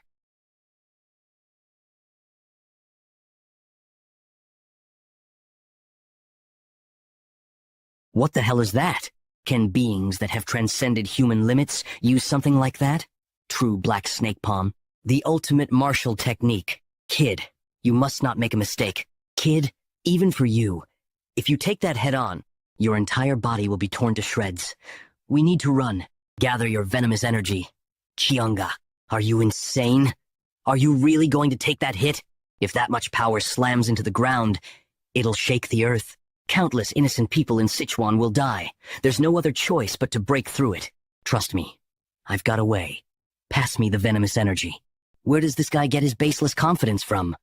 What the hell is that? Can beings that have transcended human limits use something like that? True Black Snake Palm. The ultimate martial technique. Kid, you must not make a mistake. Kid, even for you. If you take that head on, your entire body will be torn to shreds. We need to run. Gather your venomous energy. Chianga, are you insane? Are you really going to take that hit? If that much power slams into the ground, it'll shake the earth. Countless innocent people in Sichuan will die. There's no other choice but to break through it. Trust me, I've got a way. Pass me the venomous energy. Where does this guy get his baseless confidence from?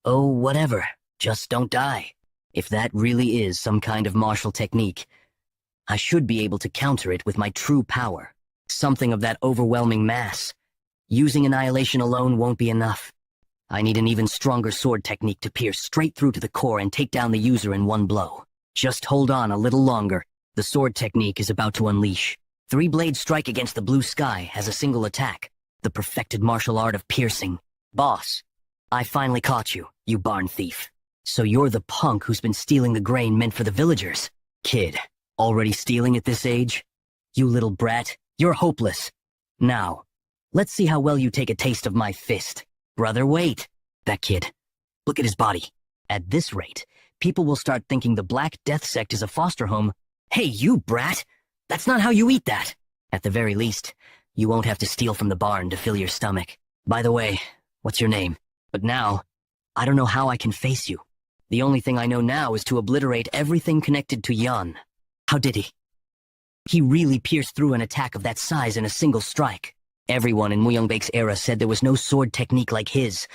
Oh, whatever. Just don't die. If that really is some kind of martial technique, I should be able to counter it with my true power. Something of that overwhelming mass. Using annihilation alone won't be enough. I need an even stronger sword technique to pierce straight through to the core and take down the user in one blow. Just hold on a little longer. The sword technique is about to unleash. 3-blade strike against the blue sky as a single attack. The perfected martial art of piercing. Boss, I finally caught you, you barn thief. So you're the punk who's been stealing the grain meant for the villagers. Kid, already stealing at this age? You little brat, you're hopeless. Now, let's see how well you take a taste of my fist. Brother, wait. That kid. Look at his body. At this rate, people will start thinking the Black Death Sect is a foster home. Hey, you brat! That's not how you eat that! At the very least, you won't have to steal from the barn to fill your stomach. By the way, what's your name? But now, I don't know how I can face you. The only thing I know now is to obliterate everything connected to Yan. How did he? He really pierced through an attack of that size in a single strike. Everyone in Muyongbaek's era said there was no sword technique like his.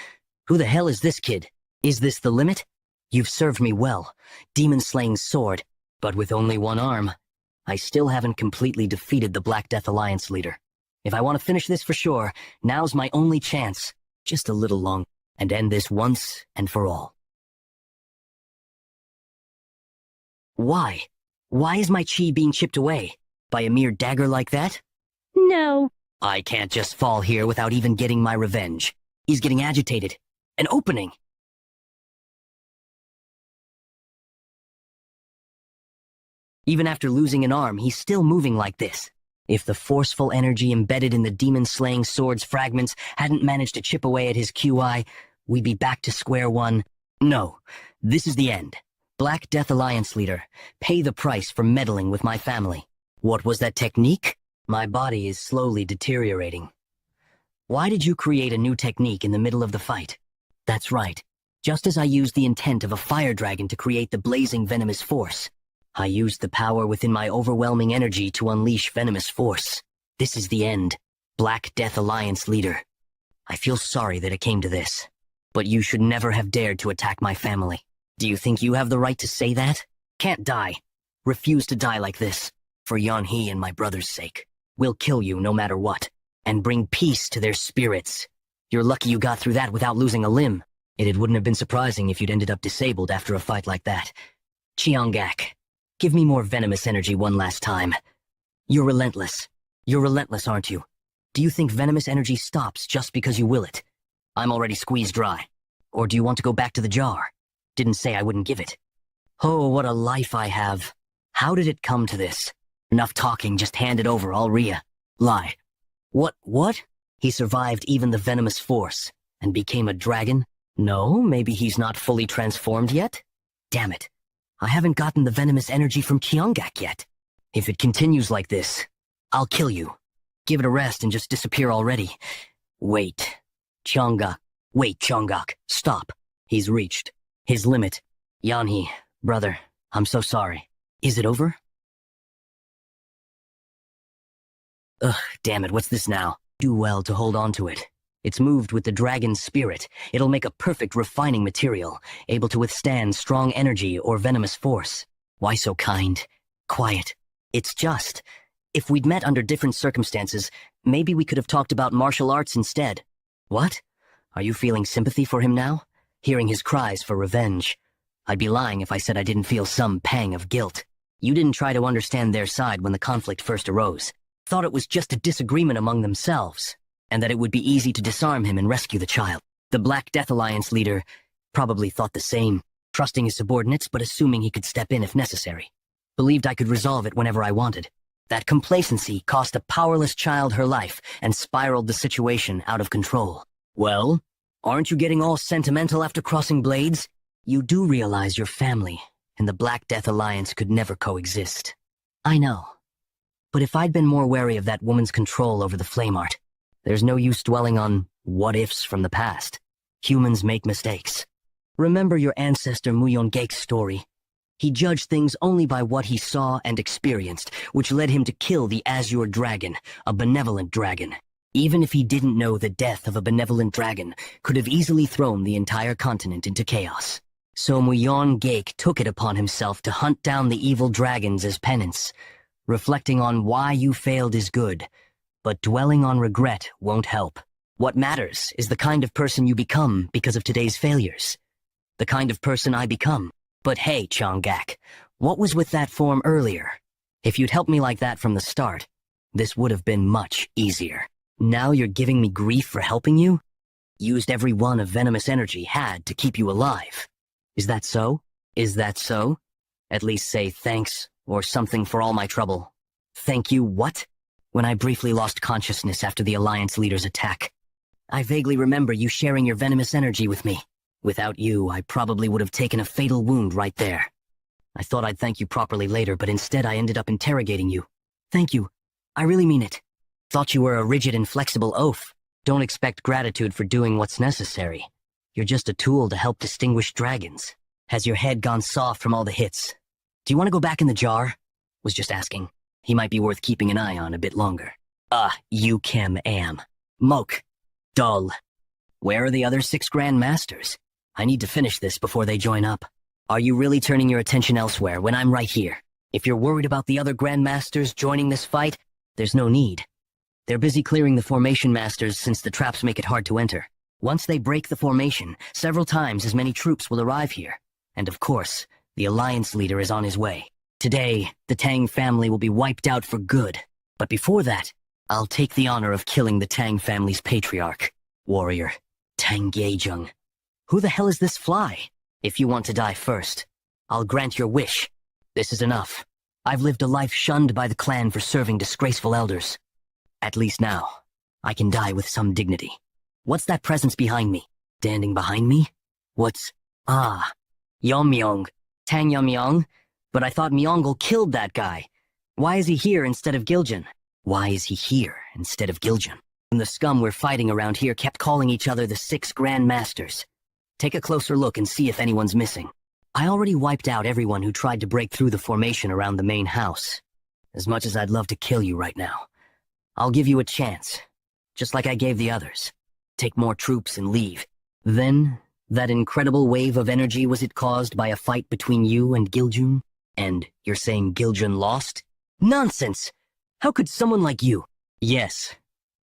Who the hell is this kid? Is this the limit? You've served me well, demon-slaying sword, but with only one arm. I still haven't completely defeated the Black Death Alliance leader. If I want to finish this for sure, now's my only chance. Just a little long, and end this once and for all. Why? Why is my chi being chipped away? By a mere dagger like that? No. I can't just fall here without even getting my revenge. He's getting agitated. An opening! Even after losing an arm, he's still moving like this. If the forceful energy embedded in the demon-slaying sword's fragments hadn't managed to chip away at his QI, we'd be back to square one. No, this is the end. Black Death Alliance leader, pay the price for meddling with my family. What was that technique? My body is slowly deteriorating. Why did you create a new technique in the middle of the fight? That's right. Just as I used the intent of a fire dragon to create the blazing venomous force, I used the power within my overwhelming energy to unleash venomous force. This is the end. Black Death Alliance leader. I feel sorry that it came to this, but you should never have dared to attack my family. Do you think you have the right to say that? Can't die. Refuse to die like this. For Yanhee and my brother's sake. We'll kill you no matter what, and bring peace to their spirits. You're lucky you got through that without losing a limb. It wouldn't have been surprising if you'd ended up disabled after a fight like that. Cheongak, give me more venomous energy one last time. You're relentless. You're relentless, aren't you? Do you think venomous energy stops just because you will it? I'm already squeezed dry. Or do you want to go back to the jar? Didn't say I wouldn't give it. Oh, what a life I have. How did it come to this? Enough talking, just hand it over, I'll lie. What? He survived even the venomous force, and became a dragon? No, maybe he's not fully transformed yet? Damn it. I haven't gotten the venomous energy from Cheongak yet. If it continues like this, I'll kill you. Give it a rest and just disappear already. Wait. Cheongak, stop. He's reached his limit. Yanhee, brother, I'm so sorry. Is it over? Ugh, damn it, what's this now? Do well to hold on to it. It's moved with the dragon's spirit. It'll make a perfect refining material, able to withstand strong energy or venomous force. Why so kind? Quiet. It's just. If we'd met under different circumstances, maybe we could have talked about martial arts instead. What? Are you feeling sympathy for him now? Hearing his cries for revenge? I'd be lying if I said I didn't feel some pang of guilt. You didn't try to understand their side when the conflict first arose. Thought it was just a disagreement among themselves, and that it would be easy to disarm him and rescue the child. The Black Death Alliance leader probably thought the same, trusting his subordinates but assuming he could step in if necessary. Believed I could resolve it whenever I wanted. That complacency cost a powerless child her life and spiraled the situation out of control. Well, aren't you getting all sentimental after crossing blades? You do realize your family and the Black Death Alliance could never coexist. I know. But if I'd been more wary of that woman's control over the flame art, there's no use dwelling on what-ifs from the past. Humans make mistakes. Remember your ancestor Muyongake's story. He judged things only by what he saw and experienced, which led him to kill the Azure Dragon, a benevolent dragon. Even if he didn't know the death of a benevolent dragon could have easily thrown the entire continent into chaos. So Muyongake took it upon himself to hunt down the evil dragons as penance. Reflecting on why you failed is good, but dwelling on regret won't help. What matters is the kind of person you become because of today's failures. The kind of person I become. But hey, Cheongak, what was with that form earlier? If you'd helped me like that from the start, this would have been much easier. Now you're giving me grief for helping you? Used every one of venomous energy had to keep you alive. Is that so? Is that so? At least say thanks or something for all my trouble. Thank you, what? When I briefly lost consciousness after the Alliance leader's attack. I vaguely remember you sharing your venomous energy with me. Without you, I probably would have taken a fatal wound right there. I thought I'd thank you properly later, but instead I ended up interrogating you. Thank you. I really mean it. Thought you were a rigid and flexible oaf. Don't expect gratitude for doing what's necessary. You're just a tool to help distinguish dragons. Has your head gone soft from all the hits? Do you want to go back in the jar? Was just asking. He might be worth keeping an eye on a bit longer. You Kim am. Moke. Dull. Where are the other 6 Grand Masters? I need to finish this before they join up. Are you really turning your attention elsewhere when I'm right here? If you're worried about the other Grandmasters joining this fight, there's no need. They're busy clearing the Formation Masters since the traps make it hard to enter. Once they break the formation, several times as many troops will arrive here. And of course, the Alliance leader is on his way. Today, the Tang family will be wiped out for good. But before that, I'll take the honor of killing the Tang family's patriarch, warrior, Tang Gaejung. Who the hell is this fly? If you want to die first, I'll grant your wish. This is enough. I've lived a life shunned by the clan for serving disgraceful elders. At least now, I can die with some dignity. What's that presence behind me? Standing behind me? What's... Ah, Yeonmyeong. Tang Yeonmyeong? But I thought Myeongle killed that guy. Why is he here instead of Giljun? Why is he here instead of Giljun? And the scum we're fighting around here kept calling each other the 6 Grand Masters. Take a closer look and see if anyone's missing. I already wiped out everyone who tried to break through the formation around the main house. As much as I'd love to kill you right now, I'll give you a chance, just like I gave the others. Take more troops and leave. Then, that incredible wave of energy, was it caused by a fight between you and Giljun? And you're saying Giljun lost? Nonsense! How could someone like you... Yes,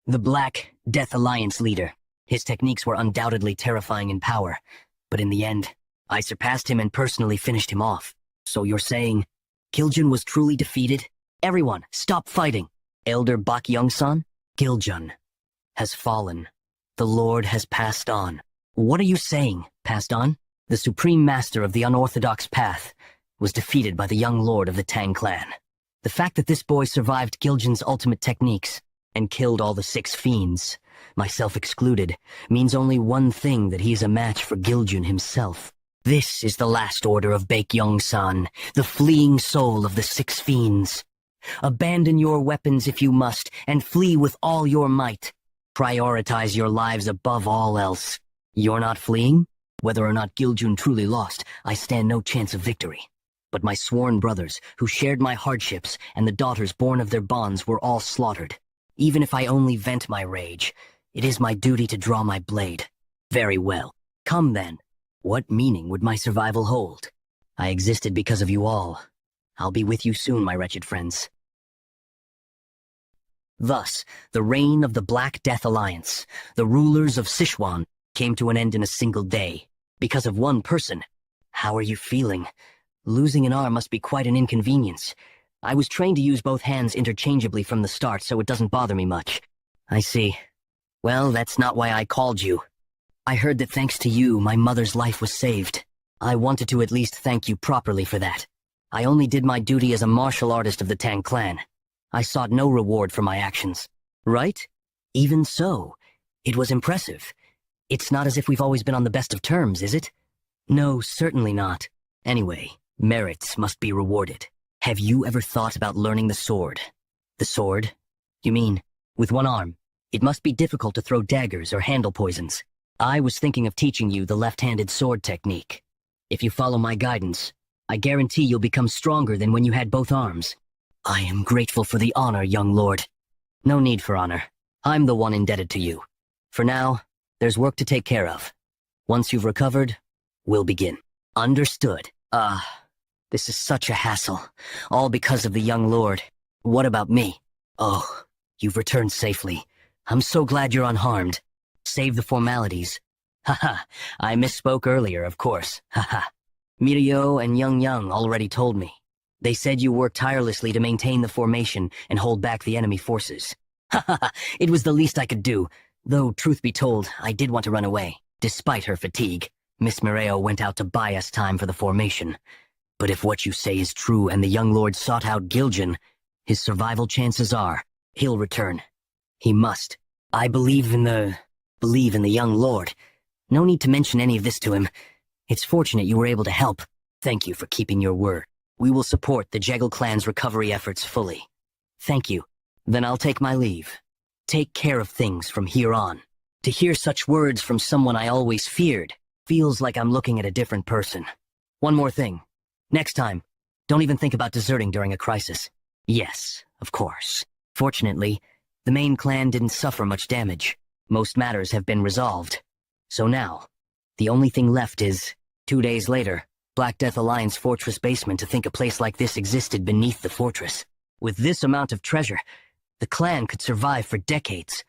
the Black Death Alliance leader. His techniques were undoubtedly terrifying in power, but in the end, I surpassed him and personally finished him off. So you're saying Giljun was truly defeated? Everyone, stop fighting! Elder Bakyung-san? Giljun has fallen. The Lord has passed on. What are you saying, passed on? The Supreme Master of the Unorthodox Path was defeated by the young Lord of the Tang clan. The fact that this boy survived Giljun's ultimate techniques and killed all the 6 fiends, myself excluded, means only one thing: that he is a match for Giljun himself. This is the last order of Baekyeong-san, the fleeing soul of the 6 fiends. Abandon your weapons if you must, and flee with all your might. Prioritize your lives above all else. You're not fleeing? Whether or not Giljun truly lost, I stand no chance of victory. But my sworn brothers, who shared my hardships, and the daughters born of their bonds, were all slaughtered. Even if I only vent my rage, it is my duty to draw my blade. Very well. Come then. What meaning would my survival hold? I existed because of you all. I'll be with you soon, my wretched friends. Thus, the reign of the Black Death Alliance, the rulers of Sichuan, came to an end in a single day. Because of one person. How are you feeling? Losing an arm must be quite an inconvenience. I was trained to use both hands interchangeably from the start, so it doesn't bother me much. I see. Well, that's not why I called you. I heard that thanks to you, my mother's life was saved. I wanted to at least thank you properly for that. I only did my duty as a martial artist of the Tang clan. I sought no reward for my actions. Right? Even so, it was impressive. It's not as if we've always been on the best of terms, is it? No, certainly not. Anyway, merits must be rewarded. Have you ever thought about learning the sword? The sword? You mean, with one arm? It must be difficult to throw daggers or handle poisons. I was thinking of teaching you the left-handed sword technique. If you follow my guidance, I guarantee you'll become stronger than when you had both arms. I am grateful for the honor, young lord. No need for honor. I'm the one indebted to you. For now, there's work to take care of. Once you've recovered, we'll begin. Understood. This is such a hassle. All because of the young lord. What about me? Oh, you've returned safely. I'm so glad you're unharmed. Save the formalities. Haha, I misspoke earlier, of course. Haha. Mirio and Young already told me. They said you worked tirelessly to maintain the formation and hold back the enemy forces. Haha, it was the least I could do. Though, truth be told, I did want to run away. Despite her fatigue, Miss Mireo went out to buy us time for the formation. But if what you say is true and the young lord sought out Giljun, his survival chances are he'll return. He must. I believe in the young lord. No need to mention any of this to him. It's fortunate you were able to help. Thank you for keeping your word. We will support the Jegal clan's recovery efforts fully. Thank you. Then I'll take my leave. Take care of things from here on. To hear such words from someone I always feared feels like I'm looking at a different person. One more thing. Next time, don't even think about deserting during a crisis. Yes, of course. Fortunately, the main clan didn't suffer much damage. Most matters have been resolved. So now, the only thing left is, 2 days later, Black Death Alliance fortress basement to think a place like this existed beneath the fortress. With this amount of treasure, the clan could survive for decades.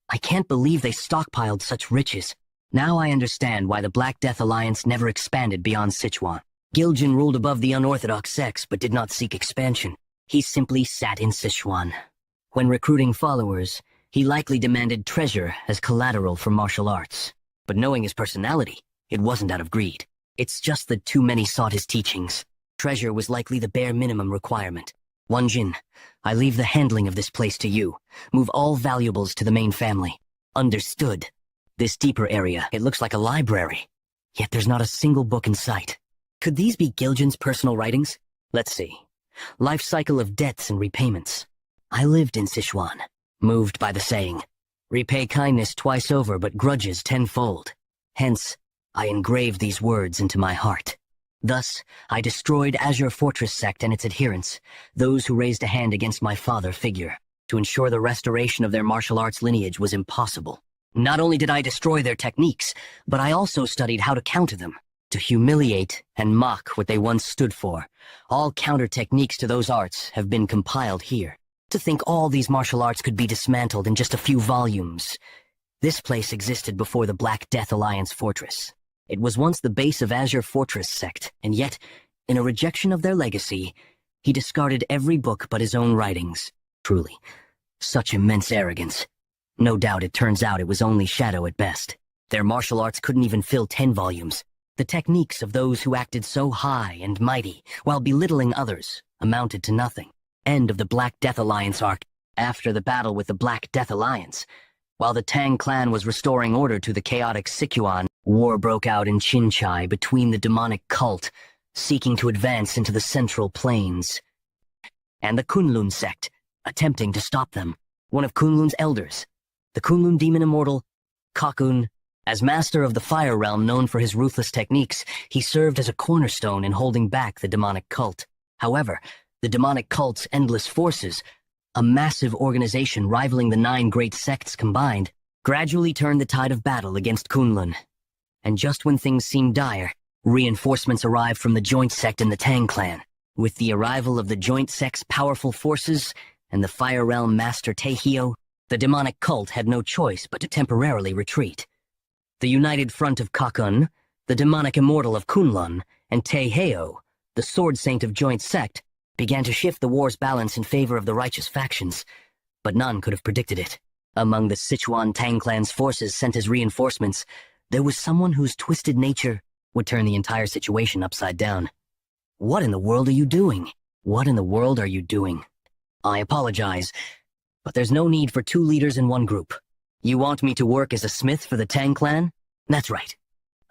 I can't believe they stockpiled such riches. Now I understand why the Black Death Alliance never expanded beyond Sichuan. Giljan ruled above the unorthodox sects but did not seek expansion. He simply sat in Sichuan. When recruiting followers, he likely demanded treasure as collateral for martial arts. But knowing his personality, it wasn't out of greed. It's just that too many sought his teachings. Treasure was likely the bare minimum requirement. Wanjin, I leave the handling of this place to you. Move all valuables to the main family. Understood. This deeper area, it looks like a library. Yet there's not a single book in sight. Could these be Giljan's personal writings? Let's see. Life cycle of debts and repayments. I lived in Sichuan, moved by the saying, repay kindness twice over but grudges tenfold. Hence, I engraved these words into my heart. Thus, I destroyed Azure Fortress sect and its adherents, those who raised a hand against my father figure. To ensure the restoration of their martial arts lineage was impossible. Not only did I destroy their techniques, but I also studied how to counter them. To humiliate and mock what they once stood for. All counter techniques to those arts have been compiled here. To think all these martial arts could be dismantled in just a few volumes. This place existed before the Black Death Alliance fortress. It was once the base of Azure Fortress sect, and yet, in a rejection of their legacy, he discarded every book but his own writings. Truly, such immense arrogance. No doubt it turns out it was only shadow at best. Their martial arts couldn't even fill 10 volumes. The techniques of those who acted so high and mighty, while belittling others, amounted to nothing. End of the Black Death Alliance arc. After the battle with the Black Death Alliance, while the Tang clan was restoring order to the chaotic Sichuan, war broke out in Qinchai between the demonic cult, seeking to advance into the Central Plains, and the Kunlun sect, attempting to stop them. One of Kunlun's elders, the Kunlun demon immortal, Kakun, as master of the Fire Realm known for his ruthless techniques, he served as a cornerstone in holding back the demonic cult. However, the demonic cult's endless forces, a massive organization rivaling the 9 great sects combined, gradually turned the tide of battle against Kunlun. And just when things seemed dire, reinforcements arrived from the Joint Sect and the Tang clan. With the arrival of the Joint Sect's powerful forces and the Fire Realm Master Taehyo, the demonic cult had no choice but to temporarily retreat. The united front of Kakun, the demonic immortal of Kunlun, and Taehyo, the sword saint of Joint Sect, began to shift the war's balance in favor of the righteous factions, but none could have predicted it. Among the Sichuan Tang clan's forces sent as reinforcements, there was someone whose twisted nature would turn the entire situation upside down. What in the world are you doing? What in the world are you doing? I apologize, but there's no need for 2 leaders in one group. You want me to work as a smith for the Tang clan? That's right.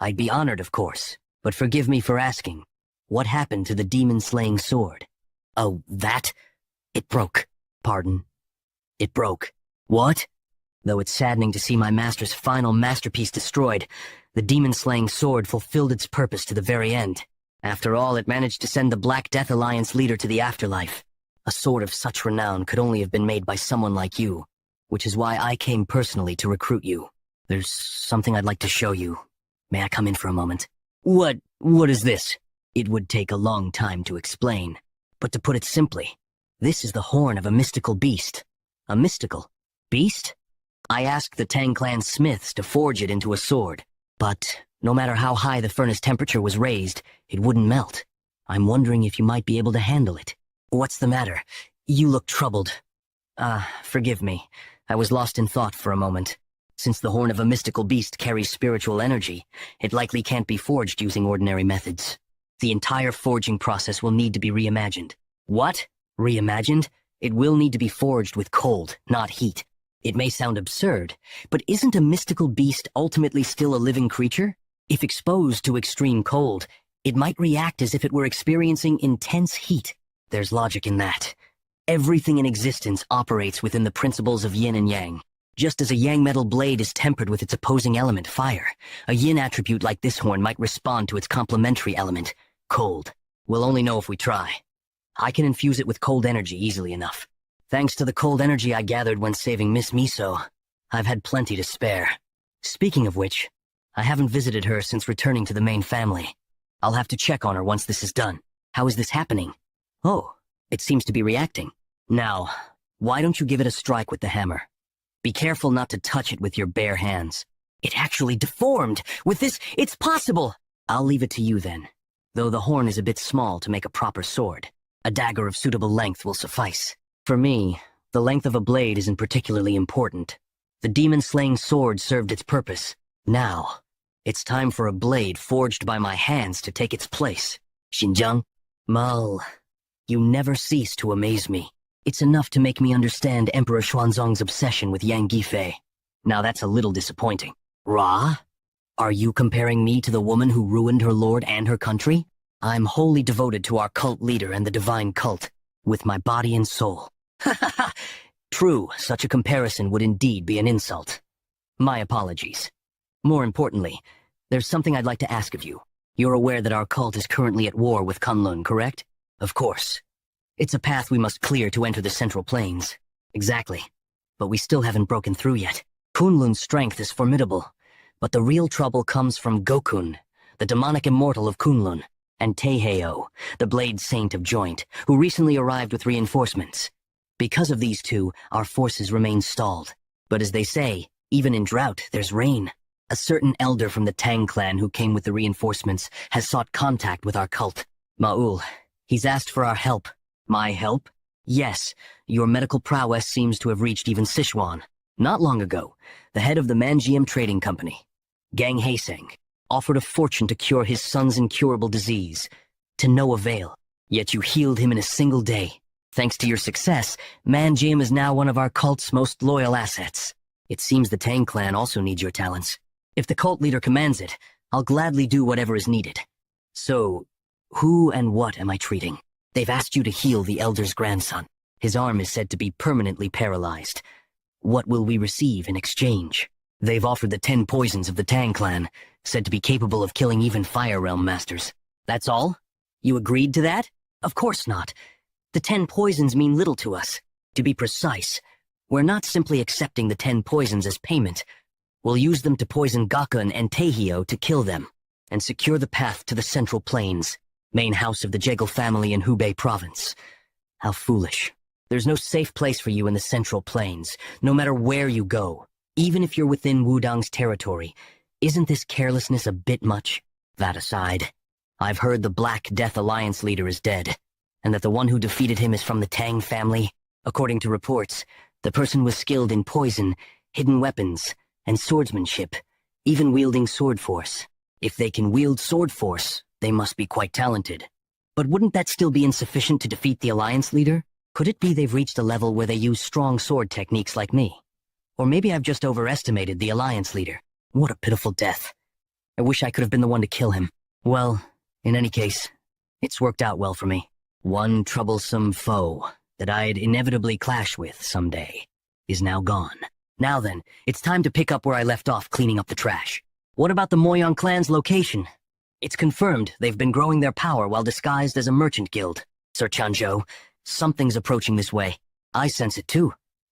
I'd be honored, of course, but forgive me for asking. What happened to the demon-slaying sword? Oh, that? It broke. Pardon? It broke. What? Though it's saddening to see my master's final masterpiece destroyed, the demon-slaying sword fulfilled its purpose to the very end. After all, it managed to send the Black Death Alliance leader to the afterlife. A sword of such renown could only have been made by someone like you, which is why I came personally to recruit you. There's something I'd like to show you. May I come in for a moment? What is this? It would take a long time to explain. But to put it simply, this is the horn of a mystical beast. A mystical beast? I asked the Tang clan smiths to forge it into a sword, but no matter how high the furnace temperature was raised, it wouldn't melt. I'm wondering if you might be able to handle it. What's the matter? You look troubled. Forgive me. I was lost in thought for a moment. Since the horn of a mystical beast carries spiritual energy, it likely can't be forged using ordinary methods. The entire forging process will need to be reimagined. What? Reimagined? It will need to be forged with cold, not heat. It may sound absurd, but isn't a mystical beast ultimately still a living creature? If exposed to extreme cold, it might react as if it were experiencing intense heat. There's logic in that. Everything in existence operates within the principles of yin and yang. Just as a yang metal blade is tempered with its opposing element, fire, a yin attribute like this horn might respond to its complementary element, cold. We'll only know if we try. I can infuse it with cold energy easily enough. Thanks to the cold energy I gathered when saving Miss Miso, I've had plenty to spare. Speaking of which, I haven't visited her since returning to the main family. I'll have to check on her once this is done. How is this happening? Oh, it seems to be reacting. Now, why don't you give it a strike with the hammer? Be careful not to touch it with your bare hands. It actually deformed! With this, it's possible! I'll leave it to you then. Though the horn is a bit small to make a proper sword. A dagger of suitable length will suffice. For me, the length of a blade isn't particularly important. The demon-slaying sword served its purpose. Now, it's time for a blade forged by my hands to take its place. Xinjiang? Mal, you never cease to amaze me. It's enough to make me understand Emperor Xuanzong's obsession with Yang Gifei. Now that's a little disappointing. Ra? Are you comparing me to the woman who ruined her lord and her country? I'm wholly devoted to our cult leader and the divine cult, with my body and soul. Ha ha ha! True, such a comparison would indeed be an insult. My apologies. More importantly, there's something I'd like to ask of you. You're aware that our cult is currently at war with Kunlun, correct? Of course. It's a path we must clear to enter the Central Plains. Exactly. But we still haven't broken through yet. Kunlun's strength is formidable, but the real trouble comes from Gokun, the demonic immortal of Kunlun, and Taeheo, the blade saint of Joint, who recently arrived with reinforcements. Because of these two, our forces remain stalled. But as they say, even in drought, there's rain. A certain elder from the Tang clan who came with the reinforcements has sought contact with our cult. Ma'ul, he's asked for our help. My help? Yes, your medical prowess seems to have reached even Sichuan. Not long ago, the head of the Manjiam Trading Company, Gang Haeseng, offered a fortune to cure his son's incurable disease, to no avail. Yet you healed him in a single day. Thanks to your success, Manjiam is now one of our cult's most loyal assets. It seems the Tang clan also needs your talents. If the cult leader commands it, I'll gladly do whatever is needed. So, who and what am I treating? They've asked you to heal the elder's grandson. His arm is said to be permanently paralyzed. What will we receive in exchange? They've offered the 10 poisons of the Tang clan, said to be capable of killing even Fire Realm masters. That's all? You agreed to that? Of course not. The 10 poisons mean little to us. To be precise, we're not simply accepting the 10 poisons as payment. We'll use them to poison Gakun and Taeheo to kill them, and secure the path to the Central Plains, main house of the Jegal family in Hubei province. How foolish. There's no safe place for you in the Central Plains, no matter where you go. Even if you're within Wudang's territory, isn't this carelessness a bit much? That aside, I've heard the Black Death Alliance leader is dead, and that the one who defeated him is from the Tang family. According to reports, the person was skilled in poison, hidden weapons, and swordsmanship, even wielding sword force. If they can wield sword force, they must be quite talented. But wouldn't that still be insufficient to defeat the Alliance leader? Could it be they've reached a level where they use strong sword techniques like me? Or maybe I've just overestimated the Alliance leader. What a pitiful death. I wish I could have been the one to kill him. Well, in any case, it's worked out well for me. One troublesome foe that I'd inevitably clash with someday is now gone. Now then, it's time to pick up where I left off cleaning up the trash. What about the Moyang clan's location? It's confirmed they've been growing their power while disguised as a merchant guild. Sir Chanzhou, something's approaching this way. I sense it too.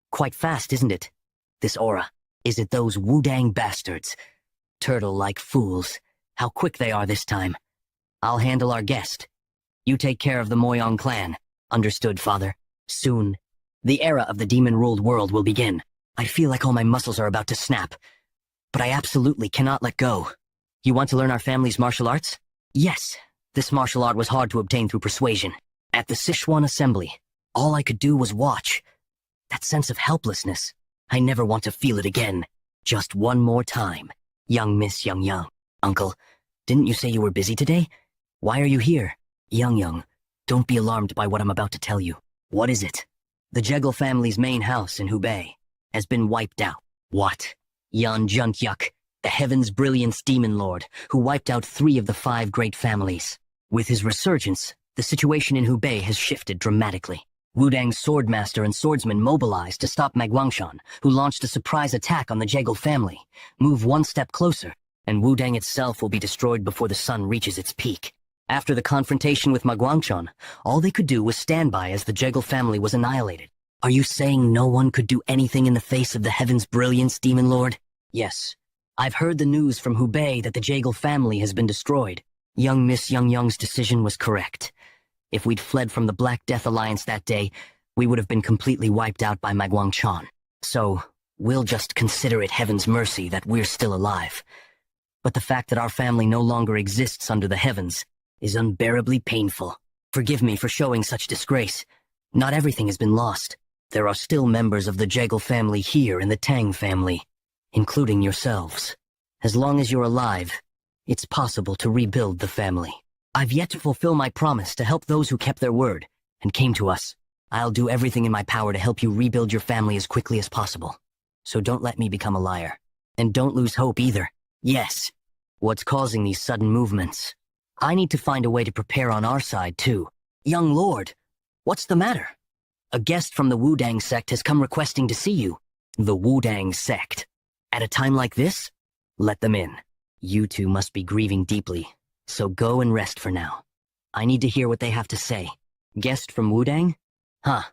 Quite fast, isn't it? This aura. Is it those Wudang bastards? Turtle-like fools. How quick they are this time. I'll handle our guest. You take care of the Moyang clan. Understood, father. Soon, the era of the demon-ruled world will begin. I feel like all my muscles are about to snap. But I absolutely cannot let go. You want to learn our family's martial arts? Yes. This martial art was hard to obtain through persuasion. At the Sichuan assembly, all I could do was watch. That sense of helplessness. I never want to feel it again. Just one more time. Young Miss Yang. Uncle, didn't you say you were busy today? Why are you here? Yang, don't be alarmed by what I'm about to tell you. What is it? The Jegal family's main house in Hubei has been wiped out. What? Yan Juntyuk, the Heaven's Brilliance Demon Lord, who wiped out 3 of the 5 great families. With his resurgence, the situation in Hubei has shifted dramatically. Wudang's swordmaster and swordsman mobilized to stop Magwangshan, who launched a surprise attack on the Jegal family. Move one step closer, and Wudang itself will be destroyed before the sun reaches its peak. After the confrontation with Magwangshan, all they could do was stand by as the Jegal family was annihilated. Are you saying no one could do anything in the face of the Heaven's Brilliance, Demon Lord? Yes. I've heard the news from Hubei that the Jegal family has been destroyed. Young Miss Young's decision was correct. If we'd fled from the Black Death Alliance that day, we would have been completely wiped out by Magwangchan. So, we'll just consider it heaven's mercy that we're still alive. But the fact that our family no longer exists under the heavens is unbearably painful. Forgive me for showing such disgrace. Not everything has been lost. There are still members of the Jegal family here and the Tang family, including yourselves. As long as you're alive, it's possible to rebuild the family. I've yet to fulfill my promise to help those who kept their word and came to us. I'll do everything in my power to help you rebuild your family as quickly as possible. So don't let me become a liar. And don't lose hope either. Yes. What's causing these sudden movements? I need to find a way to prepare on our side, too. Young Lord, what's the matter? A guest from the Wudang sect has come requesting to see you. The Wudang sect? At a time like this? Let them in. You two must be grieving deeply, so go and rest for now. I need to hear what they have to say. Guest from Wudang? Huh.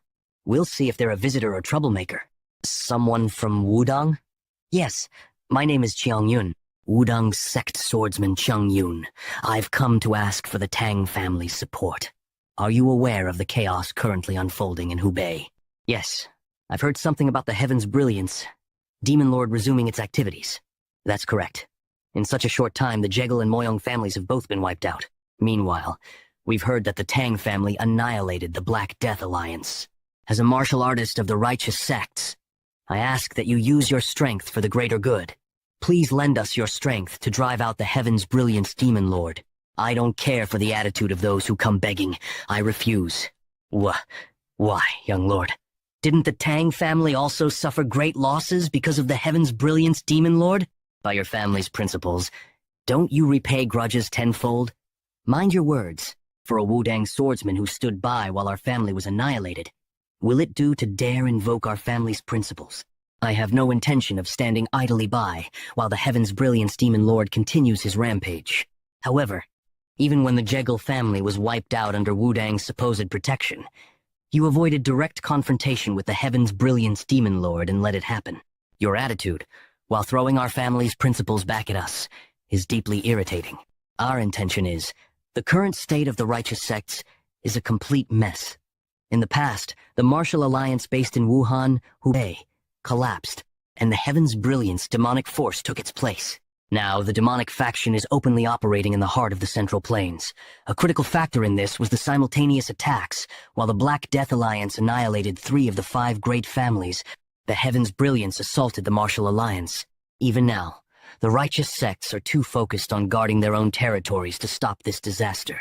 We'll see if they're a visitor or troublemaker. Someone from Wudang? Yes, my name is Chiang Yun. Wudang sect swordsman Chiang Yun. I've come to ask for the Tang family's support. Are you aware of the chaos currently unfolding in Hubei? Yes, I've heard something about the Heaven's Brilliance, Demon Lord resuming its activities. That's correct. In such a short time, the Jegal and Moyong families have both been wiped out. Meanwhile, we've heard that the Tang family annihilated the Black Death Alliance. As a martial artist of the righteous sects, I ask that you use your strength for the greater good. Please lend us your strength to drive out the Heaven's Brilliance Demon Lord. I don't care for the attitude of those who come begging. I refuse. Why, young lord? Didn't the Tang family also suffer great losses because of the Heaven's Brilliance Demon Lord? By your family's principles, don't you repay grudges tenfold? Mind your words, for a Wudang swordsman who stood by while our family was annihilated. Will it do to dare invoke our family's principles? I have no intention of standing idly by while the Heaven's Brilliance Demon Lord continues his rampage. However, even when the Jegal family was wiped out under Wudang's supposed protection, you avoided direct confrontation with the Heaven's Brilliance Demon Lord and let it happen. Your attitude, while throwing our family's principles back at us, is deeply irritating. Our intention is, the current state of the righteous sects is a complete mess. In the past, the martial alliance based in Wuhan, Hubei, collapsed, and the Heaven's Brilliance demonic force took its place. Now, the demonic faction is openly operating in the heart of the Central Plains. A critical factor in this was the simultaneous attacks. While the Black Death Alliance annihilated 3 of the 5 great families, the Heaven's Brilliance assaulted the Martial Alliance. Even now, the righteous sects are too focused on guarding their own territories to stop this disaster.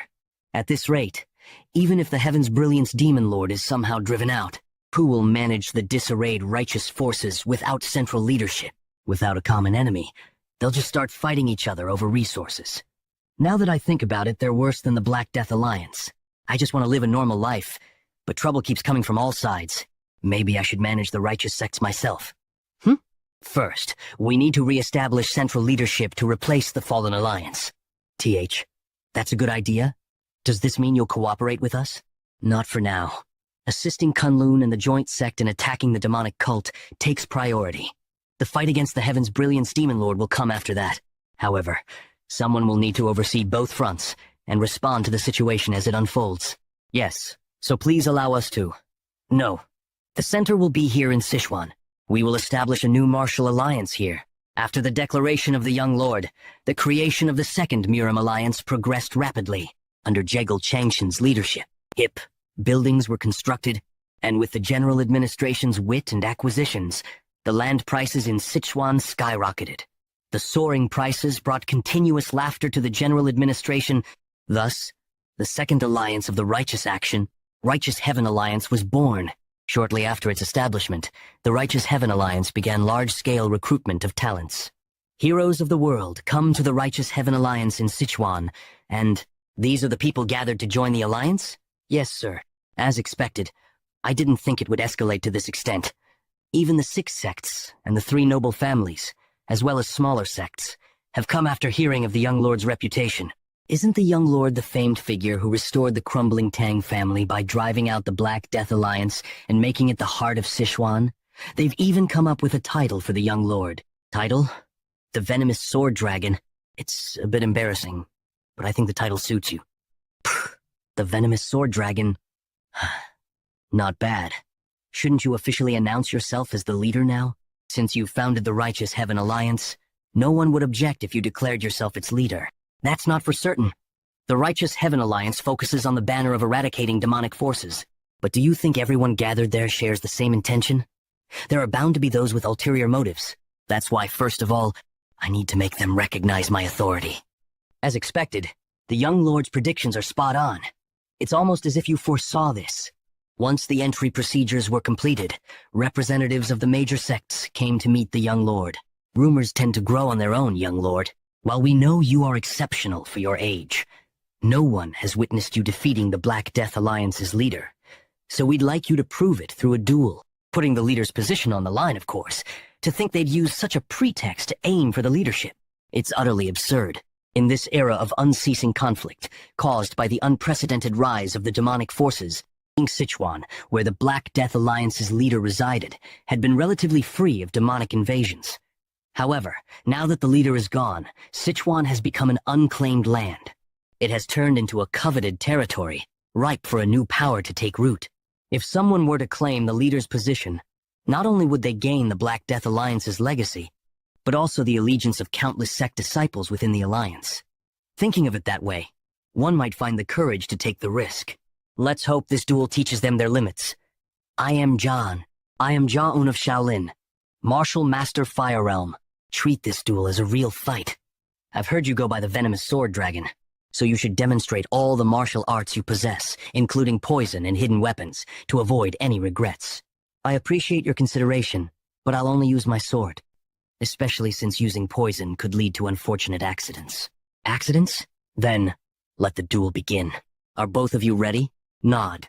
At this rate, even if the Heaven's Brilliance Demon Lord is somehow driven out, who will manage the disarrayed righteous forces without central leadership, without a common enemy? They'll just start fighting each other over resources. Now that I think about it, they're worse than the Black Death Alliance. I just want to live a normal life, but trouble keeps coming from all sides. Maybe I should manage the righteous sects myself. First, we need to re-establish central leadership to replace the fallen alliance. That's a good idea? Does this mean you'll cooperate with us? Not for now. Assisting Kunlun and the joint sect in attacking the demonic cult takes priority. The fight against the Heaven's Brilliance Demon Lord will come after that. However, someone will need to oversee both fronts and respond to the situation as it unfolds. Yes, so please allow us to. No. The center will be here in Sichuan. We will establish a new martial alliance here. After the declaration of the young lord, the creation of the second Murim alliance progressed rapidly, under Jegal Changshan's leadership. Buildings were constructed, and with the general administration's wit and acquisitions, the land prices in Sichuan skyrocketed. The soaring prices brought continuous laughter to the general administration. Thus, the second alliance of the Righteous Righteous Heaven Alliance, was born. Shortly after its establishment, the Righteous Heaven Alliance began large-scale recruitment of talents. Heroes of the world come to the Righteous Heaven Alliance in Sichuan, and these are the people gathered to join the alliance? Yes, sir. As expected. I didn't think it would escalate to this extent. Even the 6 sects and the 3 noble families, as well as smaller sects, have come after hearing of the young lord's reputation. Isn't the young lord the famed figure who restored the crumbling Tang family by driving out the Black Death Alliance and making it the heart of Sichuan? They've even come up with a title for the young lord. Title? The Venomous Sword Dragon. It's a bit embarrassing. but I think the title suits you. The Venomous Sword Dragon. Not bad. Shouldn't you officially announce yourself as the leader now? Since you've founded the Righteous Heaven Alliance, no one would object if you declared yourself its leader. That's not for certain. The Righteous Heaven Alliance focuses on the banner of eradicating demonic forces. But do you think everyone gathered there shares the same intention? There are bound to be those with ulterior motives. That's why, first of all, I need to make them recognize my authority. As expected, the young lord's predictions are spot on. It's almost as if you foresaw this. Once the entry procedures were completed, representatives of the major sects came to meet the young lord. Rumors tend to grow on their own, young lord. While we know you are exceptional for your age, no one has witnessed you defeating the Black Death Alliance's leader. So we'd like you to prove it through a duel, putting the leader's position on the line, of course. To think they'd use such a pretext to aim for the leadership. It's utterly absurd. In this era of unceasing conflict, caused by the unprecedented rise of the demonic forces, Sichuan, where the Black Death Alliance's leader resided, had been relatively free of demonic invasions. However, now that the leader is gone, Sichuan has become an unclaimed land. It has turned into a coveted territory, ripe for a new power to take root. If someone were to claim the leader's position, not only would they gain the Black Death Alliance's legacy, but also the allegiance of countless sect disciples within the Alliance. Thinking of it that way, one might find the courage to take the risk. Let's hope this duel teaches them their limits. I am John. I am Ja-Un of Shaolin, Martial Master Fire Realm. Treat this duel as a real fight. I've heard you go by the Venomous Sword Dragon, so you should demonstrate all the martial arts you possess, including poison and hidden weapons, to avoid any regrets. I appreciate your consideration, but I'll only use my sword, especially since using poison could lead to unfortunate accidents. Accidents? Then, let the duel begin. Are both of you ready? Nod.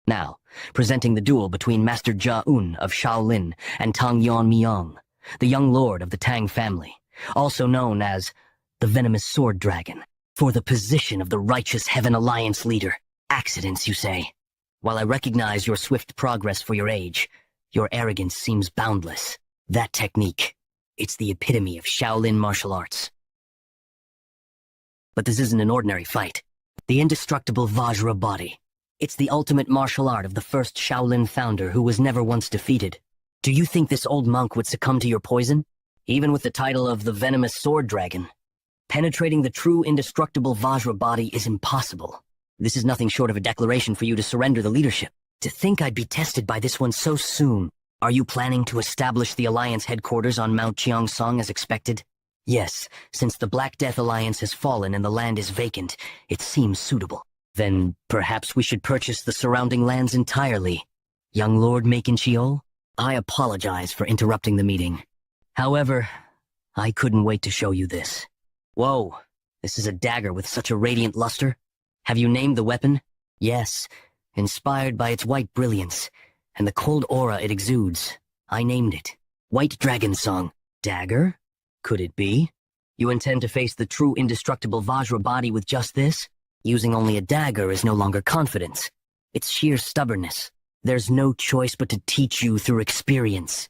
Now, presenting the duel between Master Ja-Un of Shaolin and Tang Yan Miang, the young lord of the Tang family, also known as the Venomous Sword Dragon, for the position of the Righteous Heaven Alliance leader. Accidents, you say? While I recognize your swift progress for your age, your arrogance seems boundless. That technique, it's the epitome of Shaolin martial arts. But this isn't an ordinary fight. The indestructible Vajra body. It's the ultimate martial art of the first Shaolin founder who was never once defeated. Do you think this old monk would succumb to your poison? Even with the title of the Venomous Sword Dragon, penetrating the true indestructible Vajra body is impossible. This is nothing short of a declaration for you to surrender the leadership. To think I'd be tested by this one so soon. Are you planning to establish the Alliance headquarters on Mount Cheongsong as expected? Yes, since the Black Death Alliance has fallen and the land is vacant, it seems suitable. Then perhaps we should purchase the surrounding lands entirely. Young Lord Makinchiol, I apologize for interrupting the meeting. However, I couldn't wait to show you this. Whoa, this is a dagger with such a radiant luster. Have you named the weapon? Yes, inspired by its white brilliance and the cold aura it exudes. I named it White Dragon Song. Dagger? Could it be? You intend to face the true indestructible Vajra body with just this? Using only a dagger is no longer confidence. It's sheer stubbornness. There's no choice but to teach you through experience.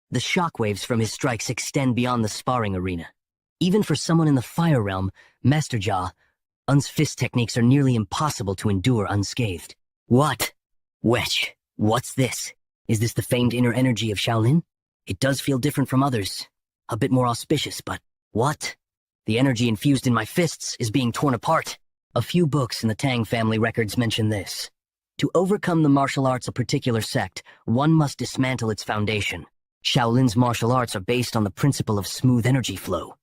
The shockwaves from his strikes extend beyond the sparring arena. Even for someone in the Fire Realm, Master Ja-Un's fist techniques are nearly impossible to endure unscathed. What? Wetch, what's this? Is this the famed inner energy of Shaolin? It does feel different from others. A bit more auspicious, but what? The energy infused in my fists is being torn apart. A few books in the Tang family records mention this. To overcome the martial arts of a particular sect, one must dismantle its foundation. Shaolin's martial arts are based on the principle of smooth energy flow.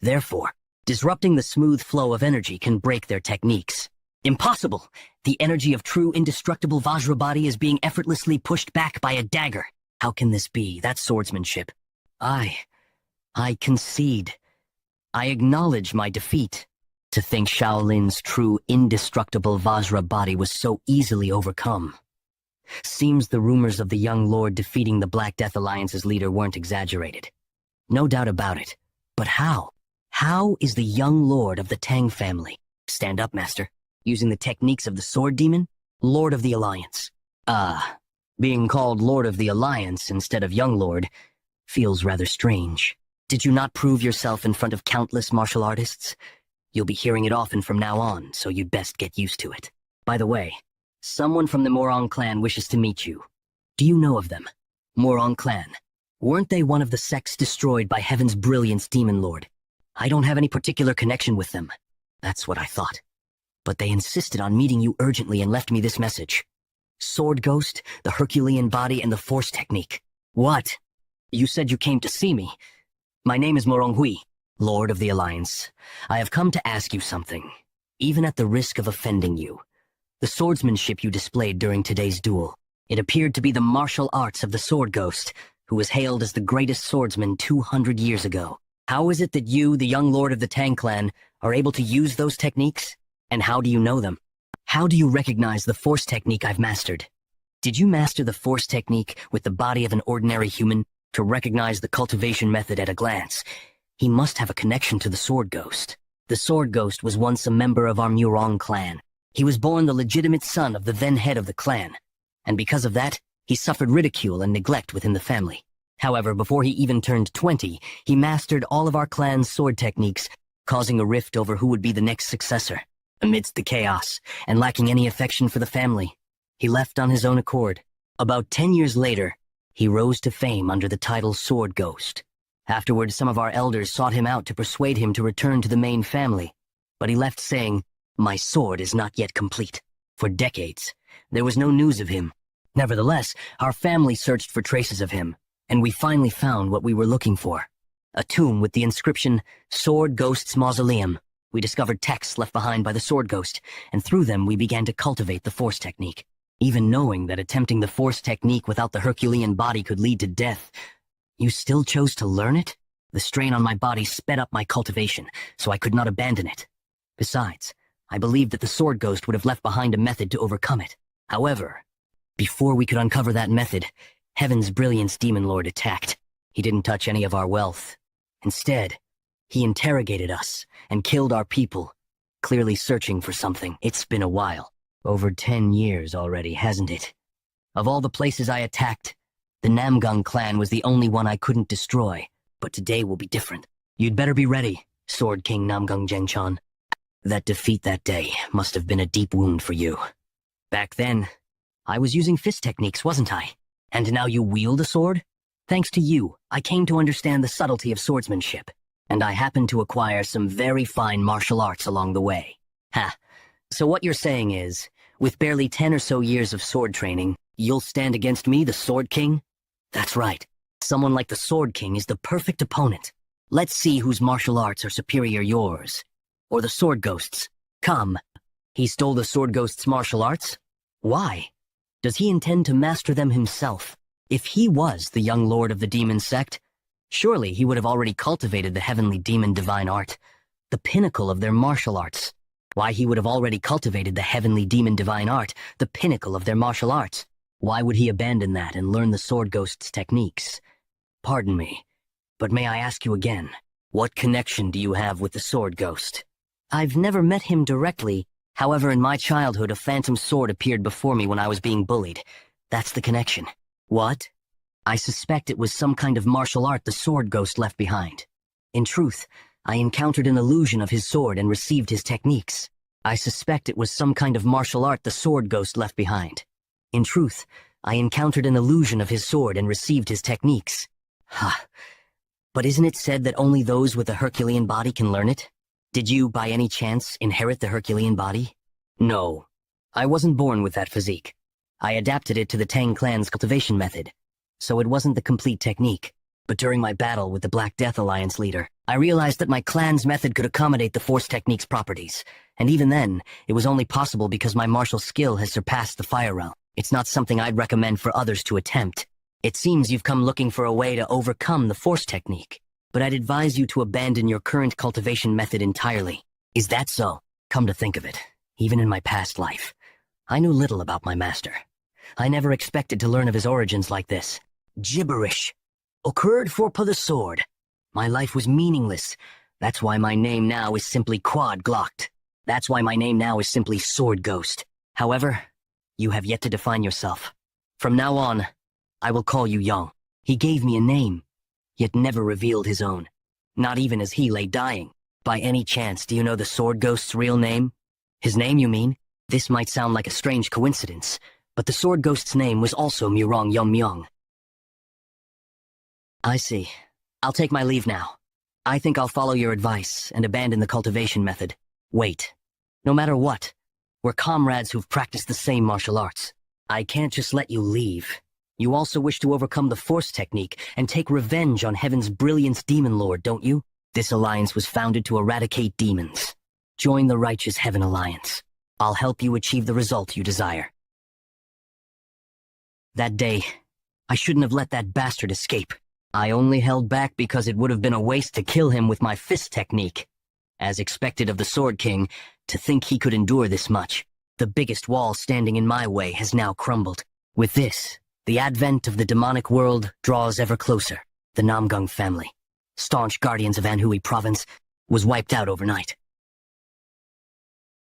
Therefore, disrupting the smooth flow of energy can break their techniques. Impossible! The energy of true indestructible Vajra body is being effortlessly pushed back by a dagger. How can this be? That's swordsmanship. I concede. I acknowledge my defeat. To think Shaolin's true indestructible Vajra body was so easily overcome. Seems the rumors of the young lord defeating the Black Death Alliance's leader weren't exaggerated. No doubt about it. But how? How is the young lord of the Tang family? Stand up, master. Using the techniques of the Sword Demon? Lord of the Alliance. Being called Lord of the Alliance instead of Young Lord feels rather strange. Did you not prove yourself in front of countless martial artists? You'll be hearing it often from now on, so you'd best get used to it. By the way, someone from the Morong clan wishes to meet you. Do you know of them? Morong clan. Weren't they one of the sects destroyed by Heaven's Brilliance Demon Lord? I don't have any particular connection with them. That's what I thought. But they insisted on meeting you urgently and left me this message. Sword Ghost, the Herculean body, and the Force technique. What? You said you came to see me. My name is Morong Hui, Lord of the Alliance. I have come to ask you something, even at the risk of offending you. The swordsmanship you displayed during today's duel. It appeared to be the martial arts of the Sword Ghost, who was hailed as the greatest swordsman 200 years ago. How is it that you, the young lord of the Tang clan, are able to use those techniques? And how do you know them? How do you recognize the Force technique I've mastered? Did you master the Force technique with the body of an ordinary human to recognize the cultivation method at a glance? He must have a connection to the Sword Ghost. The Sword Ghost was once a member of our Morong clan. He was born the legitimate son of the then head of the clan, and because of that, he suffered ridicule and neglect within the family. However, before he even turned 20, he mastered all of our clan's sword techniques, causing a rift over who would be the next successor. Amidst the chaos, and lacking any affection for the family, he left on his own accord. About 10 years later, he rose to fame under the title Sword Ghost. Afterward, some of our elders sought him out to persuade him to return to the main family, but he left saying, "My sword is not yet complete." For decades, there was no news of him. Nevertheless, our family searched for traces of him, and we finally found what we were looking for. A tomb with the inscription, Sword Ghost's Mausoleum. We discovered texts left behind by the Sword Ghost, and through them we began to cultivate the Force technique. Even knowing that attempting the Force technique without the Herculean body could lead to death, you still chose to learn it? The strain on my body sped up my cultivation, so I could not abandon it. Besides, I believed that the Sword Ghost would have left behind a method to overcome it. However, before we could uncover that method, Heaven's Brilliance Demon Lord attacked. He didn't touch any of our wealth. Instead, he interrogated us and killed our people, clearly searching for something. It's been a while. Over 10 years already, hasn't it? Of all the places I attacked, the Namgung clan was the only one I couldn't destroy, but today will be different. You'd better be ready, Sword King Namgung Jengchan. That defeat that day must have been a deep wound for you. Back then, I was using fist techniques, wasn't I? And now you wield a sword? Thanks to you, I came to understand the subtlety of swordsmanship, and I happened to acquire some very fine martial arts along the way. Ha! So what you're saying is, with barely 10 or so years of sword training, you'll stand against me, the Sword King? That's right. Someone like the Sword King is the perfect opponent. Let's see whose martial arts are superior, yours or the Sword Ghost's. Come. He stole the Sword Ghost's martial arts? Why? Does he intend to master them himself? If he was the young lord of the demon sect, surely he would have already cultivated the heavenly demon divine art, the pinnacle of their martial arts. Why, he would have already cultivated the heavenly demon divine art, the pinnacle of their martial arts. Why would he abandon that and learn the Sword Ghost's techniques? Pardon me, but may I ask you again, what connection do you have with the Sword Ghost? I've never met him directly. However, in my childhood, a phantom sword appeared before me when I was being bullied. That's the connection. What? I suspect it was some kind of martial art the Sword Ghost left behind. In truth, I encountered an illusion of his sword and received his techniques. I suspect it was some kind of martial art the Sword Ghost left behind. In truth, I encountered an illusion of his sword and received his techniques. Ha! But isn't it said that only those with a Herculean body can learn it? Did you, by any chance, inherit the Herculean body? No. I wasn't born with that physique. I adapted it to the Tang clan's cultivation method, so it wasn't the complete technique. But during my battle with the Black Death Alliance leader, I realized that my clan's method could accommodate the Force technique's properties, and even then, it was only possible because my martial skill has surpassed the Fire Realm. It's not something I'd recommend for others to attempt. It seems you've come looking for a way to overcome the Force technique, but I'd advise you to abandon your current cultivation method entirely. Is that so? Come to think of it, even in my past life, I knew little about my master. I never expected to learn of his origins like this. Gibberish. Occurred for the sword. My life was meaningless. That's why my name now is simply Quad Glocked. That's why my name now is simply Sword Ghost. However, you have yet to define yourself. From now on, I will call you Young. He gave me a name, yet never revealed his own. not even as he lay dying. By any chance, do you know the Sword Ghost's real name? His name, you mean? This might sound like a strange coincidence, but the Sword Ghost's name was also Murong Yum. I see. I'll take my leave now. I think I'll follow your advice and abandon the cultivation method. Wait. No matter what, we're comrades who've practiced the same martial arts. I can't just let you leave. You also wish to overcome the Force technique and take revenge on Heaven's brilliant demon lord, don't you? This alliance was founded to eradicate demons. Join the Righteous Heaven Alliance. I'll help you achieve the result you desire. That day, I shouldn't have let that bastard escape. I only held back because it would have been a waste to kill him with my fist technique. As expected of the Sword King, to think he could endure this much. The biggest wall standing in my way has now crumbled. With this, the advent of the demonic world draws ever closer. The Namgung family, staunch guardians of Anhui province, was wiped out overnight.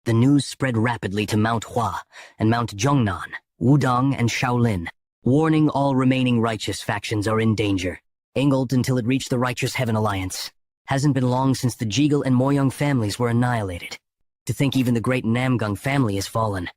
The news spread rapidly to Mount Hua and Mount Zhongnan, Wudong and Shaolin, warning all remaining righteous factions are in danger. Angled until it reached the Righteous Heaven Alliance. Hasn't been long since the Jigel and Moyong families were annihilated. To think even the great Namgung family has fallen.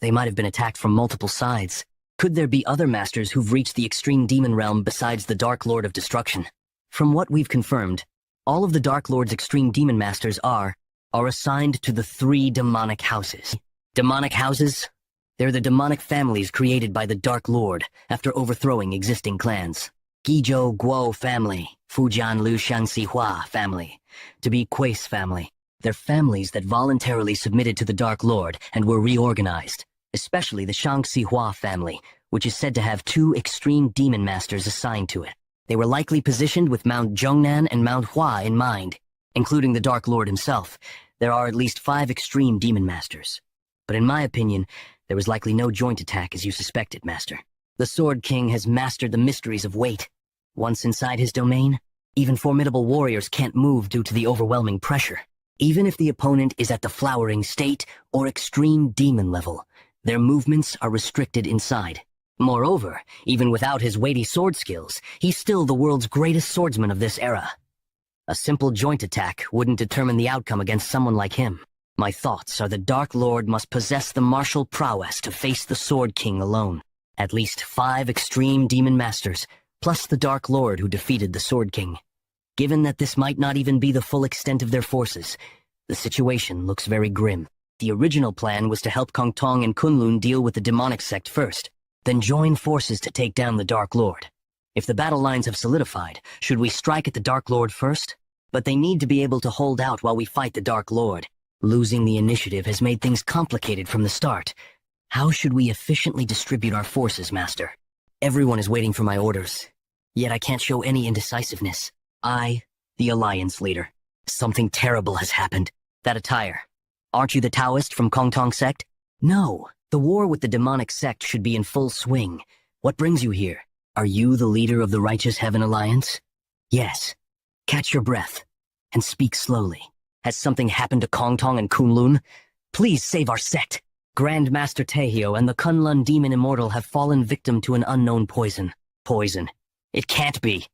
They might have been attacked from multiple sides. Could there be other masters who've reached the extreme demon realm besides the Dark Lord of Destruction? From what we've confirmed, all of the Dark Lord's extreme demon masters are assigned to the 3 demonic houses. Demonic houses? They're the demonic families created by the Dark Lord after overthrowing existing clans. Guizhou Guo family, Fujian Lu Shanxihua family, Tabi Quace family. They're families that voluntarily submitted to the Dark Lord and were reorganized, especially the Shangxihua family, which is said to have 2 extreme demon masters assigned to it. They were likely positioned with Mount Zhongnan and Mount Hua in mind, including the Dark Lord himself. There are at least 5 extreme demon masters. But in my opinion, there was likely no joint attack as you suspected, Master. The Sword King has mastered the mysteries of weight. Once inside his domain, even formidable warriors can't move due to the overwhelming pressure. Even if the opponent is at the flowering state or extreme demon level, their movements are restricted inside. Moreover, even without his weighty sword skills, he's still the world's greatest swordsman of this era. A simple joint attack wouldn't determine the outcome against someone like him. My thoughts are the Dark Lord must possess the martial prowess to face the Sword King alone. At least 5 extreme demon masters, plus the Dark Lord who defeated the Sword King. Given that this might not even be the full extent of their forces, the situation looks very grim. The original plan was to help Kong Tong and Kunlun deal with the demonic sect first, then join forces to take down the Dark Lord. If the battle lines have solidified, should we strike at the Dark Lord first? But they need to be able to hold out while we fight the Dark Lord. Losing the initiative has made things complicated from the start. How should we efficiently distribute our forces, Master? Everyone is waiting for my orders, yet I can't show any indecisiveness. I, the Alliance leader. Something terrible has happened. That attire. Aren't you the Taoist from Kong Tong sect? No, the war with the demonic sect should be in full swing. What brings you here? Are you the leader of the Righteous Heaven Alliance? Yes. Catch your breath, and speak slowly. Has something happened to Kong Tong and Kunlun? Please save our sect. Grand Master Taehyo and the Kunlun Demon Immortal have fallen victim to an unknown poison. Poison. It can't be.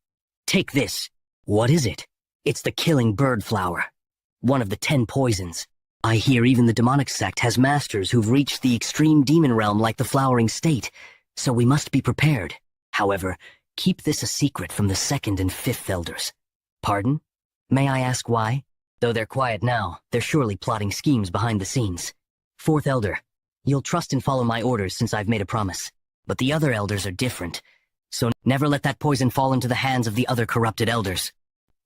Take this. What is it? It's the killing bird flower. One of the 10 poisons. I hear even the demonic sect has masters who've reached the extreme demon realm like the flowering state, so we must be prepared. However, keep this a secret from the 2nd and 5th elders. Pardon? May I ask why? Though they're quiet now, they're surely plotting schemes behind the scenes. 4th elder, you'll trust and follow my orders since I've made a promise. But the other elders are different, so never let that poison fall into the hands of the other corrupted elders.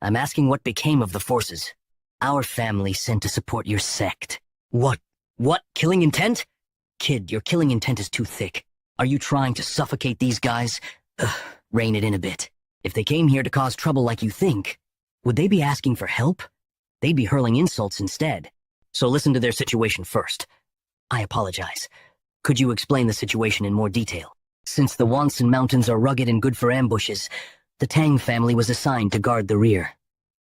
I'm asking what became of the forces. Our family sent to support your sect. What? Killing intent? Kid, your killing intent is too thick. Are you trying to suffocate these guys? Rein it in a bit. If they came here to cause trouble like you think, would they be asking for help? They'd be hurling insults instead. So listen to their situation first. I apologize. Could you explain the situation in more detail? Since the Wonsan Mountains are rugged and good for ambushes, the Tang family was assigned to guard the rear.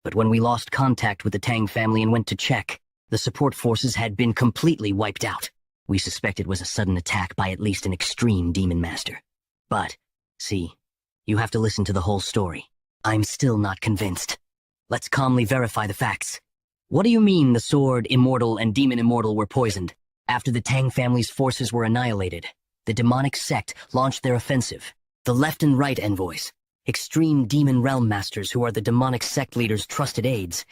But when we lost contact with the Tang family and went to check, the support forces had been completely wiped out. We suspect it was a sudden attack by at least an extreme demon master. But, see, you have to listen to the whole story. I'm still not convinced. Let's calmly verify the facts. What do you mean the Sword Immortal and Demon Immortal were poisoned? After the Tang family's forces were annihilated, the demonic sect launched their offensive. The left and right envoys, extreme demon realm masters who are the demonic sect leader's trusted aides,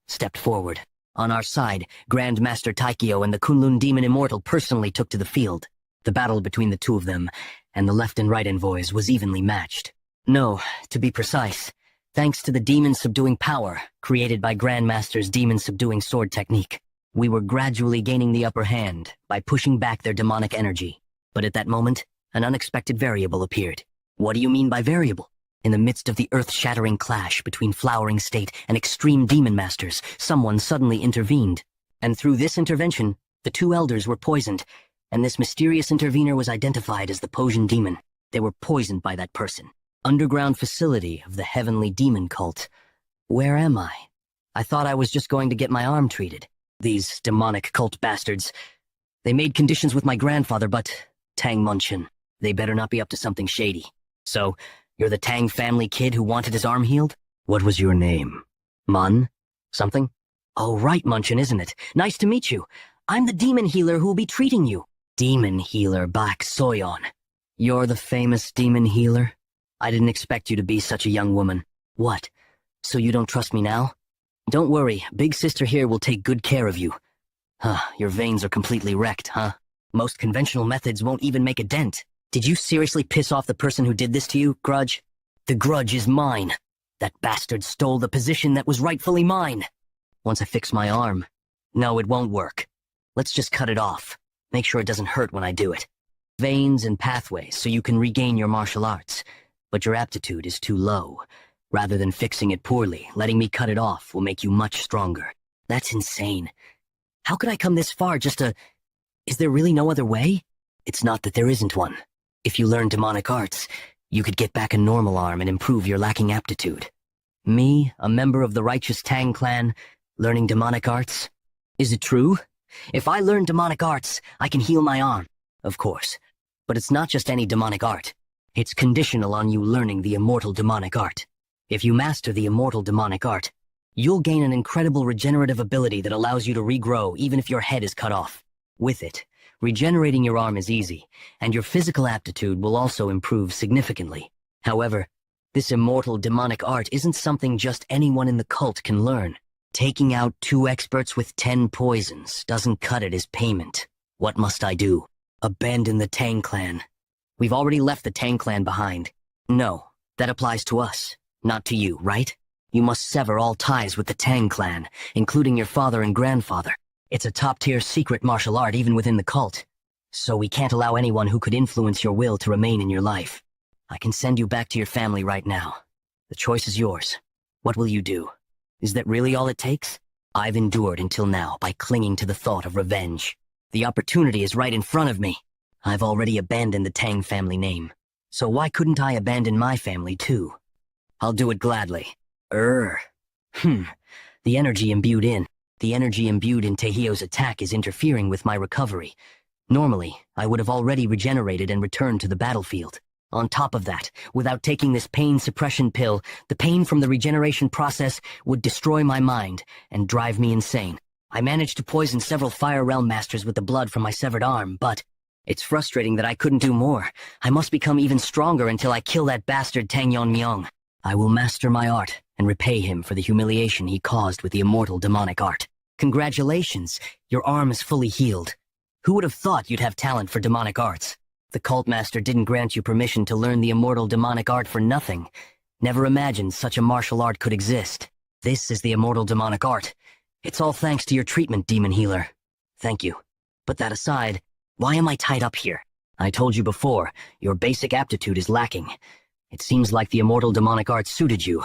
stepped forward. On our side, Grand Master Taikyo and the Kunlun Demon Immortal personally took to the field. The battle between the two of them and the left and right envoys was evenly matched. No, to be precise, thanks to the demon-subduing power created by Grandmaster's demon-subduing sword technique, we were gradually gaining the upper hand by pushing back their demonic energy. But at that moment, an unexpected variable appeared. What do you mean by variable? In the midst of the earth-shattering clash between Flowering State and extreme demon masters, someone suddenly intervened. And through this intervention, the two elders were poisoned, and this mysterious intervener was identified as the Poison Demon. They were poisoned by that person. Underground facility of the Heavenly Demon Cult. Where am I? I thought I was just going to get my arm treated. These demonic cult bastards. They made conditions with my grandfather, but Tang Munchin, they better not be up to something shady. So, you're the Tang family kid who wanted his arm healed? What was your name? Mun? Something? Oh, right, Munchin, isn't it? Nice to meet you. I'm the demon healer who will be treating you. Demon healer Bak Soyon. You're the famous demon healer? I didn't expect you to be such a young woman. What? So you don't trust me now? Don't worry, Big Sister here will take good care of you. Your veins are completely wrecked, huh? Most conventional methods won't even make a dent. Did you seriously piss off the person who did this to you, Grudge? The grudge is mine. That bastard stole the position that was rightfully mine. Once I fix my arm. No, it won't work. Let's just cut it off. Make sure it doesn't hurt when I do it. Veins and pathways so you can regain your martial arts. But your aptitude is too low. Rather than fixing it poorly, letting me cut it off will make you much stronger. That's insane. How could I come this far just to... Is there really no other way? It's not that there isn't one. If you learn demonic arts, you could get back a normal arm and improve your lacking aptitude. Me, a member of the righteous Tang clan, learning demonic arts? Is it true? If I learn demonic arts, I can heal my arm. Of course. But it's not just any demonic art. It's conditional on you learning the immortal demonic art. If you master the immortal demonic art, you'll gain an incredible regenerative ability that allows you to regrow even if your head is cut off. With it, regenerating your arm is easy, and your physical aptitude will also improve significantly. However, this immortal demonic art isn't something just anyone in the cult can learn. Taking out 2 experts with 10 poisons doesn't cut it as payment. What must I do? Abandon the Tang clan. We've already left the Tang clan behind. No, that applies to us, not to you, right? You must sever all ties with the Tang clan, including your father and grandfather. It's a top-tier secret martial art even within the cult, so we can't allow anyone who could influence your will to remain in your life. I can send you back to your family right now. The choice is yours. What will you do? Is that really all it takes? I've endured until now by clinging to the thought of revenge. The opportunity is right in front of me. I've already abandoned the Tang family name, so why couldn't I abandon my family too? I'll do it gladly. The energy imbued in Taihio's attack is interfering with my recovery. Normally, I would have already regenerated and returned to the battlefield. On top of that, without taking this pain suppression pill, the pain from the regeneration process would destroy my mind and drive me insane. I managed to poison several Fire Realm Masters with the blood from my severed arm, but it's frustrating that I couldn't do more. I must become even stronger until I kill that bastard Tang Yonmyong. I will master my art and repay him for the humiliation he caused with the immortal demonic art. Congratulations, your arm is fully healed. Who would have thought you'd have talent for demonic arts? The cult master didn't grant you permission to learn the immortal demonic art for nothing. Never imagined such a martial art could exist. This is the immortal demonic art. It's all thanks to your treatment, demon healer. Thank you. But that aside, why am I tied up here? I told you before, your basic aptitude is lacking. It seems like the immortal demonic art suited you.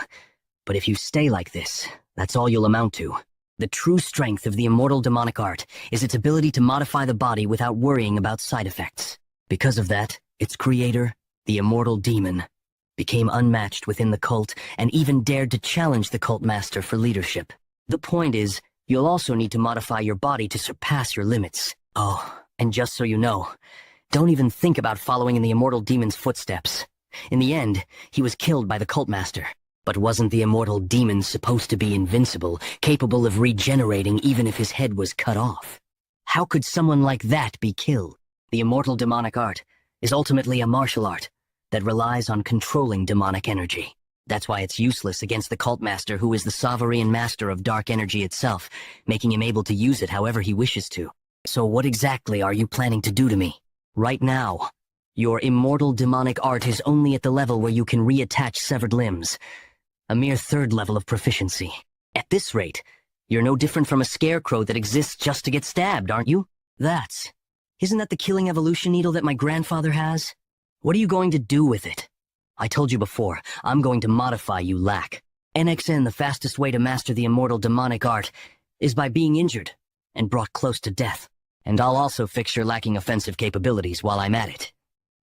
But if you stay like this, that's all you'll amount to. The true strength of the immortal demonic art is its ability to modify the body without worrying about side effects. Because of that, its creator, the immortal demon, became unmatched within the cult and even dared to challenge the cult master for leadership. The point is, you'll also need to modify your body to surpass your limits. Oh, and just so you know, don't even think about following in the immortal demon's footsteps. In the end, he was killed by the cult master. But wasn't the immortal demon supposed to be invincible, capable of regenerating even if his head was cut off? How could someone like that be killed? The immortal demonic art is ultimately a martial art that relies on controlling demonic energy. That's why it's useless against the cult master, who is the sovereign master of dark energy itself, making him able to use it however he wishes to. So what exactly are you planning to do to me? Right now, your immortal demonic art is only at the level where you can reattach severed limbs. A mere third level of proficiency. At this rate, you're no different from a scarecrow that exists just to get stabbed, aren't you? Isn't that the killing evolution needle that my grandfather has? What are you going to do with it? I told you before, I'm going to modify you, Lack. NXN, the fastest way to master the immortal demonic art is by being injured and brought close to death. And I'll also fix your lacking offensive capabilities while I'm at it.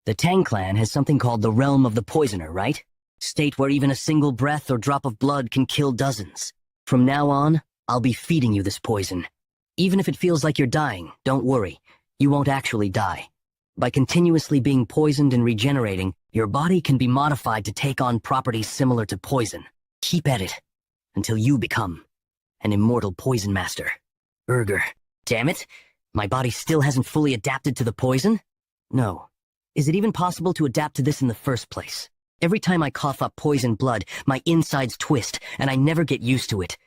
The Tang clan has something called the Realm of the Poisoner, right? State where even a single breath or drop of blood can kill dozens. From now on, I'll be feeding you this poison. Even if it feels like you're dying, don't worry. You won't actually die. By continuously being poisoned and regenerating, your body can be modified to take on properties similar to poison. Keep at it until you become an immortal poison master. Urger. Damn it! My body still hasn't fully adapted to the poison? No. Is it even possible to adapt to this in the first place? Every time I cough up poison blood, my insides twist, and I never get used to it.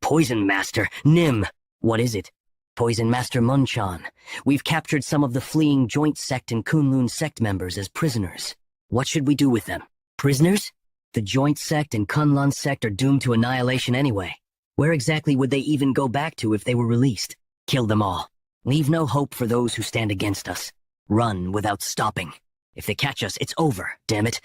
Poison Master, Nim! What is it? Poison Master Munchan. We've captured some of the fleeing Joint Sect and Kunlun Sect members as prisoners. What should we do with them? Prisoners? The Joint Sect and Kunlun Sect are doomed to annihilation anyway. Where exactly would they even go back to if they were released? Kill them all. Leave no hope for those who stand against us. Run without stopping. If they catch us, it's over, damn it.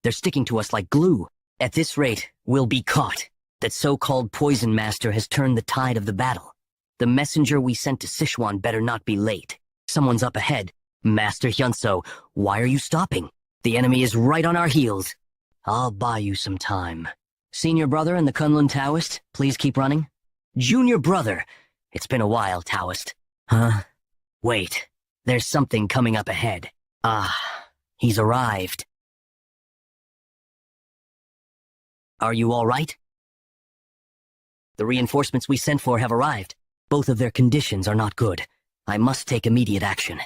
They're sticking to us like glue. At this rate, we'll be caught. That so-called Poison Master has turned the tide of the battle. The messenger we sent to Sichuan better not be late. Someone's up ahead. Master Hyunso, why are you stopping? The enemy is right on our heels. I'll buy you some time. Senior brother and the Kunlun Taoist, please keep running. Junior brother, it's been a while, Taoist. Huh? Wait, there's something coming up ahead. He's arrived. Are you all right? The reinforcements we sent for have arrived. Both of their conditions are not good. I must take immediate action.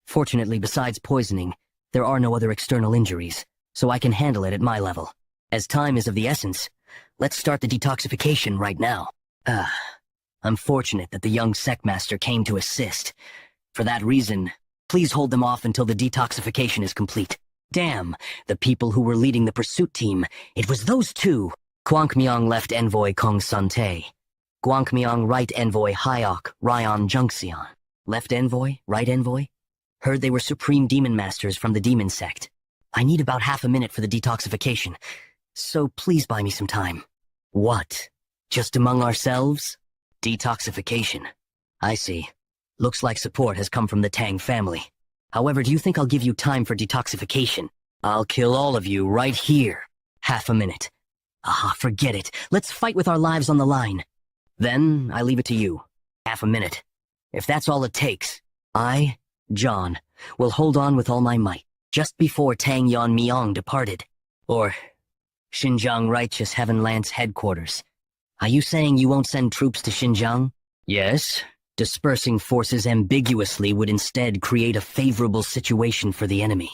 Fortunately, besides poisoning, there are no other external injuries, so I can handle it at my level. As time is of the essence, let's start the detoxification right now. I'm fortunate that the young Sectmaster came to assist. For that reason, please hold them off until the detoxification is complete. Damn, the people who were leading the pursuit team, it was those two. Guangmyong left envoy Kong Sante. Guangmyong right envoy Hyok Ryan Jungxian. Left envoy, right envoy? Heard they were supreme demon masters from the demon sect. I need about half a minute for the detoxification, so please buy me some time. What? Just among ourselves? Detoxification. I see. Looks like support has come from the Tang family. However, do you think I'll give you time for detoxification? I'll kill all of you right here. Half a minute. Forget it. Let's fight with our lives on the line. Then, I leave it to you. Half a minute. If that's all it takes, I, John, will hold on with all my might, just before Tang Yon Miang departed. Or Xinjiang Righteous Heaven Lance headquarters. Are you saying you won't send troops to Xinjiang? Yes. Dispersing forces ambiguously would instead create a favorable situation for the enemy.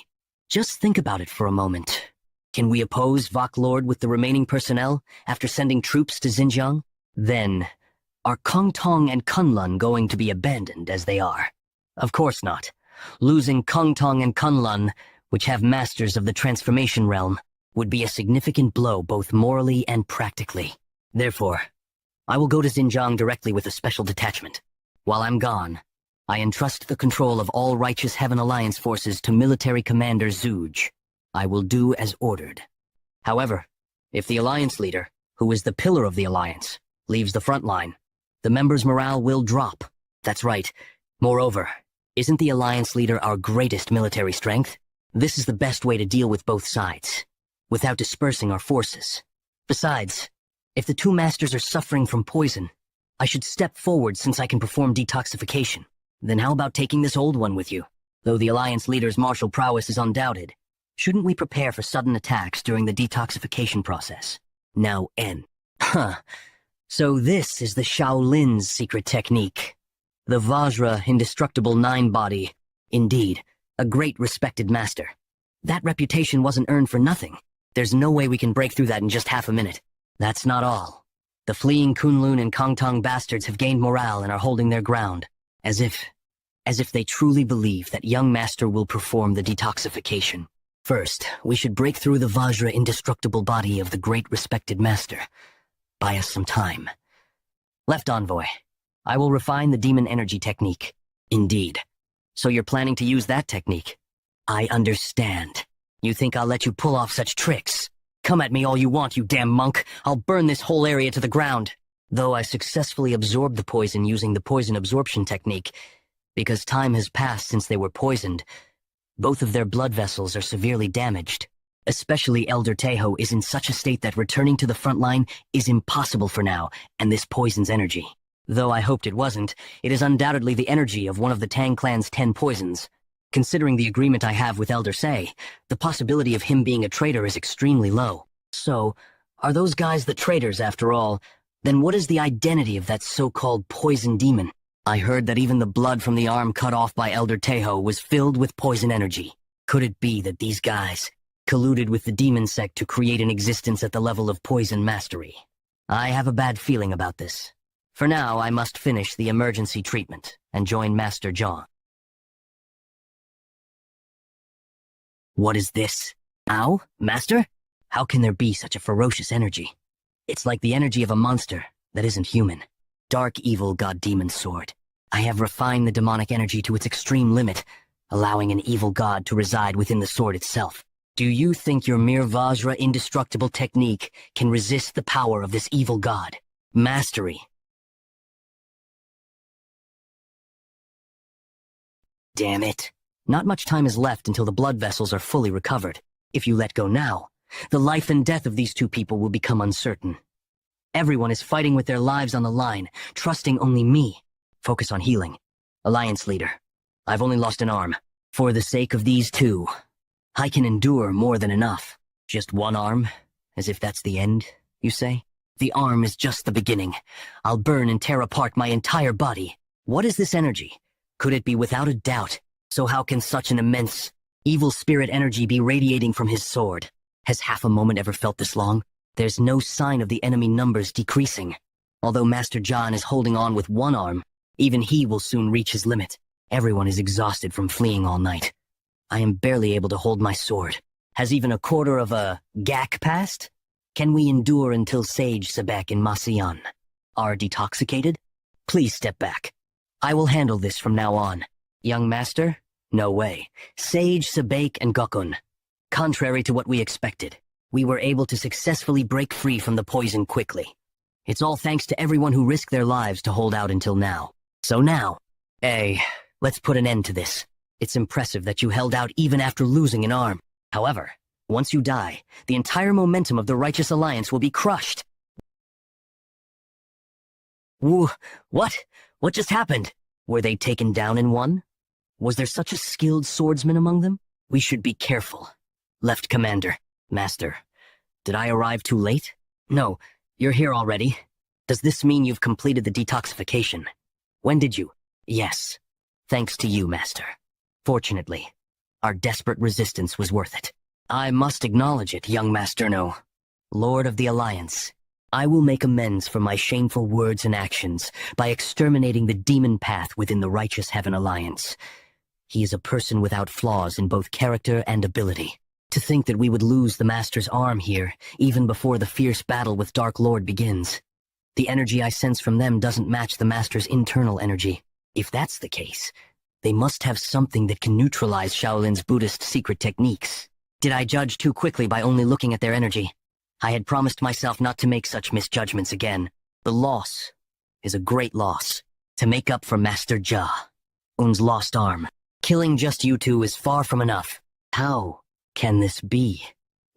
Just think about it for a moment. Can we oppose Vok Lord with the remaining personnel after sending troops to Xinjiang? Then, are Kongtong and Kunlun going to be abandoned as they are? Of course not. Losing Kongtong and Kunlun, which have masters of the transformation realm, would be a significant blow both morally and practically. Therefore, I will go to Xinjiang directly with a special detachment. While I'm gone, I entrust the control of all Righteous Heaven Alliance forces to Military Commander Zuge. I will do as ordered. However, if the Alliance leader, who is the pillar of the Alliance, leaves the front line, the members' morale will drop. That's right. Moreover, isn't the Alliance leader our greatest military strength? This is the best way to deal with both sides, without dispersing our forces. Besides, if the two masters are suffering from poison, I should step forward since I can perform detoxification. Then how about taking this old one with you? Though the Alliance leader's martial prowess is undoubted, shouldn't we prepare for sudden attacks during the detoxification process? now N. Huh. So this is the Shaolin's secret technique. The Vajra Indestructible Nine-Body. Indeed, a great respected master. That reputation wasn't earned for nothing. There's no way we can break through that in just half a minute. That's not all. The fleeing Kunlun and Kongtong bastards have gained morale and are holding their ground, as if they truly believe that young master will perform the detoxification. First, we should break through the Vajra Indestructible body of the great respected master. Buy us some time. Left envoy, I will refine the demon energy technique. Indeed. So you're planning to use that technique? I understand. You think I'll let you pull off such tricks? Come at me all you want, you damn monk. I'll burn this whole area to the ground. Though I successfully absorbed the poison using the poison absorption technique, because time has passed since they were poisoned, both of their blood vessels are severely damaged. Especially Elder Teho is in such a state that returning to the front line is impossible for now, and this poisons energy. Though I hoped it wasn't, it is undoubtedly the energy of one of the Tang clan's 10 poisons. Considering the agreement I have with Elder Say, the possibility of him being a traitor is extremely low. So, are those guys the traitors after all? Then what is the identity of that so-called poison demon? I heard that even the blood from the arm cut off by Elder Teho was filled with poison energy. Could it be that these guys colluded with the demon sect to create an existence at the level of poison mastery? I have a bad feeling about this. For now, I must finish the emergency treatment and join Master John. What is this? Ow, Master? How can there be such a ferocious energy? It's like the energy of a monster that isn't human. Dark evil god-demon sword. I have refined the demonic energy to its extreme limit, allowing an evil god to reside within the sword itself. Do you think your mere Vajra indestructible technique can resist the power of this evil god? Mastery. Damn it. Not much time is left until the blood vessels are fully recovered. If you let go now, the life and death of these two people will become uncertain. Everyone is fighting with their lives on the line, trusting only me. Focus on healing. Alliance leader, I've only lost an arm. For the sake of these two, I can endure more than enough. Just one arm? As if that's the end, you say? The arm is just the beginning. I'll burn and tear apart my entire body. What is this energy? Could it be without a doubt? So how can such an immense, evil spirit energy be radiating from his sword? Has half a moment ever felt this long? There's no sign of the enemy numbers decreasing. Although Master John is holding on with one arm, even he will soon reach his limit. Everyone is exhausted from fleeing all night. I am barely able to hold my sword. Has even a quarter of a gak passed? Can we endure until Sage Sebek and Masian are detoxicated? Please step back. I will handle this from now on. Young Master? No way. Sage, Sebek, and Gokun. Contrary to what we expected, we were able to successfully break free from the poison quickly. It's all thanks to everyone who risked their lives to hold out until now. So now, let's put an end to this. It's impressive that you held out even after losing an arm. However, once you die, the entire momentum of the Righteous Alliance will be crushed. What? What just happened? Were they taken down in one? Was there such a skilled swordsman among them? We should be careful. Left Commander. Master. Did I arrive too late? No, you're here already. Does this mean you've completed the detoxification? When did you? Yes. Thanks to you, Master. Fortunately, our desperate resistance was worth it. I must acknowledge it, young Master No. Lord of the Alliance. I will make amends for my shameful words and actions by exterminating the demon path within the Righteous Heaven Alliance. He is a person without flaws in both character and ability. To think that we would lose the Master's arm here, even before the fierce battle with Dark Lord begins. The energy I sense from them doesn't match the Master's internal energy. If that's the case, they must have something that can neutralize Shaolin's Buddhist secret techniques. Did I judge too quickly by only looking at their energy? I had promised myself not to make such misjudgments again. The loss is a great loss. To make up for Master Ja, Un's lost arm. Killing just you two is far from enough. How can this be?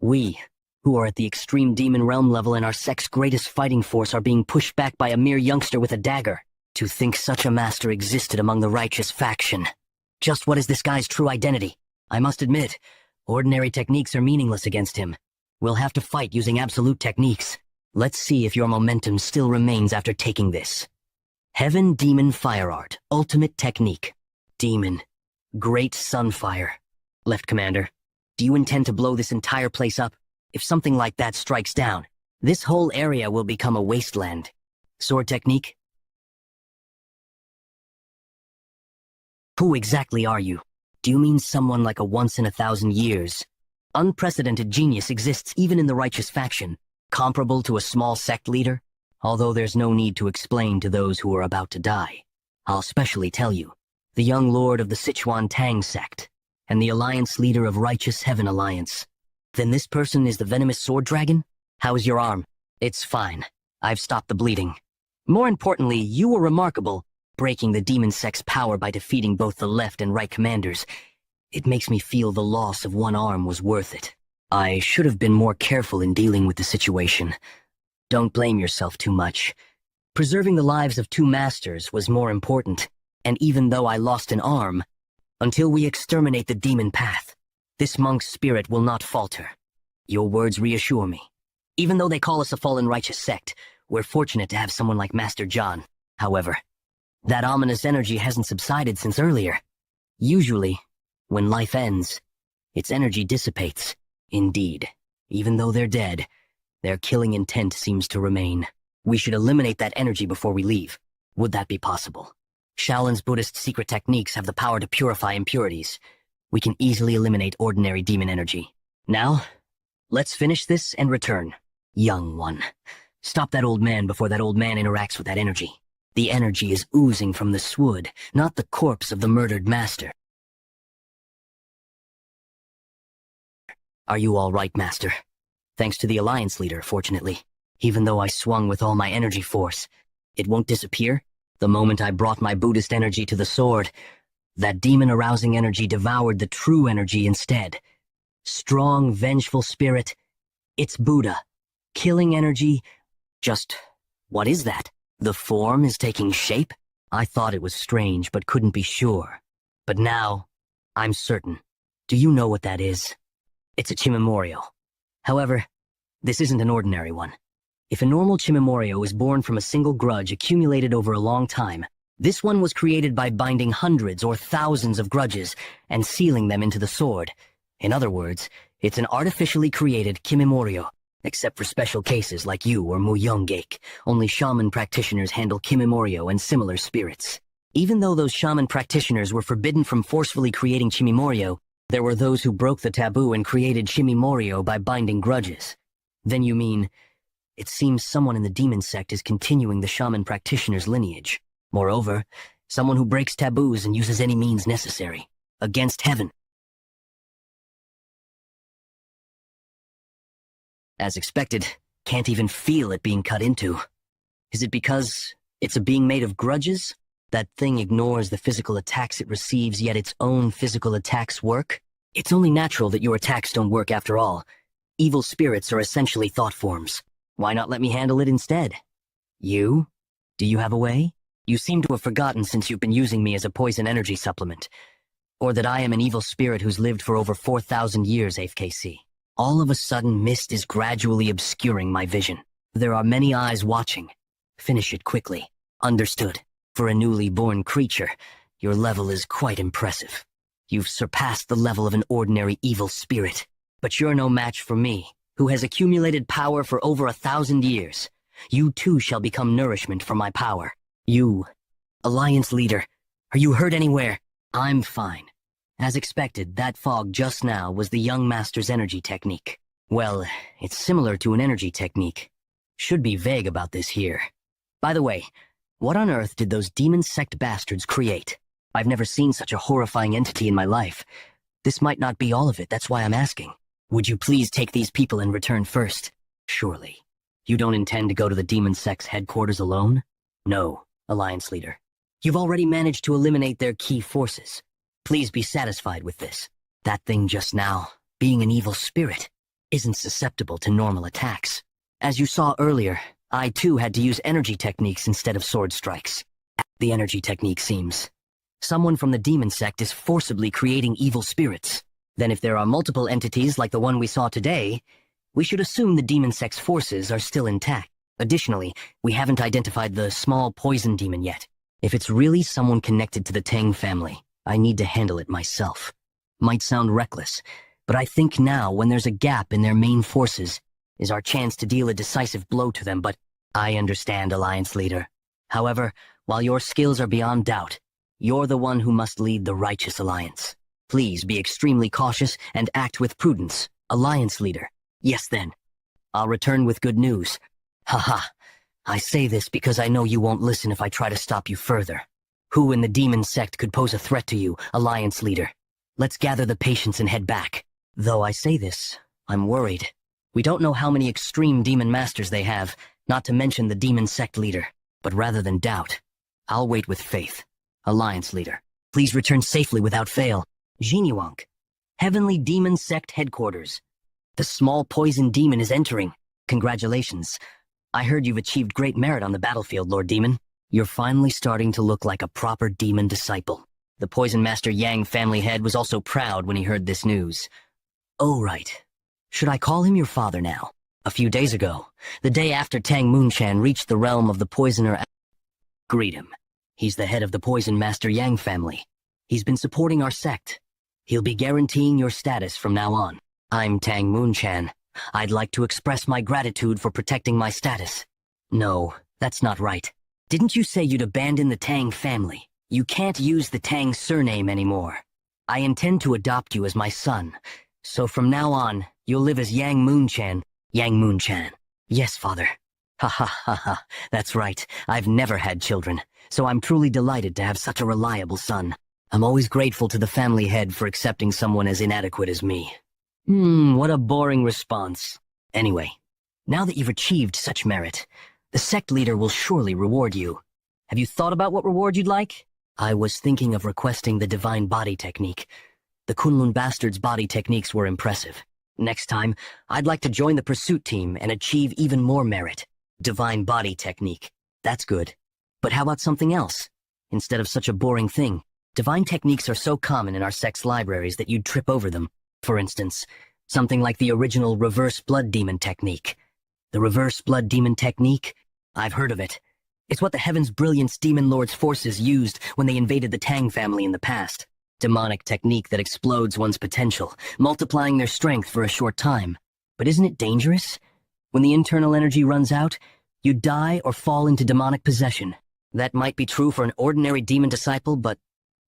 We, who are at the extreme demon realm level and our sect's greatest fighting force, are being pushed back by a mere youngster with a dagger. To think such a master existed among the righteous faction. Just what is this guy's true identity? I must admit, ordinary techniques are meaningless against him. We'll have to fight using absolute techniques. Let's see if your momentum still remains after taking this. Heaven Demon Fire Art, Ultimate Technique. Demon. Great Sunfire. Left Commander, do you intend to blow this entire place up? If something like that strikes down, this whole area will become a wasteland. Sword Technique? Who exactly are you? Do you mean someone like a once-in-a-thousand years? Unprecedented genius exists even in the righteous faction, comparable to a small sect leader? Although there's no need to explain to those who are about to die. I'll specially tell you, the young lord of the Sichuan Tang sect, and the alliance leader of Righteous Heaven Alliance. Then this person is the venomous sword dragon? How's your arm? It's fine. I've stopped the bleeding. More importantly, you were remarkable, breaking the demon sect's power by defeating both the left and right commanders. It makes me feel the loss of one arm was worth it. I should have been more careful in dealing with the situation. Don't blame yourself too much. Preserving the lives of two masters was more important, and even though I lost an arm, until we exterminate the demon path, this monk's spirit will not falter. Your words reassure me. Even though they call us a fallen righteous sect, we're fortunate to have someone like Master John. However, that ominous energy hasn't subsided since earlier. Usually, when life ends, its energy dissipates. Indeed, even though they're dead, their killing intent seems to remain. We should eliminate that energy before we leave. Would that be possible? Shaolin's Buddhist secret techniques have the power to purify impurities. We can easily eliminate ordinary demon energy. Now, let's finish this and return. Young one, stop that old man before that old man interacts with that energy. The energy is oozing from the swood, not the corpse of the murdered master. Are you all right, Master? Thanks to the Alliance leader, fortunately. Even though I swung with all my energy force, it won't disappear. The moment I brought my Buddhist energy to the sword, that demon-arousing energy devoured the true energy instead. Strong, vengeful spirit. It's Buddha. Killing energy. Just, what is that? The form is taking shape? I thought it was strange, but couldn't be sure. But now, I'm certain. Do you know what that is? It's a Chimamoriyo. However, this isn't an ordinary one. If a normal Chimamoriyo is born from a single grudge accumulated over a long time, this one was created by binding hundreds or thousands of grudges and sealing them into the sword. In other words, it's an artificially created Kimimoriyo. Except for special cases like you or Muyongek, only shaman practitioners handle Kimimoriyo and similar spirits. Even though those shaman practitioners were forbidden from forcefully creating Chimimoriyo, there were those who broke the taboo and created Chimimoriyo by binding grudges. Then you mean, it seems someone in the demon sect is continuing the shaman practitioner's lineage. Moreover, someone who breaks taboos and uses any means necessary. Against heaven. As expected, can't even feel it being cut into. Is it because it's a being made of grudges? That thing ignores the physical attacks it receives, yet its own physical attacks work? It's only natural that your attacks don't work after all. Evil spirits are essentially thought forms. Why not let me handle it instead? You? Do you have a way? You seem to have forgotten since you've been using me as a poison energy supplement. Or that I am an evil spirit who's lived for over 4,000 years, AFKC. All of a sudden, mist is gradually obscuring my vision. There are many eyes watching. Finish it quickly. Understood. For a newly born creature, your level is quite impressive. You've surpassed the level of an ordinary evil spirit. But you're no match for me, who has accumulated power for over 1,000 years. You too shall become nourishment for my power. You, Alliance leader, are you hurt anywhere? I'm fine. As expected, that fog just now was the young master's energy technique. Well, it's similar to an energy technique. Should be vague about this here. By the way, what on earth did those demon sect bastards create? I've never seen such a horrifying entity in my life. This might not be all of it, that's why I'm asking. Would you please take these people and return first? Surely. You don't intend to go to the demon sect's headquarters alone? No, Alliance leader. You've already managed to eliminate their key forces. Please be satisfied with this. That thing just now, being an evil spirit, isn't susceptible to normal attacks. As you saw earlier, I too had to use energy techniques instead of sword strikes. The energy technique seems. Someone from the demon sect is forcibly creating evil spirits. Then if there are multiple entities like the one we saw today, We should assume the demon sect's forces are still intact. Additionally, we haven't identified the small poison demon yet. If it's really someone connected to the Tang family, I need to handle it myself. Might sound reckless, but I think now, when there's a gap in their main forces, is our chance to deal a decisive blow to them. But I understand, Alliance Leader. However, while your skills are beyond doubt, you're the one who must lead the righteous alliance. Please be extremely cautious and act with prudence, Alliance Leader. Yes then. I'll return with good news. Haha. I say this because I know you won't listen if I try to stop you further. Who in the demon sect could pose a threat to you, Alliance Leader? Let's gather the patience and head back. Though I say this, I'm worried. We don't know how many extreme demon masters they have, not to mention the demon sect leader. But rather than doubt, I'll wait with faith. Alliance Leader, please return safely without fail. Jinyuank, Heavenly Demon Sect Headquarters. The small poison demon is entering. Congratulations. I heard you've achieved great merit on the battlefield, Lord Demon. You're finally starting to look like a proper demon disciple. The Poison Master Yang family head was also proud when he heard this news. Oh, right. Should I call him your father now? A few days ago, the day after Tang Moonshan reached the realm of the poisoner, greet him. He's the head of the Poison Master Yang family. He's been supporting our sect. He'll be guaranteeing your status from now on. I'm Tang Moonshan. I'd like to express my gratitude for protecting my status. No, that's not right. Didn't you say you'd abandon the Tang family? You can't use the Tang surname anymore. I intend to adopt you as my son. So from now on, you'll live as Yang Moonshan. Yang Moonshan. Yes, father. Ha ha ha ha. That's right. I've never had children, so I'm truly delighted to have such a reliable son. I'm always grateful to the family head for accepting someone as inadequate as me. What a boring response. Anyway, now that you've achieved such merit, the sect leader will surely reward you. Have you thought about what reward you'd like? I was thinking of requesting the Divine Body Technique. The Kunlun Bastard's body techniques were impressive. Next time, I'd like to join the pursuit team and achieve even more merit. Divine Body Technique. That's good. But how about something else? Instead of such a boring thing, divine techniques are so common in our sect's libraries that you'd trip over them. For instance, something like the original Reverse Blood Demon Technique. The Reverse Blood Demon Technique? I've heard of it. It's what the Heaven's Brilliance Demon Lord's forces used when they invaded the Tang family in the past. Demonic technique that explodes one's potential, multiplying their strength for a short time. But isn't it dangerous? When the internal energy runs out, you die or fall into demonic possession. That might be true for an ordinary demon disciple, but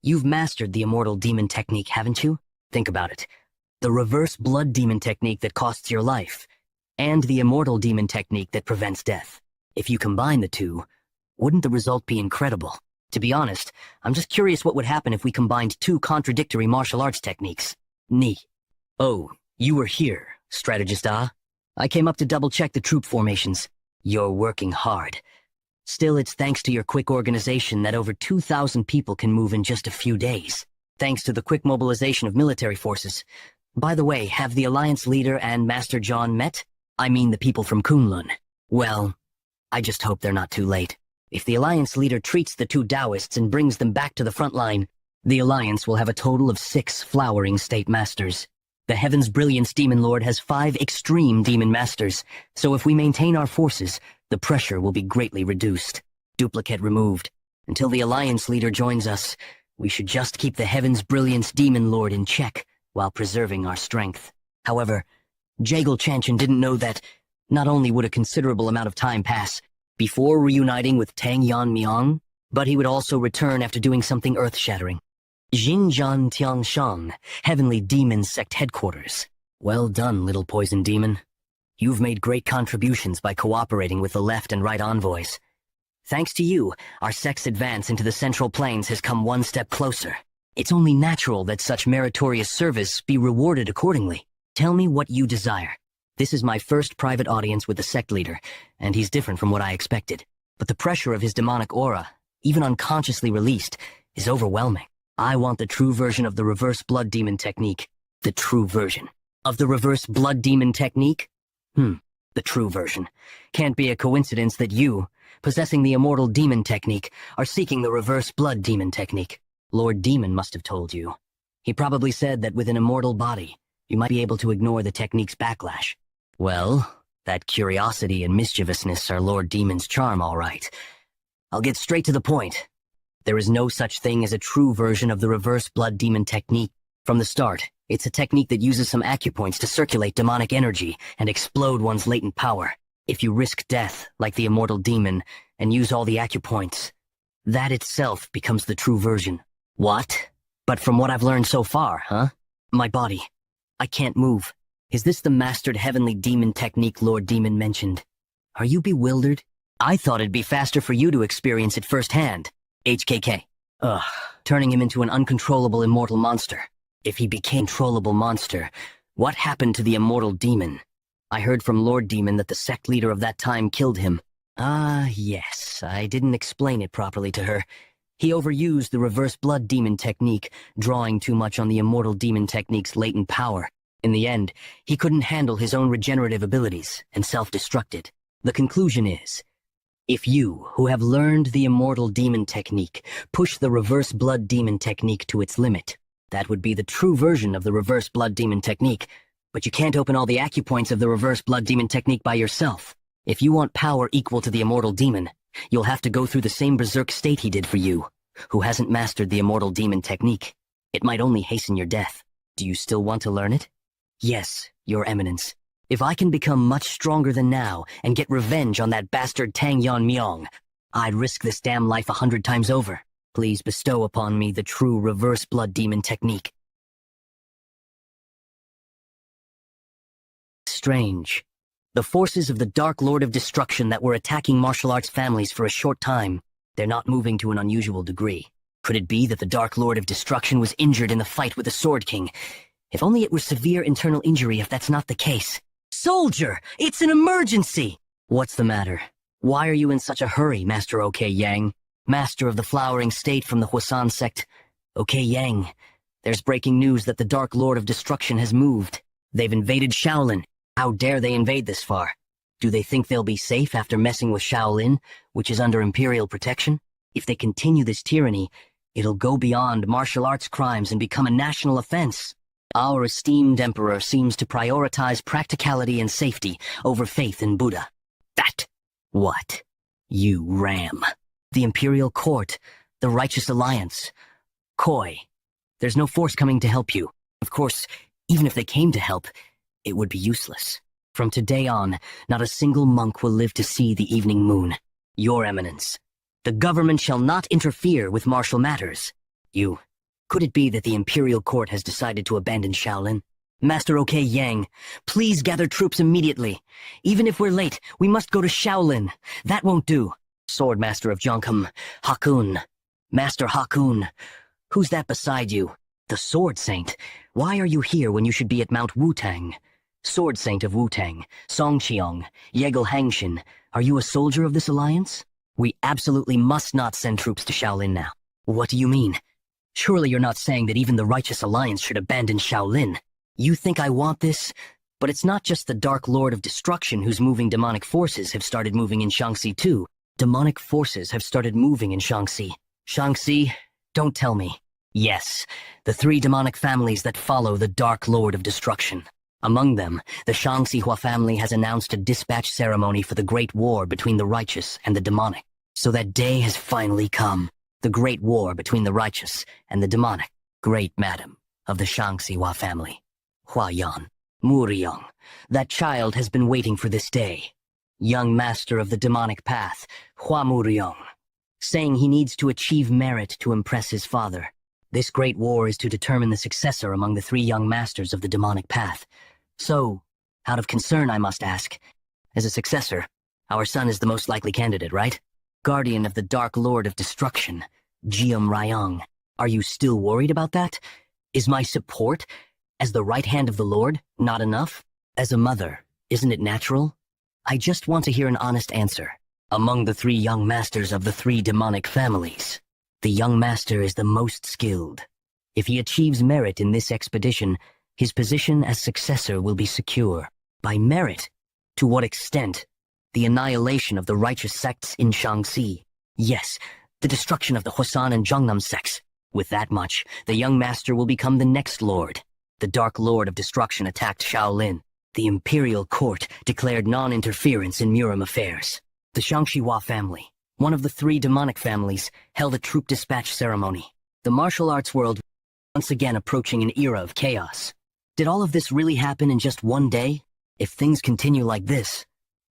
you've mastered the Immortal Demon Technique, haven't you? Think about it. The Reverse Blood Demon Technique that costs your life, and the Immortal Demon Technique that prevents death. If you combine the two, wouldn't the result be incredible? To be honest, I'm just curious what would happen if we combined two contradictory martial arts techniques. Oh, you were here, Strategist Ah. I came up to double-check the troop formations. You're working hard. Still, it's thanks to your quick organization that over 2,000 people can move in just a few days. Thanks to the quick mobilization of military forces. By the way, have the Alliance Leader and Master John met? I mean the people from Kunlun. Well, I just hope they're not too late. If the Alliance Leader treats the two Taoists and brings them back to the front line, the Alliance will have a total of 6 flowering state masters. The Heaven's Brilliance Demon Lord has 5 extreme demon masters, so if we maintain our forces, the pressure will be greatly reduced. Duplicate removed. Until the Alliance Leader joins us, we should just keep the Heaven's Brilliance Demon Lord in check while preserving our strength. However, Jagal Chanchan didn't know that not only would a considerable amount of time pass before reuniting with Tang Yan Miang, but he would also return after doing something earth-shattering. Xinjiang Tianshan, Heavenly Demon Sect Headquarters. Well done, little poison demon. You've made great contributions by cooperating with the left and right envoys. Thanks to you, our sect's advance into the Central Plains has come one step closer. It's only natural that such meritorious service be rewarded accordingly. Tell me what you desire. This is my first private audience with the sect leader, and he's different from what I expected. But the pressure of his demonic aura, even unconsciously released, is overwhelming. I want the true version of the Reverse Blood Demon Technique. The true version. Of the Reverse Blood Demon Technique? The true version. Can't be a coincidence that you, possessing the Immortal Demon Technique, are seeking the Reverse Blood Demon Technique. Lord Demon must have told you. He probably said that with an immortal body, you might be able to ignore the technique's backlash. Well, that curiosity and mischievousness are Lord Demon's charm, all right. I'll get straight to the point. There is no such thing as a true version of the reverse blood demon technique. From the start, it's a technique that uses some acupoints to circulate demonic energy and explode one's latent power. If you risk death, like the immortal demon, and use all the acupoints, that itself becomes the true version. What? But from what I've learned so far, huh? My body. I can't move. Is this the mastered heavenly demon technique Lord Demon mentioned? Are you bewildered? I thought it'd be faster for you to experience it firsthand. HKK. Ugh, turning him into an uncontrollable immortal monster. If he became a controllable monster, what happened to the immortal demon? I heard from Lord Demon that the sect leader of that time killed him. Yes, I didn't explain it properly to her. He overused the reverse blood demon technique, drawing too much on the immortal demon technique's latent power. In the end, he couldn't handle his own regenerative abilities and self-destructed. The conclusion is, if you, who have learned the immortal demon technique, push the reverse blood demon technique to its limit, that would be the true version of the reverse blood demon technique, but you can't open all the acupoints of the reverse blood demon technique by yourself. If you want power equal to the immortal demon, you'll have to go through the same berserk state he did for you, who hasn't mastered the immortal demon technique. It might only hasten your death. Do you still want to learn it? Yes, Your Eminence. If I can become much stronger than now and get revenge on that bastard Tang Yan Myong, I'd risk this damn life 100 times over. Please bestow upon me the true reverse blood demon technique. Strange. The forces of the Dark Lord of Destruction that were attacking martial arts families for a short time, they're not moving to an unusual degree. Could it be that the Dark Lord of Destruction was injured in the fight with the Sword King? If only it were severe internal injury if that's not the case. Soldier! It's an emergency! What's the matter? Why are you in such a hurry, Master OK Yang? Master of the Flowering State from the Hwasan sect. OK Yang, there's breaking news that the Dark Lord of Destruction has moved. They've invaded Shaolin. How dare they invade this far? Do they think they'll be safe after messing with Shaolin, which is under Imperial protection? If they continue this tyranny, it'll go beyond martial arts crimes and become a national offense. Our esteemed Emperor seems to prioritize practicality and safety over faith in Buddha. That? What? You ram. The Imperial Court, the Righteous Alliance. Koi. There's no force coming to help you. Of course, even if they came to help, it would be useless. From today on, not a single monk will live to see the evening moon. Your Eminence, the government shall not interfere with martial matters. Could it be that the Imperial Court has decided to abandon Shaolin? Master OK Yang, please gather troops immediately. Even if we're late, we must go to Shaolin. That won't do. Swordmaster of Jonkum, Hakun. Master Hakun. Who's that beside you? The Sword Saint. Why are you here when you should be at Mount Wutang? Sword Saint of Wutang, Songqiong, Yegel Hangshin. Are you a soldier of this alliance? We absolutely must not send troops to Shaolin now. What do you mean? Surely you're not saying that even the Righteous Alliance should abandon Shaolin. You think I want this? But it's not just the Dark Lord of Destruction whose moving demonic forces have started moving in Shaanxi too. Demonic forces have started moving in Shaanxi. Shaanxi, don't tell me. Yes, the 3 demonic families that follow the Dark Lord of Destruction. Among them, the Shaanxi Hua family has announced a dispatch ceremony for the Great War between the righteous and the demonic. So that day has finally come. The Great War between the righteous and the demonic. Great Madam of the Shaanxi Hua family. Hua Yan, Muriyong. That child has been waiting for this day. Young master of the demonic path, Hua Muriyong, saying he needs to achieve merit to impress his father. This great war is to determine the successor among the 3 young masters of the demonic path. So, out of concern, I must ask, as a successor, our son is the most likely candidate, right? Guardian of the Dark Lord of Destruction, Jium Ryong. Are you still worried about that? Is my support, as the right hand of the Lord, not enough? As a mother, isn't it natural? I just want to hear an honest answer. Among the 3 young masters of the 3 demonic families, the young master is the most skilled. If he achieves merit in this expedition, his position as successor will be secure. By merit? To what extent? The annihilation of the righteous sects in Shaanxi. Yes, the destruction of the Hwasan and Zhongnam sects. With that much, the young master will become the next lord. The Dark Lord of Destruction attacked Shaolin. The imperial court declared non-interference in Murim affairs. The Shangshiwa family, one of the 3 demonic families, held a troop dispatch ceremony. The martial arts world once again approaching an era of chaos. Did all of this really happen in just one day? If things continue like this,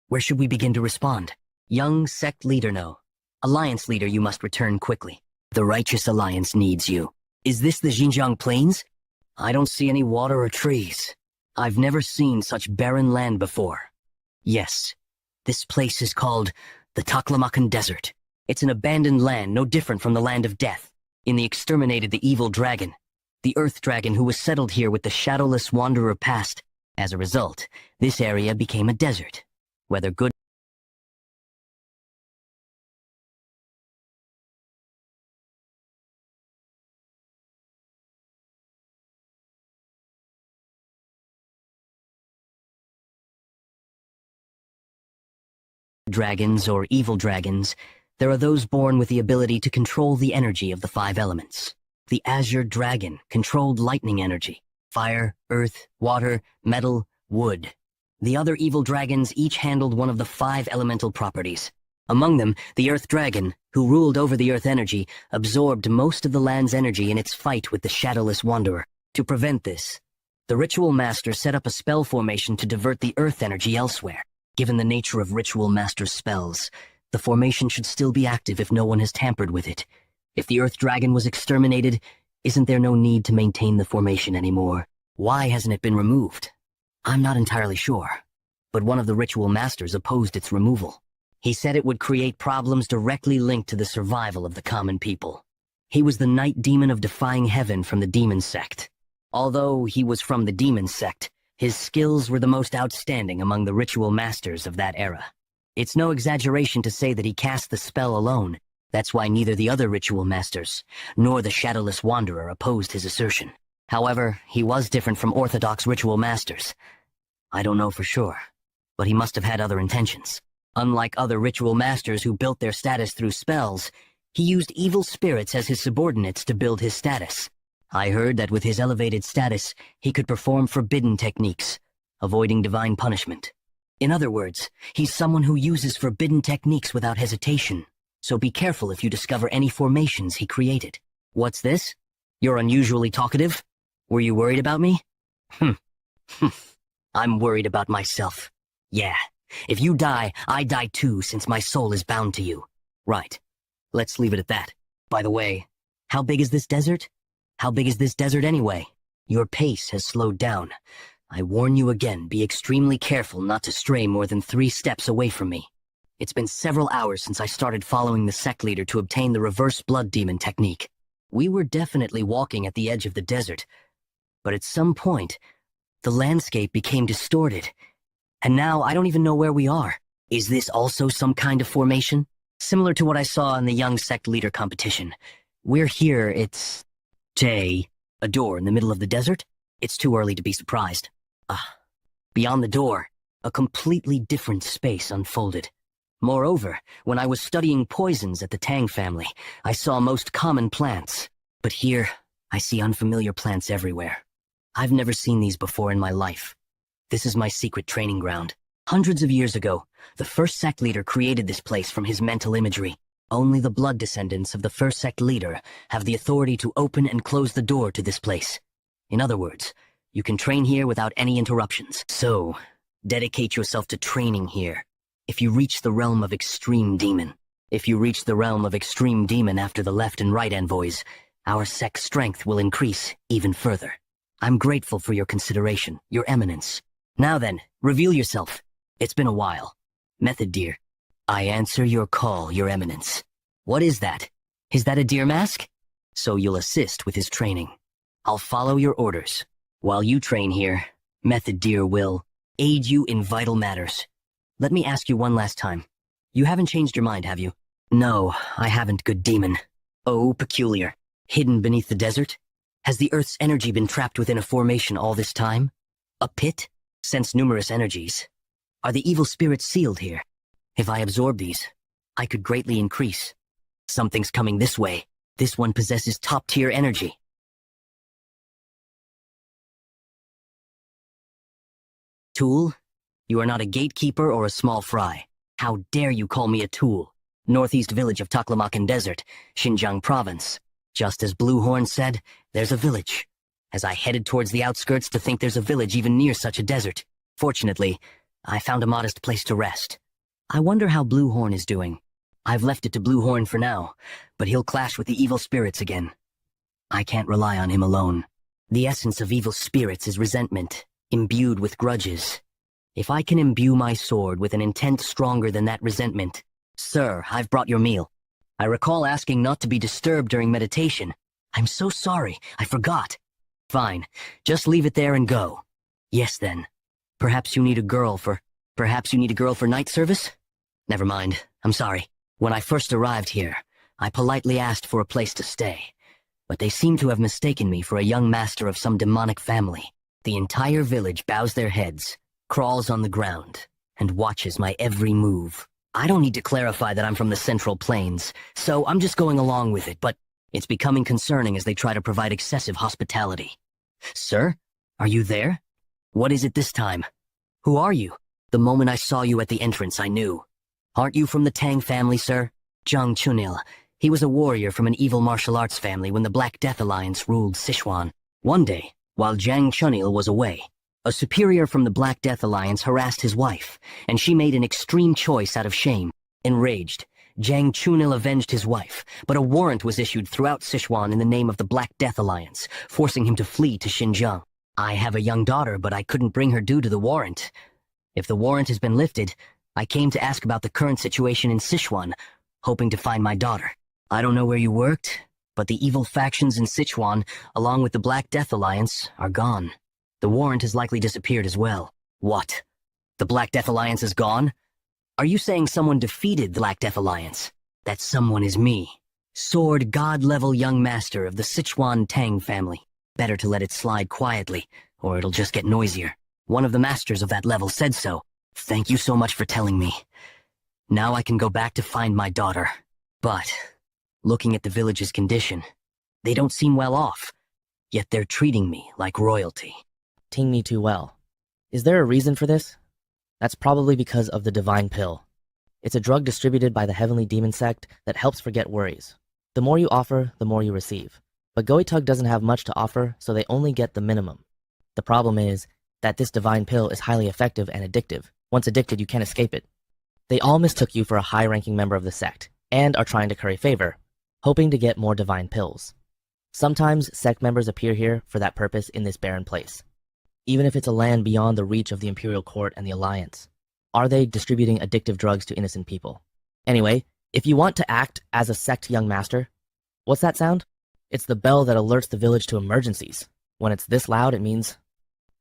where should we begin to respond? Young sect leader, no. Alliance leader, you must return quickly. The Righteous Alliance needs you. Is this the Xinjiang Plains? I don't see any water or trees. I've never seen such barren land before. Yes, this place is called the Taklamakan Desert. It's an abandoned land, no different from the land of death. In the exterminated the evil dragon, the Earth Dragon who was settled here with the shadowless wanderer past. As a result, this area became a desert. Whether good dragons or evil dragons, there are those born with the ability to control the energy of the 5 elements. The Azure Dragon controlled lightning energy, fire, earth, water, metal, wood. The other evil dragons each handled one of the 5 elemental properties. Among them, the Earth Dragon, who ruled over the earth energy, absorbed most of the land's energy in its fight with the shadowless wanderer. To prevent this, the ritual master set up a spell formation to divert the earth energy elsewhere. Given the nature of ritual master's spells, the formation should still be active if no one has tampered with it. If the Earth Dragon was exterminated, isn't there no need to maintain the formation anymore? Why hasn't it been removed? I'm not entirely sure, but one of the ritual masters opposed its removal. He said it would create problems directly linked to the survival of the common people. He was the Night Demon of Defying Heaven from the Demon Sect. Although he was from the Demon Sect, his skills were the most outstanding among the ritual masters of that era. It's no exaggeration to say that he cast the spell alone. That's why neither the other ritual masters, nor the Shadowless Wanderer opposed his assertion. However, he was different from orthodox ritual masters. I don't know for sure, but he must have had other intentions. Unlike other ritual masters who built their status through spells, he used evil spirits as his subordinates to build his status. I heard that with his elevated status, he could perform forbidden techniques, avoiding divine punishment. In other words, he's someone who uses forbidden techniques without hesitation. So be careful if you discover any formations he created. What's this? You're unusually talkative? Were you worried about me? I'm worried about myself. Yeah, if you die, I die too, since my soul is bound to you. Right. Let's leave it at that. By the way, how big is this desert? How big is this desert anyway? Your pace has slowed down. I warn you again, be extremely careful not to stray more than 3 steps away from me. It's been several hours since I started following the sect leader to obtain the reverse blood demon technique. We were definitely walking at the edge of the desert, but at some point, the landscape became distorted, and now I don't even know where we are. Is this also some kind of formation? Similar to what I saw in the young sect leader competition. We're here, it's... a door in the middle of the desert? It's too early to be surprised. Beyond the door, a completely different space unfolded. Moreover, when I was studying poisons at the Tang family, I saw most common plants. But here, I see unfamiliar plants everywhere. I've never seen these before in my life. This is my secret training ground. Hundreds of years ago, the first sect leader created this place from his mental imagery. Only the blood descendants of the first sect leader have the authority to open and close the door to this place. In other words, you can train here without any interruptions. So, dedicate yourself to training here. If you reach the realm of Extreme Demon. If you reach the realm of Extreme Demon after the left and right envoys, our sect's strength will increase even further. I'm grateful for your consideration, Your Eminence. Now then, reveal yourself. It's been a while. Method deer. I answer your call, Your Eminence. What is that? Is that a deer mask? So you'll assist with his training. I'll follow your orders. While you train here, Method deer will aid you in vital matters. Let me ask you one last time. You haven't changed your mind, have you? No, I haven't, good demon. Oh, peculiar. Hidden beneath the desert? Has the Earth's energy been trapped within a formation all this time? A pit? Sense numerous energies. Are the evil spirits sealed here? If I absorb these, I could greatly increase. Something's coming this way. This one possesses top-tier energy. Tool? You are not a gatekeeper or a small fry. How dare you call me a tool? Northeast village of Taklamakan Desert, Xinjiang province. Just as Bluehorn said, there's a village. As I headed towards the outskirts to think there's a village even near such a desert. Fortunately, I found a modest place to rest. I wonder how Bluehorn is doing. I've left it to Bluehorn for now, but he'll clash with the evil spirits again. I can't rely on him alone. The essence of evil spirits is resentment, imbued with grudges. If I can imbue my sword with an intent stronger than that resentment... Sir, I've brought your meal. I recall asking not to be disturbed during meditation. I'm so sorry, I forgot. Fine, just leave it there and go. Yes then. Perhaps you need a girl for night service? Never mind, I'm sorry. When I first arrived here, I politely asked for a place to stay. But they seem to have mistaken me for a young master of some demonic family. The entire village bows their heads, crawls on the ground, and watches my every move. I don't need to clarify that I'm from the Central Plains, so I'm just going along with it, but it's becoming concerning as they try to provide excessive hospitality. Sir, are you there? What is it this time? Who are you? The moment I saw you at the entrance, I knew. Aren't you from the Tang family, sir? Zhang Chunil. He was a warrior from an evil martial arts family when the Black Death Alliance ruled Sichuan. One day, while Zhang Chunil was away, a superior from the Black Death Alliance harassed his wife, and she made an extreme choice out of shame. Enraged, Zhang Chunil avenged his wife, but a warrant was issued throughout Sichuan in the name of the Black Death Alliance, forcing him to flee to Xinjiang. I have a young daughter, but I couldn't bring her due to the warrant. If the warrant has been lifted, I came to ask about the current situation in Sichuan, hoping to find my daughter. I don't know where you worked, but the evil factions in Sichuan, along with the Black Death Alliance, are gone. The warrant has likely disappeared as well. What? The Black Death Alliance is gone? Are you saying someone defeated the Black Death Alliance? That someone is me. Sword God-level young master of the Sichuan Tang family. Better to let it slide quietly, or it'll just get noisier. One of the masters of that level said so. Thank you so much for telling me. Now I can go back to find my daughter. But, looking at the village's condition, they don't seem well off. Yet they're treating me like royalty. Ting me too well. Is there a reason for this? That's probably because of the divine pill. It's a drug distributed by the heavenly demon sect that helps forget worries. The more you offer, the more you receive. But Goitug doesn't have much to offer, so they only get the minimum. The problem is that this divine pill is highly effective and addictive. Once addicted, you can't escape it. They all mistook you for a high-ranking member of the sect, and are trying to curry favor, hoping to get more divine pills. Sometimes sect members appear here for that purpose in this barren place. Even if it's a land beyond the reach of the Imperial Court and the Alliance. Are they distributing addictive drugs to innocent people? Anyway, if you want to act as a sect young master, what's that sound? It's the bell that alerts the village to emergencies. When it's this loud, it means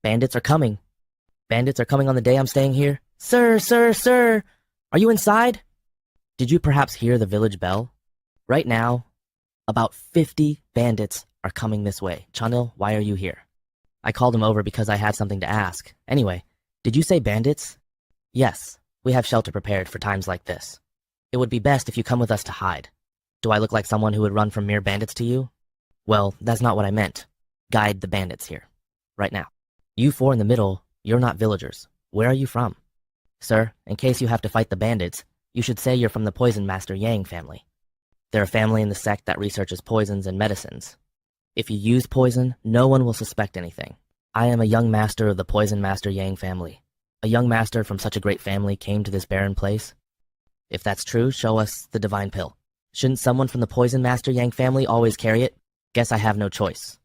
bandits are coming. Bandits are coming on the day I'm staying here. Sir, sir, sir, are you inside? Did you perhaps hear the village bell? Right now, about 50 bandits are coming this way. Chunil, why are you here? I called him over because I had something to ask. Anyway, did you say bandits? Yes, we have shelter prepared for times like this. It would be best if you come with us to hide. Do I look like someone who would run from mere bandits to you? Well, that's not what I meant. Guide the bandits here. Right now. You four in the middle, you're not villagers. Where are you from? Sir, in case you have to fight the bandits, you should say you're from the Poison Master Yang family. They're a family in the sect that researches poisons and medicines. If you use poison, no one will suspect anything. I am a young master of the Poison Master Yang family. A young master from such a great family came to this barren place. If that's true, show us the divine pill. Shouldn't someone from the Poison Master Yang family always carry it? Guess I have no choice.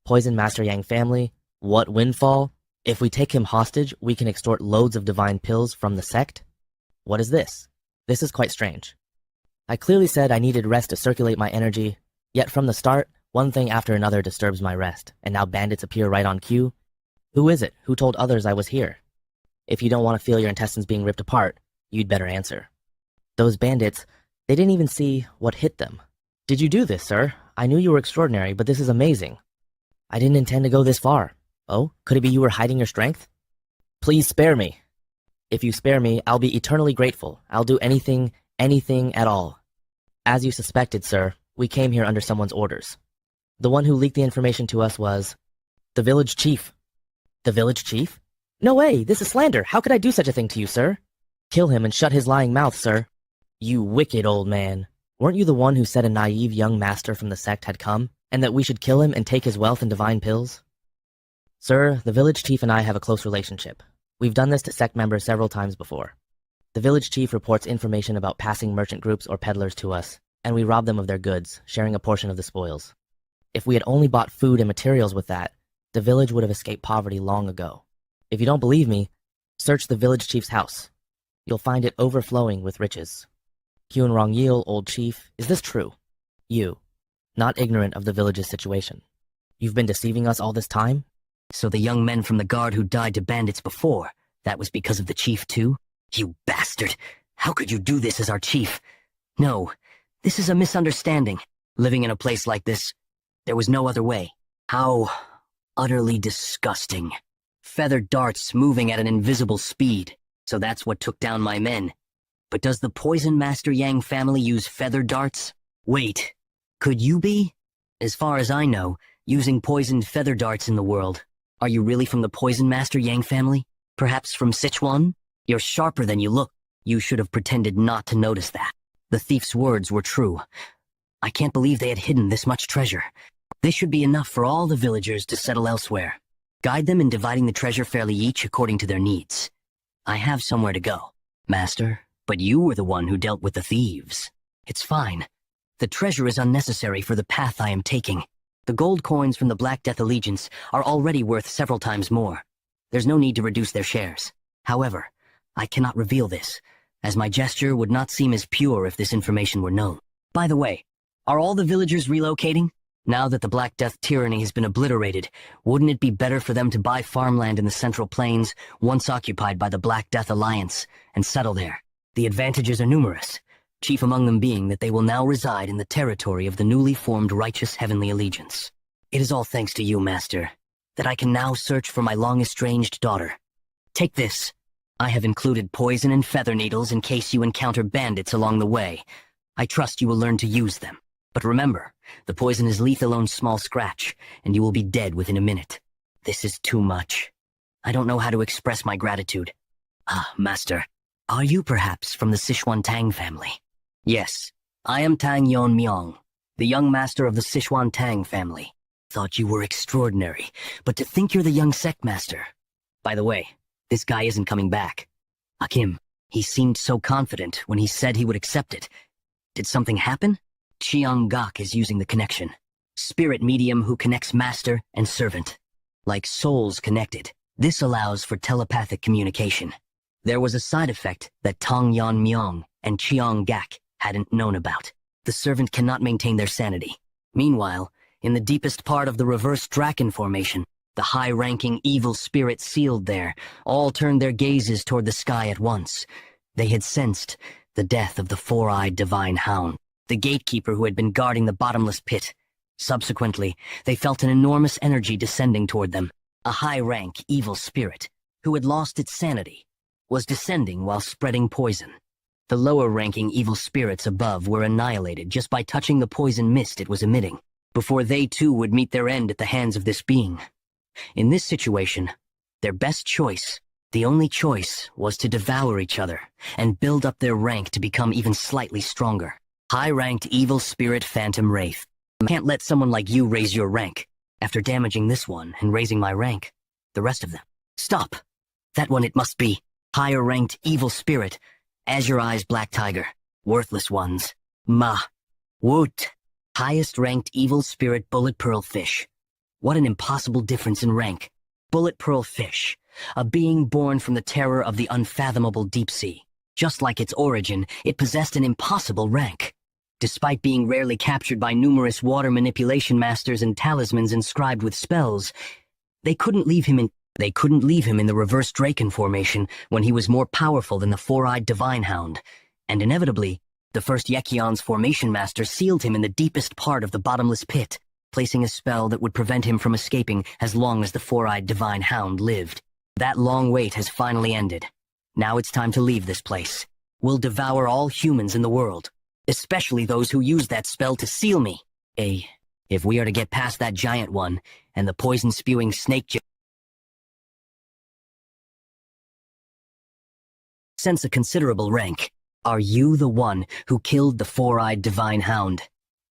Poison Master Yang family, what windfall? If we take him hostage, we can extort loads of divine pills from the sect? What is this? This is quite strange. I clearly said I needed rest to circulate my energy, yet from the start, one thing after another disturbs my rest, and now bandits appear right on cue. Who is it? Who told others I was here? If you don't want to feel your intestines being ripped apart, you'd better answer. Those bandits, they didn't even see what hit them. Did you do this, sir? I knew you were extraordinary, but this is amazing. I didn't intend to go this far. Oh, could it be you were hiding your strength? Please spare me. If you spare me, I'll be eternally grateful. I'll do anything at all. As you suspected, sir, we came here under someone's orders. The one who leaked the information to us was the village chief. The village chief? No way, this is slander. How could I do such a thing to you, sir? Kill him and shut his lying mouth, sir. You wicked old man. Weren't you the one who said a naive young master from the sect had come, and that we should kill him and take his wealth and divine pills? Sir, the village chief and I have a close relationship. We've done this to sect members several times before. The village chief reports information about passing merchant groups or peddlers to us, and we rob them of their goods, sharing a portion of the spoils. If we had only bought food and materials with that, the village would have escaped poverty long ago. If you don't believe me, search the village chief's house. You'll find it overflowing with riches. Kyun Rong-yil, old chief, is this true? You, not ignorant of the village's situation. You've been deceiving us all this time? So the young men from the guard who died to bandits before, that was because of the chief too? You bastard! How could you do this as our chief? No, this is a misunderstanding. Living in a place like this, there was no other way. How utterly disgusting. Feather darts moving at an invisible speed, so that's what took down my men. But does the Poison Master Yang family use feather darts? Wait, could you be? As far as I know, using poisoned feather darts in the world. Are you really from the Poison Master Yang family? Perhaps from Sichuan? You're sharper than you look. You should have pretended not to notice that. The thief's words were true. I can't believe they had hidden this much treasure. This should be enough for all the villagers to settle elsewhere. Guide them in dividing the treasure fairly each according to their needs. I have somewhere to go, Master, but you were the one who dealt with the thieves. It's fine. The treasure is unnecessary for the path I am taking. The gold coins from the Black Death Allegiance are already worth several times more. There's no need to reduce their shares. However, I cannot reveal this, as my gesture would not seem as pure if this information were known. By the way, are all the villagers relocating? Now that the Black Death tyranny has been obliterated, wouldn't it be better for them to buy farmland in the Central Plains, once occupied by the Black Death Alliance, and settle there? The advantages are numerous, chief among them being that they will now reside in the territory of the newly formed Righteous Heavenly Allegiance. It is all thanks to you, Master, that I can now search for my long-estranged daughter. Take this. I have included poison and feather needles in case you encounter bandits along the way. I trust you will learn to use them. But remember, the poison is lethal on small scratch, and you will be dead within a minute. This is too much. I don't know how to express my gratitude. Ah, Master, are you perhaps from the Sichuan Tang family? Yes, I am Tang Yon Myong, the young master of the Sichuan Tang family. Thought you were extraordinary, but to think you're the young sect master. By the way, this guy isn't coming back. Akim, he seemed so confident when he said he would accept it. Did something happen? Chiang Gok is using the connection. Spirit medium who connects master and servant. Like souls connected, this allows for telepathic communication. There was a side effect that Tong Yan Myong and Chiang Gak hadn't known about. The servant cannot maintain their sanity. Meanwhile, in the deepest part of the reverse Draken formation, the high-ranking evil spirits sealed there all turned their gazes toward the sky at once. They had sensed the death of the four-eyed divine hound, the gatekeeper who had been guarding the bottomless pit. Subsequently, they felt an enormous energy descending toward them. A high-rank evil spirit, who had lost its sanity, was descending while spreading poison. The lower-ranking evil spirits above were annihilated just by touching the poison mist it was emitting, before they too would meet their end at the hands of this being. In this situation, their best choice, the only choice, was to devour each other and build up their rank to become even slightly stronger. High-ranked evil spirit Phantom Wraith. I can't let someone like you raise your rank. After damaging this one and raising my rank, the rest of them. Stop! That one it must be. Higher-ranked evil spirit, Azure Eyes Black Tiger. Worthless ones. Ma. Woot. Highest-ranked evil spirit Bullet Pearl Fish. What an impossible difference in rank. Bullet Pearl Fish, a being born from the terror of the unfathomable deep sea. Just like its origin, it possessed an impossible rank. Despite being rarely captured by numerous water manipulation masters and talismans inscribed with spells, they couldn't leave him in the reverse Draken formation when he was more powerful than the four-eyed divine hound, and inevitably, the first Yekion's formation master sealed him in the deepest part of the bottomless pit, placing a spell that would prevent him from escaping as long as the four-eyed divine hound lived. That long wait has finally ended. Now it's time to leave this place. We'll devour all humans in the world, especially those who use that spell to seal me. If we are to get past that giant one and the poison-spewing snake Sense a considerable rank. Are you the one who killed the four-eyed divine hound?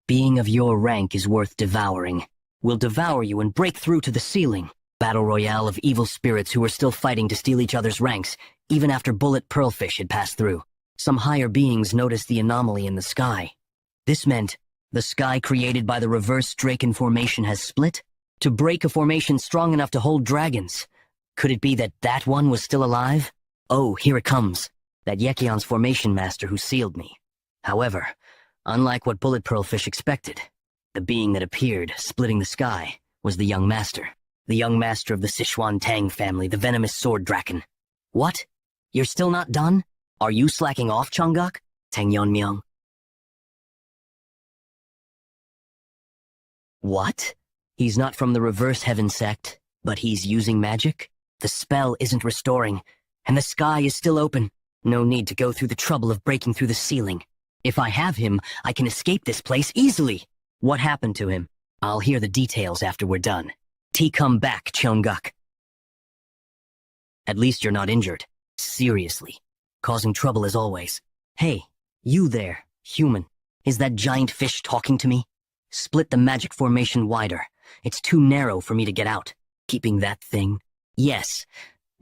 Being of your rank is worth devouring. We'll devour you and break through to the ceiling. Battle royale of evil spirits who were still fighting to steal each other's ranks, even after bullet pearlfish had passed through. Some higher beings noticed the anomaly in the sky. This meant the sky created by the reverse Draken formation has split to break a formation strong enough to hold dragons. Could it be that that one was still alive? Oh, here it comes. That Yekion's formation master who sealed me. However, unlike what bullet pearlfish expected, the being that appeared, splitting the sky, was the young master. The young master of the Sichuan Tang family, the venomous sword draken. What? You're still not done? Are you slacking off, Chongguk? Tang Yeonmyeong. What? He's not from the reverse heaven sect, but he's using magic? The spell isn't restoring, and the sky is still open. No need to go through the trouble of breaking through the ceiling. If I have him, I can escape this place easily. What happened to him? I'll hear the details after we're done. Come back, Chongguk. At least you're not injured. Seriously. Causing trouble as always. Hey, you there, human. Is that giant fish talking to me? Split the magic formation wider. It's too narrow for me to get out. Keeping that thing? Yes.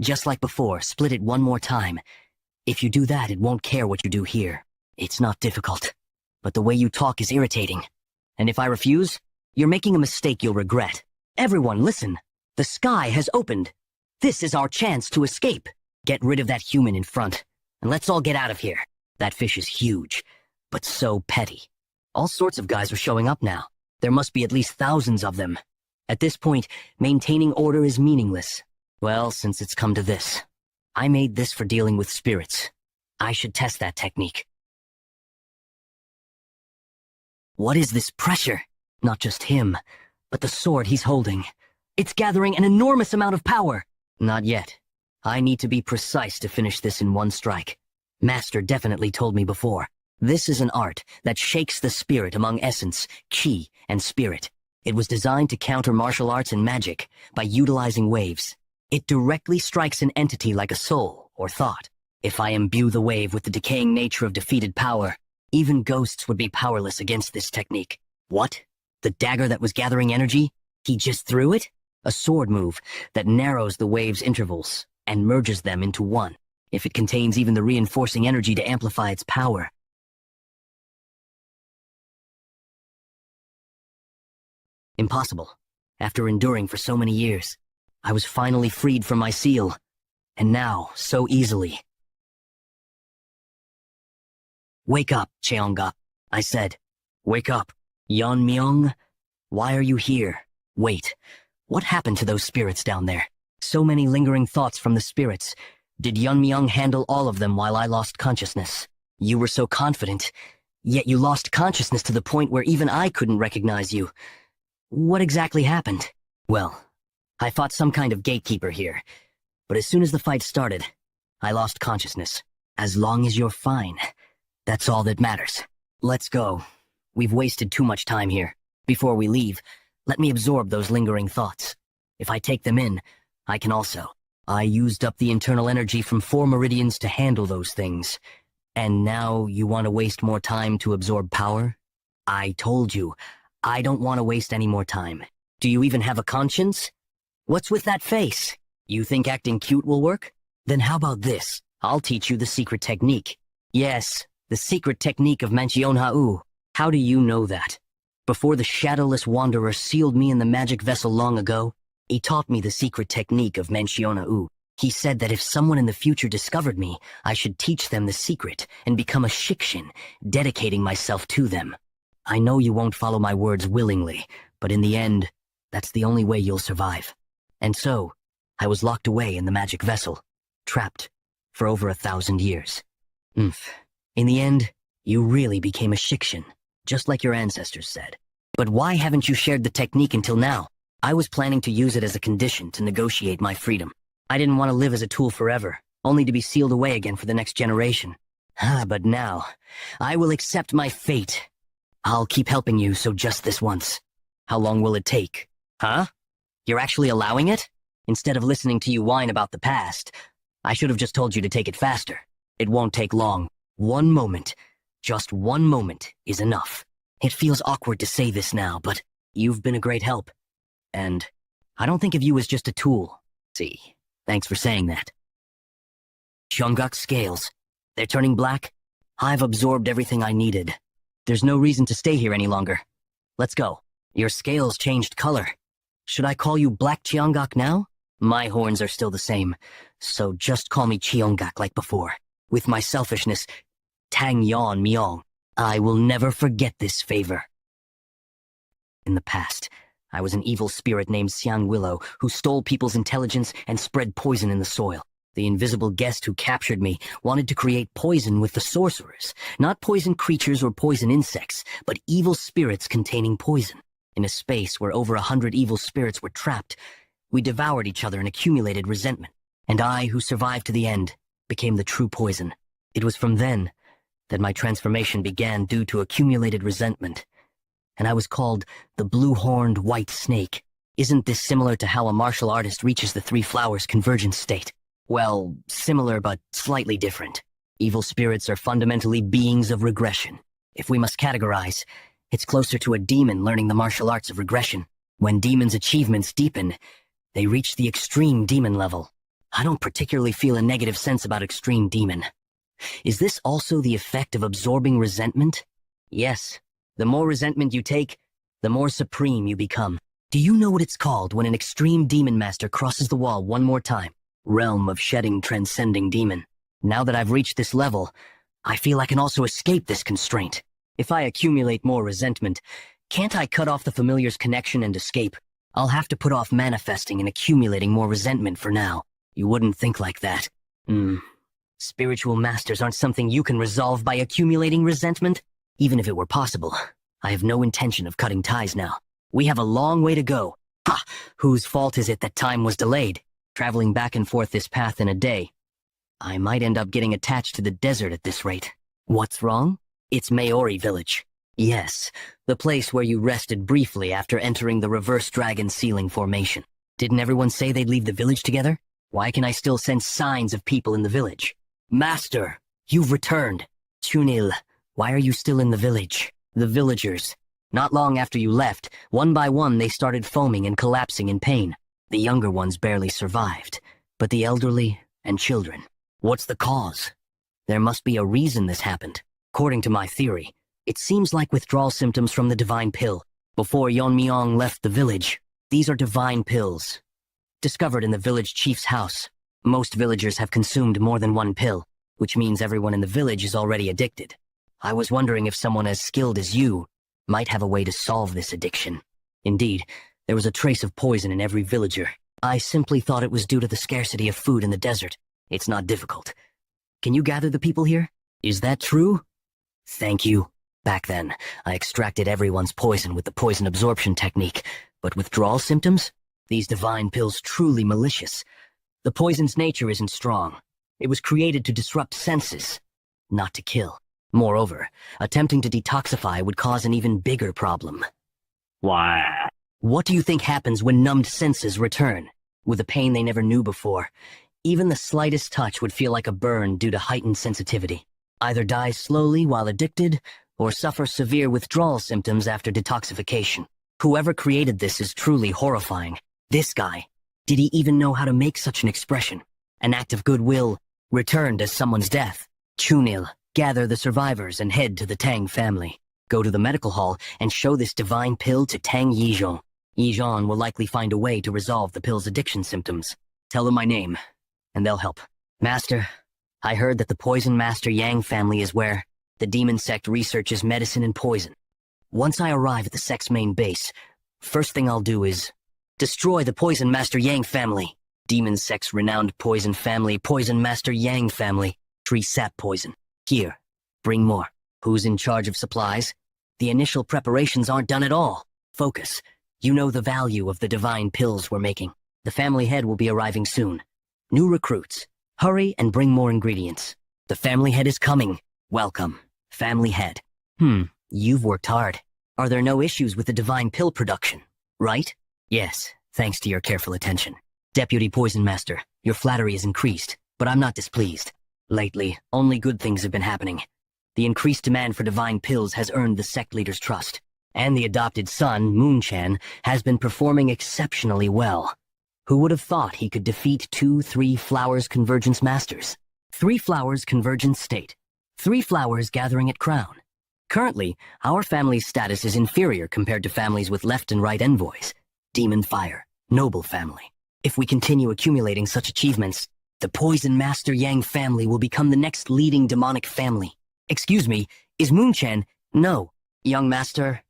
Just like before, split it one more time. If you do that, it won't care what you do here. It's not difficult. But the way you talk is irritating. And if I refuse, you're making a mistake you'll regret. Everyone, listen. The sky has opened. This is our chance to escape. Get rid of that human in front, and let's all get out of here. That fish is huge, but so petty. All sorts of guys are showing up now. There must be at least thousands of them. At this point, maintaining order is meaningless. Well, since it's come to this, I made this for dealing with spirits. I should test that technique. What is this pressure? Not just him, but the sword he's holding. It's gathering an enormous amount of power. Not yet. I need to be precise to finish this in one strike. Master definitely told me before. This is an art that shakes the spirit among essence, chi, and spirit. It was designed to counter martial arts and magic by utilizing waves. It directly strikes an entity like a soul or thought. If I imbue the wave with the decaying nature of defeated power, even ghosts would be powerless against this technique. What? The dagger that was gathering energy? He just threw it? A sword move that narrows the wave's intervals and merges them into one, if it contains even the reinforcing energy to amplify its power. Impossible. After enduring for so many years, I was finally freed from my seal. And now, so easily. Wake up, Cheongguk, I said. Wake up. Yeonmyeong, why are you here? Wait, what happened to those spirits down there? So many lingering thoughts from the spirits. Did Yeonmyeong handle all of them while I lost consciousness? You were so confident, yet you lost consciousness to the point where even I couldn't recognize you. What exactly happened? Well, I fought some kind of gatekeeper here, but as soon as the fight started, I lost consciousness. As long as you're fine, that's all that matters. Let's go. We've wasted too much time here. Before we leave, let me absorb those lingering thoughts. If I take them in, I can also. I used up the internal energy from 4 meridians to handle those things. And now you want to waste more time to absorb power? I told you, I don't want to waste any more time. Do you even have a conscience? What's with that face? You think acting cute will work? Then how about this? I'll teach you the secret technique. Yes, the secret technique of Manhwa. How do you know that? Before the shadowless wanderer sealed me in the magic vessel long ago, he taught me the secret technique of Manhwa. He said that if someone in the future discovered me, I should teach them the secret and become a shikshin, dedicating myself to them. I know you won't follow my words willingly, but in the end, that's the only way you'll survive. And so, I was locked away in the magic vessel, trapped for over 1,000 years. In the end, you really became a shikshin, just like your ancestors said. But why haven't you shared the technique until now? I was planning to use it as a condition to negotiate my freedom. I didn't want to live as a tool forever, only to be sealed away again for the next generation. But now, I will accept my fate. I'll keep helping you, so just this once. How long will it take? Huh? You're actually allowing it? Instead of listening to you whine about the past, I should have just told you to take it faster. It won't take long. 1 moment. Just 1 moment is enough. It feels awkward to say this now, but you've been a great help. And I don't think of you as just a tool. See, thanks for saying that. Jeonguk's scales. They're turning black. I've absorbed everything I needed. There's no reason to stay here any longer. Let's go. Your scales changed color. Should I call you Black Jeonguk now? My horns are still the same, so just call me Jeonguk like before. With my selfishness, Tang Yon Myong. I will never forget this favor. In the past, I was an evil spirit named Xiang Willow who stole people's intelligence and spread poison in the soil. The invisible guest who captured me wanted to create poison with the sorcerers, not poison creatures or poison insects, but evil spirits containing poison. In a space where over 100 evil spirits were trapped, we devoured each other and accumulated resentment. And I, who survived to the end, became the true poison. It was from then that my transformation began due to accumulated resentment. And I was called the blue-horned white snake. Isn't this similar to how a martial artist reaches the three flowers convergence state? Well, similar but slightly different. Evil spirits are fundamentally beings of regression. If we must categorize, it's closer to a demon learning the martial arts of regression. When demons' achievements deepen, they reach the extreme demon level. I don't particularly feel a negative sense about extreme demon. Is this also the effect of absorbing resentment? Yes. The more resentment you take, the more supreme you become. Do you know what it's called when an extreme demon master crosses the wall one more time? Realm of shedding transcending demon. Now that I've reached this level, I feel I can also escape this constraint. If I accumulate more resentment, can't I cut off the familiar's connection and escape? I'll have to put off manifesting and accumulating more resentment for now. You wouldn't think like that. Spiritual masters aren't something you can resolve by accumulating resentment. Even if it were possible, I have no intention of cutting ties now. We have a long way to go. Ha! Whose fault is it that time was delayed? Traveling back and forth this path in a day. I might end up getting attached to the desert at this rate. What's wrong? It's Maori village. Yes, the place where you rested briefly after entering the reverse dragon ceiling formation. Didn't everyone say they'd leave the village together? Why can I still sense signs of people in the village? Master, you've returned. Chunil, why are you still in the village? The villagers. Not long after you left, one by one they started foaming and collapsing in pain. The younger ones barely survived, but the elderly and children. What's the cause? There must be a reason this happened. According to my theory, it seems like withdrawal symptoms from the divine pill. Before Yeonmyeong left the village, these are divine pills. Discovered in the village chief's house. Most villagers have consumed more than one pill, which means everyone in the village is already addicted. I was wondering if someone as skilled as you might have a way to solve this addiction. Indeed, there was a trace of poison in every villager. I simply thought it was due to the scarcity of food in the desert. It's not difficult. Can you gather the people here? Is that true? Thank you. Back then, I extracted everyone's poison with the poison absorption technique, but withdrawal symptoms? These divine pills truly malicious. The poison's nature isn't strong. It was created to disrupt senses, not to kill. Moreover, attempting to detoxify would cause an even bigger problem. Why? What do you think happens when numbed senses return? With a pain they never knew before, even the slightest touch would feel like a burn due to heightened sensitivity. Either die slowly while addicted, or suffer severe withdrawal symptoms after detoxification. Whoever created this is truly horrifying. This guy, did he even know how to make such an expression? An act of goodwill, returned as someone's death. Chunil, gather the survivors and head to the Tang family. Go to the medical hall and show this divine pill to Tang Yizhong. Yizhong will likely find a way to resolve the pill's addiction symptoms. Tell them my name, and they'll help. Master, I heard that the Poison Master Yang family is where the demon sect researches medicine and poison. Once I arrive at the sect's main base, first thing I'll do is destroy the Poison Master Yang family. Demon sect's renowned poison family, Poison Master Yang family. Tree sap poison. Here, bring more. Who's in charge of supplies? The initial preparations aren't done at all. Focus. You know the value of the divine pills we're making. The family head will be arriving soon. New recruits. Hurry and bring more ingredients. The family head is coming. Welcome, family head. You've worked hard. Are there no issues with the divine pill production, right? Yes, thanks to your careful attention. Deputy Poison Master, your flattery is increased, but I'm not displeased. Lately, only good things have been happening. The increased demand for divine pills has earned the sect leader's trust, and the adopted son, Moonchan, has been performing exceptionally well. Who would have thought he could defeat 2-3 Flowers Convergence Masters? 3 Flowers Convergence State. 3 Flowers gathering at Crown. Currently, our family's status is inferior compared to families with left and right envoys. Demon Fire, Noble Family. If we continue accumulating such achievements, the Poison Master Yang family will become the next leading demonic family. Excuse me, is Moonchan? No. Young Master,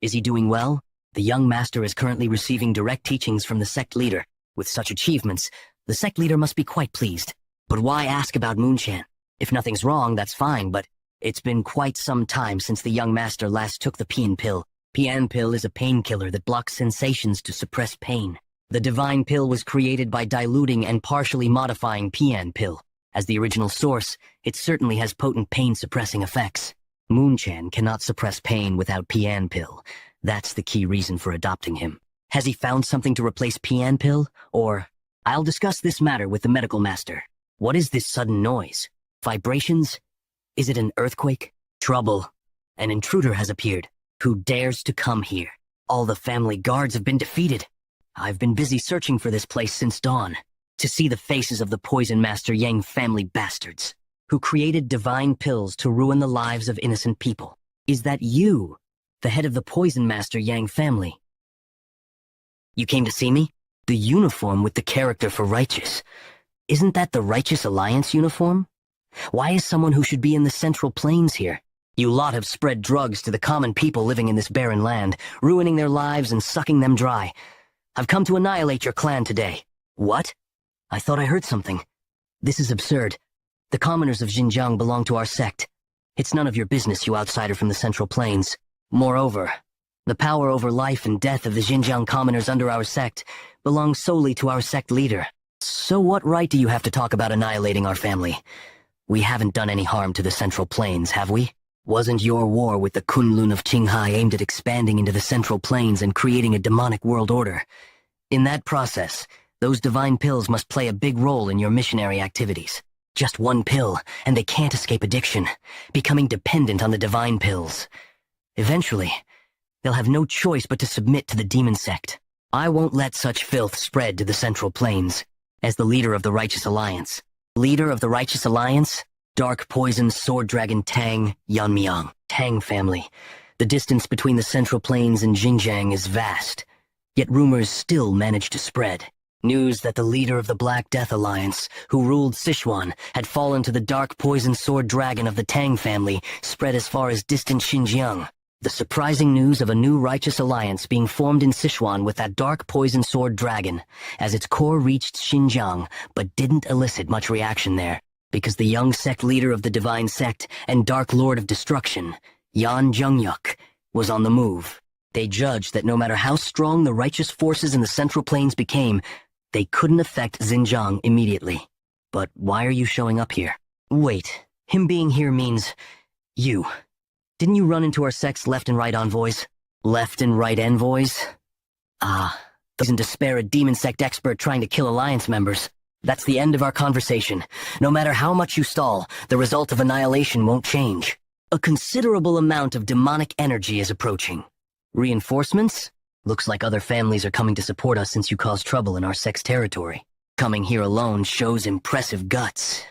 is he doing well? The young master is currently receiving direct teachings from the sect leader. With such achievements, the sect leader must be quite pleased. But why ask about Moonchan? If nothing's wrong, that's fine, but it's been quite some time since the young master last took the Pian Pill. Pian Pill is a painkiller that blocks sensations to suppress pain. The divine pill was created by diluting and partially modifying Pian Pill. As the original source, it certainly has potent pain-suppressing effects. Moonchan cannot suppress pain without Pian Pill. That's the key reason for adopting him. Has he found something to replace Pian Pill? Or, I'll discuss this matter with the medical master. What is this sudden noise? Vibrations? Is it an earthquake? Trouble. An intruder has appeared. Who dares to come here? All the family guards have been defeated. I've been busy searching for this place since dawn, to see the faces of the Poison Master Yang family bastards, who created divine pills to ruin the lives of innocent people. Is that you, the head of the Poison Master Yang family? You came to see me? The uniform with the character for Righteous. Isn't that the Righteous Alliance uniform? Why is someone who should be in the Central Plains here? You lot have spread drugs to the common people living in this barren land, ruining their lives and sucking them dry. I've come to annihilate your clan today. What? I thought I heard something. This is absurd. The commoners of Xinjiang belong to our sect. It's none of your business, you outsider from the Central Plains. Moreover, the power over life and death of the Xinjiang commoners under our sect belongs solely to our sect leader. So what right do you have to talk about annihilating our family? We haven't done any harm to the Central Plains, have we? Wasn't your war with the Kunlun of Qinghai aimed at expanding into the Central Plains and creating a demonic world order? In that process, those divine pills must play a big role in your missionary activities. Just one pill, and they can't escape addiction, becoming dependent on the divine pills. Eventually, they'll have no choice but to submit to the demon sect. I won't let such filth spread to the Central Plains. As the leader of the Righteous Alliance. Leader of the Righteous Alliance? Dark Poison Sword Dragon Tang Yanmiang. Tang family. The distance between the Central Plains and Xinjiang is vast, yet rumors still manage to spread. News that the leader of the Black Death Alliance, who ruled Sichuan, had fallen to the Dark Poison Sword Dragon of the Tang family spread as far as distant Xinjiang. The surprising news of a new Righteous Alliance being formed in Sichuan with that Dark Poison Sword Dragon, as its core reached Xinjiang, but didn't elicit much reaction there, because the young sect leader of the Divine Sect and Dark Lord of Destruction, Yan Zhengyuk, was on the move. They judged that no matter how strong the righteous forces in the Central Plains became, they couldn't affect Xinjiang immediately. But why are you showing up here? Wait, him being here means you. Didn't you run into our sect's left and right envoys? Left and right envoys? Ah, those in despair, a demon sect expert trying to kill alliance members. That's the end of our conversation. No matter how much you stall, the result of annihilation won't change. A considerable amount of demonic energy is approaching. Reinforcements? Looks like other families are coming to support us since you caused trouble in our sect's territory. Coming here alone shows impressive guts.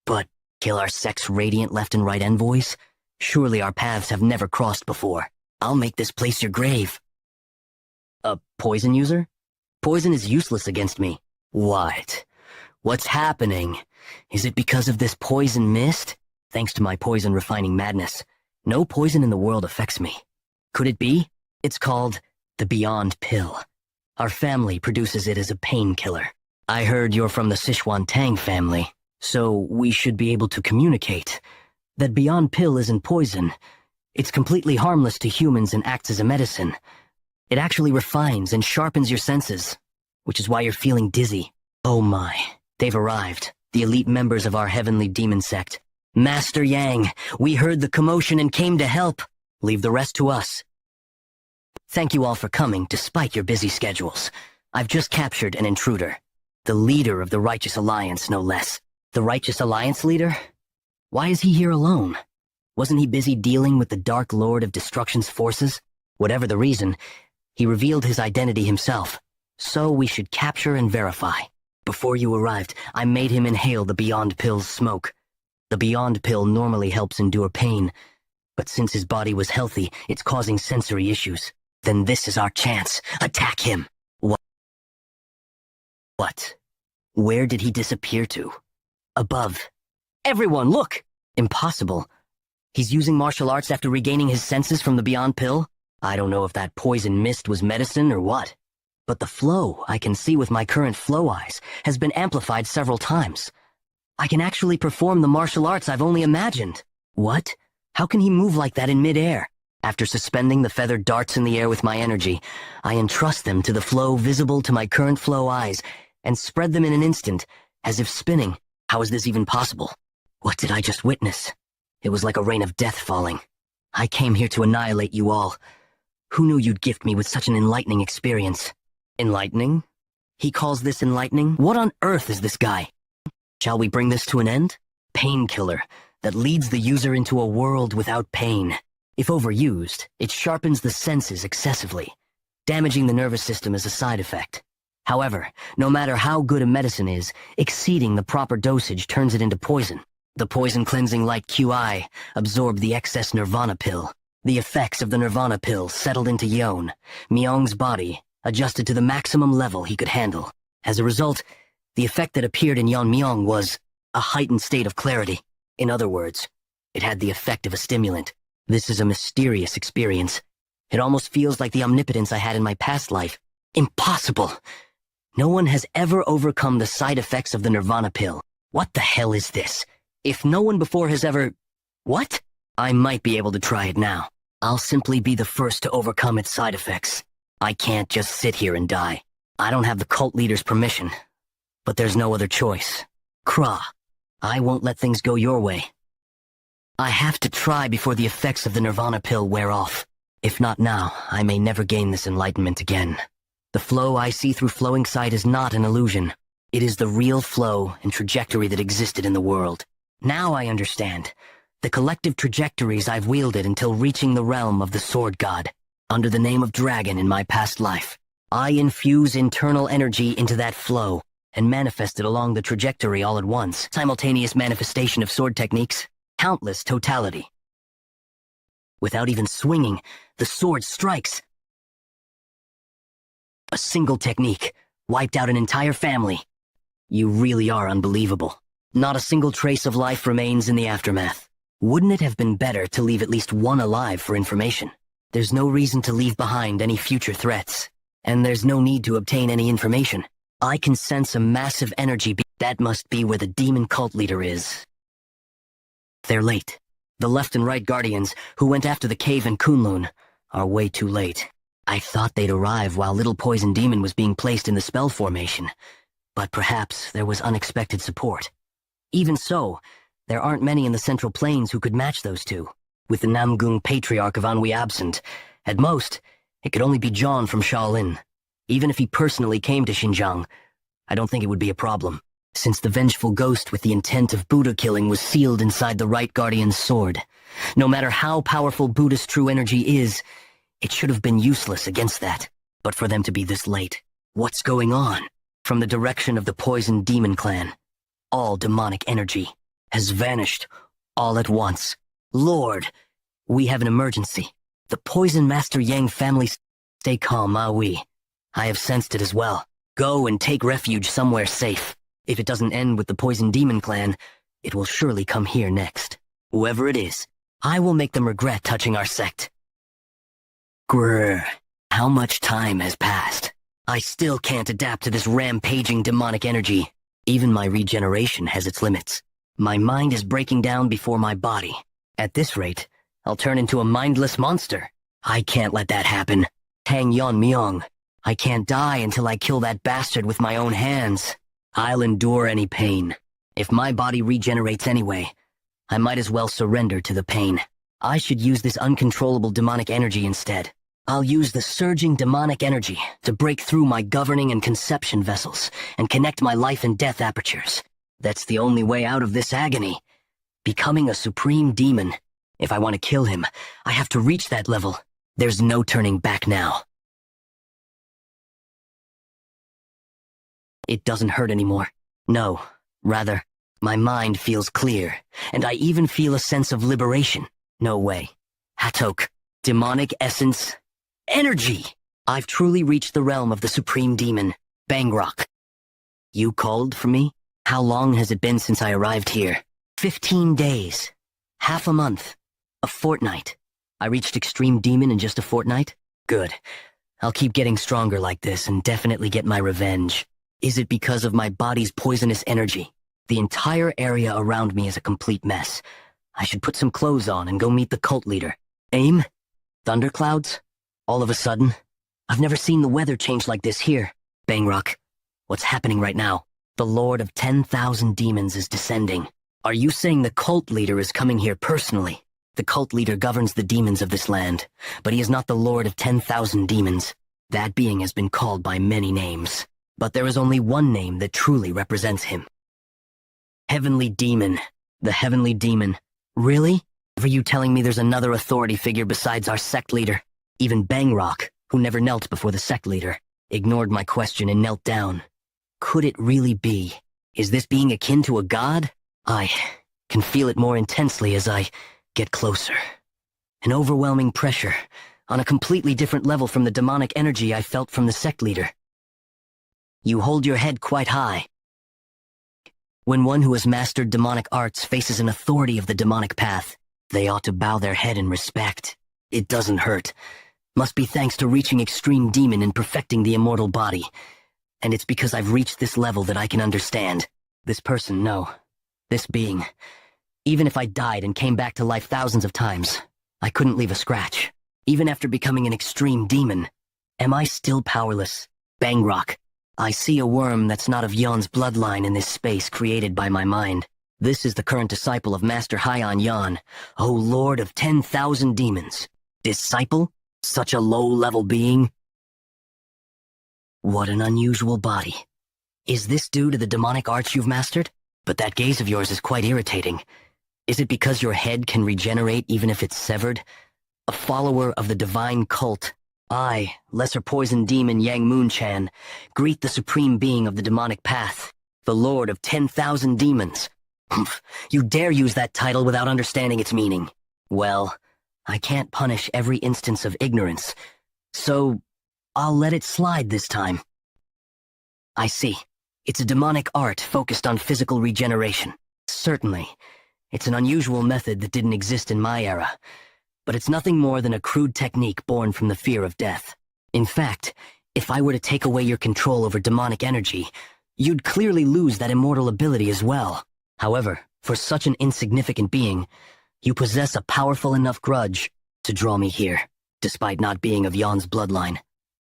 But kill our sect's radiant left and right envoys? Surely our paths have never crossed before. I'll make this place your grave. A poison user? Poison is useless against me. What? What's happening? Is it because of this poison mist? Thanks to my poison refining madness, no poison in the world affects me. Could it be? It's called the Beyond Pill. Our family produces it as a painkiller. I heard you're from the Sichuan Tang family, so we should be able to communicate. That Beyond Pill isn't poison. It's completely harmless to humans and acts as a medicine. It actually refines and sharpens your senses, which is why you're feeling dizzy. Oh my, they've arrived, the elite members of our heavenly demon sect. Master Yang, we heard the commotion and came to help. Leave the rest to us. Thank you all for coming, despite your busy schedules. I've just captured an intruder. The leader of the Righteous Alliance, no less. The Righteous Alliance leader? Why is he here alone? Wasn't he busy dealing with the Dark Lord of Destruction's forces? Whatever the reason, he revealed his identity himself. So we should capture and verify. Before you arrived, I made him inhale the Beyond Pill's smoke. The Beyond Pill normally helps endure pain, but since his body was healthy, it's causing sensory issues. Then this is our chance. Attack him! What? Where did he disappear to? Above. Everyone, look! Impossible. He's using martial arts after regaining his senses from the Beyond Pill? I don't know if that poison mist was medicine or what. But the flow I can see with my current flow eyes has been amplified several times. I can actually perform the martial arts I've only imagined. What? How can he move like that in midair? After suspending the feathered darts in the air with my energy, I entrust them to the flow visible to my current flow eyes and spread them in an instant, as if spinning. How is this even possible? What did I just witness? It was like a rain of death falling. I came here to annihilate you all. Who knew you'd gift me with such an enlightening experience? Enlightening? He calls this enlightening? What on earth is this guy? Shall we bring this to an end? Painkiller that leads the user into a world without pain. If overused, it sharpens the senses excessively, damaging the nervous system as a side effect. However, no matter how good a medicine is, exceeding the proper dosage turns it into poison. The poison-cleansing light QI absorbed the excess Nirvana pill. The effects of the Nirvana pill settled into Yeon, Myong's body, adjusted to the maximum level he could handle. As a result, the effect that appeared in Yeon Myong was a heightened state of clarity. In other words, it had the effect of a stimulant. This is a mysterious experience. It almost feels like the omnipotence I had in my past life. Impossible! No one has ever overcome the side effects of the Nirvana pill. What the hell is this? If no one before has ever... What? I might be able to try it now. I'll simply be the first to overcome its side effects. I can't just sit here and die. I don't have the cult leader's permission. But there's no other choice. Kra, I won't let things go your way. I have to try before the effects of the Nirvana pill wear off. If not now, I may never gain this enlightenment again. The flow I see through flowing sight is not an illusion. It is the real flow and trajectory that existed in the world. Now I understand. The collective trajectories I've wielded until reaching the realm of the Sword God. Under the name of Dragon in my past life, I infuse internal energy into that flow and manifest it along the trajectory all at once. Simultaneous manifestation of sword techniques. Countless totality. Without even swinging, the sword strikes. A single technique wiped out an entire family. You really are unbelievable. Not a single trace of life remains in the aftermath. Wouldn't it have been better to leave at least one alive for information? There's no reason to leave behind any future threats, and there's no need to obtain any information. I can sense a massive energy. That must be where the demon cult leader is. They're late. The left and right guardians, who went after the cave in Kunlun, are way too late. I thought they'd arrive while Little Poison Demon was being placed in the spell formation, but perhaps there was unexpected support. Even so, there aren't many in the Central Plains who could match those two. With the Namgung Patriarch of Anhui absent, at most, it could only be John from Shaolin. Even if he personally came to Xinjiang, I don't think it would be a problem, since the vengeful ghost with the intent of Buddha killing was sealed inside the right guardian's sword. No matter how powerful Buddha's true energy is, it should have been useless against that. But for them to be this late, what's going on? From the direction of the Poison Demon Clan, all demonic energy has vanished all at once. Lord, we have an emergency. The Poison Master Yang family... Stay calm, Maui. I have sensed it as well. Go and take refuge somewhere safe. If it doesn't end with the Poison Demon Clan, it will surely come here next. Whoever it is, I will make them regret touching our sect. Grrr. How much time has passed? I still can't adapt to this rampaging demonic energy. Even my regeneration has its limits. My mind is breaking down before my body. At this rate, I'll turn into a mindless monster. I can't let that happen. Tang Yon Myong. I can't die until I kill that bastard with my own hands. I'll endure any pain. If my body regenerates anyway, I might as well surrender to the pain. I should use this uncontrollable demonic energy instead. I'll use the surging demonic energy to break through my governing and conception vessels and connect my life and death apertures. That's the only way out of this agony. Becoming a supreme demon. If I want to kill him, I have to reach that level. There's no turning back now. It doesn't hurt anymore. No, rather, my mind feels clear, and I even feel a sense of liberation. No way. Hatok, demonic essence, energy! I've truly reached the realm of the supreme demon, Bangrok. You called for me? How long has it been since I arrived here? 15 days. Half a month. A fortnight. I reached extreme demon in just a fortnight? Good. I'll keep getting stronger like this and definitely get my revenge. Is it because of my body's poisonous energy? The entire area around me is a complete mess. I should put some clothes on and go meet the cult leader. Aim? Thunderclouds? All of a sudden? I've never seen the weather change like this here. Bangrok, what's happening right now? The Lord of 10,000 Demons is descending. Are you saying the cult leader is coming here personally? The cult leader governs the demons of this land, but he is not the Lord of 10,000 Demons. That being has been called by many names, but there is only one name that truly represents him. Heavenly Demon. The Heavenly Demon. Really? Are you telling me there's another authority figure besides our sect leader? Even Bangrok, who never knelt before the sect leader, ignored my question and knelt down. Could it really be? Is this being akin to a god? I can feel it more intensely as I get closer. An overwhelming pressure, on a completely different level from the demonic energy I felt from the sect leader. You hold your head quite high. When one who has mastered demonic arts faces an authority of the demonic path, they ought to bow their head in respect. It doesn't hurt. Must be thanks to reaching extreme demon and perfecting the immortal body. And it's because I've reached this level that I can understand. This person, no. This being. Even if I died and came back to life thousands of times, I couldn't leave a scratch. Even after becoming an extreme demon, am I still powerless? Bangrok. I see a worm that's not of Yon's bloodline in this space created by my mind. This is the current disciple of Master Haiyan Yon, O Lord of 10,000 Demons. Disciple? Such a low-level being? What an unusual body. Is this due to the demonic arts you've mastered? But that gaze of yours is quite irritating. Is it because your head can regenerate even if it's severed? A follower of the divine cult, I, lesser poison demon Yang Moon-chan, greet the supreme being of the demonic path, the Lord of 10,000 Demons. Humph, you dare use that title without understanding its meaning. Well, I can't punish every instance of ignorance, so I'll let it slide this time. I see. It's a demonic art focused on physical regeneration. Certainly. It's an unusual method that didn't exist in my era, but it's nothing more than a crude technique born from the fear of death. In fact, if I were to take away your control over demonic energy, you'd clearly lose that immortal ability as well. However, for such an insignificant being, you possess a powerful enough grudge to draw me here, despite not being of Yon's bloodline.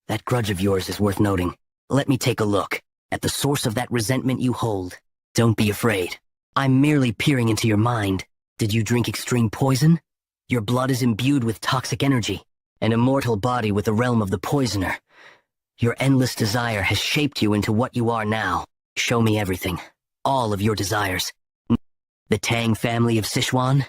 That grudge of yours is worth noting. Let me take a look at the source of that resentment you hold. Don't be afraid. I'm merely peering into your mind. Did you drink extreme poison? Your blood is imbued with toxic energy, an immortal body with the realm of the poisoner. Your endless desire has shaped you into what you are now. Show me everything. All of your desires. The Tang family of Sichuan?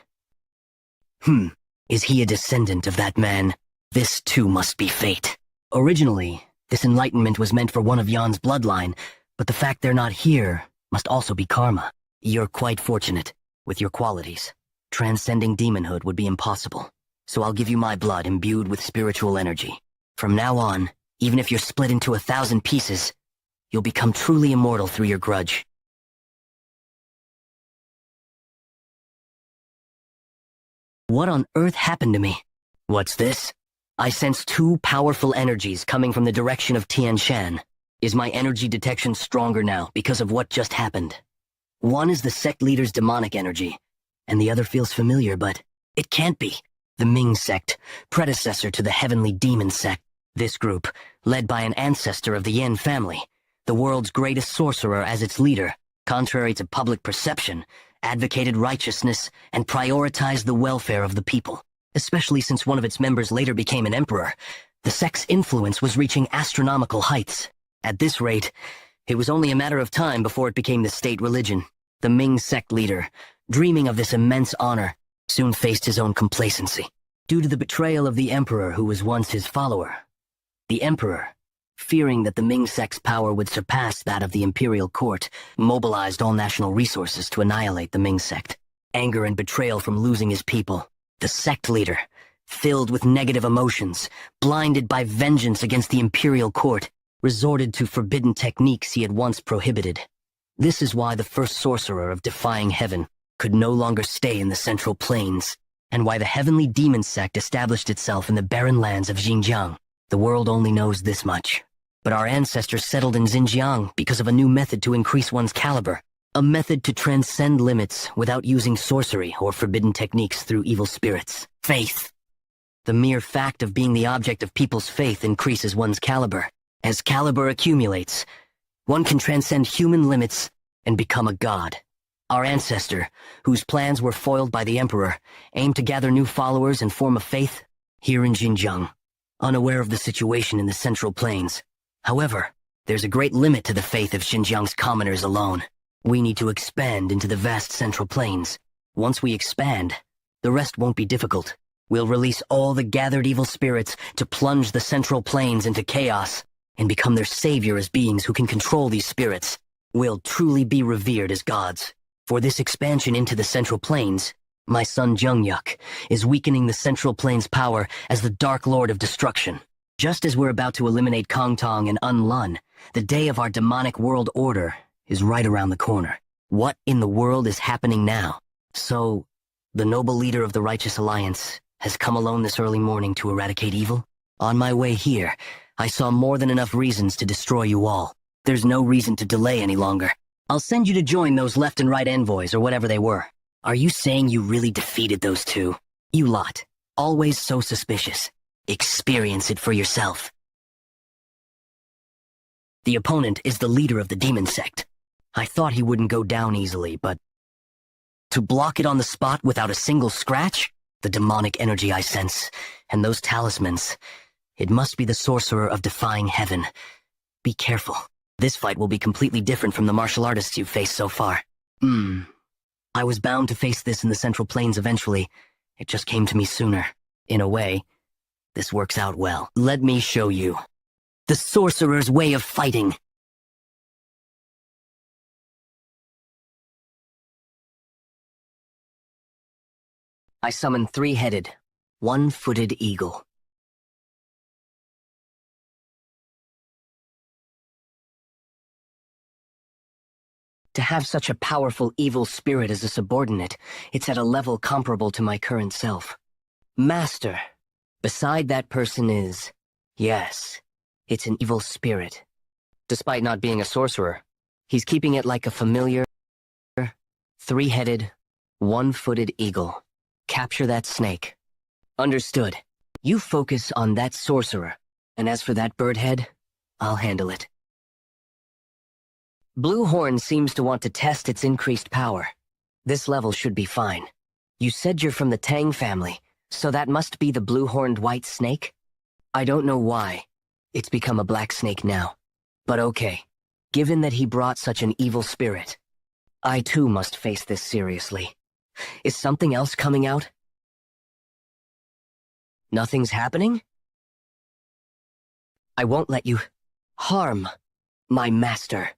Is he a descendant of that man? This too must be fate. Originally, this enlightenment was meant for one of Yon's bloodline, but the fact they're not here must also be karma. You're quite fortunate with your qualities. Transcending demonhood would be impossible, so I'll give you my blood imbued with spiritual energy. From now on, even if you're split into 1,000 pieces, you'll become truly immortal through your grudge. What on earth happened to me? What's this? I sense two powerful energies coming from the direction of Tian Shan. Is my energy detection stronger now because of what just happened? One is the sect leader's demonic energy, and the other feels familiar, but it can't be. The Ming sect, predecessor to the heavenly demon sect. This group, led by an ancestor of the Yin family, the world's greatest sorcerer as its leader, contrary to public perception, advocated righteousness and prioritized the welfare of the people. Especially since one of its members later became an emperor, the sect's influence was reaching astronomical heights. At this rate, it was only a matter of time before it became the state religion. The Ming sect leader, dreaming of this immense honor, soon faced his own complacency. Due to the betrayal of the emperor who was once his follower, the emperor, fearing that the Ming sect's power would surpass that of the imperial court, mobilized all national resources to annihilate the Ming sect. Anger and betrayal from losing his people, the sect leader, filled with negative emotions, blinded by vengeance against the imperial court, resorted to forbidden techniques he had once prohibited. This is why the first sorcerer of defying heaven could no longer stay in the Central Plains, and why the heavenly demon sect established itself in the barren lands of Xinjiang. The world only knows this much. But our ancestors settled in Xinjiang because of a new method to increase one's caliber, a method to transcend limits without using sorcery or forbidden techniques through evil spirits. Faith. The mere fact of being the object of people's faith increases one's caliber. As caliber accumulates, one can transcend human limits and become a god. Our ancestor, whose plans were foiled by the emperor, aimed to gather new followers and form a faith here in Xinjiang, unaware of the situation in the Central Plains. However, there's a great limit to the faith of Xinjiang's commoners alone. We need to expand into the vast Central Plains. Once we expand, the rest won't be difficult. We'll release all the gathered evil spirits to plunge the Central Plains into chaos and become their savior as beings who can control these spirits. We'll truly be revered as gods. For this expansion into the Central Plains, my son Jungyuk is weakening the Central Plains' power as the Dark Lord of Destruction. Just as we're about to eliminate Kongtong and Unlun, the day of our demonic world order is right around the corner. What in the world is happening now? So, the noble leader of the Righteous Alliance has come alone this early morning to eradicate evil? On my way here, I saw more than enough reasons to destroy you all. There's no reason to delay any longer. I'll send you to join those left and right envoys or whatever they were. Are you saying you really defeated those two? You lot, always so suspicious. Experience it for yourself. The opponent is the leader of the demon sect. I thought he wouldn't go down easily, but to block it on the spot without a single scratch? The demonic energy I sense, and those talismans. It must be the sorcerer of defying heaven. Be careful. This fight will be completely different from the martial artists you've faced so far. I was bound to face this in the Central Plains eventually. It just came to me sooner. In a way, this works out well. Let me show you. The sorcerer's way of fighting. I summon three-headed, one-footed eagle. To have such a powerful evil spirit as a subordinate, it's at a level comparable to my current self. Master. Beside that person is, yes, it's an evil spirit. Despite not being a sorcerer, he's keeping it like a familiar, three-headed, one-footed eagle. Capture that snake. Understood. You focus on that sorcerer, and as for that bird head, I'll handle it. Blue Horn seems to want to test its increased power. This level should be fine. You said you're from the Tang family, so that must be the blue-horned white snake? I don't know why. It's become a black snake now. But okay, given that he brought such an evil spirit, I too must face this seriously. Is something else coming out? Nothing's happening? I won't let you harm my master.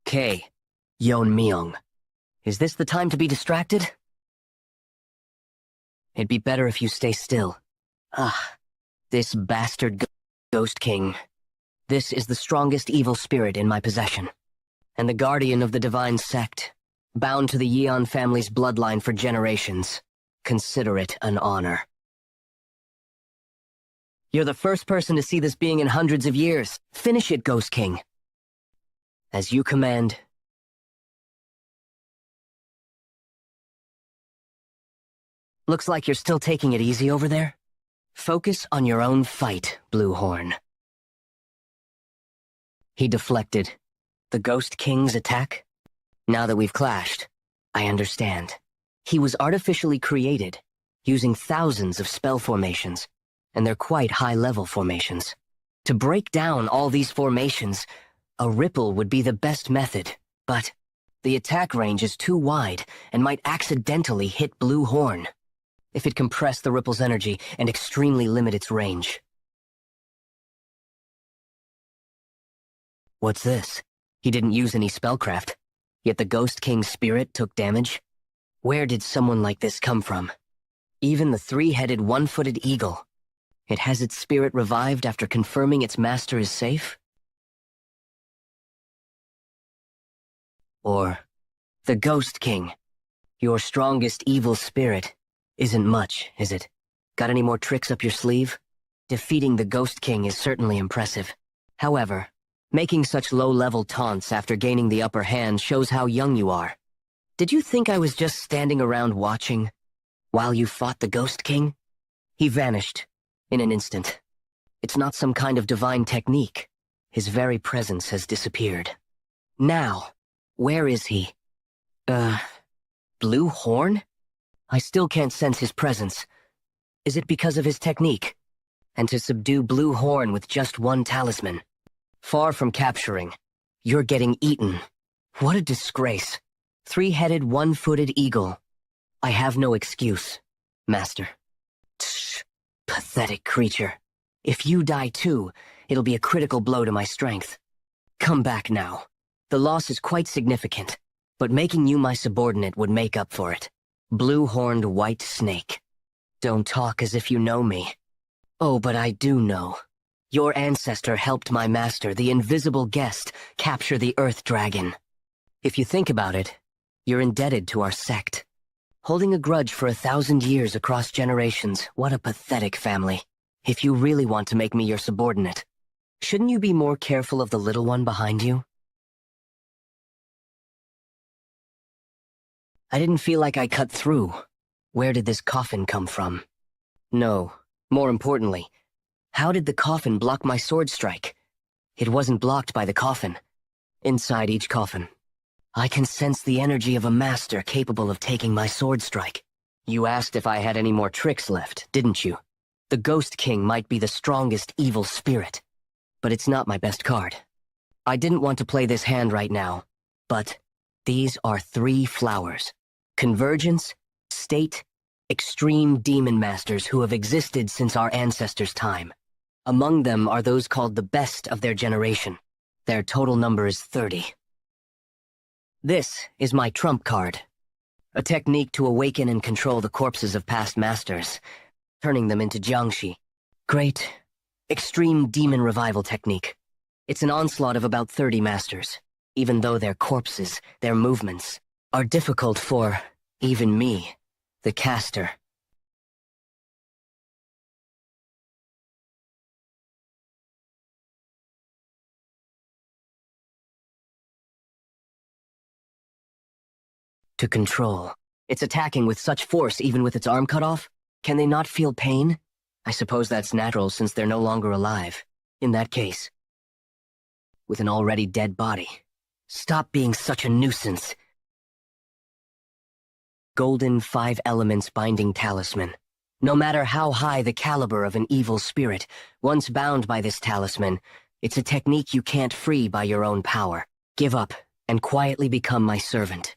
K. Yeon Myung. Is this the time to be distracted? It'd be better if you stay still. This bastard Ghost King. This is the strongest evil spirit in my possession, and the guardian of the divine sect, bound to the Yeon family's bloodline for generations. Consider it an honor. You're the first person to see this being in hundreds of years. Finish it, Ghost King. As you command. Looks like you're still taking it easy over there. Focus on your own fight, Blue Horn. He deflected. The Ghost King's attack? Now that we've clashed, I understand. He was artificially created, using thousands of spell formations, and they're quite high-level formations. To break down all these formations A ripple would be the best method, but the attack range is too wide and might accidentally hit Blue Horn if it compressed the ripple's energy and extremely limit its range. What's this? He didn't use any spellcraft, yet the Ghost King's spirit took damage? Where did someone like this come from? Even the three-headed, one-footed eagle. It has its spirit revived after confirming its master is safe? Or the Ghost King. Your strongest evil spirit isn't much, is it? Got any more tricks up your sleeve? Defeating the Ghost King is certainly impressive. However, making such low-level taunts after gaining the upper hand shows how young you are. Did you think I was just standing around watching while you fought the Ghost King? He vanished in an instant. It's not some kind of divine technique. His very presence has disappeared. Now, where is he? Blue Horn? I still can't sense his presence. Is it because of his technique? And to subdue Blue Horn with just one talisman? Far from capturing, you're getting eaten. What a disgrace. Three-headed, one-footed eagle. I have no excuse, Master. Tsh, pathetic creature. If you die too, it'll be a critical blow to my strength. Come back now. The loss is quite significant, but making you my subordinate would make up for it. Blue-horned white snake. Don't talk as if you know me. Oh, but I do know. Your ancestor helped my master, the invisible guest, capture the Earth Dragon. If you think about it, you're indebted to our sect. Holding a grudge for 1,000 years across generations, what a pathetic family. If you really want to make me your subordinate, shouldn't you be more careful of the little one behind you? I didn't feel like I cut through. Where did this coffin come from? No, more importantly, how did the coffin block my sword strike? It wasn't blocked by the coffin. Inside each coffin, I can sense the energy of a master capable of taking my sword strike. You asked if I had any more tricks left, didn't you? The Ghost King might be the strongest evil spirit, but it's not my best card. I didn't want to play this hand right now, but these are 3 flowers. Convergence, State, extreme demon masters who have existed since our ancestors' time. Among them are those called the best of their generation. Their total number is 30. This is my trump card. A technique to awaken and control the corpses of past masters, turning them into jiangshi. Great, extreme demon revival technique. It's an onslaught of about 30 masters. Even though their corpses, their movements, are difficult for, even me, the caster. To control. It's attacking with such force even with its arm cut off? Can they not feel pain? I suppose that's natural since they're no longer alive. In that case, with an already dead body. Stop being such a nuisance. Golden 5 elements binding talisman. No matter how high the caliber of an evil spirit, once bound by this talisman, it's a technique you can't free by your own power. Give up and quietly become my servant.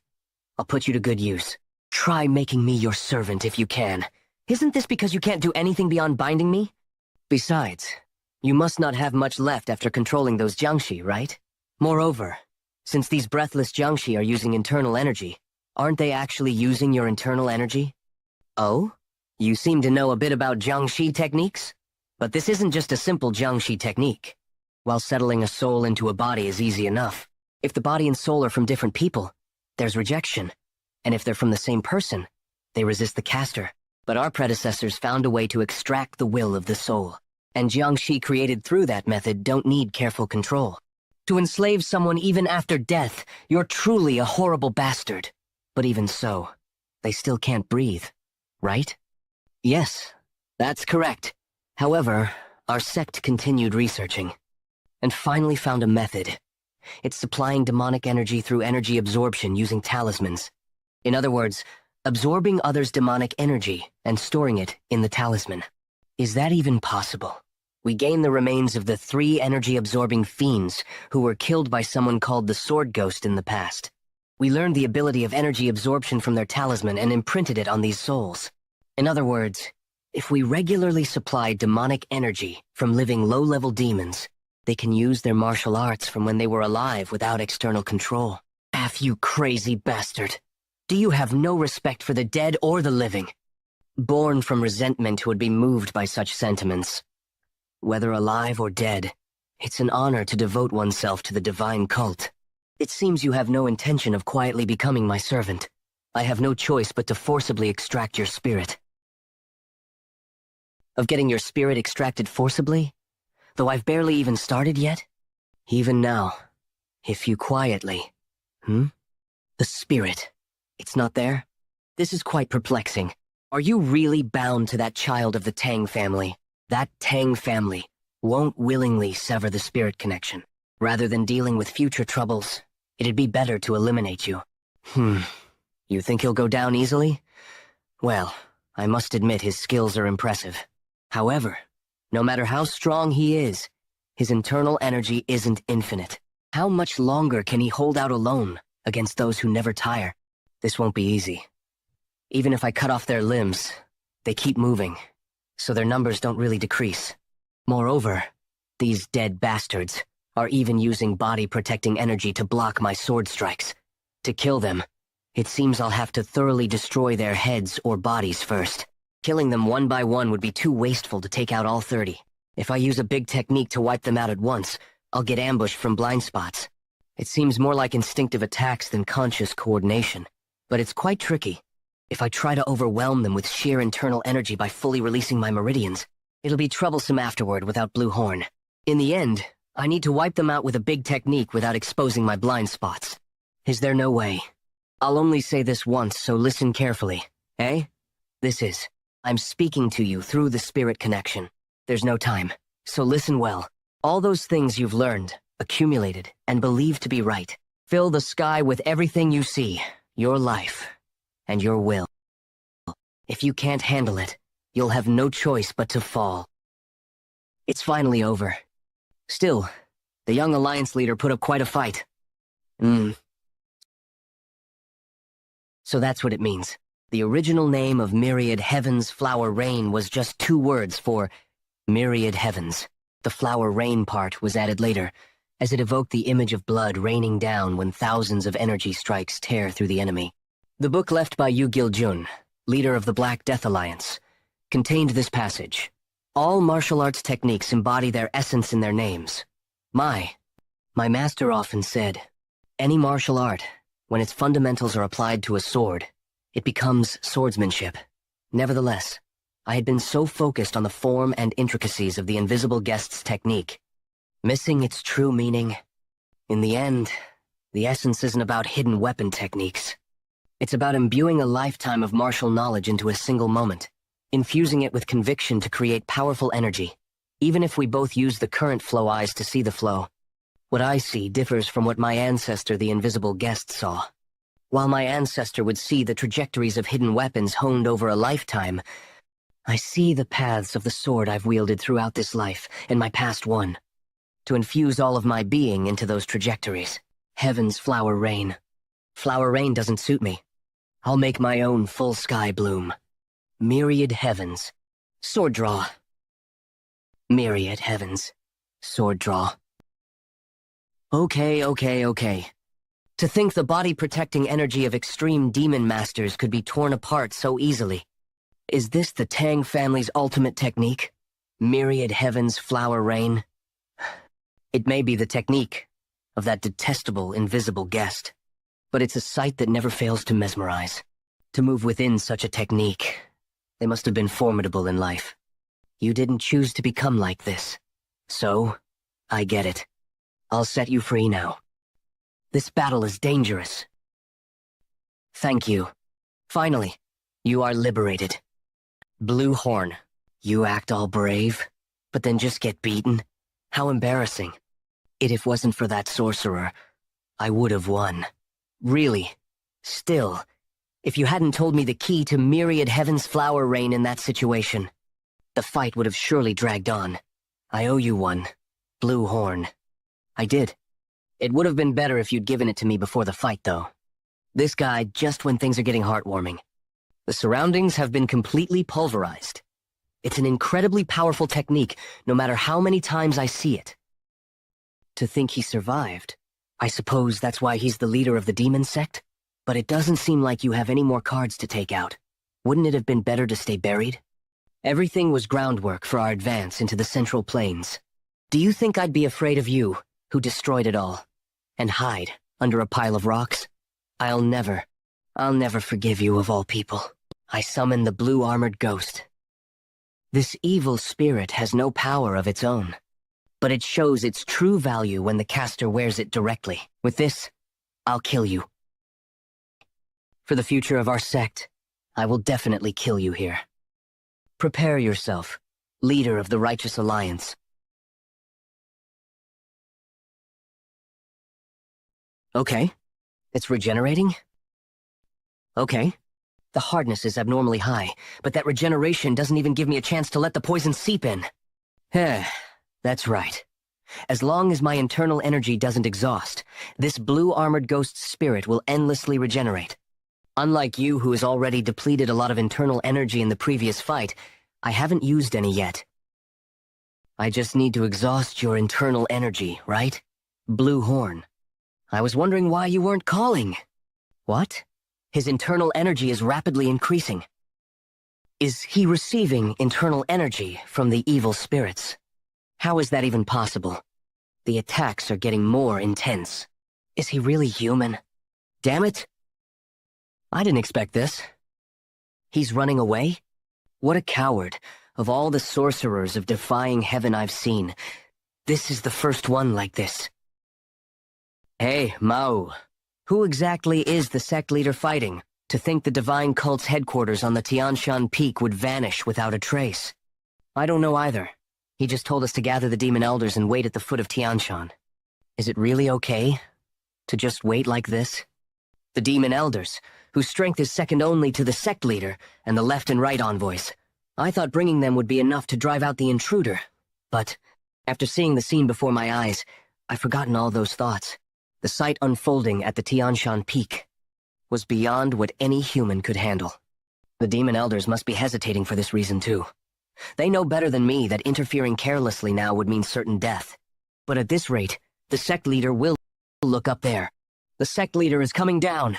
I'll put you to good use. Try making me your servant if you can. Isn't this because you can't do anything beyond binding me? Besides, you must not have much left after controlling those jiangshi, right? Moreover, since these breathless jiangshi are using internal energy, aren't they actually using your internal energy? Oh? You seem to know a bit about jiangshi techniques? But this isn't just a simple jiangshi technique. While settling a soul into a body is easy enough, if the body and soul are from different people, there's rejection. And if they're from the same person, they resist the caster. But our predecessors found a way to extract the will of the soul. And jiangshi created through that method don't need careful control. To enslave someone even after death, you're truly a horrible bastard. But even so, they still can't breathe, right? Yes, that's correct. However, our sect continued researching, and finally found a method. It's supplying demonic energy through energy absorption using talismans. In other words, absorbing others' demonic energy and storing it in the talisman. Is that even possible? We gain the remains of the 3 energy-absorbing fiends who were killed by someone called the Sword Ghost in the past. We learned the ability of energy absorption from their talisman and imprinted it on these souls. In other words, if we regularly supply demonic energy from living low-level demons, they can use their martial arts from when they were alive without external control. You crazy bastard. Do you have no respect for the dead or the living? Born from resentment who would be moved by such sentiments. Whether alive or dead, it's an honor to devote oneself to the divine cult. It seems you have no intention of quietly becoming my servant. I have no choice but to forcibly extract your spirit. Of getting your spirit extracted forcibly? Though I've barely even started yet? Even now, if you quietly... The spirit. It's not there? This is quite perplexing. Are you really bound to that child of the Tang family? That Tang family won't willingly sever the spirit connection. Rather than dealing with future troubles, it'd be better to eliminate you. You think he'll go down easily? Well, I must admit his skills are impressive. However, no matter how strong he is, his internal energy isn't infinite. How much longer can he hold out alone against those who never tire? This won't be easy. Even if I cut off their limbs, they keep moving, so their numbers don't really decrease. Moreover, these dead bastards are even using body-protecting energy to block my sword strikes. To kill them, it seems I'll have to thoroughly destroy their heads or bodies first. Killing them one by one would be too wasteful to take out all 30. If I use a big technique to wipe them out at once, I'll get ambushed from blind spots. It seems more like instinctive attacks than conscious coordination, but it's quite tricky. If I try to overwhelm them with sheer internal energy by fully releasing my meridians, it'll be troublesome afterward without Blue Horn. In the end, I need to wipe them out with a big technique without exposing my blind spots. Is there no way? I'll only say this once, so listen carefully. Eh? This is. I'm speaking to you through the spirit connection. There's no time, so listen well. All those things you've learned, accumulated, and believed to be right. Fill the sky with everything you see, your life, and your will. If you can't handle it, you'll have no choice but to fall. It's finally over. Still, the young Alliance leader put up quite a fight. So that's what it means. The original name of Myriad Heaven's Flower Rain was just 2 words for Myriad Heavens. The flower rain part was added later, as it evoked the image of blood raining down when thousands of energy strikes tear through the enemy. The book left by Yu Gil-jun, leader of the Black Death Alliance, contained this passage. All martial arts techniques embody their essence in their names. My master often said, any martial art, when its fundamentals are applied to a sword, it becomes swordsmanship. Nevertheless, I had been so focused on the form and intricacies of the invisible guest's technique, missing its true meaning. In the end, the essence isn't about hidden weapon techniques. It's about imbuing a lifetime of martial knowledge into a single moment, infusing it with conviction to create powerful energy, even if we both use the current flow eyes to see the flow. What I see differs from what my ancestor, the invisible guest, saw. While my ancestor would see the trajectories of hidden weapons honed over a lifetime, I see the paths of the sword I've wielded throughout this life and my past one, to infuse all of my being into those trajectories. Heaven's flower rain. Flower rain doesn't suit me. I'll make my own full sky bloom. Myriad heavens. Sword draw. Myriad heavens. Sword draw. Okay. To think the body-protecting energy of extreme demon masters could be torn apart so easily. Is this the Tang family's ultimate technique? Myriad heavens flower rain? It may be the technique of that detestable invisible guest, but it's a sight that never fails to mesmerize. To move within such a technique, they must have been formidable in life. You didn't choose to become like this, so I get it. I'll set you free now. This battle is dangerous. Thank you. Finally, you are liberated. Blue Horn, you act all brave, but then just get beaten? How embarrassing. If it wasn't for that sorcerer, I would have won. Really. Still, if you hadn't told me the key to Myriad Heaven's flower rain in that situation, the fight would have surely dragged on. I owe you one. Blue horn. I did. It would have been better if you'd given it to me before the fight, though. This guy, just when things are getting heartwarming. The surroundings have been completely pulverized. It's an incredibly powerful technique, no matter how many times I see it. To think he survived. I suppose that's why he's the leader of the demon sect? But it doesn't seem like you have any more cards to take out. Wouldn't it have been better to stay buried? Everything was groundwork for our advance into the Central Plains. Do you think I'd be afraid of you, who destroyed it all, and hide under a pile of rocks? I'll never forgive you of all people. I summon the blue-armored ghost. This evil spirit has no power of its own, but it shows its true value when the caster wears it directly. With this, I'll kill you. For the future of our sect, I will definitely kill you here. Prepare yourself, leader of the Righteous Alliance. Okay, it's regenerating? Okay. The hardness is abnormally high, but that regeneration doesn't even give me a chance to let the poison seep in. That's right. As long as my internal energy doesn't exhaust, this blue-armored ghost's spirit will endlessly regenerate. Unlike you, who has already depleted a lot of internal energy in the previous fight, I haven't used any yet. I just need to exhaust your internal energy, right? Blue Horn. I was wondering why you weren't calling. What? His internal energy is rapidly increasing. Is he receiving internal energy from the evil spirits? How is that even possible? The attacks are getting more intense. Is he really human? Damn it! I didn't expect this. He's running away? What a coward. Of all the sorcerers of defying heaven I've seen, this is the first one like this. Hey, Mao. Who exactly is the sect leader fighting? To think the divine cult's headquarters on the Tianshan Peak would vanish without a trace. I don't know either. He just told us to gather the demon elders and wait at the foot of Tianshan. Is it really okay to just wait like this? The demon elders, whose strength is second only to the sect leader and the left and right envoys. I thought bringing them would be enough to drive out the intruder. But after seeing the scene before my eyes, I've forgotten all those thoughts. The sight unfolding at the Tianshan Peak was beyond what any human could handle. The demon elders must be hesitating for this reason too. They know better than me that interfering carelessly now would mean certain death. But at this rate, the sect leader will look up there. The sect leader is coming down.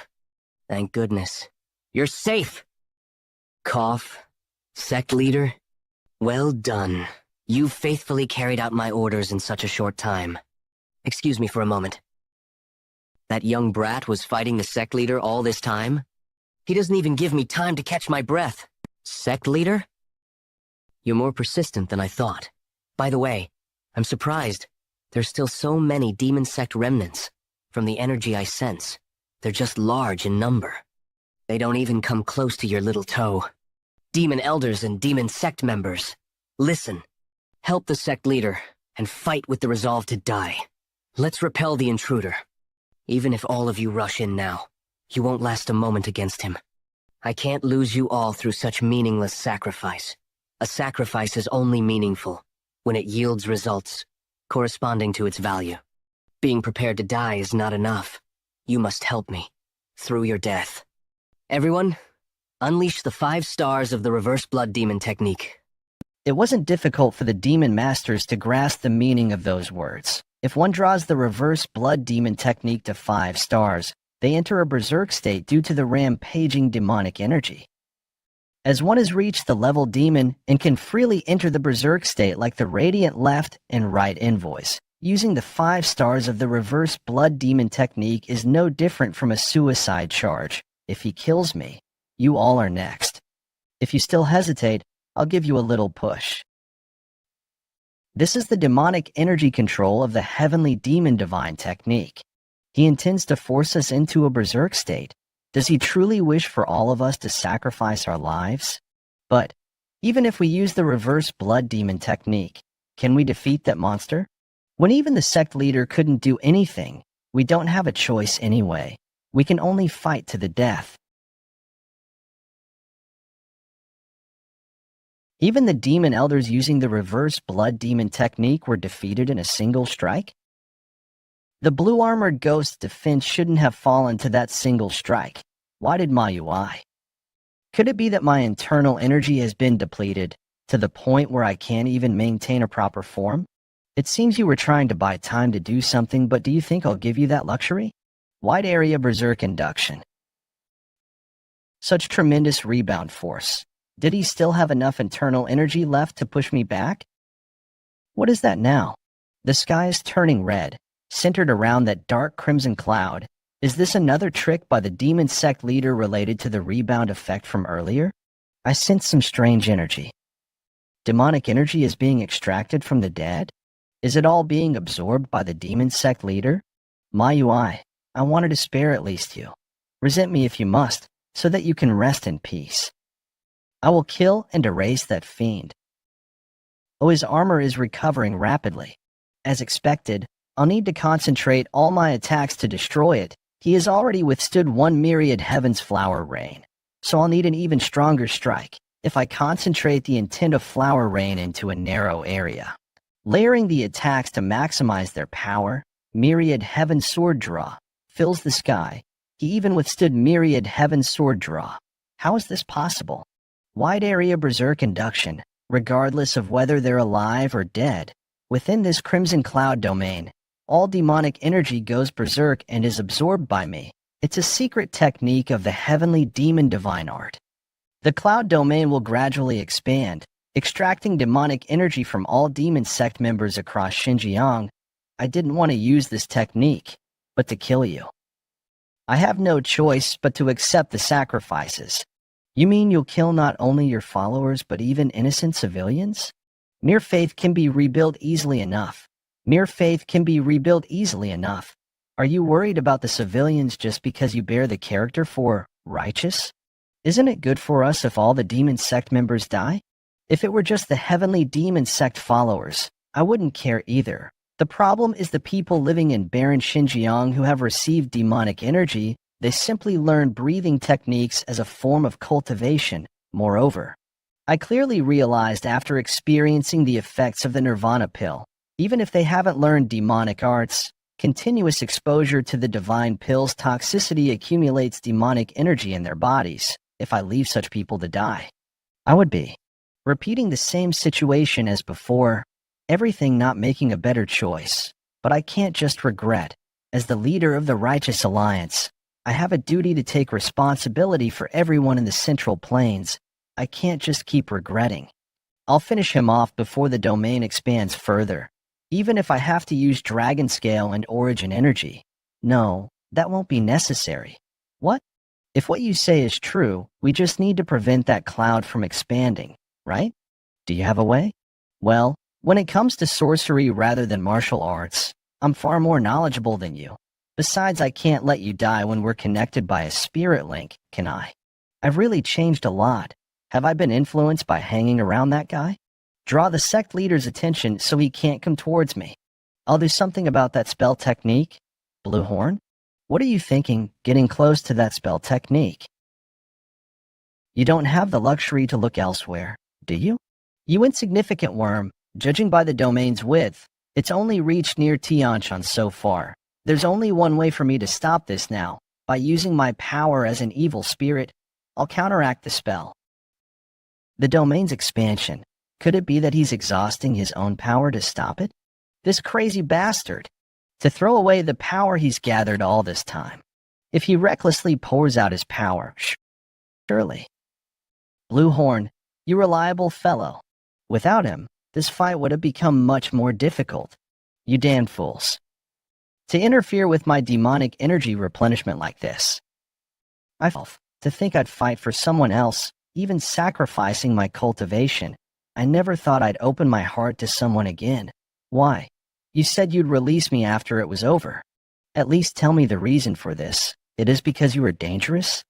Thank goodness. You're safe! Cough. Sect leader? Well done. You faithfully carried out my orders in such a short time. Excuse me for a moment. That young brat was fighting the sect leader all this time? He doesn't even give me time to catch my breath. Sect leader? You're more persistent than I thought. By the way, I'm surprised. There's still so many demon sect remnants. From the energy I sense, they're just large in number. They don't even come close to your little toe. Demon elders and demon sect members, listen. Help the sect leader and fight with the resolve to die. Let's repel the intruder. Even if all of you rush in now, you won't last a moment against him. I can't lose you all through such meaningless sacrifice. A sacrifice is only meaningful when it yields results corresponding to its value. Being prepared to die is not enough. You must help me through your death. Everyone, unleash the 5 stars of the reverse blood demon technique. It wasn't difficult for the demon masters to grasp the meaning of those words. If one draws the reverse blood demon technique to 5 stars, they enter a berserk state due to the rampaging demonic energy. As one has reached the level demon and can freely enter the berserk state like the radiant left and right envoys, using the 5 stars of the reverse blood demon technique is no different from a suicide charge. If he kills me, you all are next. If you still hesitate, I'll give you a little push. This is the demonic energy control of the heavenly demon divine technique. He intends to force us into a berserk state. Does he truly wish for all of us to sacrifice our lives? But even if we use the reverse blood demon technique, can we defeat that monster? When even the sect leader couldn't do anything, we don't have a choice anyway. We can only fight to the death. Even the demon elders using the reverse blood demon technique were defeated in a single strike? The blue-armored ghost's defense shouldn't have fallen to that single strike. Why did Manhwa? Could it be that my internal energy has been depleted to the point where I can't even maintain a proper form? It seems you were trying to buy time to do something, but do you think I'll give you that luxury? Wide area berserk induction. Such tremendous rebound force. Did he still have enough internal energy left to push me back? What is that now? The sky is turning red, centered around that dark crimson cloud. Is this another trick by the demon sect leader related to the rebound effect from earlier? I sense some strange energy. Demonic energy is being extracted from the dead? Is it all being absorbed by the demon sect leader? Manhwa, I wanted to spare at least you. Resent me if you must, so that you can rest in peace. I will kill and erase that fiend. Oh, his armor is recovering rapidly. As expected, I'll need to concentrate all my attacks to destroy it. He has already withstood one myriad heaven's flower rain, so I'll need an even stronger strike if I concentrate the intent of flower rain into a narrow area. Layering the attacks to maximize their power, myriad heaven sword draw fills the sky. He even withstood myriad heaven sword draw. How is this possible? Wide area berserk induction, regardless of whether they're alive or dead. Within this crimson cloud domain, all demonic energy goes berserk and is absorbed by me. It's a secret technique of the heavenly demon divine art. The cloud domain will gradually expand, extracting demonic energy from all demon sect members across Xinjiang. I didn't want to use this technique, but to kill you. I have no choice but to accept the sacrifices. You mean you'll kill not only your followers but even innocent civilians? Mere faith can be rebuilt easily enough. Mere faith can be rebuilt easily enough. Are you worried about the civilians just because you bear the character for righteous? Isn't it good for us if all the demon sect members die? If it were just the heavenly demon sect followers, I wouldn't care either. The problem is the people living in barren Xinjiang who have received demonic energy. They simply learn breathing techniques as a form of cultivation. Moreover, I clearly realized after experiencing the effects of the Nirvana pill, even if they haven't learned demonic arts, continuous exposure to the divine pill's toxicity accumulates demonic energy in their bodies. If I leave such people to die, I would be repeating the same situation as before, everything not making a better choice. But I can't just regret. As the leader of the Righteous Alliance, I have a duty to take responsibility for everyone in the Central Plains. I can't just keep regretting. I'll finish him off before the domain expands further, even if I have to use Dragon Scale and Origin Energy. No, that won't be necessary. What? If what you say is true, we just need to prevent that cloud from expanding, right? Do you have a way? Well, when it comes to sorcery rather than martial arts, I'm far more knowledgeable than you. Besides, I can't let you die when we're connected by a spirit link, can I? I've really changed a lot. Have I been influenced by hanging around that guy? Draw the sect leader's attention so he can't come towards me. I'll do something about that spell technique. Blue Horn? What are you thinking, getting close to that spell technique? You don't have the luxury to look elsewhere, do you? You insignificant worm, judging by the domain's width, it's only reached near Tianshan so far. There's only one way for me to stop this now. By using my power as an evil spirit, I'll counteract the spell. The domain's expansion. Could it be that he's exhausting his own power to stop it? This crazy bastard. To throw away the power he's gathered all this time. If he recklessly pours out his power, surely. Blue Horn, you reliable fellow. Without him, this fight would have become much more difficult. You damned fools. To interfere with my demonic energy replenishment like this. To think I'd fight for someone else, even sacrificing my cultivation. I never thought I'd open my heart to someone again. Why? You said you'd release me after it was over. At least tell me the reason for this. It is because you are dangerous?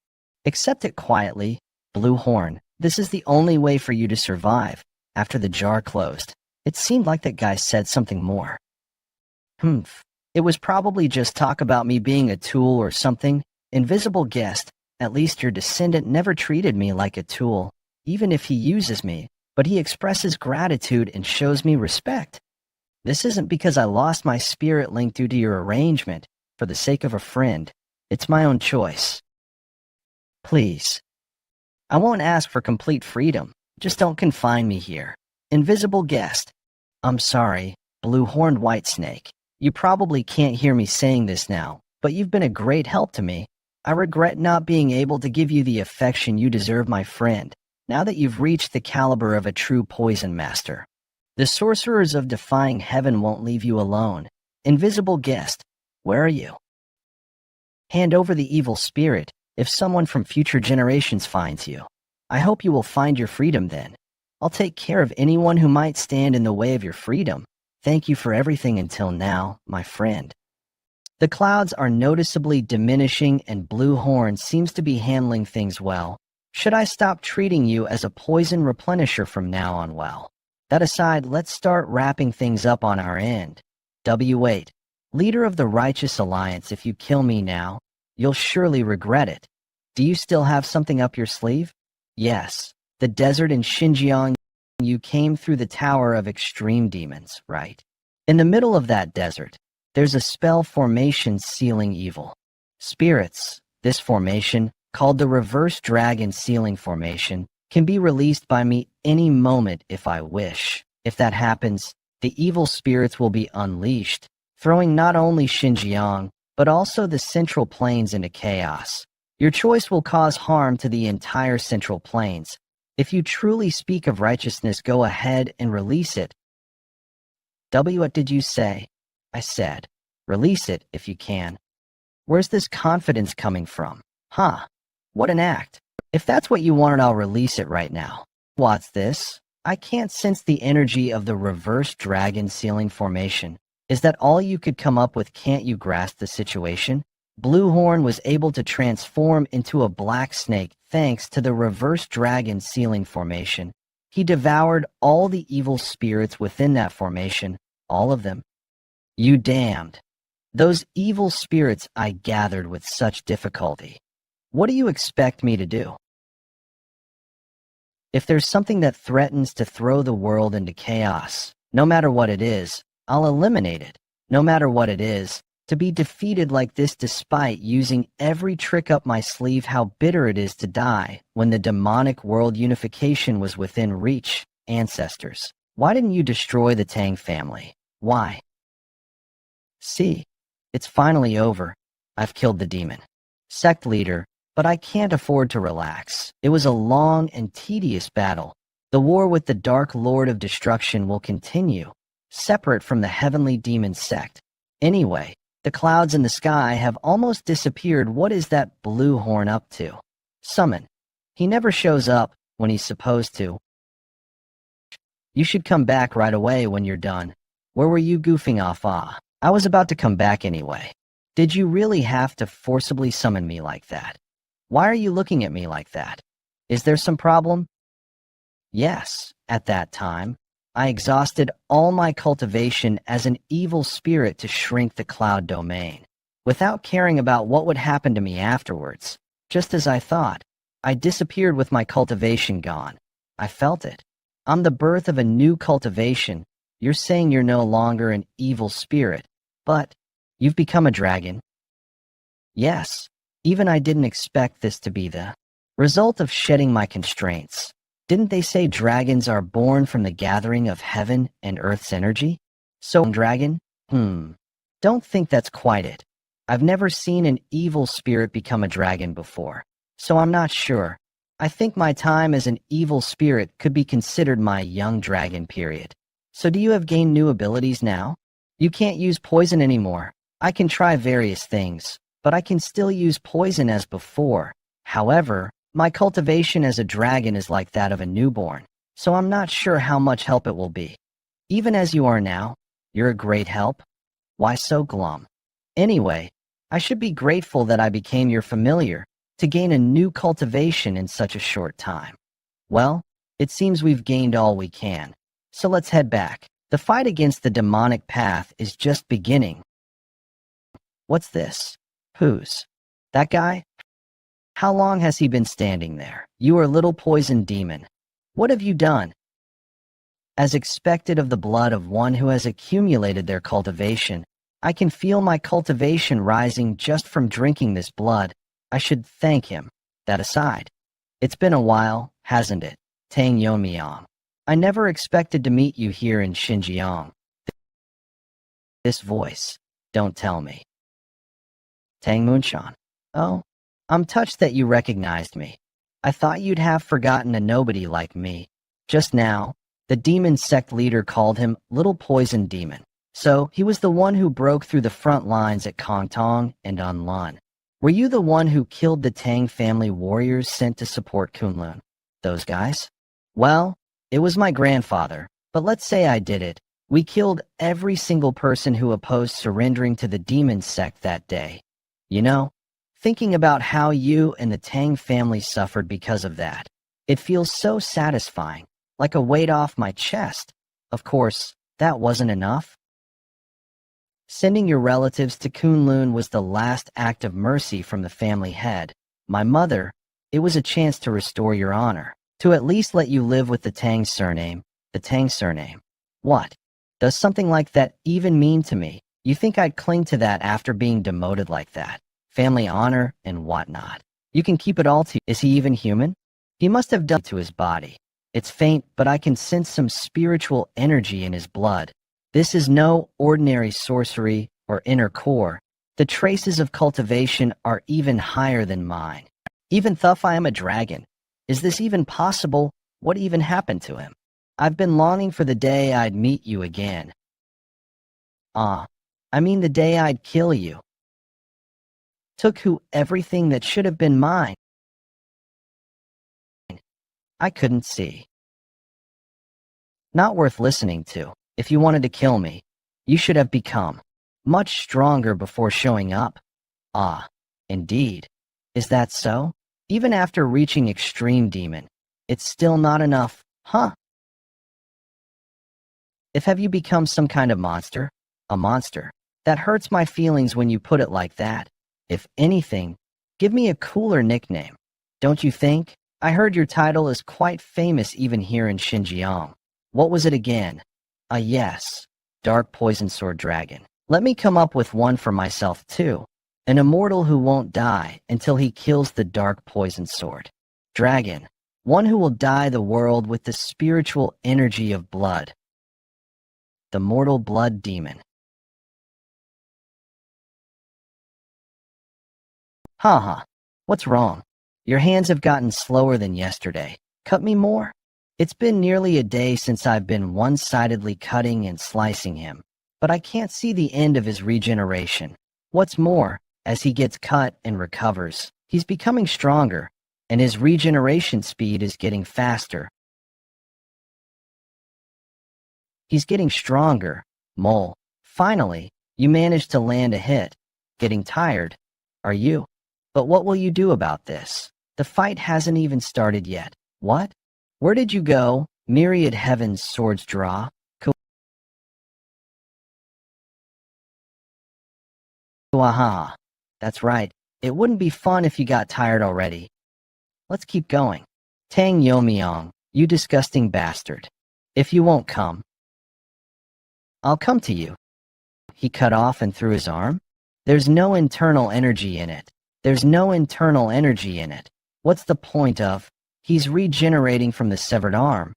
Accept it quietly, Blue Horn. This is the only way for you to survive. After the jar closed, it seemed like that guy said something more. It was probably just talk about me being a tool or something. Invisible guest, at least your descendant never treated me like a tool, even if he uses me. but he expresses gratitude and shows me respect. This isn't because I lost my spirit link due to your arrangement for the sake of a friend. It's my own choice. Please. I won't ask for complete freedom. Just don't confine me here. Invisible guest. I'm sorry, blue-horned whitesnake. You probably can't hear me saying this now, but you've been a great help to me. I regret not being able to give you the affection you deserve, my friend, now that you've reached the caliber of a true poison master. The sorcerers of defying heaven won't leave you alone. Invisible guest, where are you? Hand over the evil spirit if someone from future generations finds you. I hope you will find your freedom then. I'll take care of anyone who might stand in the way of your freedom. Thank you for everything until now, my friend. The clouds are noticeably diminishing and Blue Horn seems to be handling things well. Should I stop treating you as a poison replenisher from now on? Well, that aside, let's start wrapping things up on our end. W8, leader of the Righteous Alliance, if you kill me now, you'll surely regret it. Do you still have something up your sleeve? Yes, the desert in Xinjiang. You came through the Tower of Extreme Demons, right? In the middle of that desert, there's a spell formation sealing evil spirits. This formation, called the Reverse Dragon Sealing Formation, can be released by me any moment if I wish. If that happens, the evil spirits will be unleashed, throwing not only Xinjiang, but also the Central Plains into chaos. Your choice will cause harm to the entire Central Plains. If you truly speak of righteousness, go ahead and release it. What did you say? I said, release it if you can. Where's this confidence coming from? Huh? What an act. If that's what you wanted, I'll release it right now. What's this? I can't sense the energy of the Reverse Dragon Sealing Formation. Is that all you could come up with? Can't you grasp the situation? Bluehorn was able to transform into a black snake thanks to the Reverse Dragon Sealing Formation. He devoured all the evil spirits within that formation, all of them. You damned. Those evil spirits I gathered with such difficulty. What do you expect me to do? If there's something that threatens to throw the world into chaos, no matter what it is, I'll eliminate it. No matter what it is, to be defeated like this despite using every trick up my sleeve. How bitter it is to die when the demonic world unification was within reach. Ancestors, why didn't you destroy the Tang family? Why? See, it's finally over. I've killed the demon sect leader, but I can't afford to relax. It was a long and tedious battle. The war with the Dark Lord of Destruction will continue, separate from the heavenly demon sect. Anyway, the clouds in the sky have almost disappeared. What is that blue horn up to? Summon. He never shows up when he's supposed to. You should come back right away when you're done. Where were you goofing off? I was about to come back anyway. Did you really have to forcibly summon me like that? Why are you looking at me like that? Is there some problem? Yes, at that time, I exhausted all my cultivation as an evil spirit to shrink the cloud domain, without caring about what would happen to me afterwards. Just as I thought, I disappeared with my cultivation gone. I felt it. I'm the birth of a new cultivation. You're saying you're no longer an evil spirit, but you've become a dragon. Yes, even I didn't expect this to be the result of shedding my constraints. Didn't they say dragons are born from the gathering of heaven and earth's energy? So, dragon? Don't think that's quite it. I've never seen an evil spirit become a dragon before, so I'm not sure. I think my time as an evil spirit could be considered my young dragon period. So do you have gained new abilities now? You can't use poison anymore. I can try various things, but I can still use poison as before. However, my cultivation as a dragon is like that of a newborn, so I'm not sure how much help it will be. Even as you are now, you're a great help. Why so glum? Anyway, I should be grateful that I became your familiar to gain a new cultivation in such a short time. Well, it seems we've gained all we can, so let's head back. The fight against the demonic path is just beginning. What's this? Who's that guy? How long has he been standing there? You are little poison demon. What have you done? as expected of the blood of one who has accumulated their cultivation. I can feel my cultivation rising just from drinking this blood. I should thank him. That aside, it's been a while, hasn't it, Tang Yonmyang? I never expected to meet you here in Xinjiang. This voice, don't tell me. Tang Munshan. Oh, I'm touched that you recognized me. I thought you'd have forgotten a nobody like me. Just now, the demon sect leader called him Little Poison Demon. So, he was the one who broke through the front lines at Kongtong and Anlun. Were you the one who killed the Tang family warriors sent to support Kunlun? Those guys? Well, it was my grandfather, but let's say I did it. We killed every single person who opposed surrendering to the demon sect that day. You know, thinking about how you and the Tang family suffered because of that, it feels so satisfying, like a weight off my chest. Of course, that wasn't enough. Sending your relatives to Kunlun was the last act of mercy from the family head. My mother, it was a chance to restore your honor, to at least let you live with the Tang surname. The Tang surname. What? Does something like that even mean to me? You think I'd cling to that after being demoted like that? Family honor and whatnot. You can keep it all to you. Is he even human? He must have done it to his body. It's faint, but I can sense some spiritual energy in his blood. This is no ordinary sorcery or inner core. The traces of cultivation are even higher than mine. Even though I am a dragon. Is this even possible? What even happened to him? I've been longing for the day I'd meet you again. I mean the day I'd kill you. Took who everything that should have been mine. I couldn't see. Not worth listening to. If you wanted to kill me, you should have become much stronger before showing up. Indeed. Is that so? Even after reaching extreme demon, it's still not enough, huh? If have you become some kind of monster? A monster. That hurts my feelings when you put it like that. If anything, give me a cooler nickname. Don't you think? I heard your title is quite famous even here in Xinjiang. What was it again? Yes. Dark Poison Sword Dragon. Let me come up with one for myself too. An immortal who won't die until he kills the Dark Poison Sword Dragon. One who will dye the world with the spiritual energy of blood. The Mortal Blood Demon. Haha. What's wrong? Your hands have gotten slower than yesterday. Cut me more? It's been nearly a day since I've been one-sidedly cutting and slicing him, but I can't see the end of his regeneration. What's more, as he gets cut and recovers, he's becoming stronger, and his regeneration speed is getting faster. He's getting stronger. Mole. Finally, you managed to land a hit. Getting tired, are you? But what will you do about this? The fight hasn't even started yet. What? Where did you go, myriad heavens swords draw? Kuaha. That's right. It wouldn't be fun if you got tired already. Let's keep going. Tang Yonmyang, you disgusting bastard. If you won't come, I'll come to you. He cut off and threw his arm? There's no internal energy in it. There's no internal energy in it. What's the point of? He's regenerating from the severed arm.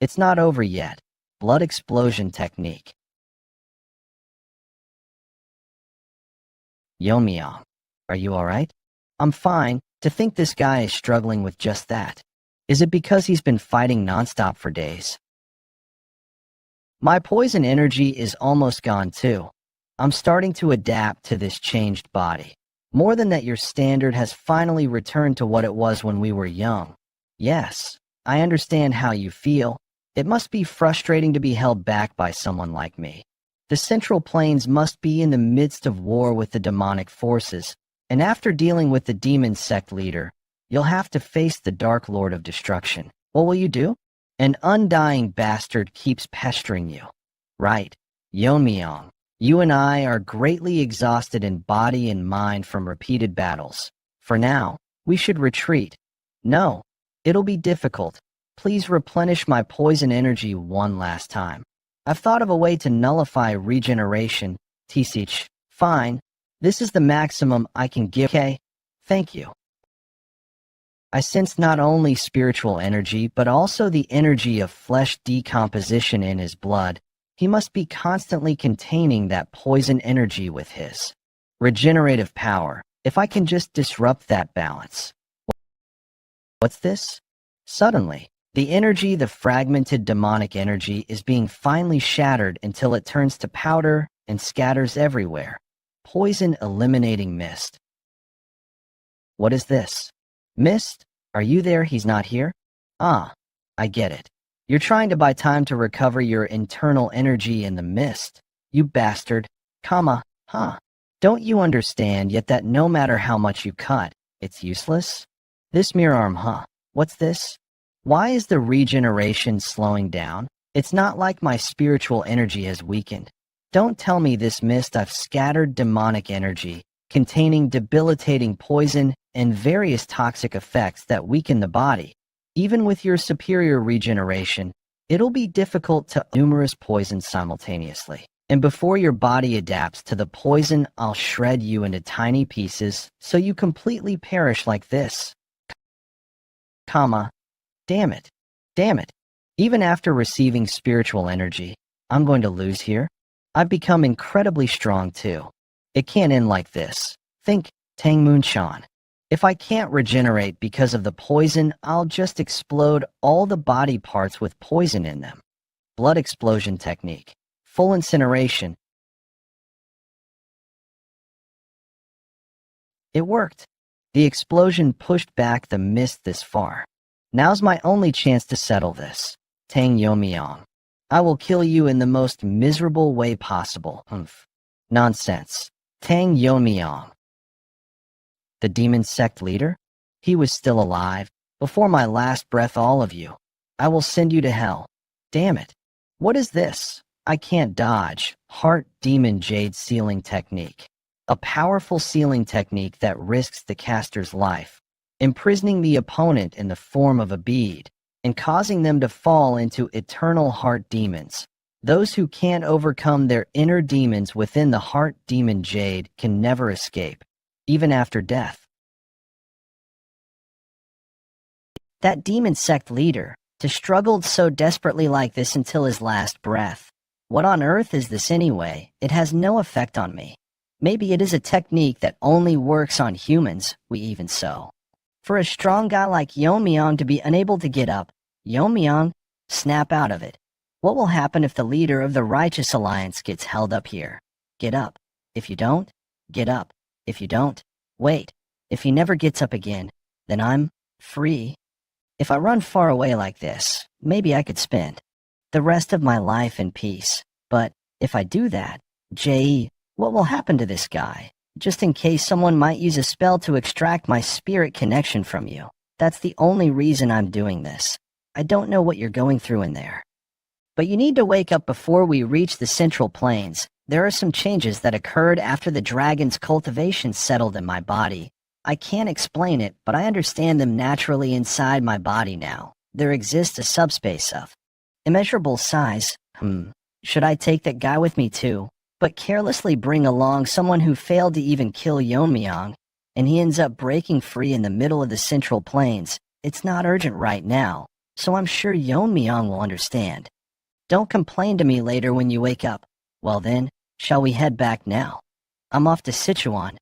It's not over yet. Blood explosion technique. Yonmyang, are you alright? I'm fine. To think this guy is struggling with just that. Is it because he's been fighting nonstop for days? My poison energy is almost gone too. I'm starting to adapt to this changed body. More than that, your standard has finally returned to what it was when we were young. Yes, I understand how you feel. It must be frustrating to be held back by someone like me. The Central Plains must be in the midst of war with the demonic forces, and after dealing with the demon sect leader, you'll have to face the Dark Lord of Destruction. What will you do? An undying bastard keeps pestering you. Right, Yonmyang. You and I are greatly exhausted in body and mind from repeated battles. For now, we should retreat. No, it'll be difficult. please replenish my poison energy one last time. I've thought of a way to nullify regeneration. Tisich, fine. This is the maximum I can give. Okay, thank you. I sense not only spiritual energy, but also the energy of flesh decomposition in his blood. He must be constantly containing that poison energy with his regenerative power. If I can just disrupt that balance. What's this? Suddenly, the energy, the fragmented demonic energy, is being finely shattered until it turns to powder and scatters everywhere. Poison eliminating mist. What is this? Mist? Are you there? He's not here? Ah, I get it. You're trying to buy time to recover your internal energy in the mist. You bastard. Huh. Don't you understand yet that no matter how much you cut, it's useless? This mirror arm, huh? What's this? Why is the regeneration slowing down? It's not like my spiritual energy has weakened. Don't tell me this mist. I've scattered demonic energy, containing debilitating poison and various toxic effects that weaken the body. Even with your superior regeneration, it'll be difficult to numerous poisons simultaneously. And before your body adapts to the poison, I'll shred you into tiny pieces so you completely perish like this. Damn it. Even after receiving spiritual energy, I'm going to lose here. I've become incredibly strong too. It can't end like this. Think Tang Moonshan. If I can't regenerate because of the poison, I'll just explode all the body parts with poison in them. Blood explosion technique. Full incineration. It worked. The explosion pushed back the mist this far. Now's my only chance to settle this. Tang Yomiang. I will kill you in the most miserable way possible. Nonsense. Tang Yomiang. The demon sect leader? He was still alive. Before my last breath, all of you. I will send you to hell. Damn it. What is this? I can't dodge. Heart Demon Jade Sealing Technique. A powerful sealing technique that risks the caster's life, imprisoning the opponent in the form of a bead, and causing them to fall into eternal heart demons. Those who can't overcome their inner demons within the Heart Demon Jade can never escape, even after death. That demon sect leader struggled so desperately like this until his last breath. What on earth is this anyway? It has no effect on me. Maybe it is a technique that only works on humans, we even so. For a strong guy like Yomiang to be unable to get up, Yomiang, snap out of it. What will happen if the leader of the Righteous Alliance gets held up here? Get up. If you don't, get up. If you don't, wait. If he never gets up again, then I'm free. If I run far away like this, maybe I could spend the rest of my life in peace. But if I do that, what will happen to this guy? Just in case someone might use a spell to extract my spirit connection from you. That's the only reason I'm doing this. I don't know what you're going through in there. But you need to wake up before we reach the Central Plains. There are some changes that occurred after the dragon's cultivation settled in my body. I can't explain it, but I understand them naturally inside my body now. There exists a subspace of immeasurable size. Should I take that guy with me too? But carelessly bring along someone who failed to even kill Yomiang, and he ends up breaking free in the middle of the Central Plains. It's not urgent right now, so I'm sure Yomiang will understand. Don't complain to me later when you wake up. Well then, shall we head back now? I'm off to Sichuan.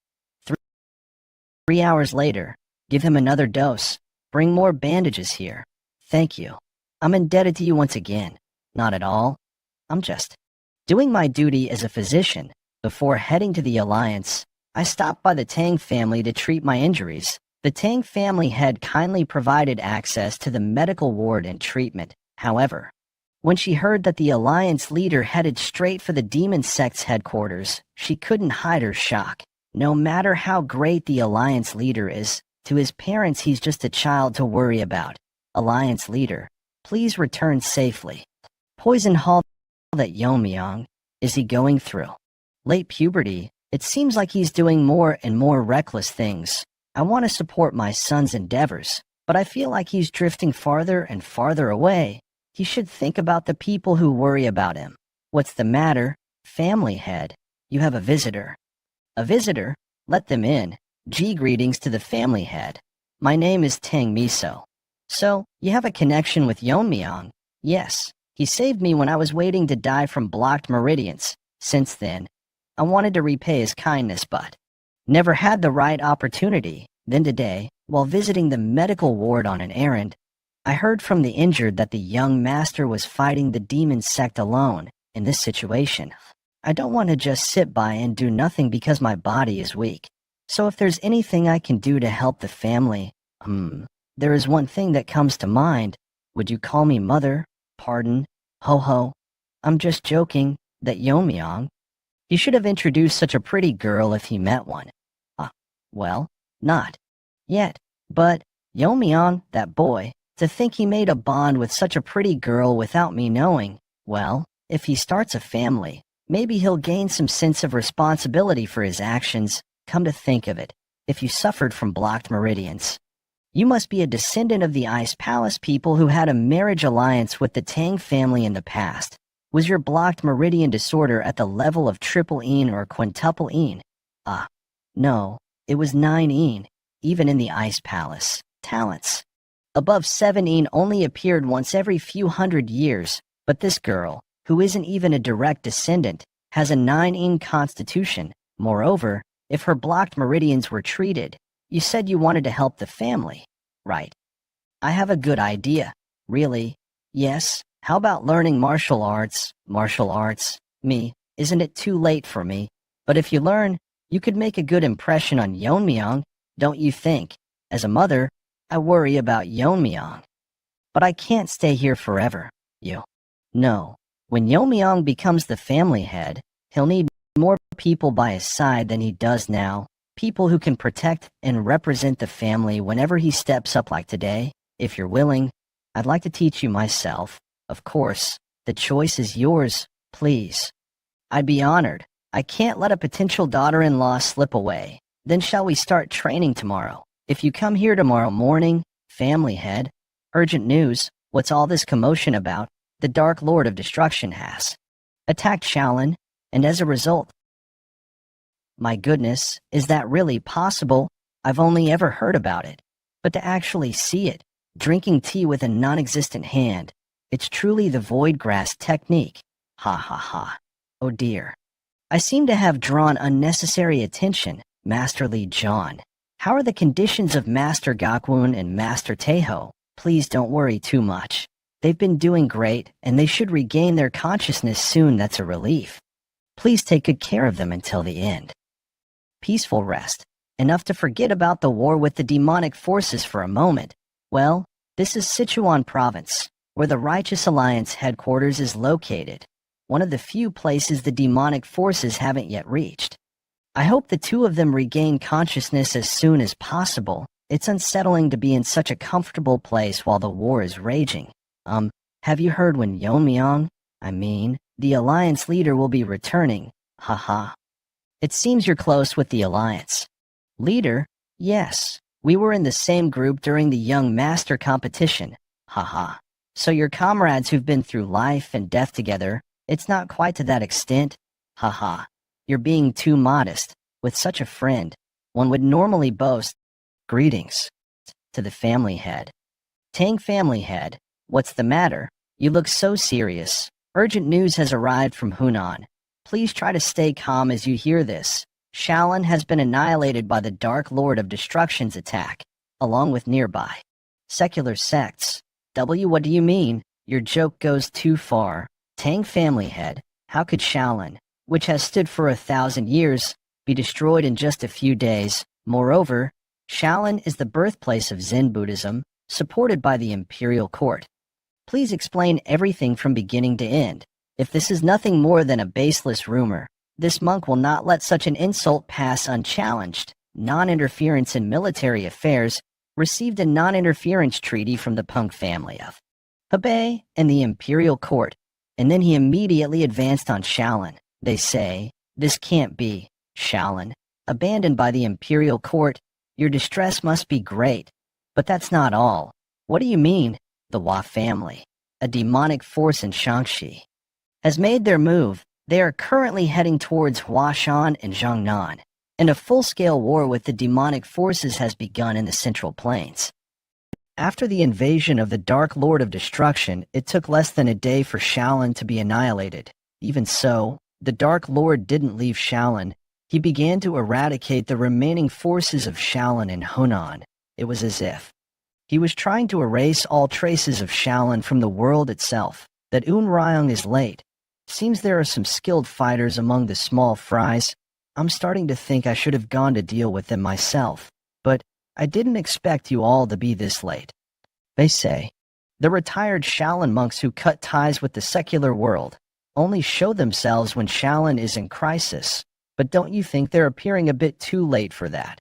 3 hours later, give him another dose. Bring more bandages here. Thank you. I'm indebted to you once again. Not at all. I'm just doing my duty as a physician. Before heading to the Alliance, I stopped by the Tang family to treat my injuries. The Tang family had kindly provided access to the medical ward and treatment. However, when she heard that the Alliance leader headed straight for the demon sect's headquarters, she couldn't hide her shock. No matter how great the Alliance leader is, to his parents he's just a child to worry about. Alliance leader, please return safely. Poison Hall that Yomiang, is he going through? Late puberty, it seems like he's doing more and more reckless things. I want to support my son's endeavors. But I feel like he's drifting farther and farther away. He should think about the people who worry about him. What's the matter? Family head. You have a visitor. A visitor? Let them in. Greetings to the family head. My name is Tang Miso. So, you have a connection with Yeonmyeong? Yes. He saved me when I was waiting to die from blocked meridians. Since then, I wanted to repay his kindness but never had the right opportunity. Then today, while visiting the medical ward on an errand, I heard from the injured that the young master was fighting the demon sect alone. In this situation, I don't want to just sit by and do nothing because my body is weak. So if there's anything I can do to help the family, there is one thing that comes to mind. Would you call me mother? Pardon? Ho. I'm just joking. That Yeonmyeong. He should have introduced such a pretty girl if he met one. Well, not yet. But Yeonmyeong, that boy, to think he made a bond with such a pretty girl without me knowing. Well, if he starts a family, maybe he'll gain some sense of responsibility for his actions. Come to think of it, if you suffered from blocked meridians, you must be a descendant of the Ice Palace people who had a marriage alliance with the Tang family in the past. Was your blocked meridian disorder at the level of triple een or quintuple een? No, it was 9 een, even in the Ice Palace. Talents. Above 7 een only appeared once every few hundred years, but this girl, who isn't even a direct descendant, has a 9 een constitution. Moreover, if her blocked meridians were treated, you said you wanted to help the family, right? I have a good idea. Really? Yes. How about learning martial arts? Martial arts? Me, isn't it too late for me? But if you learn, you could make a good impression on Yeonmyeong, don't you think? As a mother, I worry about Yeonmyeong. But I can't stay here forever, you. No. When Yeonmyeong becomes the family head, he'll need more people by his side than he does now. People who can protect and represent the family whenever he steps up like today. If you're willing, I'd like to teach you myself. Of course, the choice is yours, please. I'd be honored. I can't let a potential daughter-in-law slip away. Then shall we start training tomorrow? If you come here tomorrow morning, family head, urgent news, what's all this commotion about? The Dark Lord of Destruction has attacked Shaolin, and as a result... My goodness, is that really possible? I've only ever heard about it. But to actually see it, drinking tea with a non-existent hand, it's truly the void grass technique. Ha. Oh dear. I seem to have drawn unnecessary attention, Masterly John. How are the conditions of Master Gakwoon and Master Taeho? Please don't worry too much. They've been doing great, and they should regain their consciousness soon. That's a relief. Please take good care of them until the end. Peaceful rest. Enough to forget about the war with the demonic forces for a moment. Well, this is Sichuan Province, where the Righteous Alliance headquarters is located. One of the few places the demonic forces haven't yet reached. I hope the two of them regain consciousness as soon as possible. It's unsettling to be in such a comfortable place while the war is raging. Have you heard when Yeonmyeong, the Alliance leader will be returning? Haha. It seems you're close with the Alliance. Leader? Yes. We were in the same group during the Young Master competition. Haha. So your comrades who've been through life and death together, it's not quite to that extent? Haha. You're being too modest. With such a friend, one would normally boast. Greetings. To the family head. Tang family head, what's the matter? You look so serious. Urgent news has arrived from Hunan. Please try to stay calm as you hear this. Shaolin has been annihilated by the Dark Lord of Destruction's attack, along with nearby secular sects. What do you mean? Your joke goes too far. Tang family head, how could Shaolin, which has stood for 1,000 years, be destroyed in just a few days? Moreover, Shaolin is the birthplace of Zen Buddhism, supported by the imperial court. Please explain everything from beginning to end. If this is nothing more than a baseless rumor, this monk will not let such an insult pass unchallenged. Non-interference in military affairs received a non-interference treaty from the Punk family of Hebei and the imperial court, and then he immediately advanced on Shaolin. They say, this can't be. Shaolin, abandoned by the imperial court, your distress must be great. But that's not all. What do you mean? The Hua family, a demonic force in Shaanxi, has made their move. They are currently heading towards Huashan and Jiangnan, and a full-scale war with the demonic forces has begun in the Central Plains. After the invasion of the Dark Lord of Destruction, it took less than a day for Shaolin to be annihilated. Even so, the Dark Lord didn't leave Shaolin. He began to eradicate the remaining forces of Shaolin in Hunan. It was as if he was trying to erase all traces of Shaolin from the world itself. That Ryong is late. Seems there are some skilled fighters among the small fries. I'm starting to think I should have gone to deal with them myself. But I didn't expect you all to be this late. They say the retired Shaolin monks who cut ties with the secular world only show themselves when Shaolin is in crisis. But don't you think they're appearing a bit too late for that?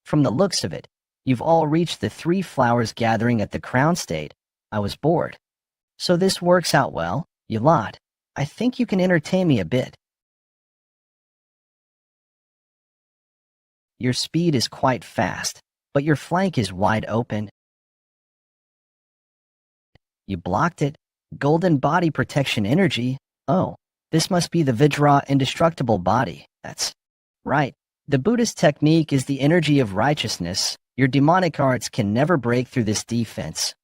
From the looks of it, you've all reached the Three Flowers gathering at the Crown State. I was bored. So this works out well, you lot. I think you can entertain me a bit. Your speed is quite fast, but your flank is wide open. You blocked it. Golden body protection energy. Oh, this must be the Vajra indestructible body. That's right. The Buddhist technique is the energy of righteousness. Your demonic arts can never break through this defense.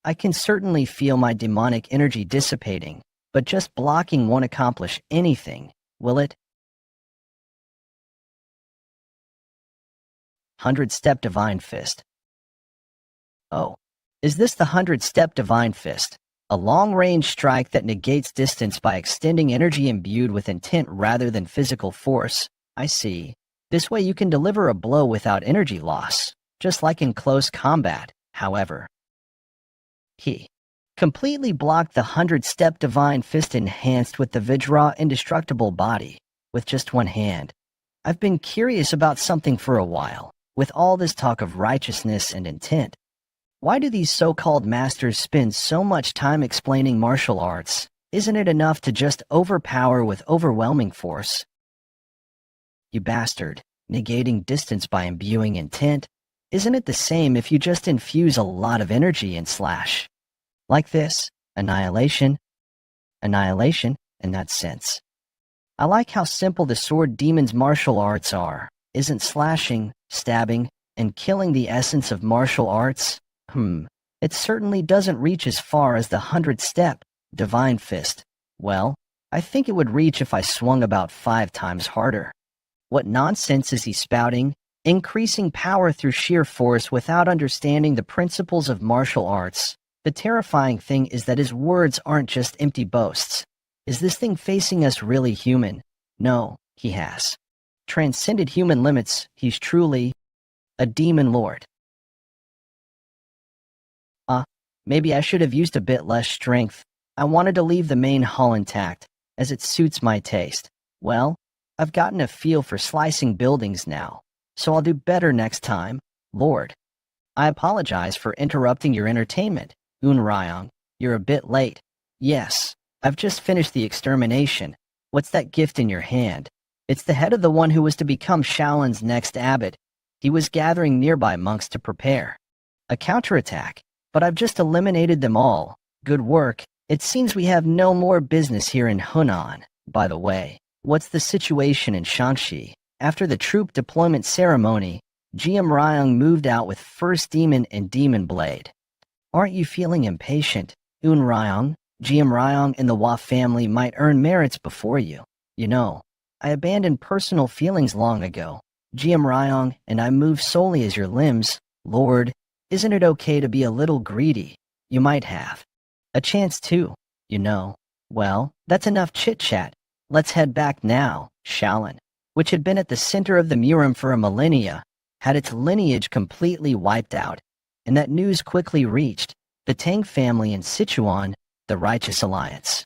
I can certainly feel my demonic energy dissipating, but just blocking won't accomplish anything, will it? 100-step Divine Fist. Oh, is this the 100-step Divine Fist? A long-range strike that negates distance by extending energy imbued with intent rather than physical force. I see. This way you can deliver a blow without energy loss, just like in close combat, however. He completely blocked the 100-step Divine Fist enhanced with the Vajra indestructible body, with just one hand. I've been curious about something for a while, with all this talk of righteousness and intent. Why do these so-called masters spend so much time explaining martial arts? Isn't it enough to just overpower with overwhelming force? You bastard, negating distance by imbuing intent. Isn't it the same if you just infuse a lot of energy and slash? Like this, annihilation, in that sense. I like how simple the sword demon's martial arts are. Isn't slashing, stabbing, and killing the essence of martial arts? It certainly doesn't reach as far as the 100-step Divine Fist. Well, I think it would reach if I swung about 5 times harder. What nonsense is he spouting? Increasing power through sheer force without understanding the principles of martial arts. The terrifying thing is that his words aren't just empty boasts. Is this thing facing us really human? No, he has transcended human limits. He's truly a demon lord. Maybe I should have used a bit less strength. I wanted to leave the main hull intact, as it suits my taste. Well, I've gotten a feel for slicing buildings now, so I'll do better next time, Lord. I apologize for interrupting your entertainment, Ryong. You're a bit late. Yes, I've just finished the extermination. What's that gift in your hand? It's the head of the one who was to become Shaolin's next abbot. He was gathering nearby monks to prepare a counterattack. But I've just eliminated them all. Good work. It seems we have no more business here in Hunan. By the way, what's the situation in Shaanxi? After the troop deployment ceremony, Ryong moved out with First Demon and Demon Blade. Aren't you feeling impatient? Ryong and the Hua family might earn merits before you. You know, I abandoned personal feelings long ago. Ryong and I move solely as your limbs, Lord. Isn't it okay to be a little greedy? You might have a chance too, you know. Well, that's enough chit-chat. Let's head back now. Shaolin, which had been at the center of the Murim for a millennia, had its lineage completely wiped out, and that news quickly reached the Tang family in Sichuan, the Righteous Alliance,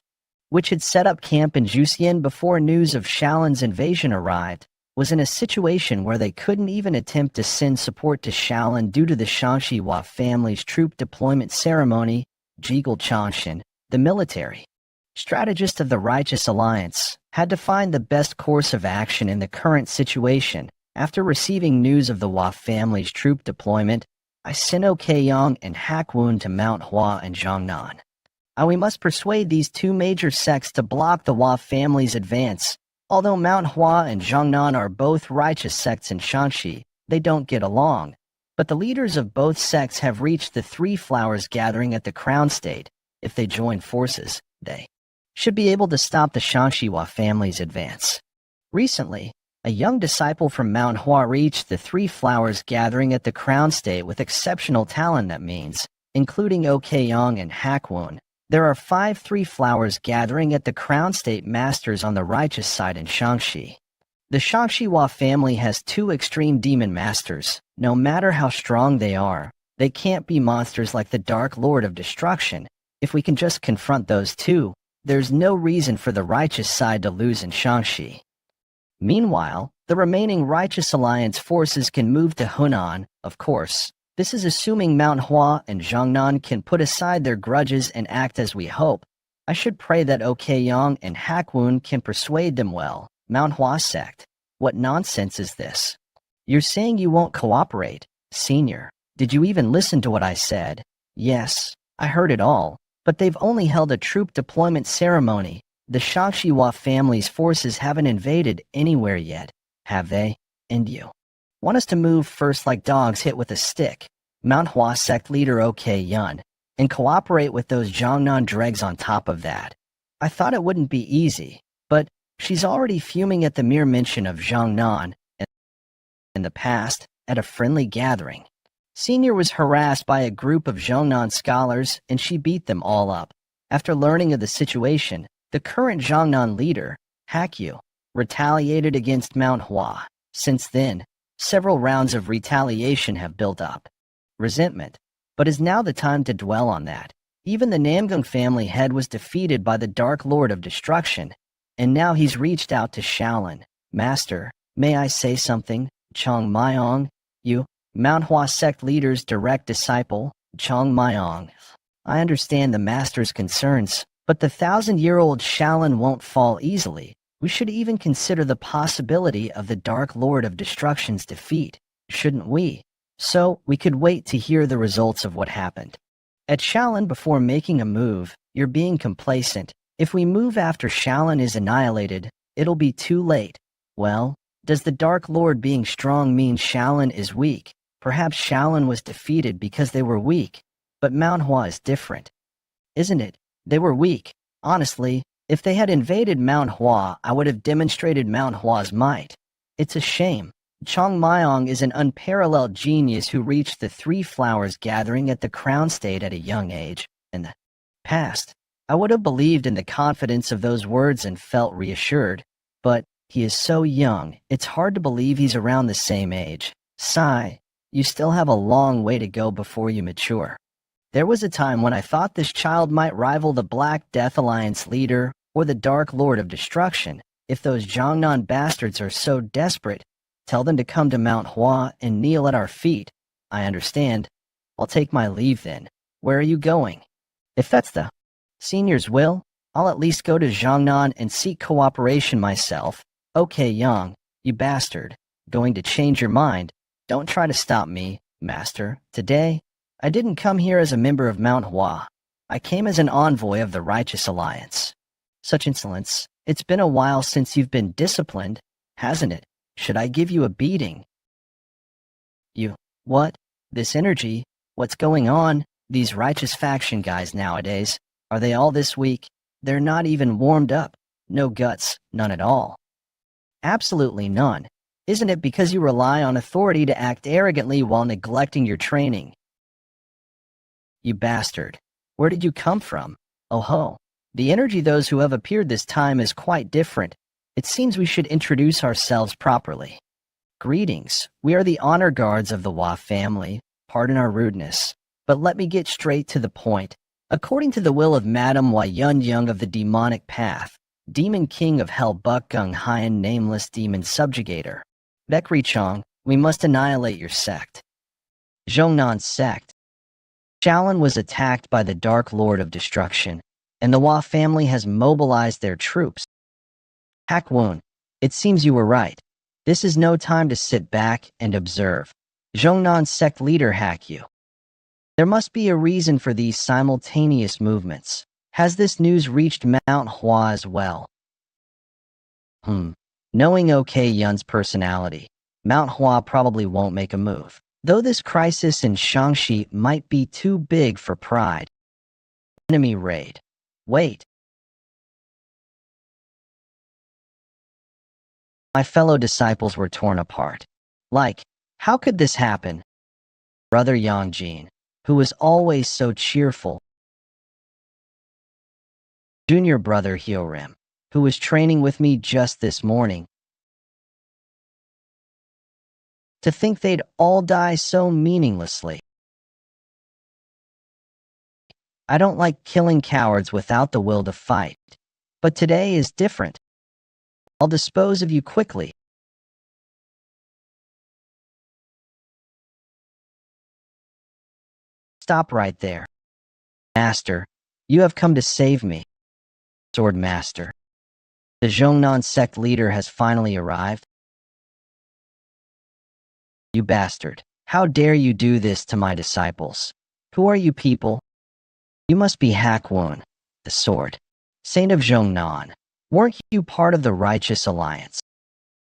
which had set up camp in Juxian before news of Shaolin's invasion arrived, was in a situation where they couldn't even attempt to send support to Shaolin due to the Shaanxi Hua family's troop deployment ceremony. Jiggle Changshan, the military strategist of the Righteous Alliance, had to find the best course of action in the current situation. After receiving news of the Hua family's troop deployment, I sent Okeong and Hakwun to Mount Hua and Zhongnan. We must persuade these two major sects to block the Hua family's advance. Although Mount Hua and Zhongnan are both righteous sects in Shaanxi, they don't get along. But the leaders of both sects have reached the Three Flowers gathering at the Crown State. If they join forces, they should be able to stop the Shaanxi Hua family's advance. Recently, a young disciple from Mount Hua reached the Three Flowers gathering at the Crown State with exceptional talent, that means, including Okeong and Hakwun. There are 5 Three Flowers gathering at the Crown State Masters on the righteous side in Shaanxi. The Shaanxi Hua family has 2 extreme demon masters. No matter how strong they are, they can't be monsters like the Dark Lord of Destruction. If we can just confront those two, there's no reason for the righteous side to lose in Shaanxi. Meanwhile, the remaining Righteous Alliance forces can move to Hunan, of course. This is assuming Mount Hua and Zhongnan can put aside their grudges and act as we hope. I should pray that Okeong and Hakwun can persuade them well. Mount Hua sect. What nonsense is this? You're saying you won't cooperate? Senior, did you even listen to what I said? Yes, I heard it all, but they've only held a troop deployment ceremony. The Shaanxi Hua family's forces haven't invaded anywhere yet, have they? And you want us to move first like dogs hit with a stick, Mount Hua sect leader Okeong, and cooperate with those Zhongnan dregs on top of that. I thought it wouldn't be easy, but she's already fuming at the mere mention of Zhongnan in the past at a friendly gathering. Senior was harassed by a group of Zhongnan scholars and she beat them all up. After learning of the situation, the current Zhongnan leader, Hakyu, retaliated against Mount Hua. Since then, several rounds of retaliation have built up. Resentment, but is now the time to dwell on that. Even the Namgung family head was defeated by the Dark Lord of Destruction, and now he's reached out to Shaolin. Master, may I say something? Chong Myong, you, Mount Hua sect leader's direct disciple, Chong Myong. I understand the master's concerns, but the 1,000-year-old Shaolin won't fall easily. We should even consider the possibility of the Dark Lord of Destruction's defeat, shouldn't we? So, we could wait to hear the results of what happened. At Shaolin, before making a move, you're being complacent. If we move after Shaolin is annihilated, it'll be too late. Well, does the Dark Lord being strong mean Shaolin is weak? Perhaps Shaolin was defeated because they were weak, but Mount Hua is different. Isn't it? They were weak. Honestly, if they had invaded Mount Hua, I would have demonstrated Mount Hua's might. It's a shame. Chong Myong is an unparalleled genius who reached the Three Flowers gathering at the Crown State at a young age. In the past, I would have believed in the confidence of those words and felt reassured. But he is so young, it's hard to believe he's around the same age. Sigh, you still have a long way to go before you mature. There was a time when I thought this child might rival the Black Death Alliance leader or the Dark Lord of Destruction. If those Zhongnan bastards are so desperate, tell them to come to Mount Hua and kneel at our feet. I understand. I'll take my leave then. Where are you going? If that's the senior's will, I'll at least go to Zhongnan and seek cooperation myself. Okay, Yang, you bastard. Going to change your mind? Don't try to stop me, master. Today, I didn't come here as a member of Mount Hua. I came as an envoy of the Righteous Alliance. Such insolence. It's been a while since you've been disciplined, hasn't it? Should I give you a beating? You, what? This energy? What's going on? These righteous faction guys nowadays, are they all this weak? They're not even warmed up. No guts, none at all. Absolutely none. Isn't it because you rely on authority to act arrogantly while neglecting your training? You bastard. Where did you come from? Oh ho. The energy those who have appeared this time is quite different. It seems we should introduce ourselves properly. Greetings. We are the honor guards of the Hua family. Pardon our rudeness, but let me get straight to the point. According to the will of Madame Hua Yun of the demonic path, Demon King of Hell Bukgung Hien Nameless Demon Subjugator, Bekri Chong, we must annihilate your sect. Zhongnan sect. Shaolin was attacked by the Dark Lord of Destruction, and the Hua family has mobilized their troops. Hakwun, it seems you were right. This is no time to sit back and observe. Zhongnan's sect leader hack you. There must be a reason for these simultaneous movements. Has this news reached Mount Hua as well? Knowing OK Yun's personality, Mount Hua probably won't make a move. Though this crisis in Shangxi might be too big for pride. Enemy raid. Wait. My fellow disciples were torn apart. Like, how could this happen? Brother Yangjin, who was always so cheerful. Junior brother Hyorim, who was training with me just this morning. To think they'd all die so meaninglessly. I don't like killing cowards without the will to fight. But today is different. I'll dispose of you quickly. Stop right there. Master, you have come to save me. Sword Master. The Zhongnan sect leader has finally arrived. You bastard. How dare you do this to my disciples? Who are you people? You must be Hakwun, the sword. Saint of Zhongnan. Weren't you part of the Righteous Alliance?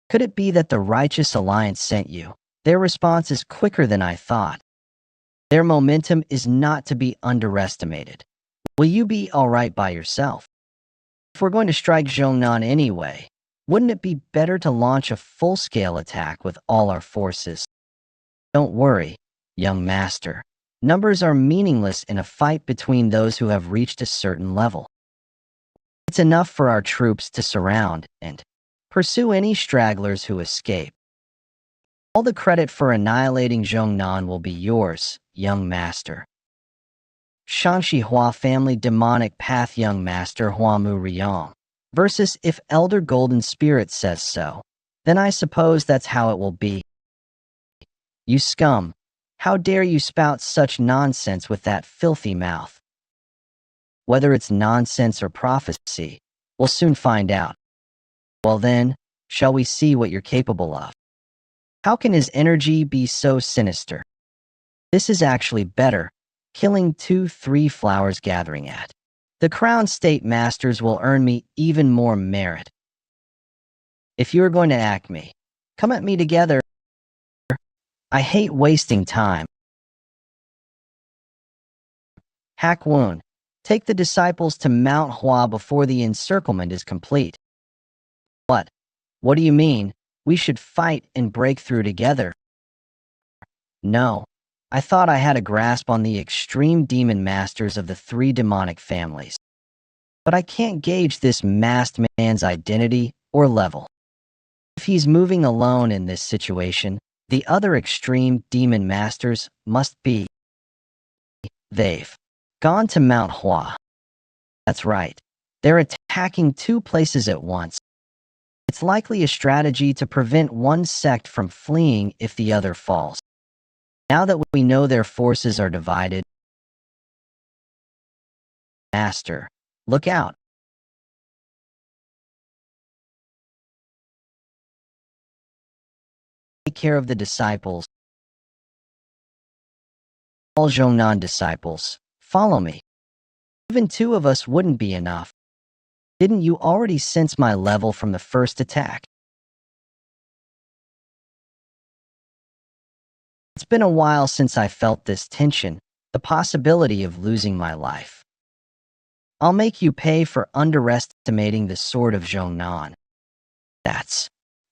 Could it be that the Righteous Alliance sent you? Their response is quicker than I thought. Their momentum is not to be underestimated. Will you be alright by yourself? If we're going to strike Zhongnan anyway, wouldn't it be better to launch a full-scale attack with all our forces? Don't worry, young master. Numbers are meaningless in a fight between those who have reached a certain level. It's enough for our troops to surround and pursue any stragglers who escape. All the credit for annihilating Zhongnan will be yours, young master. Shangxi Hua family demonic path young master Huamu Riyong. Versus if Elder Golden Spirit says so, then I suppose that's how it will be. You scum. How dare you spout such nonsense with that filthy mouth? Whether it's nonsense or prophecy, we'll soon find out. Well then, shall we see what you're capable of? How can his energy be so sinister? This is actually better, killing 2-3 flowers gathering at. The Crown State Masters will earn me even more merit. If you're going to act me, come at me together. I hate wasting time. Hakwun, take the disciples to Mount Hua before the encirclement is complete. What? What do you mean? We should fight and break through together. No. I thought I had a grasp on the extreme demon masters of the 3 demonic families. But I can't gauge this masked man's identity or level. If he's moving alone in this situation, the other extreme demon masters must be. They've gone to Mount Hua. That's right. They're attacking 2 places at once. It's likely a strategy to prevent one sect from fleeing if the other falls. Now that we know their forces are divided, Master, look out. Take care of the disciples. All Zhongnan disciples, follow me. Even 2 of us wouldn't be enough. Didn't you already sense my level from the first attack? It's been a while since I felt this tension, the possibility of losing my life. I'll make you pay for underestimating the sword of Zhongnan. That's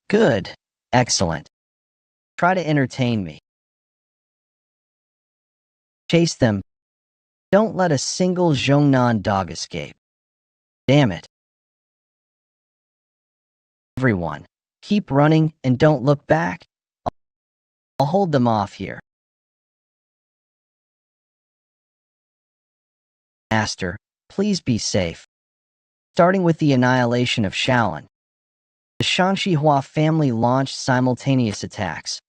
good. Excellent. Try to entertain me. Chase them. Don't let a single Zhongnan dog escape. Damn it. Everyone, keep running and don't look back. I'll hold them off here. Master, please be safe. Starting with the annihilation of Shaolin, the Shangxi Hua family launched simultaneous attacks.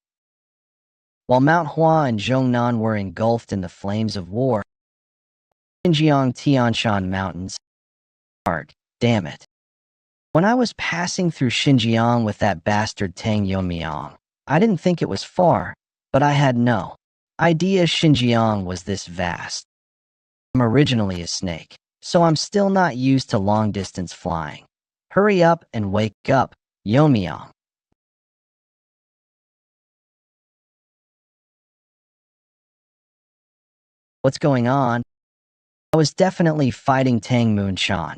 While Mount Hua and Zhongnan were engulfed in the flames of war, Xinjiang Tianshan Mountains. Damn it. When I was passing through Xinjiang with that bastard Tang Yomiang, I didn't think it was far, but I had no idea Xinjiang was this vast. I'm originally a snake, so I'm still not used to long-distance flying. Hurry up and wake up, Yomiang. What's going on? I was definitely fighting Tang Moonshan.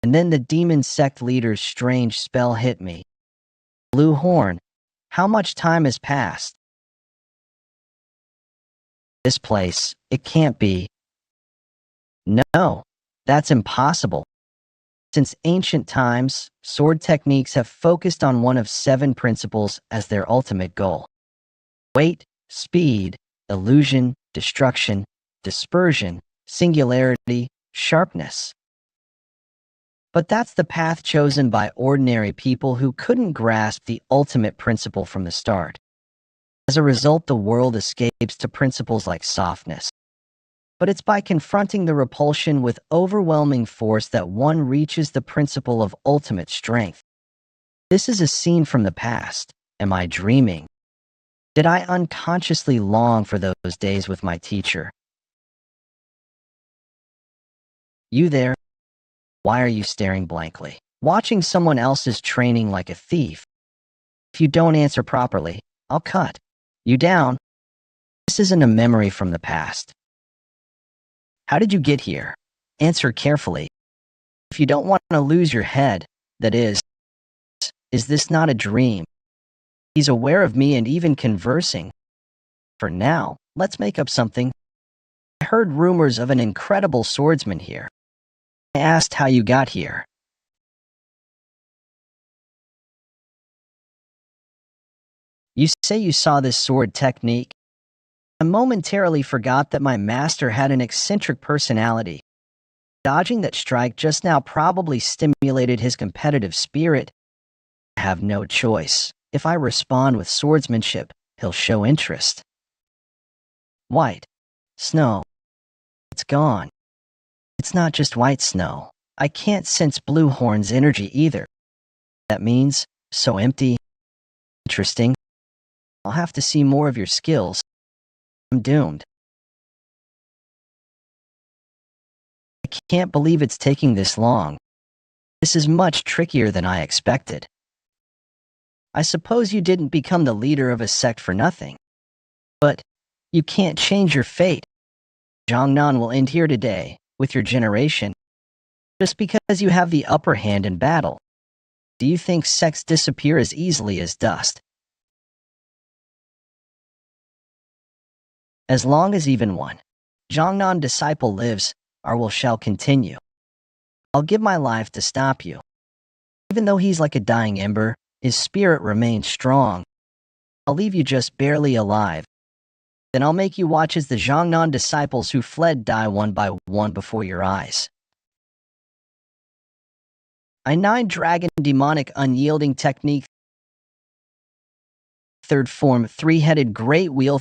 And then the demon sect leader's strange spell hit me. Blue Horn, how much time has passed? This place, it can't be. No, that's impossible. Since ancient times, sword techniques have focused on one of 7 principles as their ultimate goal. Weight, speed, illusion, destruction, dispersion, singularity, sharpness. But that's the path chosen by ordinary people who couldn't grasp the ultimate principle from the start. As a result, the world escapes to principles like softness. But it's by confronting the repulsion with overwhelming force that one reaches the principle of ultimate strength. This is a scene from the past. Am I dreaming? Did I unconsciously long for those days with my teacher? You there? Why are you staring blankly? Watching someone else's training like a thief? If you don't answer properly, I'll cut you down. This isn't a memory from the past. How did you get here? Answer carefully. If you don't want to lose your head, that is this not a dream? He's aware of me and even conversing. For now, let's make up something. I heard rumors of an incredible swordsman here. I asked how you got here. You say you saw this sword technique? I momentarily forgot that my master had an eccentric personality. Dodging that strike just now probably stimulated his competitive spirit. I have no choice. If I respond with swordsmanship, he'll show interest. White. Snow. It's gone. It's not just white snow. I can't sense Blue Horn's energy either. That means, so empty. Interesting. I'll have to see more of your skills. I'm doomed. I can't believe it's taking this long. This is much trickier than I expected. I suppose you didn't become the leader of a sect for nothing. But you can't change your fate. Jiangnan will end here today, with your generation. Just because you have the upper hand in battle. Do you think sects disappear as easily as dust? As long as even one Jiangnan disciple lives, our will shall continue. I'll give my life to stop you. Even though he's like a dying ember, his spirit remains strong. I'll leave you just barely alive. Then I'll make you watch as the Jiangnan disciples who fled die one by one before your eyes. I 9 Dragon Demonic Unyielding Technique. 3rd Form 3-Headed Great Wheel.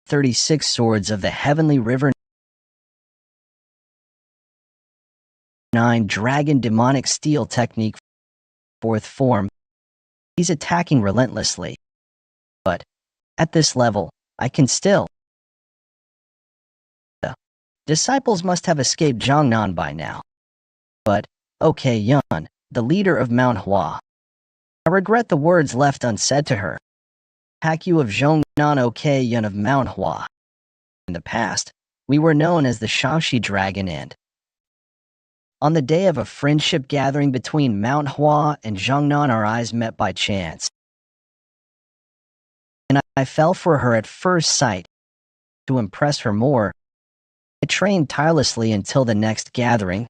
36 Swords of the Heavenly River. 9 Dragon Demonic Steel Technique. 4th Form. He's attacking relentlessly. But at this level, I can still. The disciples must have escaped Jiangnan by now. But, okay Yun, the leader of Manhwa. I regret the words left unsaid to her. Hakyu of Zhongnan okay Yun of Manhwa. In the past, we were known as the Shaoxi Dragon and on the day of a friendship gathering between Manhwa and Zhongnan, our eyes met by chance. And I fell for her at first sight. To impress her more, I trained tirelessly until the next gathering.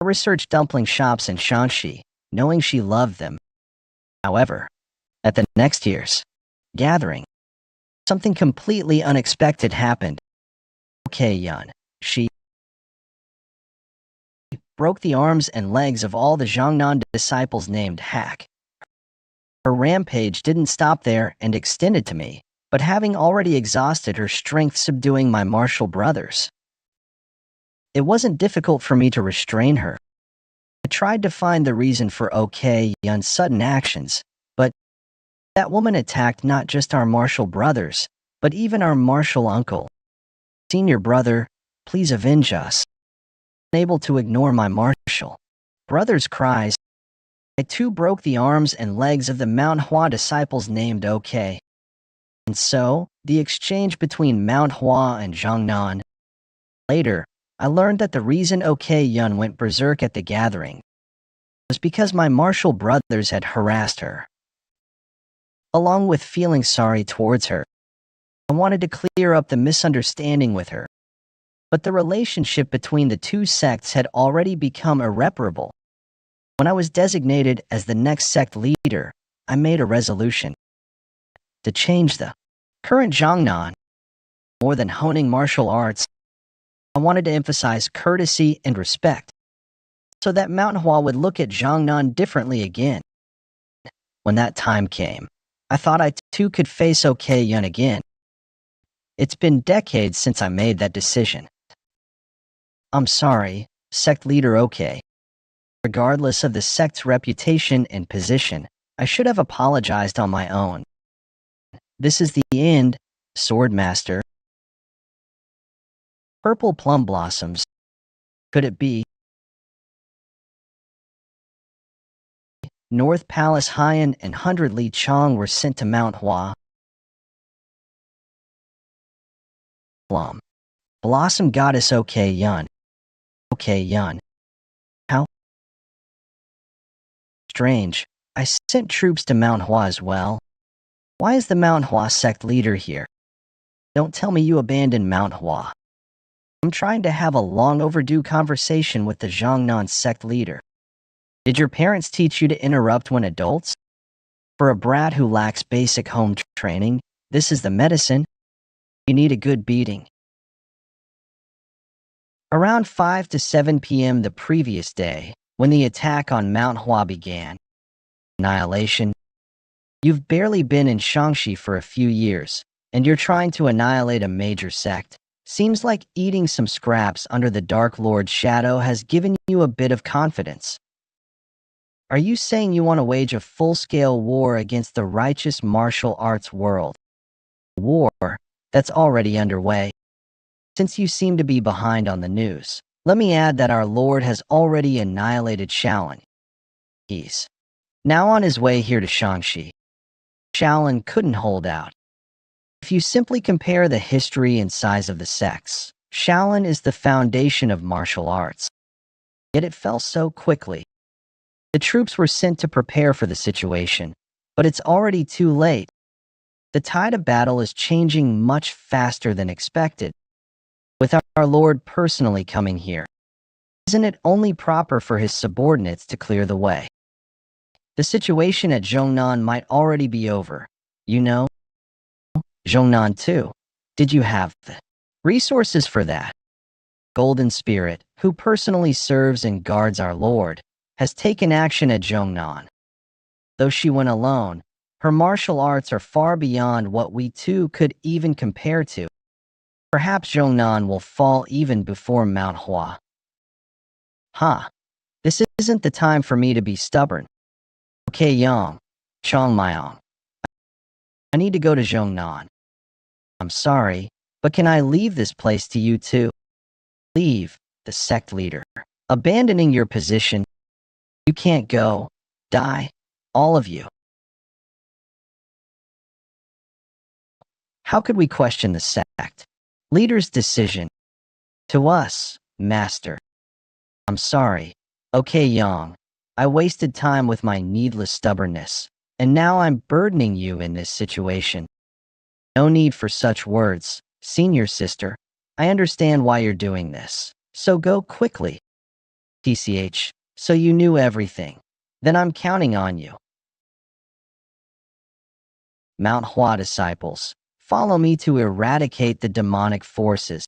I researched dumpling shops in Shanxi, knowing she loved them. However, at the next year's gathering, something completely unexpected happened. Okay, Yun, she broke the arms and legs of all the Jiangnan disciples named Hack. Her rampage didn't stop there and extended to me, but having already exhausted her strength subduing my martial brothers. It wasn't difficult for me to restrain her. I tried to find the reason for OK Yun's sudden actions, but that woman attacked not just our martial brothers, but even our martial uncle. Senior brother, please avenge us. Unable to ignore my martial brother's cries, I too broke the arms and legs of the Manhwa disciples named OK. And so, the exchange between Manhwa and Zhongnan. Later, I learned that the reason OK Yun went berserk at the gathering was because my martial brothers had harassed her. Along with feeling sorry towards her, I wanted to clear up the misunderstanding with her. But the relationship between the two sects had already become irreparable. When I was designated as the next sect leader, I made a resolution to change the current Zhongnan. More than honing martial arts, I wanted to emphasize courtesy and respect, so that Manhwa would look at Zhongnan differently again. When that time came, I thought I too could face OK Yun again. It's been decades since I made that decision. I'm sorry, sect leader OK. Regardless of the sect's reputation and position, I should have apologized on my own. This is the end, Swordmaster. Purple plum blossoms. Could it be? North Palace Haiyan and 100 Li Chong were sent to Mount Hua. Plum. Blossom Goddess OK Yun. OK Yun. How strange. I sent troops to Mount Hua as well. Why is the Mount Hua sect leader here? Don't tell me you abandoned Mount Hua. I'm trying to have a long overdue conversation with the Zhongnan sect leader. Did your parents teach you to interrupt when adults? For a brat who lacks basic home training, this is the medicine. You need a good beating. Around 5 to 7 p.m. the previous day, when the attack on Mount Hua began. Annihilation. You've barely been in Shangxi for a few years, and you're trying to annihilate a major sect. Seems like eating some scraps under the Dark Lord's shadow has given you a bit of confidence. Are you saying you want to wage a full-scale war against the righteous martial arts world? A war that's already underway. Since you seem to be behind on the news, let me add that our Lord has already annihilated Shaolin. He's now on his way here to Shangxi. Shaolin couldn't hold out. If you simply compare the history and size of the sects, Shaolin is the foundation of martial arts. Yet it fell so quickly. The troops were sent to prepare for the situation, but it's already too late. The tide of battle is changing much faster than expected. With our Lord personally coming here, isn't it only proper for his subordinates to clear the way? The situation at Zhongnan might already be over. You know, Zhongnan too. Did you have the resources for that? Golden Spirit, who personally serves and guards our Lord, has taken action at Zhongnan. Though she went alone, her martial arts are far beyond what we two could even compare to. Perhaps Zhongnan will fall even before Mount Hua. This isn't the time for me to be stubborn. Okay, Yang, Chongmyong. I need to go to Zhongnan. I'm sorry, but can I leave this place to you too? Leave, the sect leader. Abandoning your position. You can't go. Die. All of you. How could we question the sect leader's decision? To us, Master. I'm sorry. Okay, Yang. I wasted time with my needless stubbornness, and now I'm burdening you in this situation. No need for such words, senior sister. I understand why you're doing this, so go quickly. TCH, so you knew everything. Then I'm counting on you. Mount Hua disciples, follow me to eradicate the demonic forces.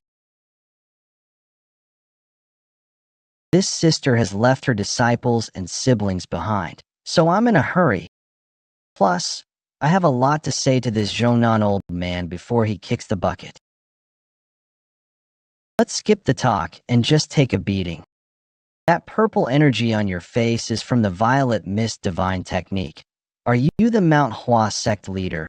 This sister has left her disciples and siblings behind, so I'm in a hurry. Plus, I have a lot to say to this Zhongnan old man before he kicks the bucket. Let's skip the talk and just take a beating. That purple energy on your face is from the Violet Mist Divine Technique. Are you the Manhwa sect leader?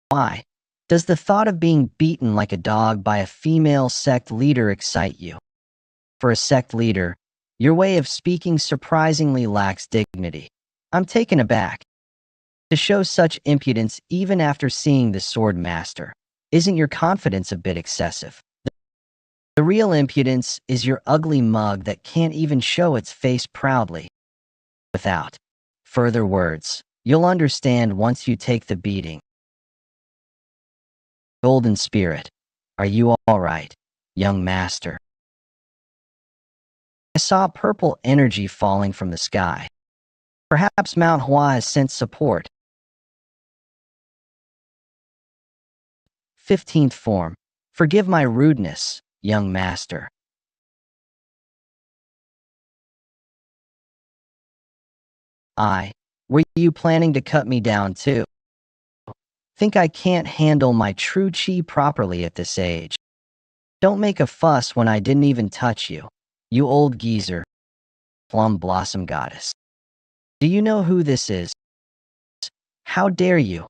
Why? Does the thought of being beaten like a dog by a female sect leader excite you? For a sect leader, your way of speaking surprisingly lacks dignity. I'm taken aback. To show such impudence even after seeing the Sword Master, isn't your confidence a bit excessive? The real impudence is your ugly mug that can't even show its face proudly. Without further words, you'll understand once you take the beating. Golden Spirit, are you all right, young master? I saw purple energy falling from the sky. Perhaps Manhwa has sent support. 15th form. Forgive my rudeness, young master. Were you planning to cut me down too? Think I can't handle my true chi properly at this age. Don't make a fuss when I didn't even touch you, you old geezer. Plum Blossom Goddess. Do you know who this is? How dare you?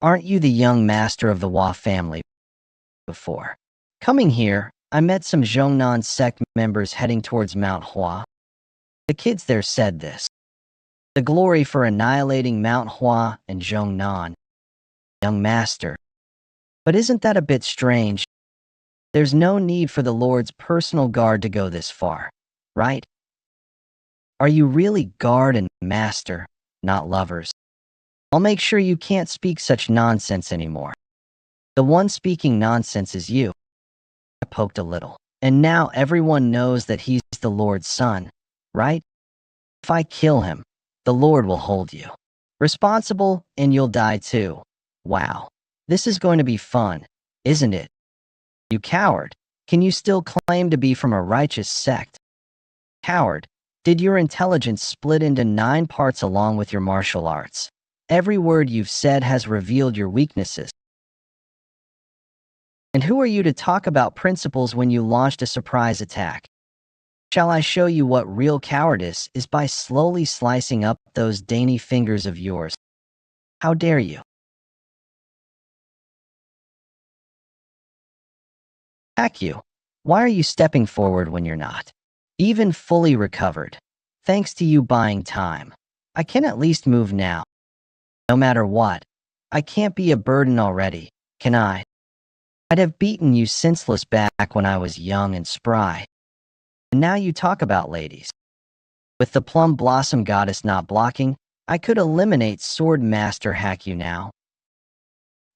Aren't you the young master of the Hua family before? Coming here, I met some Zhongnan sect members heading towards Mount Hua. The kids there said this. The glory for annihilating Mount Hua and Zhongnan. Young master. But isn't that a bit strange? There's no need for the Lord's personal guard to go this far, right? Are you really guard and master, not lovers? I'll make sure you can't speak such nonsense anymore. The one speaking nonsense is you. I poked a little. And now everyone knows that he's the Lord's son, right? If I kill him, the Lord will hold you responsible and you'll die too. Wow. This is going to be fun, isn't it? You coward. Can you still claim to be from a righteous sect? Coward. Did your intelligence split into 9 parts along with your martial arts? Every word you've said has revealed your weaknesses. And who are you to talk about principles when you launched a surprise attack? Shall I show you what real cowardice is by slowly slicing up those dainty fingers of yours? How dare you? Hack you. Why are you stepping forward when you're not even fully recovered? Thanks to you buying time, I can at least move now. No matter what, I can't be a burden already, can I? I'd have beaten you senseless back when I was young and spry. And now you talk about ladies. With the Plum Blossom Goddess not blocking, I could eliminate Sword Master hack you now.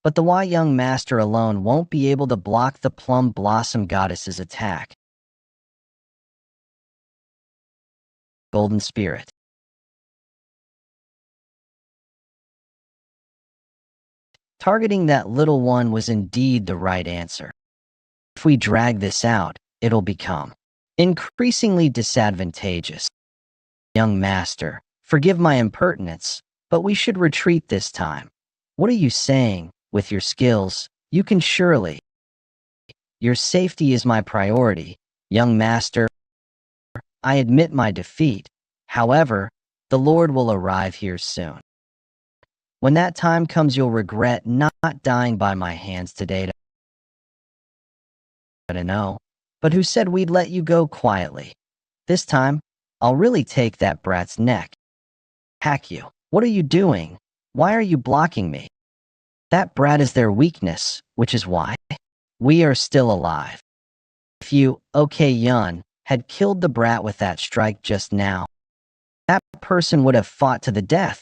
But the Hua Young Master alone won't be able to block the Plum Blossom Goddess's attack. Golden Spirit. Targeting that little one was indeed the right answer. If we drag this out, it'll become increasingly disadvantageous. Young master, forgive my impertinence, but we should retreat this time. What are you saying? With your skills, you can surely. Your safety is my priority, young master. I admit my defeat. However, the Lord will arrive here soon. When that time comes, you'll regret not dying by my hands today. I don't know, but who said we'd let you go quietly? This time, I'll really take that brat's neck. Hack you. What are you doing? Why are you blocking me? That brat is their weakness, which is why we are still alive. If you, okay Yun, had killed the brat with that strike just now, that person would have fought to the death.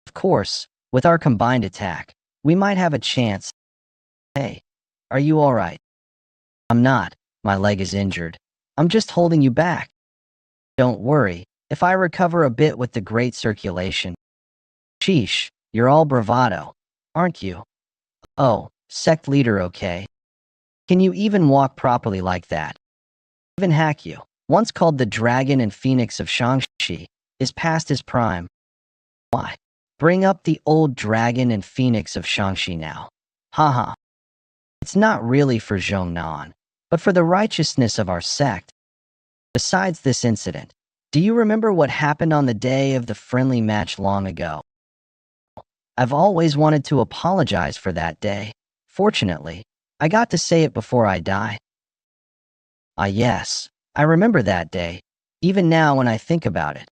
Of course, with our combined attack, we might have a chance. Hey, are you all right? I'm not. My leg is injured. I'm just holding you back. Don't worry, if I recover a bit with the great circulation. Sheesh, you're all bravado, aren't you? Oh, sect leader, okay. Can you even walk properly like that? Even hack you, once called the Dragon and Phoenix of Shangxi, is past his prime. Why? Bring up the old Dragon and Phoenix of Shangxi now. Haha. It's not really for Zhongnan, but for the righteousness of our sect. Besides this incident, do you remember what happened on the day of the friendly match long ago? I've always wanted to apologize for that day. Fortunately, I got to say it before I die. Ah yes, I remember that day, even now when I think about it.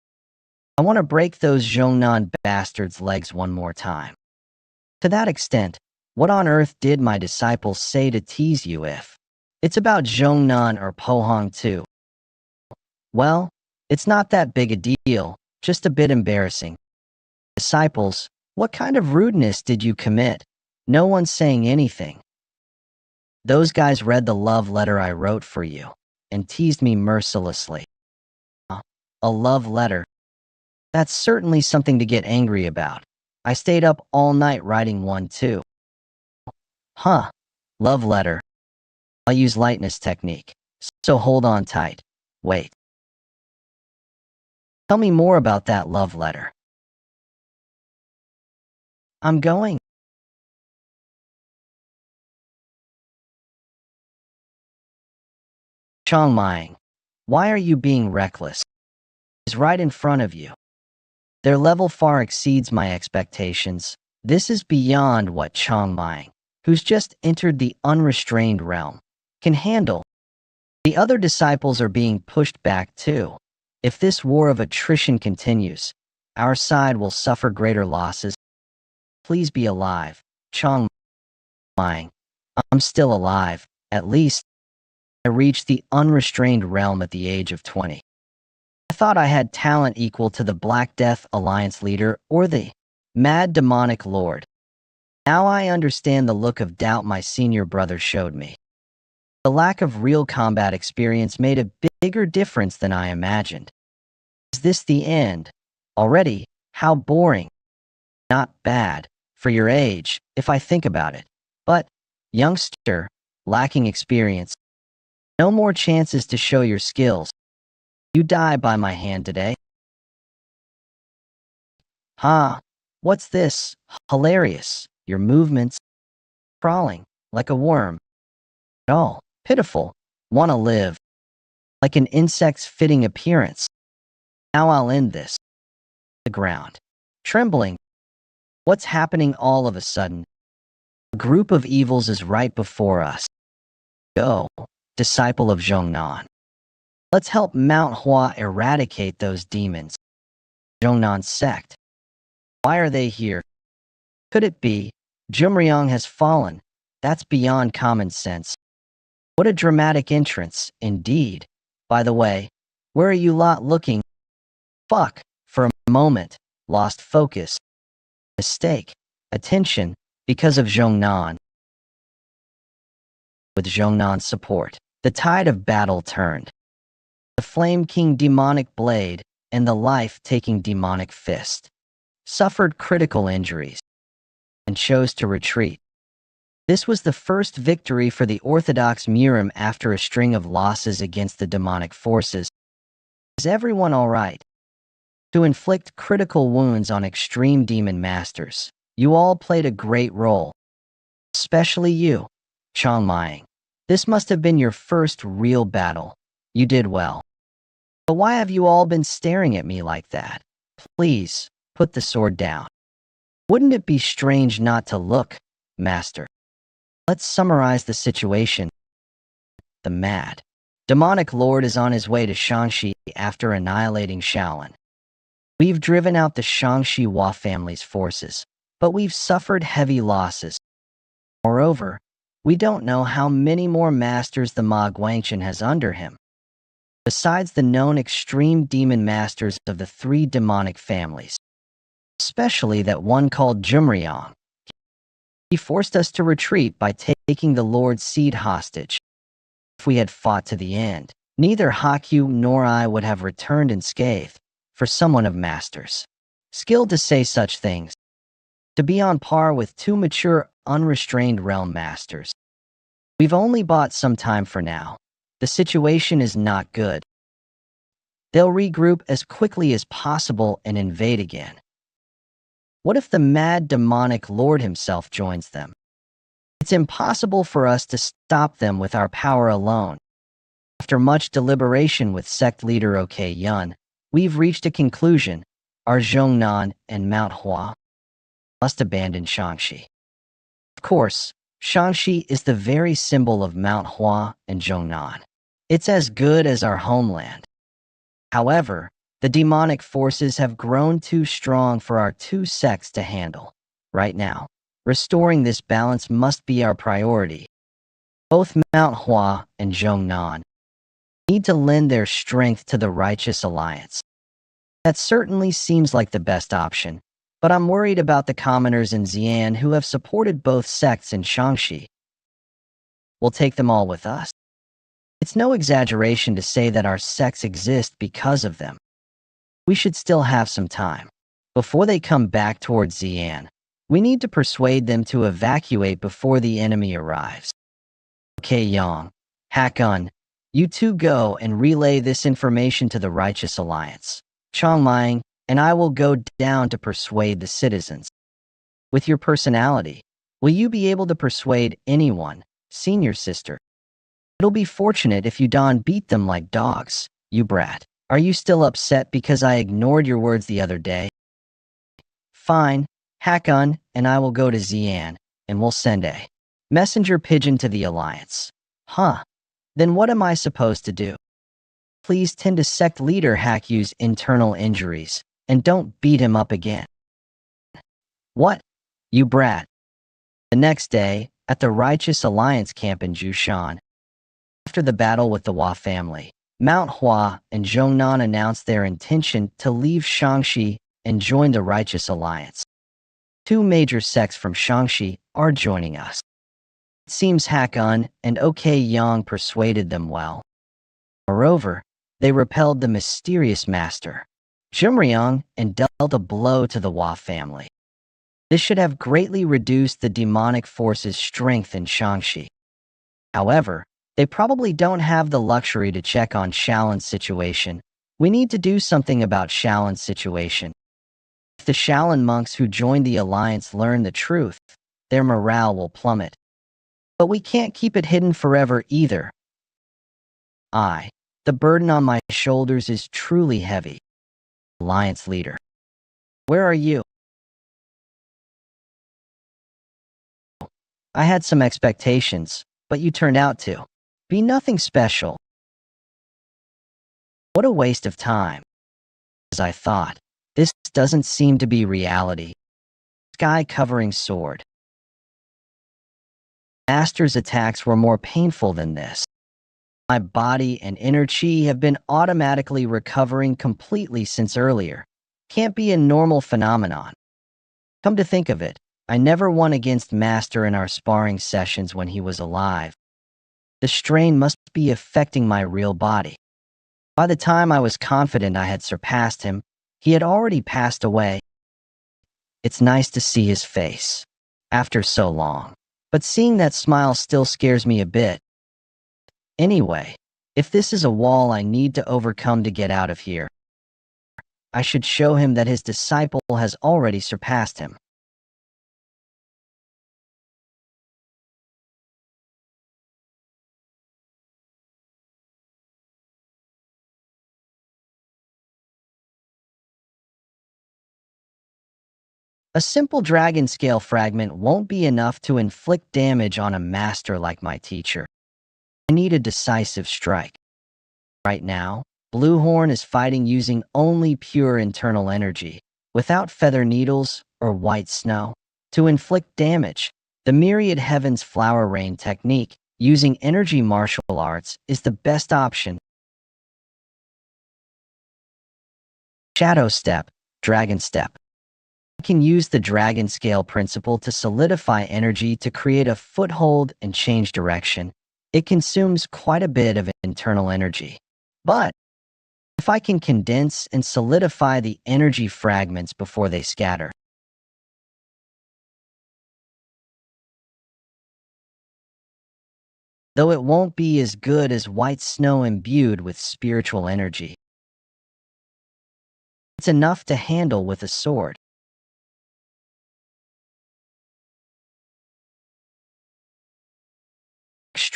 I want to break those Zhongnan bastards' legs one more time. To that extent, what on earth did my disciples say to tease you if it's about Zhongnan or Pohang too? Well, it's not that big a deal, just a bit embarrassing. Disciples, what kind of rudeness did you commit? No one's saying anything. Those guys read the love letter I wrote for you and teased me mercilessly. A love letter? That's certainly something to get angry about. I stayed up all night writing one too. Huh. Love letter. I'll use lightness technique. So hold on tight. Wait. Tell me more about that love letter. I'm going. Chongmying, why are you being reckless? It's right in front of you. Their level far exceeds my expectations. This is beyond what Chongmying, who's just entered the unrestrained realm, can handle. The other disciples are being pushed back too. If this war of attrition continues, our side will suffer greater losses. Please be alive, Chongmying. I'm still alive, at least. I reached the unrestrained realm at the age of 20. I thought I had talent equal to the Black Death Alliance leader or the Mad Demonic Lord. Now I understand the look of doubt my senior brother showed me. The lack of real combat experience made a bigger difference than I imagined. Is this the end? Already? How boring. Not bad, for your age, if I think about it. But, youngster, lacking experience. No more chances to show your skills. You die by my hand today. Ha! What's this? Hilarious. Your movements. Crawling, like a worm. Oh, pitiful. Wanna live. Like an insect's fitting appearance. Now I'll end this. The ground. Trembling. What's happening all of a sudden? A group of evils is right before us. Go, disciple of Zhongnan. Let's help Manhwa eradicate those demons. Zhongnan's sect. Why are they here? Could it be Jumryong has fallen? That's beyond common sense. What a dramatic entrance, indeed. By the way, where are you lot looking? Fuck, for a moment, lost focus. Mistake. Attention, because of Zhongnan. With Zhongnan's support, the tide of battle turned. The Flame King demonic blade and the life-taking demonic fist suffered critical injuries and chose to retreat. This was the first victory for the Orthodox Murim after a string of losses against the demonic forces. Is everyone alright? To inflict critical wounds on extreme demon masters, you all played a great role. Especially you, Chongmying. This must have been your first real battle. You did well. But why have you all been staring at me like that? Please, put the sword down. Wouldn't it be strange not to look, Master? Let's summarize the situation. The mad demonic lord is on his way to Shangxi after annihilating Shaolin. We've driven out the Shangxi Hua family's forces, but we've suffered heavy losses. Moreover, we don't know how many more masters the Ma Guangchen has under him. Besides the known extreme demon masters of the three demonic families, especially that one called Jumryong. He forced us to retreat by taking the Lord's seed hostage. If we had fought to the end, neither Hakyu nor I would have returned unscathed. For someone of masters, skilled to say such things, to be on par with two mature, unrestrained realm masters. We've only bought some time for now. The situation is not good. They'll regroup as quickly as possible and invade again. What if the mad demonic lord himself joins them? It's impossible for us to stop them with our power alone. After much deliberation with sect leader OK Yun, we've reached a conclusion. Our Zhongnan and Manhwa must abandon Shangxi. Of course, Shangxi is the very symbol of Manhwa and Zhongnan. It's as good as our homeland. However, the demonic forces have grown too strong for our two sects to handle. Right now, restoring this balance must be our priority. Both Manhwa and Zhongnan need to lend their strength to the Righteous Alliance. That certainly seems like the best option, but I'm worried about the commoners in Xi'an who have supported both sects in Shangxi. We'll take them all with us. It's no exaggeration to say that our sects exist because of them. We should still have some time. Before they come back towards Xi'an, we need to persuade them to evacuate before the enemy arrives. Okay, Yang, Hakun, you two go and relay this information to the Righteous Alliance. Chongming and I will go down to persuade the citizens. With your personality, will you be able to persuade anyone, senior sister? It'll be fortunate if you don't beat them like dogs, you brat. Are you still upset because I ignored your words the other day? Fine, Hakun and I will go to Xi'an, and we'll send a messenger pigeon to the Alliance. Huh. Then what am I supposed to do? Please tend to sect leader Hakyu's internal injuries, and don't beat him up again. What? You brat. The next day, at the Righteous Alliance camp in Jushan, after the battle with the Hua family, Manhwa and Zhongnan announced their intention to leave Shangxi and join the Righteous Alliance. Two major sects from Shangxi are joining us. It seems Hakun and OK Yang persuaded them well. Moreover, they repelled the mysterious master, Zhenryang, and dealt a blow to the Hua family. This should have greatly reduced the demonic force's strength in Shangxi. However, they probably don't have the luxury to check on Shaolin's situation. We need to do something about Shaolin's situation. If the Shaolin monks who joined the Alliance learn the truth, their morale will plummet. But we can't keep it hidden forever either. The burden on my shoulders is truly heavy. Alliance leader. Where are you? I had some expectations, but you turned out to be nothing special. What a waste of time. As I thought, this doesn't seem to be reality. Sky-covering sword. Master's attacks were more painful than this. My body and inner chi have been automatically recovering completely since earlier. Can't be a normal phenomenon. Come to think of it, I never won against Master in our sparring sessions when he was alive. The strain must be affecting my real body. By the time I was confident I had surpassed him, he had already passed away. It's nice to see his face, after so long, but seeing that smile still scares me a bit. Anyway, if this is a wall I need to overcome to get out of here, I should show him that his disciple has already surpassed him. A simple dragon scale fragment won't be enough to inflict damage on a master like my teacher. I need a decisive strike. Right now, Bluehorn is fighting using only pure internal energy, without feather needles or white snow. To inflict damage, the Myriad Heavens Flower Rain technique, using energy martial arts, is the best option. Shadow Step, Dragon Step. I can use the dragon scale principle to solidify energy to create a foothold and change direction. It consumes quite a bit of internal energy. But if I can condense and solidify the energy fragments before they scatter, though it won't be as good as white snow imbued with spiritual energy, it's enough to handle with a sword.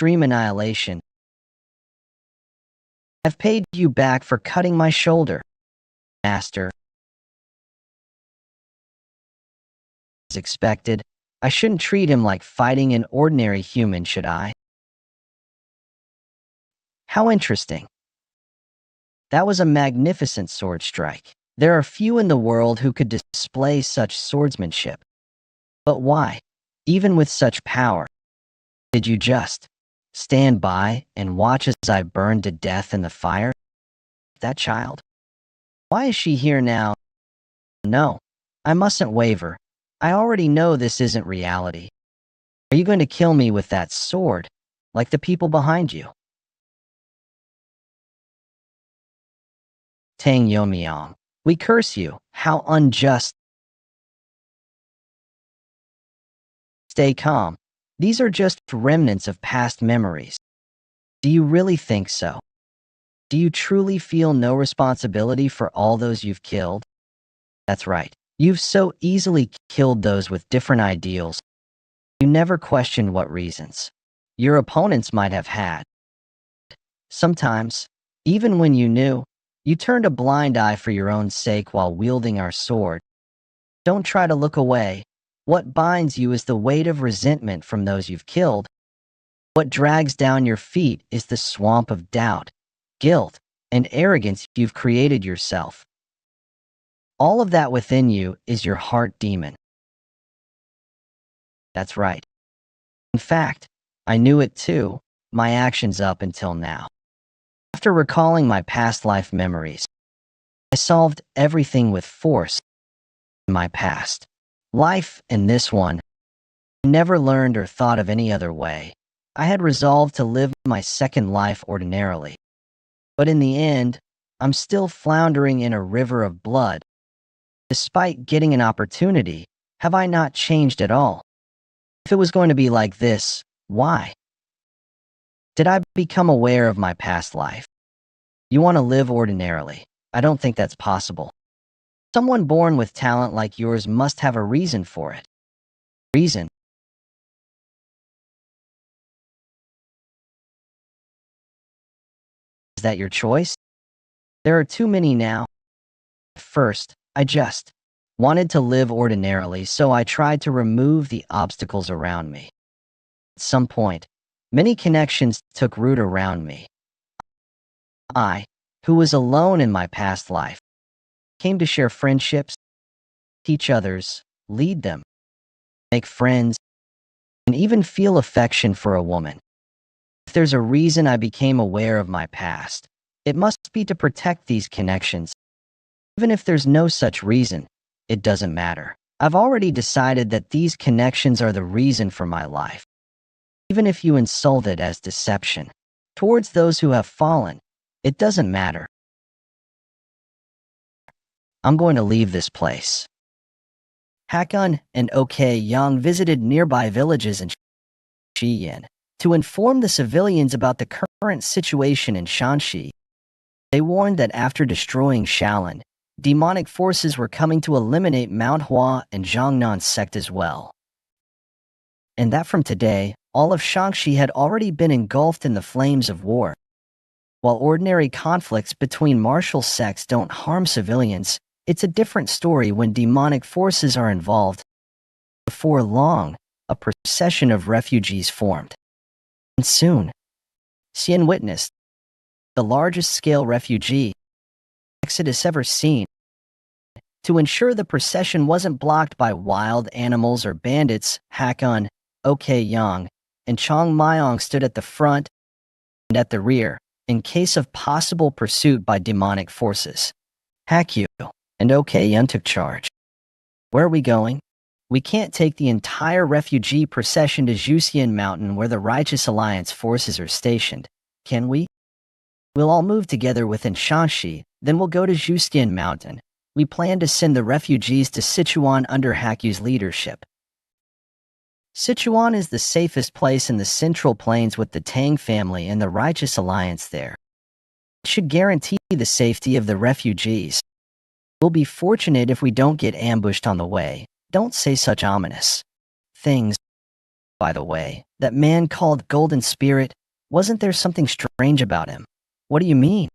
extreme annihilation. I've paid you back for cutting my shoulder, Master. As expected, I shouldn't treat him like fighting an ordinary human, should I? How interesting. That was a magnificent sword strike. There are few in the world who could display such swordsmanship. But why, even with such power, did you just stand by and watch as I burned to death in the fire? That child? Why is she here now? No, I mustn't waver. I already know this isn't reality. Are you going to kill me with that sword, like the people behind you? Tang Yomiang, we curse you. How unjust. Stay calm. These are just remnants of past memories. Do you really think so? Do you truly feel no responsibility for all those you've killed? That's right. You've so easily killed those with different ideals. You never questioned what reasons your opponents might have had. Sometimes, even when you knew, you turned a blind eye for your own sake while wielding our sword. Don't try to look away. What binds you is the weight of resentment from those you've killed. What drags down your feet is the swamp of doubt, guilt, and arrogance you've created yourself. All of that within you is your heart demon. That's right. In fact, I knew it too, my actions up until now. After recalling my past life memories, I solved everything with force in my past life and this one. I never learned or thought of any other way. I had resolved to live my second life ordinarily. But in the end, I'm still floundering in a river of blood. Despite getting an opportunity, have I not changed at all? If it was going to be like this, why? Did I become aware of my past life? You want to live ordinarily. I don't think that's possible. Someone born with talent like yours must have a reason for it. Reason? Is that your choice? There are too many now. At first, I just wanted to live ordinarily, so I tried to remove the obstacles around me. At some point, many connections took root around me. I, who was alone in my past life, came to share friendships, teach others, lead them, make friends, and even feel affection for a woman. If there's a reason I became aware of my past, it must be to protect these connections. Even if there's no such reason, it doesn't matter. I've already decided that these connections are the reason for my life. Even if you insult it as deception towards those who have fallen, it doesn't matter. I'm going to leave this place. Hakon and OK Yang visited nearby villages in Shiyan to inform the civilians about the current situation in Shanxi. They warned that after destroying Shaolin, demonic forces were coming to eliminate Manhwa and Zhongnan's sect as well. And that from today, all of Shanxi had already been engulfed in the flames of war. While ordinary conflicts between martial sects don't harm civilians, it's a different story when demonic forces are involved. Before long, a procession of refugees formed. And soon, Xian witnessed the largest-scale refugee exodus ever seen. To ensure the procession wasn't blocked by wild animals or bandits, Hakon, OK Yang, and Chong Myong stood at the front and at the rear, in case of possible pursuit by demonic forces. Hakyu and OK Yang took charge. Where are we going? We can't take the entire refugee procession to Zhuxian Mountain where the Righteous Alliance forces are stationed, can we? We'll all move together within Shanxi, then we'll go to Zhuxian Mountain. We plan to send the refugees to Sichuan under Hakyu's leadership. Sichuan is the safest place in the Central Plains with the Tang family and the Righteous Alliance there. It should guarantee the safety of the refugees. We'll be fortunate if we don't get ambushed on the way. Don't say such ominous things. By the way, That man called Golden Spirit, wasn't there something strange about him? What do you mean?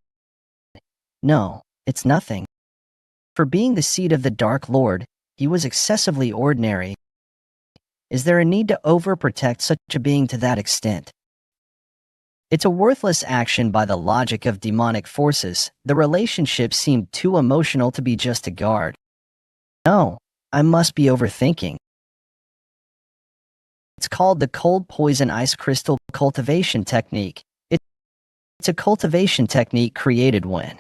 No, it's nothing. For being the seed of the Dark Lord, he was excessively ordinary. Is there a need to overprotect such a being to that extent? It's a worthless action by the logic of demonic forces. The relationship seemed too emotional to be just a guard. No, I must be overthinking. It's called the cold poison ice crystal cultivation technique. It's a cultivation technique created when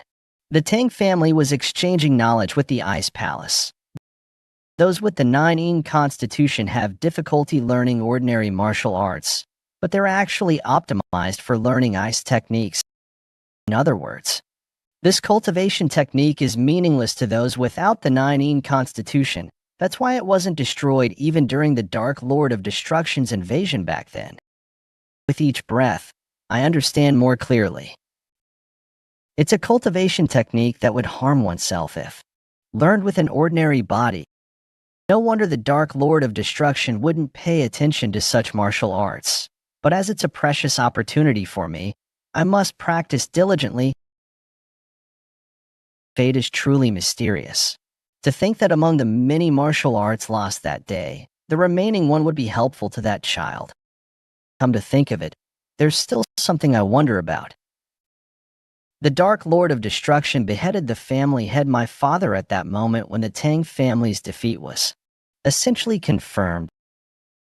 the Tang family was exchanging knowledge with the Ice Palace. Those with the 9 constitution have difficulty learning ordinary martial arts, but they're actually optimized for learning ice techniques. In other words, this cultivation technique is meaningless to those without the 9 constitution. That's why it wasn't destroyed even during the Dark Lord of Destruction's invasion back then. With each breath, I understand more clearly. It's a cultivation technique that would harm oneself if learned with an ordinary body. No wonder the Dark Lord of Destruction wouldn't pay attention to such martial arts. But as it's a precious opportunity for me, I must practice diligently. Fate is truly mysterious. To think that among the many martial arts lost that day, the remaining one would be helpful to that child. Come to think of it, there's still something I wonder about. The Dark Lord of Destruction beheaded the family head, my father, at that moment when the Tang family's defeat was essentially confirmed.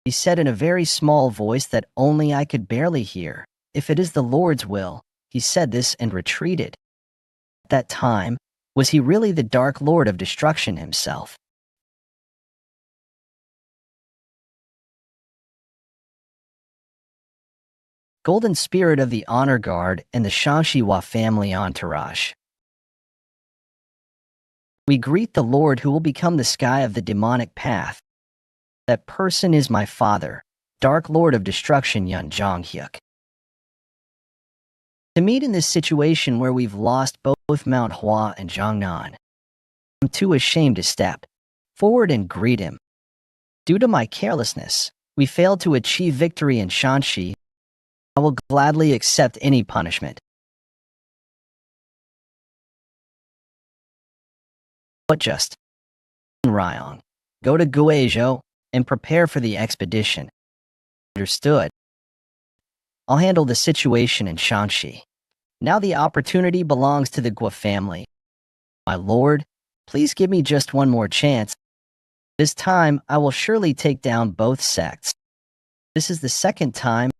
He said in a very small voice that only I could barely hear, "If it is the Lord's will," he said this and retreated. At that time, was he really the Dark Lord of Destruction himself? Golden Spirit of the Honor Guard and the Shanshiwa family entourage. We greet the Lord who will become the sky of the demonic path. That person is my father, Dark Lord of Destruction Yun Zhonghyuk. To meet in this situation where we've lost both Mount Hua and Jiangnan, I'm too ashamed to step forward and greet him. Due to my carelessness, we failed to achieve victory in Shanxi. I will gladly accept any punishment. But just Ryong, go to Guizhou and prepare for the expedition. Understood. I'll handle the situation in Shanxi. Now the opportunity belongs to the Guo family. My lord, please give me just one more chance. This time, I will surely take down both sects. This is the second time,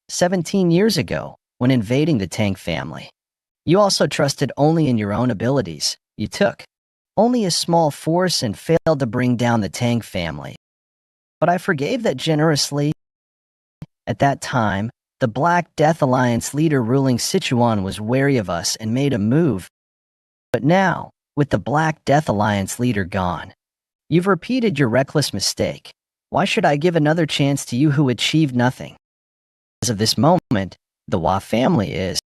17 years ago, when invading the Tang family. You also trusted only in your own abilities. You took only a small force and failed to bring down the Tang family. But I forgave that generously. At that time, the Black Death Alliance leader ruling Sichuan was wary of us and made a move. But now, with the Black Death Alliance leader gone, you've repeated your reckless mistake. Why should I give another chance to you who achieved nothing? As of this moment, the Hua family is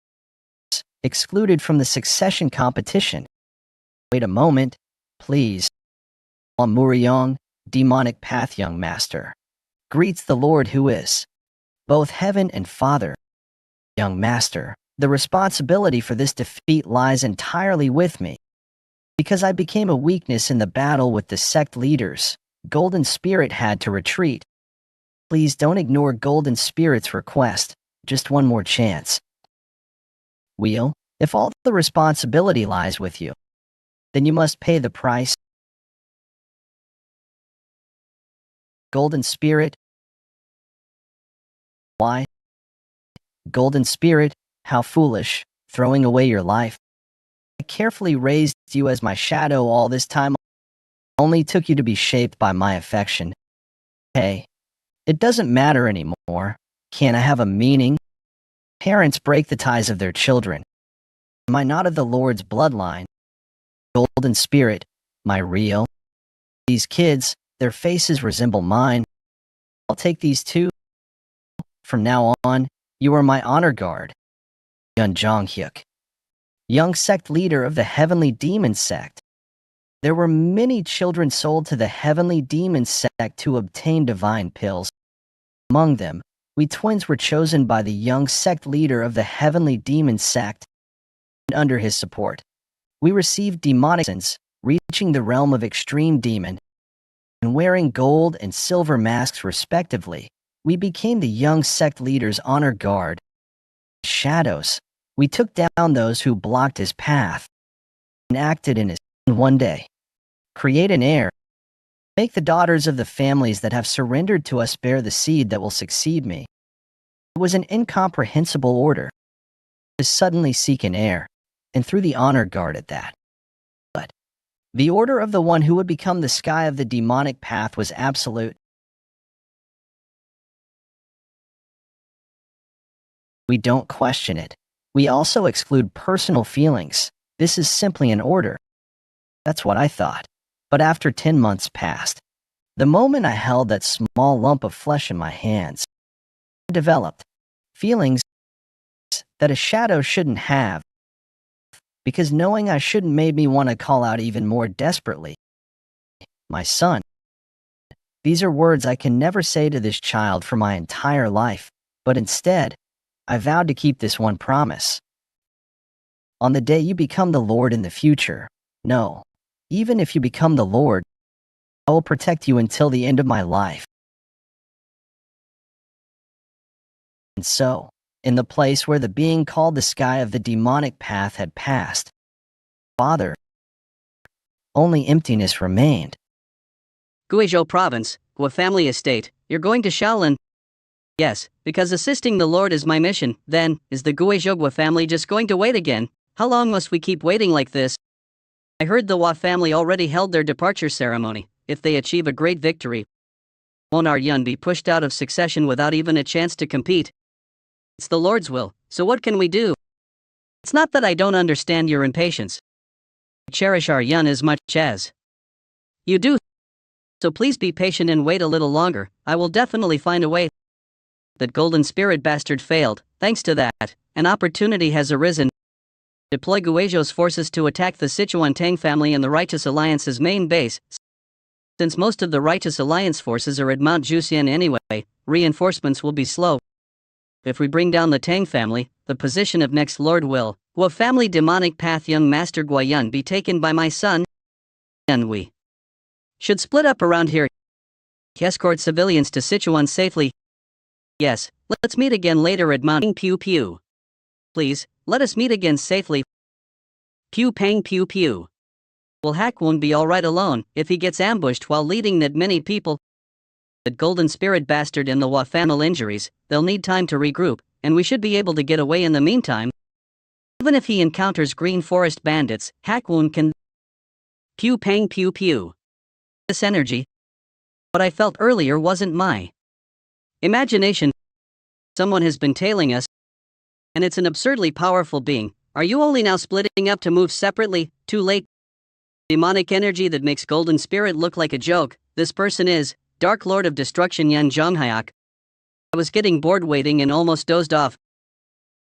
excluded from the succession competition. Wait a moment, please. Hua Muriyong, demonic path young master, greets the Lord who is both heaven and father. Young master, the responsibility for this defeat lies entirely with me. Because I became a weakness in the battle with the sect leaders, Golden Spirit had to retreat. Please don't ignore Golden Spirit's request. Just one more chance. Wheel, if all the responsibility lies with you, then you must pay the price. Golden Spirit. Why? Golden Spirit, how foolish, throwing away your life. I carefully raised you as my shadow all this time, only took you to be shaped by my affection. Hey, it doesn't matter anymore. Can't I have a meaning? Parents break the ties of their children. Am I not of the Lord's bloodline? Golden Spirit, my real. These kids, their faces resemble mine. I'll take these two. From now on, you are my honor guard. Yun Zhonghyuk, young sect leader of the Heavenly Demon Sect. There were many children sold to the Heavenly Demon Sect to obtain divine pills. Among them, we twins were chosen by the young sect leader of the heavenly demon sect, and under his support, we received demonic sense, reaching the realm of extreme demon, and wearing gold and silver masks respectively. We became the young sect leader's honor guard. Shadows. We took down those who blocked his path and acted in his one day. Create an heir. Make the daughters of the families that have surrendered to us bear the seed that will succeed me. It was an incomprehensible order. To suddenly seek an heir, and through the honor guard at that. But the order of the one who would become the sky of the demonic path was absolute. We don't question it. We also exclude personal feelings. This is simply an order. That's what I thought. But after 10 months passed, the moment I held that small lump of flesh in my hands, I developed feelings that a shadow shouldn't have, because knowing I shouldn't made me want to call out even more desperately. My son. These are words I can never say to this child for my entire life, but instead, I vowed to keep this one promise. On the day you become the Lord in the future, no, even if you become the Lord, I will protect you until the end of my life. And so, in the place where the being called the sky of the demonic path had passed, Father, only emptiness remained. Guizhou Province, Gua Family Estate, you're going to Shaolin? Yes, because assisting the Lord is my mission. Then, is the Guizhou Gua family just going to wait again? How long must we keep waiting like this? I heard the Hua family already held their departure ceremony. If they achieve a great victory, won't our Yun be pushed out of succession without even a chance to compete? It's the Lord's will, so what can we do? It's not that I don't understand your impatience. I cherish our Yun as much as you do. So please be patient and wait a little longer. I will definitely find a way. That golden spirit bastard failed. Thanks to that, an opportunity has arisen. Deploy Guizhou's forces to attack the Sichuan Tang family and the Righteous Alliance's main base. Since most of the Righteous Alliance forces are at Mount Juxian anyway, reinforcements will be slow. If we bring down the Tang family, the position of next Lord will, Gua family demonic path young Master Guayun be taken by my son, and we should split up around here. Escort civilians to Sichuan safely. Yes, let's meet again later at Mount Pew Pew. Please, let us meet again safely. Pew Pang Pew Pew. Well, Hack won't be alright alone if he gets ambushed while leading that many people. That golden spirit bastard and the Wafanal injuries, they'll need time to regroup, and we should be able to get away in the meantime. Even if he encounters Green Forest bandits, Hackwoon can Pew Pang Pew Pew. This energy. What I felt earlier wasn't my imagination. Someone has been tailing us, and it's an absurdly powerful being. Are you only now splitting up to move separately? Too late. Demonic energy that makes Golden Spirit look like a joke. This person is Dark Lord of Destruction Yan Zhonghayak. I was getting bored waiting and almost dozed off.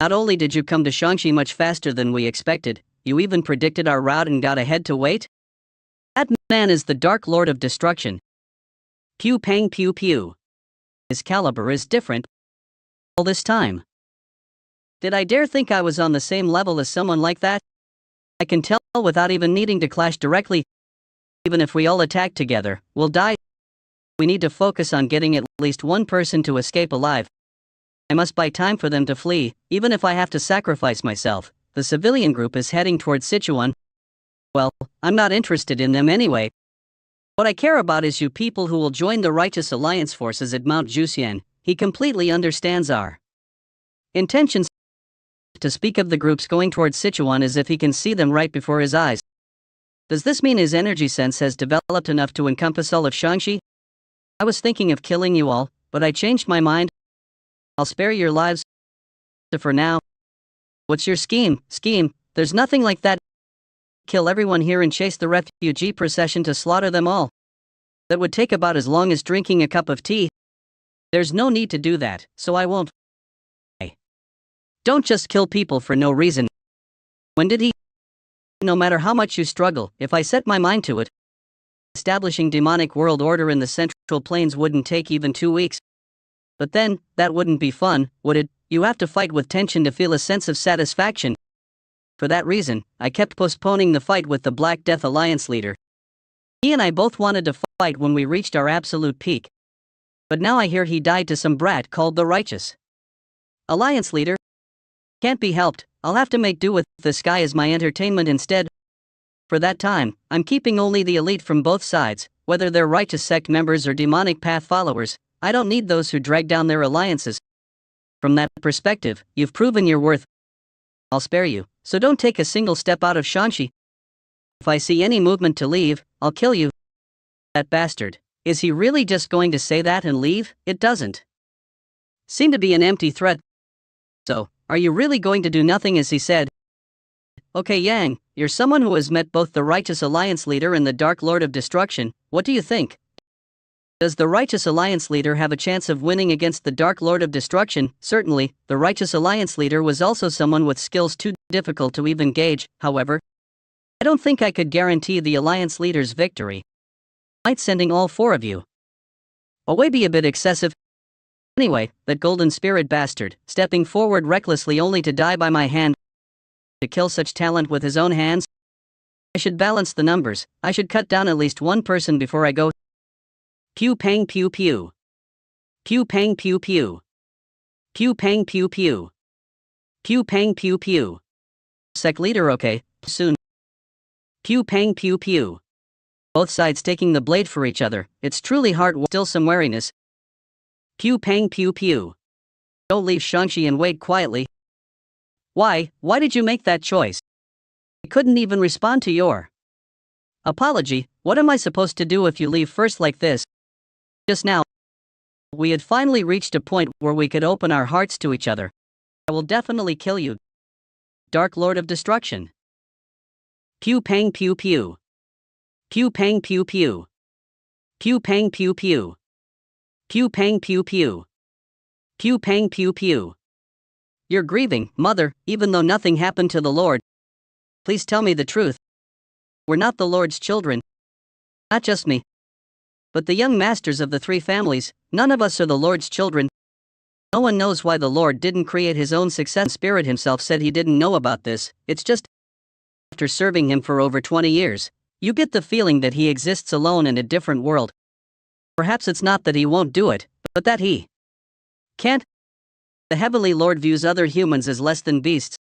Not only did you come to Shangxi much faster than we expected, you even predicted our route and got ahead to wait? That man is the Dark Lord of Destruction. Pew Pang Pew Pew. His caliber is different. All this time. Did I dare think I was on the same level as someone like that? I can tell without even needing to clash directly. Even if we all attack together, we'll die. We need to focus on getting at least one person to escape alive. I must buy time for them to flee, even if I have to sacrifice myself. The civilian group is heading towards Sichuan. Well, I'm not interested in them anyway. What I care about is you people who will join the Righteous Alliance forces at Mount Juxian. He completely understands our intentions. To speak of the groups going towards Sichuan as if he can see them right before his eyes. Does this mean his energy sense has developed enough to encompass all of Shangxi? I was thinking of killing you all, but I changed my mind. I'll spare your lives. For now. What's your scheme? Scheme? There's nothing like that. Kill everyone here and chase the refugee procession to slaughter them all. That would take about as long as drinking a cup of tea. There's no need to do that, so I won't. Don't just kill people for no reason. When did he? No matter how much you struggle, if I set my mind to it, establishing demonic world order in the Central Plains wouldn't take even 2 weeks. But then, that wouldn't be fun, would it? You have to fight with tension to feel a sense of satisfaction. For that reason, I kept postponing the fight with the Black Death Alliance leader. He and I both wanted to fight when we reached our absolute peak. But now I hear he died to some brat called the Righteous Alliance leader. Can't be helped, I'll have to make do with this guy as my entertainment instead. For that time, I'm keeping only the elite from both sides, whether they're righteous sect members or demonic path followers. I don't need those who drag down their alliances. From that perspective, you've proven your worth. I'll spare you, so don't take a single step out of Shanxi. If I see any movement to leave, I'll kill you. That bastard. Is he really just going to say that and leave? It doesn't seem to be an empty threat. So, are you really going to do nothing as he said? Okay Yang, you're someone who has met both the Righteous Alliance leader and the Dark Lord of Destruction. What do you think? Does the Righteous Alliance leader have a chance of winning against the Dark Lord of Destruction? Certainly, the Righteous Alliance leader was also someone with skills too difficult to even gauge. However, I don't think I could guarantee the Alliance leader's victory. Might sending all four of you away be a bit excessive. Anyway, that golden spirit bastard, stepping forward recklessly only to die by my hand. To kill such talent with his own hands? I should balance the numbers. I should cut down at least one person before I go. Pew pang pew pew. Pew pang pew pew. Pew pang pew pew. Pew pang pew pew. Sec leader okay, soon. Pew pang pew pew. Both sides taking the blade for each other. It's truly hard. Still some wariness. Pew pang pew pew. Don't leave Shanxi and wait quietly. Why did you make that choice? I couldn't even respond to your apology. What am I supposed to do if you leave first like this? Just now, we had finally reached a point where we could open our hearts to each other. I will definitely kill you, Dark Lord of Destruction. Pew pang pew pew. Pew pang pew pew. Pew pang pew pew. Pew pang pew pew. Pew pang pew pew. You're grieving, mother, even though nothing happened to the Lord. Please tell me the truth. We're not the Lord's children. Not just me, but the young masters of the three families. None of us are the Lord's children. No one knows why the Lord didn't create his own success. Spirit himself said he didn't know about this. It's just after serving him for over 20 years, you get the feeling that he exists alone in a different world. Perhaps it's not that he won't do it, but that he can't. The Heavenly Lord views other humans as less than beasts.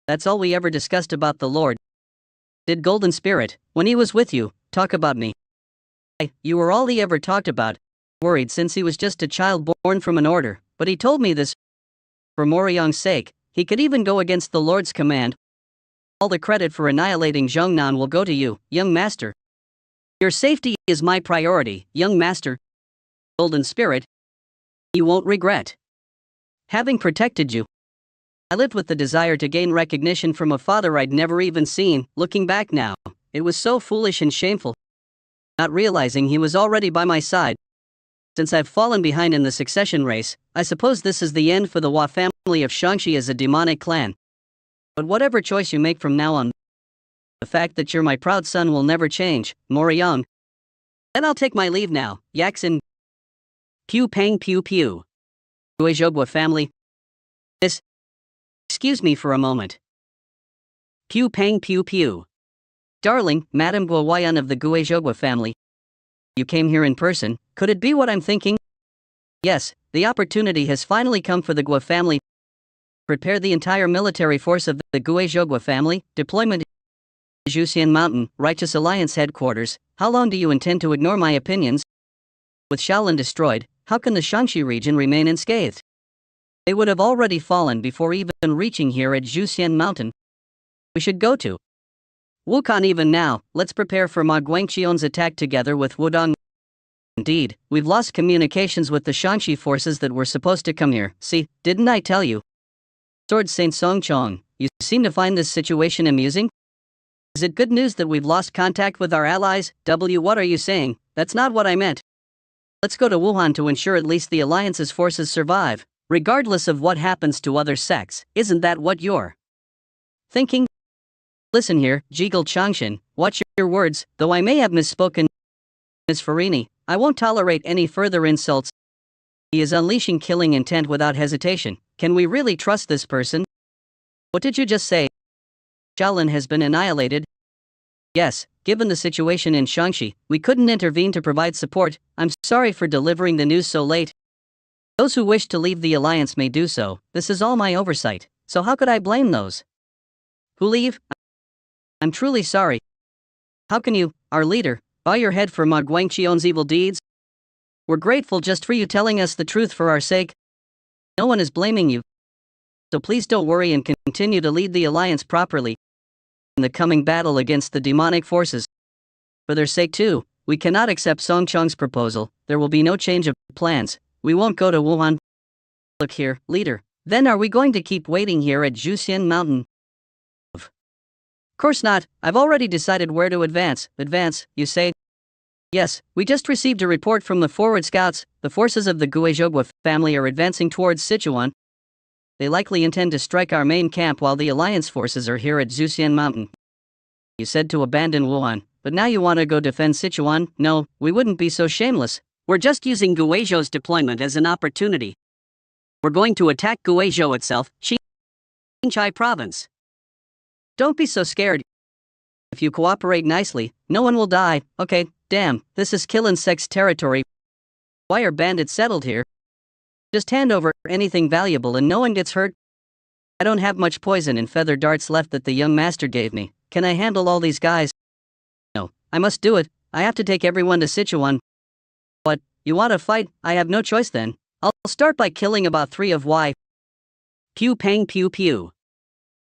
That's all we ever discussed about the Lord. Did Golden Spirit, when he was with you, talk about me? You were all he ever talked about. Worried since he was just a child born from an order, but he told me this. For Moriyang's sake, he could even go against the Lord's command. All the credit for annihilating Zhongnan will go to you, young master. Your safety is my priority, young master. Golden Spirit, you won't regret having protected you. I lived with the desire to gain recognition from a father I'd never even seen. Looking back now, it was so foolish and shameful. Not realizing he was already by my side. Since I've fallen behind in the succession race, I suppose this is the end for the Hua family of Shanxi as a demonic clan. But whatever choice you make from now on, the fact that you're my proud son will never change, Moriyang. Then I'll take my leave now, Yaxin. Pew pang pew pew. Guizhogwa family. Excuse me for a moment. Pew pang pew pew. Darling, Madame Guowayan of the Guizhogwa family. You came here in person, could it be what I'm thinking? Yes, the opportunity has finally come for the Gua family. Prepare the entire military force of the Guizhogwa family, deployment Zhuxian Mountain, Righteous Alliance headquarters. How long do you intend to ignore my opinions? With Shaolin destroyed, how can the Shanxi region remain unscathed? They would have already fallen before even reaching here at Zhuxian Mountain. We should go to Wukong even now. Let's prepare for Ma Guangqian's attack together with Wudong. Indeed, we've lost communications with the Shanxi forces that were supposed to come here. See, didn't I tell you? Sword Saint Songchong, you seem to find this situation amusing? Is it good news that we've lost contact with our allies? What are you saying? That's not what I meant. Let's go to Wuhan to ensure at least the Alliance's forces survive, regardless of what happens to other sects. Isn't that what you're thinking? Listen here, Jiggle Changshan, watch your words. Though I may have misspoken, Ms. Farini, I won't tolerate any further insults. He is unleashing killing intent without hesitation. Can we really trust this person? What did you just say? Shaolin has been annihilated? Yes, given the situation in Shaanxi, we couldn't intervene to provide support. I'm sorry for delivering the news so late. Those who wish to leave the alliance may do so. This is all my oversight, so how could I blame those who leave? I'm truly sorry. How can you, our leader, bow your head for Ma Guangqian's evil deeds? We're grateful just for you telling us the truth for our sake. No one is blaming you. So please don't worry and continue to lead the alliance properly in the coming battle against the demonic forces. For their sake too, we cannot accept Song Chong's proposal. There will be no change of plans. We won't go to Wuhan. Look here, leader. Then are we going to keep waiting here at Juxian Mountain? Of course not. I've already decided where to advance. Advance, you say? Yes, we just received a report from the forward scouts. The forces of the Guizhou family are advancing towards Sichuan. They likely intend to strike our main camp while the alliance forces are here at Zuxian Mountain. You said to abandon Wuhan, but now you want to go defend Sichuan? No, we wouldn't be so shameless. We're just using Guizhou's deployment as an opportunity. We're going to attack Guizhou itself, Qinghai province. Don't be so scared. If you cooperate nicely, no one will die. Okay, damn, this is kill insects territory. Why are bandits settled here? Just hand over anything valuable and no one gets hurt. I don't have much poison and feather darts left that the young master gave me. Can I handle all these guys? No, I must do it. I have to take everyone to Sichuan. What, you want to fight? I have no choice then. I'll start by killing about 3 of Y. Pew pang pew pew.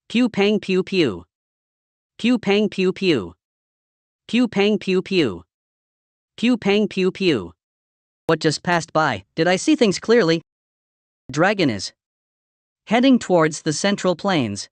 Pew pang pew pew. Pew pang pew pew. Pew pang pew pew. Pew pang pew pew. What just passed by? Did I see things clearly? Dragon is heading towards the Central Plains.